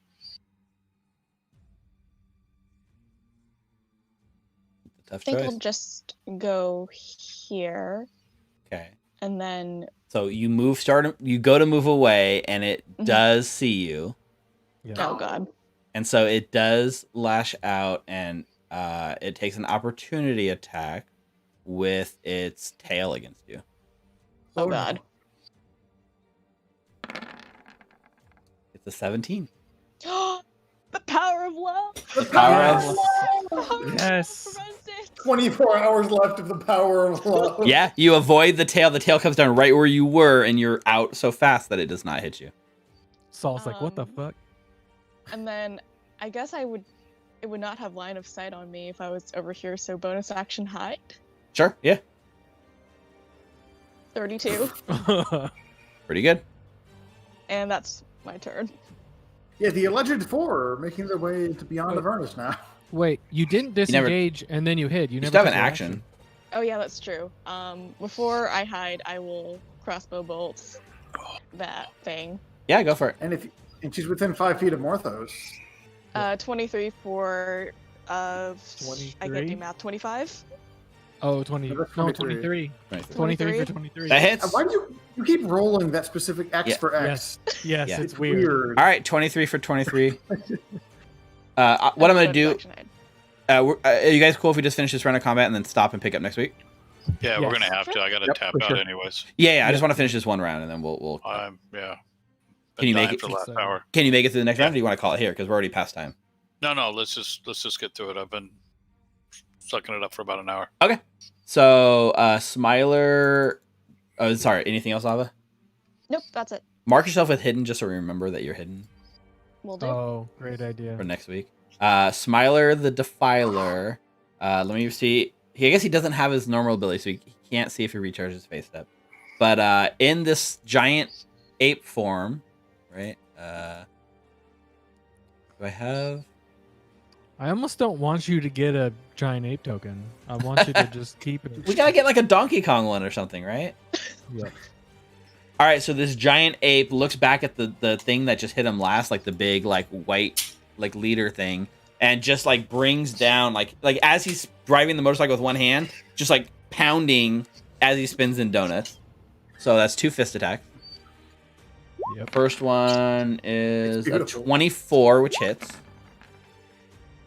Speaker 7: Tough
Speaker 5: I think
Speaker 7: choice.
Speaker 5: I'll just go here.
Speaker 7: Okay.
Speaker 5: And then...
Speaker 7: So you you go to move away, and it does see you.
Speaker 2: Yeah.
Speaker 5: Oh, God.
Speaker 7: And so it does lash out, and it takes an opportunity attack with its tail against you.
Speaker 5: Oh
Speaker 3: no.
Speaker 5: god.
Speaker 7: It's a 17.
Speaker 5: The power of love.
Speaker 3: The
Speaker 7: power of
Speaker 3: love.
Speaker 5: The power of
Speaker 2: Yes.
Speaker 5: love prevents it.
Speaker 3: 24 hours left of the power of love.
Speaker 7: Yeah, you avoid the tail. The tail comes down right where you were, and you're out so fast that it does not hit you.
Speaker 2: Saul's like, what the
Speaker 5: Um,
Speaker 2: fuck?
Speaker 5: And then I guess it would not have line of sight on me if I was over here, so bonus action hide.
Speaker 7: Sure, yeah,
Speaker 5: 32.
Speaker 7: pretty good.
Speaker 5: And that's my turn.
Speaker 3: Yeah, the alleged four are making their way to beyond
Speaker 2: Wait.
Speaker 3: Avernus now.
Speaker 2: Wait, you didn't
Speaker 7: never-
Speaker 2: disengage and then you hid. You
Speaker 7: You
Speaker 2: never
Speaker 7: still have
Speaker 2: took
Speaker 7: an
Speaker 2: your
Speaker 7: action.
Speaker 5: Oh yeah, that's true. Before I hide, I will crossbow bolt that thing.
Speaker 7: Yeah, go for it.
Speaker 3: And she's within 5 feet of Morthos.
Speaker 5: 23 for I can't
Speaker 2: 23?
Speaker 5: do math. 25.
Speaker 2: Oh, 20.
Speaker 3: No, that's
Speaker 2: No,
Speaker 3: 23.
Speaker 2: 23.
Speaker 5: 23.
Speaker 2: 23 for 23.
Speaker 7: That hits.
Speaker 3: Why do you keep rolling that specific X
Speaker 7: Yeah.
Speaker 3: for X?
Speaker 2: Yes,
Speaker 7: Yeah.
Speaker 2: it's weird.
Speaker 7: All right, 23 for 23. What I'm gonna do? Are you guys cool if we just finish this round of combat and then stop and pick up next week?
Speaker 4: Yeah, we're
Speaker 2: Yes.
Speaker 4: gonna have to. I gotta
Speaker 3: Yep,
Speaker 4: tap
Speaker 3: for
Speaker 4: out
Speaker 3: sure.
Speaker 4: anyways.
Speaker 7: Yeah. I just want to finish this one round and then we'll.
Speaker 4: Yeah.
Speaker 7: Can you
Speaker 4: Been
Speaker 7: make
Speaker 4: dying
Speaker 7: it?
Speaker 4: for the last
Speaker 2: So-
Speaker 4: hour?
Speaker 7: Can you make it through the next
Speaker 4: Yeah.
Speaker 7: round? Or do you want to call it here because we're already past time?
Speaker 4: No, let's just get through it. I've been sucking it up for about an hour.
Speaker 7: So, Smiler. Oh, sorry. Anything else, Ava?
Speaker 5: Nope, that's it.
Speaker 7: Mark yourself with hidden just so we remember that you're hidden
Speaker 5: We'll do.
Speaker 2: Oh, great idea.
Speaker 7: for next week. Smiler the Defiler. Let me see. I guess he doesn't have his normal ability, so he can't see if he recharges face step. But in this giant ape form, right? Do I have?
Speaker 2: I almost don't want you to get a giant ape token. I want you to just keep it.
Speaker 7: We gotta get like a Donkey Kong one or something, right?
Speaker 2: Yep.
Speaker 7: All right, so this giant ape looks back at the thing that just hit him last, like the big like white like leader thing, and just like brings down like as he's driving the motorcycle with one hand, just like pounding as he spins in donuts. So that's 2 fist attacks.
Speaker 2: Yep.
Speaker 7: First one is a
Speaker 3: beautiful.
Speaker 7: 24, which hits,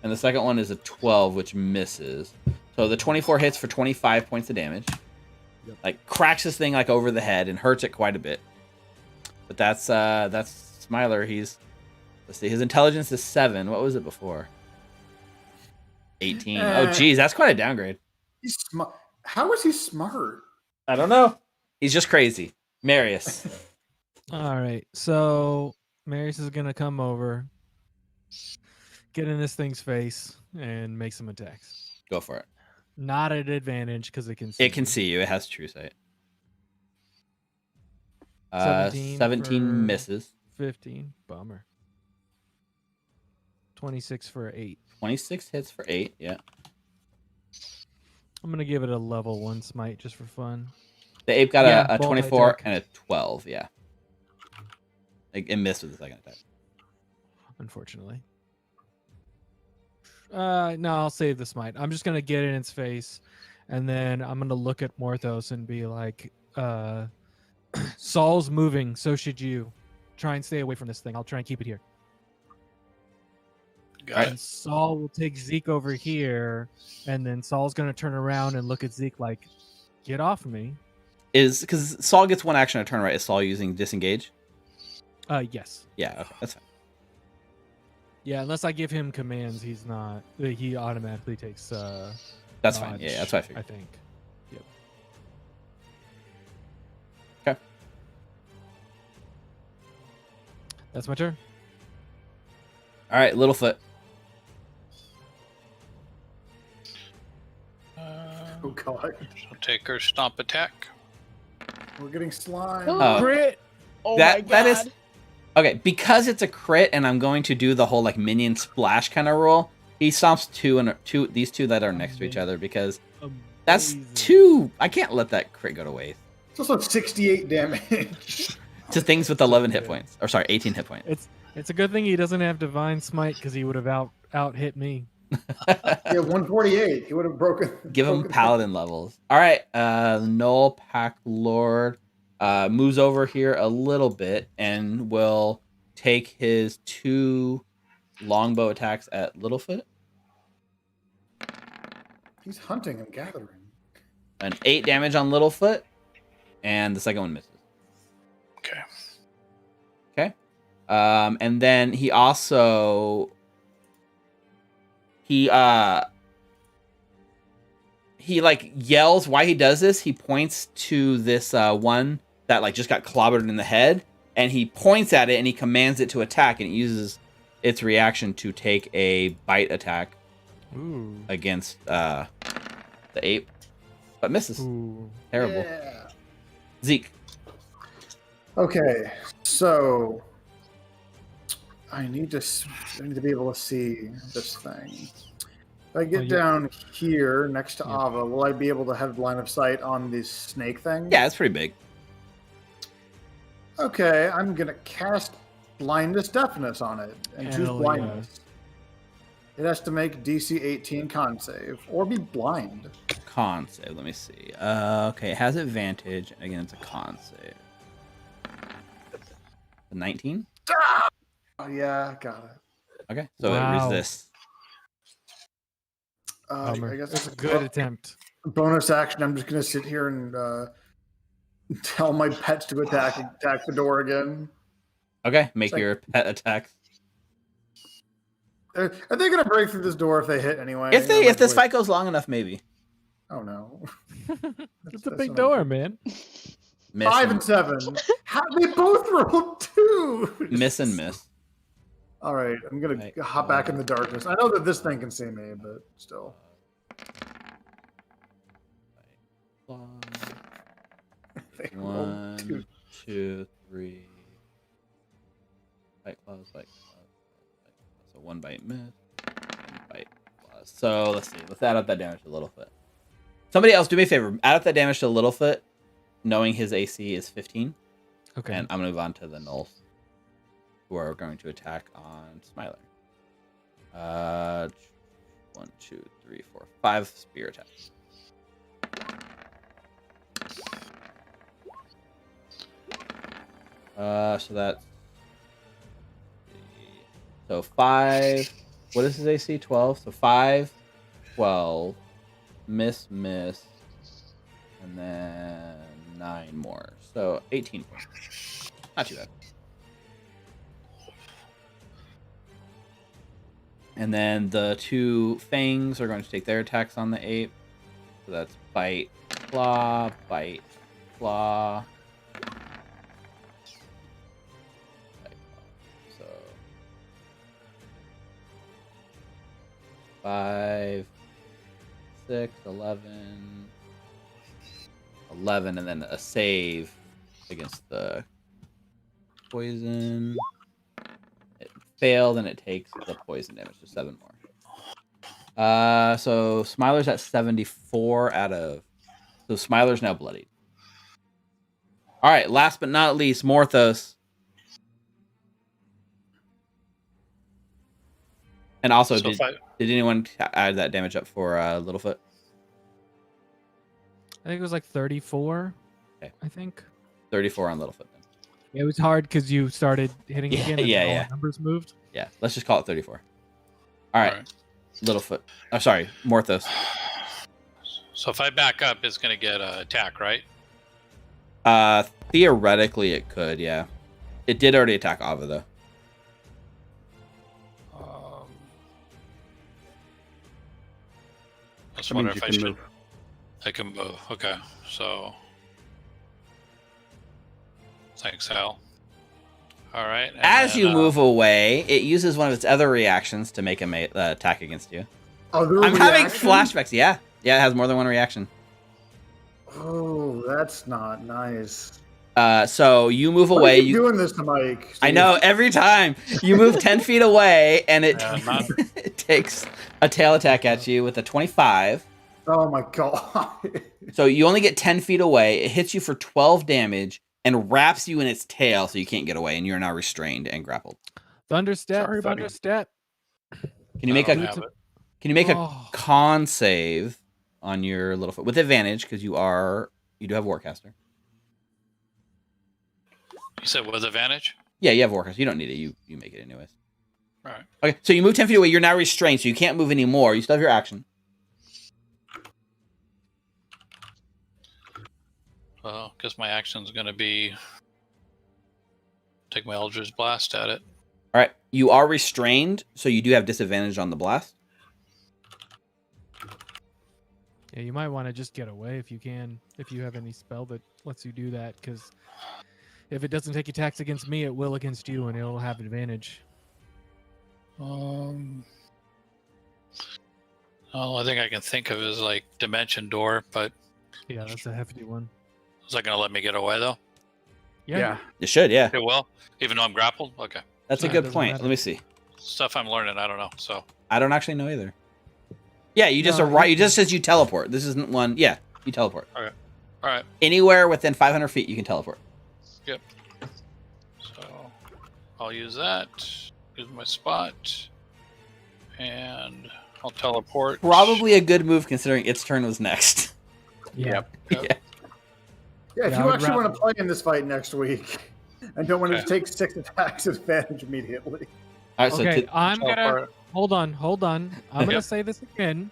Speaker 7: and the second one is a 12, which misses. So the 24 hits for 25 points of damage.
Speaker 2: Yep.
Speaker 7: Like cracks this thing like over the head and hurts it quite a bit. But that's Smiler. Let's see, his intelligence is 7. What was it before? 18. Oh geez, that's quite a downgrade.
Speaker 3: He's smart. How is he smart?
Speaker 7: I don't know. He's just crazy. Marius.
Speaker 2: All right. So Marius is gonna come over, get in this thing's face, and make some attacks.
Speaker 7: Go for it.
Speaker 2: Not at advantage because it can see.
Speaker 7: It can
Speaker 2: me.
Speaker 7: see you. It has true sight.
Speaker 2: 17
Speaker 7: 17
Speaker 2: for-
Speaker 7: misses.
Speaker 2: 15. Bummer. 26 for 8.
Speaker 7: 26 hits for 8. Yeah.
Speaker 2: I'm gonna give it a level 1 smite just for fun.
Speaker 7: The ape got
Speaker 2: Yeah,
Speaker 7: a
Speaker 2: bolt
Speaker 7: 24
Speaker 2: attack.
Speaker 7: and a 12. Yeah. It missed with the second attack.
Speaker 2: Unfortunately. No, I'll save the smite. I'm just gonna get in its face, and then I'm gonna look at Morthos and be like, Saul's moving, so should you. Try and stay away from this thing. I'll try and keep it here.
Speaker 4: Got
Speaker 2: And Saul will take Zeke over here, and then Saul's gonna turn around and look at Zeke like, get off of me.
Speaker 7: Is because Saul gets one action a turn, right? Is Saul using disengage?
Speaker 2: Yes.
Speaker 7: Yeah, okay, that's fine.
Speaker 2: Yeah, unless I give him commands, he's not. He automatically takes.
Speaker 7: That's fine. Yeah, that's what I
Speaker 2: I
Speaker 7: figured.
Speaker 2: think. Yep.
Speaker 7: Okay.
Speaker 2: That's my turn.
Speaker 7: All right, Littlefoot.
Speaker 3: Oh god,
Speaker 4: So take her stomp attack.
Speaker 3: we're getting slime.
Speaker 7: Oh.
Speaker 2: Crit.
Speaker 5: Oh
Speaker 7: that-
Speaker 5: my god.
Speaker 7: that is- Okay, because it's a crit, and I'm going to do the whole like minion splash kind of roll. He stomps these two that are next to each other because that's
Speaker 2: Amazing.
Speaker 7: 2. I can't let that crit go to waste.
Speaker 3: It's also 68 damage.
Speaker 7: To things with 11 hit points, or sorry, 18 hit points.
Speaker 2: It's a good thing he doesn't have divine smite because he would have out hit me.
Speaker 3: Yeah, 148. He would have broken.
Speaker 7: Give him
Speaker 3: broken-
Speaker 7: paladin levels. All right, Null Pack Lord moves over here a little bit and will take his 2 longbow attacks at Littlefoot.
Speaker 3: He's hunting and gathering.
Speaker 7: An 8 damage on Littlefoot, and the second one misses.
Speaker 4: Okay.
Speaker 7: Okay. And then he also he like yells. Why he does this? He points to this one that like just got clobbered in the head, and he points at it and he commands it to attack, and it uses its reaction to take a bite attack against the ape, but misses.
Speaker 2: Ooh.
Speaker 7: Terrible.
Speaker 3: Yeah.
Speaker 7: Zeke.
Speaker 3: Okay, so I need to be able to see this thing. If I get down here next to Ava, will I be able to have line of sight on this snake thing?
Speaker 7: Yeah, it's pretty big.
Speaker 3: Okay, I'm gonna cast blindness deafness on it and choose
Speaker 2: Hell
Speaker 3: blindness. It has to make DC 18 con save or be blind.
Speaker 7: Con save. Let me see. Okay, it has advantage. Again, it's a con save. 19?
Speaker 3: Oh yeah, got it.
Speaker 7: Okay, so
Speaker 2: Wow.
Speaker 7: it resists.
Speaker 3: I guess
Speaker 2: That's a good attempt.
Speaker 3: bonus action. I'm just gonna sit here and tell my pets to attack the door again.
Speaker 7: Okay, make
Speaker 3: Like-
Speaker 7: your pet attack.
Speaker 3: Are they gonna break through this door if they hit anyway?
Speaker 7: If
Speaker 3: They're
Speaker 7: this
Speaker 3: like,
Speaker 7: fight goes long enough, maybe.
Speaker 3: oh no.
Speaker 2: It's a
Speaker 3: That's
Speaker 2: big
Speaker 3: what
Speaker 2: door, man.
Speaker 7: Miss
Speaker 3: 5
Speaker 7: and,
Speaker 3: and 7. How they both rolled 2.
Speaker 7: miss and miss.
Speaker 3: All right, I'm gonna
Speaker 7: Right.
Speaker 3: hop back in the darkness. I know that this thing can see me, but still. They rolled 2.
Speaker 7: 1, 2, 3. Bite claws, bite claws, bite claws. So 1 bite miss, and bite claws. So let's see. Let's add up that damage to Littlefoot. Somebody else, do me a favor. Add up that damage to Littlefoot, knowing his AC is 15.
Speaker 2: Okay.
Speaker 7: And I'm going to move on to the Gnolls, who are going to attack on Smiler. 1, 2, 3, 4, 5 spear attacks. So that's 5. What is his AC? 12. So 5, 12, miss, and then 9 more. So 18 points. Not too bad. And then the 2 fangs are going to take their attacks on the ape. So that's bite, claw, bite, claw. So 5, 6, 11, 11, and then a save against the poison. It failed, and it takes the poison damage, so 7 more. So Smiler's at 74 out of... So Smiler's now bloodied. All right, last but not least, Morthos. And also,
Speaker 4: So
Speaker 7: did anyone add that damage up for Littlefoot?
Speaker 2: I think it was like 34.
Speaker 7: Okay.
Speaker 2: I think.
Speaker 7: 34 on Littlefoot then.
Speaker 2: It was hard because you started hitting
Speaker 7: Yeah,
Speaker 2: again and
Speaker 7: yeah,
Speaker 2: all
Speaker 7: yeah.
Speaker 2: the numbers moved.
Speaker 7: Yeah, let's just call it 34. All right,
Speaker 4: Alright.
Speaker 7: Littlefoot. Oh, sorry, Morthos.
Speaker 4: So if I back up, it's going to get an attack, right?
Speaker 7: Theoretically, it could, yeah. It did already attack Ava, though.
Speaker 4: I just
Speaker 6: That
Speaker 4: wonder
Speaker 6: means
Speaker 4: if
Speaker 6: you
Speaker 4: I
Speaker 6: can
Speaker 4: should.
Speaker 6: move.
Speaker 4: I can move. Okay, so thanks, Hal. All right. and
Speaker 7: As
Speaker 4: then,
Speaker 7: you move away, it uses one of its other reactions to make a attack against you.
Speaker 3: Other
Speaker 7: I'm having
Speaker 3: reaction?
Speaker 7: flashbacks. Yeah, it has more than one reaction.
Speaker 3: Oh, that's not nice.
Speaker 7: So you move
Speaker 3: Why are
Speaker 7: away.
Speaker 3: you doing this to Mike?
Speaker 7: I
Speaker 3: Steve?
Speaker 7: know, every time you move 10 feet away, and it,
Speaker 4: not-
Speaker 7: it takes a tail attack at you with a 25.
Speaker 3: Oh my god.
Speaker 7: So you only get 10 feet away. It hits you for 12 damage and wraps you in its tail, so you can't get away, and you're now restrained and grappled.
Speaker 2: Thunder step.
Speaker 6: Sorry, buddy.
Speaker 2: Thunder step.
Speaker 7: Can you make
Speaker 4: I
Speaker 7: a
Speaker 4: don't have it.
Speaker 7: Can you make a
Speaker 2: Oh.
Speaker 7: con save on your Littlefoot with advantage because you do have Warcaster?
Speaker 4: You said with advantage?
Speaker 7: Yeah, you have Warcaster. You don't need it. You make it anyways.
Speaker 4: All right.
Speaker 7: Okay, so you move 10 feet away. You're now restrained, so you can't move anymore. You still have your action.
Speaker 4: Well, because my action's going to be take my Eldritch Blast at it.
Speaker 7: All right, you are restrained, so you do have disadvantage on the blast.
Speaker 2: Yeah, you might want to just get away if you can, if you have any spell that lets you do that, because if it doesn't take attacks against me, it will against you, and it'll have advantage.
Speaker 4: All I think I can think of is like Dimension Door, but
Speaker 2: Yeah, that's a hefty one.
Speaker 4: is that going to let me get away though?
Speaker 2: Yeah.
Speaker 7: You should, yeah.
Speaker 4: It will, even though I'm grappled. Okay,
Speaker 7: That's a
Speaker 2: Yeah, it
Speaker 7: good
Speaker 2: doesn't
Speaker 7: point.
Speaker 2: matter.
Speaker 7: Let me see.
Speaker 4: stuff I'm learning. I don't know. So
Speaker 7: I don't actually know either. Yeah, you just
Speaker 2: No,
Speaker 7: arrive. You just says you teleport. This isn't one. Yeah, you teleport.
Speaker 4: all right.
Speaker 7: Anywhere within 500 feet, you can teleport.
Speaker 4: Yep. So I'll use that. Use my spot, and I'll teleport.
Speaker 7: Probably a good move considering its turn was next.
Speaker 2: Yeah.
Speaker 3: Yeah, if
Speaker 2: Yeah, I
Speaker 3: you
Speaker 2: would
Speaker 3: actually
Speaker 2: rather-
Speaker 3: want to play in this fight next week and don't want to
Speaker 4: Okay.
Speaker 3: take 6 attacks advantage immediately.
Speaker 7: All right, so
Speaker 2: Okay,
Speaker 7: to-
Speaker 2: I'm gonna
Speaker 4: Teleport.
Speaker 2: hold on. I'm gonna
Speaker 4: Yep.
Speaker 2: say this again,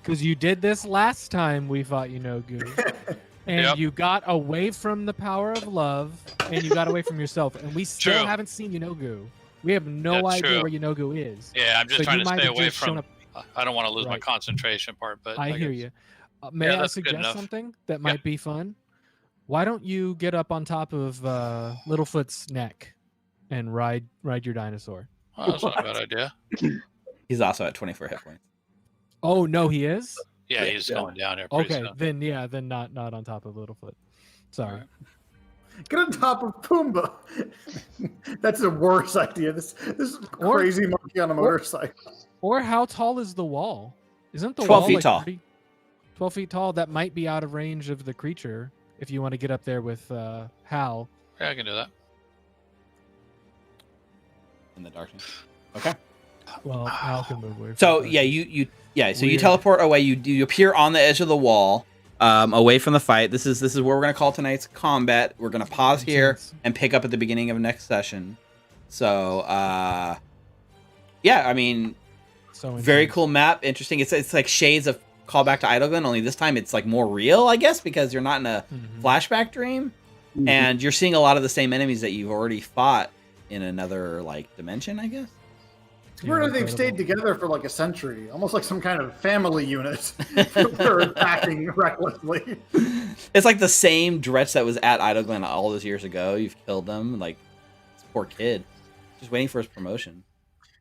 Speaker 2: because you did this last time we fought Yunogu, and
Speaker 4: Yep.
Speaker 2: you got away from the power of love, and you got away from yourself, and we still
Speaker 4: True.
Speaker 2: haven't seen Yunogu. We have no
Speaker 4: Yeah,
Speaker 2: idea
Speaker 4: true.
Speaker 2: where Yunogu is.
Speaker 4: Yeah, I'm just
Speaker 2: So
Speaker 4: trying
Speaker 2: you
Speaker 4: to
Speaker 2: might
Speaker 4: stay
Speaker 2: have
Speaker 4: away
Speaker 2: just shown
Speaker 4: from.
Speaker 2: up-
Speaker 4: I don't want to lose my
Speaker 2: Right.
Speaker 4: concentration part, but
Speaker 2: I hear
Speaker 4: guess-
Speaker 2: you. May
Speaker 4: Yeah,
Speaker 2: I
Speaker 4: that's good
Speaker 2: suggest
Speaker 4: enough.
Speaker 2: something that might be fun? Why don't you get up on top of Littlefoot's neck and ride your dinosaur?
Speaker 4: Oh, that's not a bad idea.
Speaker 7: he's also at 24 hit points.
Speaker 2: Oh no, he is.
Speaker 4: Yeah,
Speaker 7: Yeah.
Speaker 4: he's going down here. Pretty
Speaker 2: Okay,
Speaker 4: soon.
Speaker 2: then not on top of Littlefoot. Sorry.
Speaker 4: Alright.
Speaker 3: Get on top of Pumbaa. That's a worse idea. This
Speaker 2: Or-
Speaker 3: crazy monkey on a motorcycle.
Speaker 2: Or how tall is the wall? Isn't the
Speaker 7: 12
Speaker 2: wall
Speaker 7: feet
Speaker 2: like
Speaker 7: tall.
Speaker 2: 12 feet tall? That might be out of range of the creature if you want to get up there with Hal.
Speaker 4: Yeah, I can do that.
Speaker 7: In the darkness. Okay.
Speaker 2: Well, Hal can move away.
Speaker 7: So
Speaker 2: from
Speaker 7: yeah,
Speaker 2: that.
Speaker 7: so you
Speaker 2: Weird.
Speaker 7: teleport away. You appear on the edge of the wall, away from the fight. This is where we're gonna call tonight's combat. We're gonna pause here
Speaker 2: Intense.
Speaker 7: and pick up at the beginning of next session. So yeah, I mean,
Speaker 2: So
Speaker 7: very
Speaker 2: intense.
Speaker 7: cool map. Interesting. It's like shades of callback to Idleglen, only this time it's like more real, I guess, because you're not in a
Speaker 2: Mhm.
Speaker 7: flashback dream, and you're seeing a lot of the same enemies that you've already fought in another like dimension, I guess.
Speaker 3: It's weird
Speaker 2: Yeah,
Speaker 3: that they've stayed
Speaker 2: incredible.
Speaker 3: together for like a century, almost like some kind of family unit. They're attacking recklessly.
Speaker 7: It's like the same Dretch that was at Idleglen all those years ago. You've killed them, like this poor kid, just waiting for his promotion.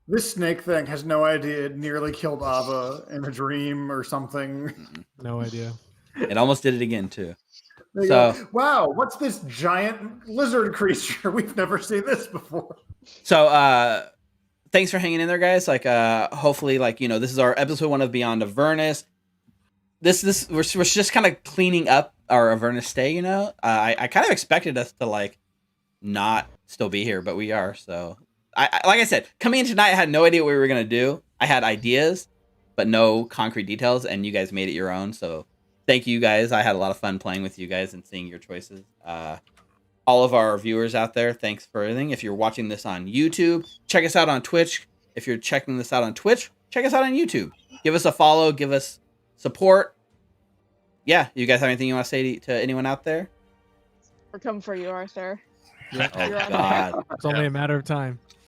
Speaker 3: This snake thing has no idea it nearly killed Ava in a dream or something.
Speaker 2: No idea.
Speaker 7: It almost did it again too.
Speaker 3: They
Speaker 7: So-
Speaker 3: go, wow, what's this giant lizard creature? We've never seen this before.
Speaker 7: So thanks for hanging in there, guys. Like hopefully, like, you know, this is our episode 1 of Beyond Avernus. We're just kind of cleaning up our Avernus stay, you know. I kind of expected us to like not still be here, but we are. So I like I said, coming in tonight, I had no idea what we were gonna do. I had ideas, but no concrete details, and you guys made it your own. So thank you guys. I had a lot of fun playing with you guys and seeing your choices. All of our viewers out there, thanks for everything. If you're watching this on YouTube, check us out on Twitch. If you're checking this out on Twitch, check us out on YouTube. Give us a follow, give us support. Yeah, you guys have anything you want to say to anyone out there?
Speaker 5: We're coming for you, Arthur.
Speaker 7: Oh
Speaker 5: You're on
Speaker 7: God.
Speaker 2: It's only a matter of time.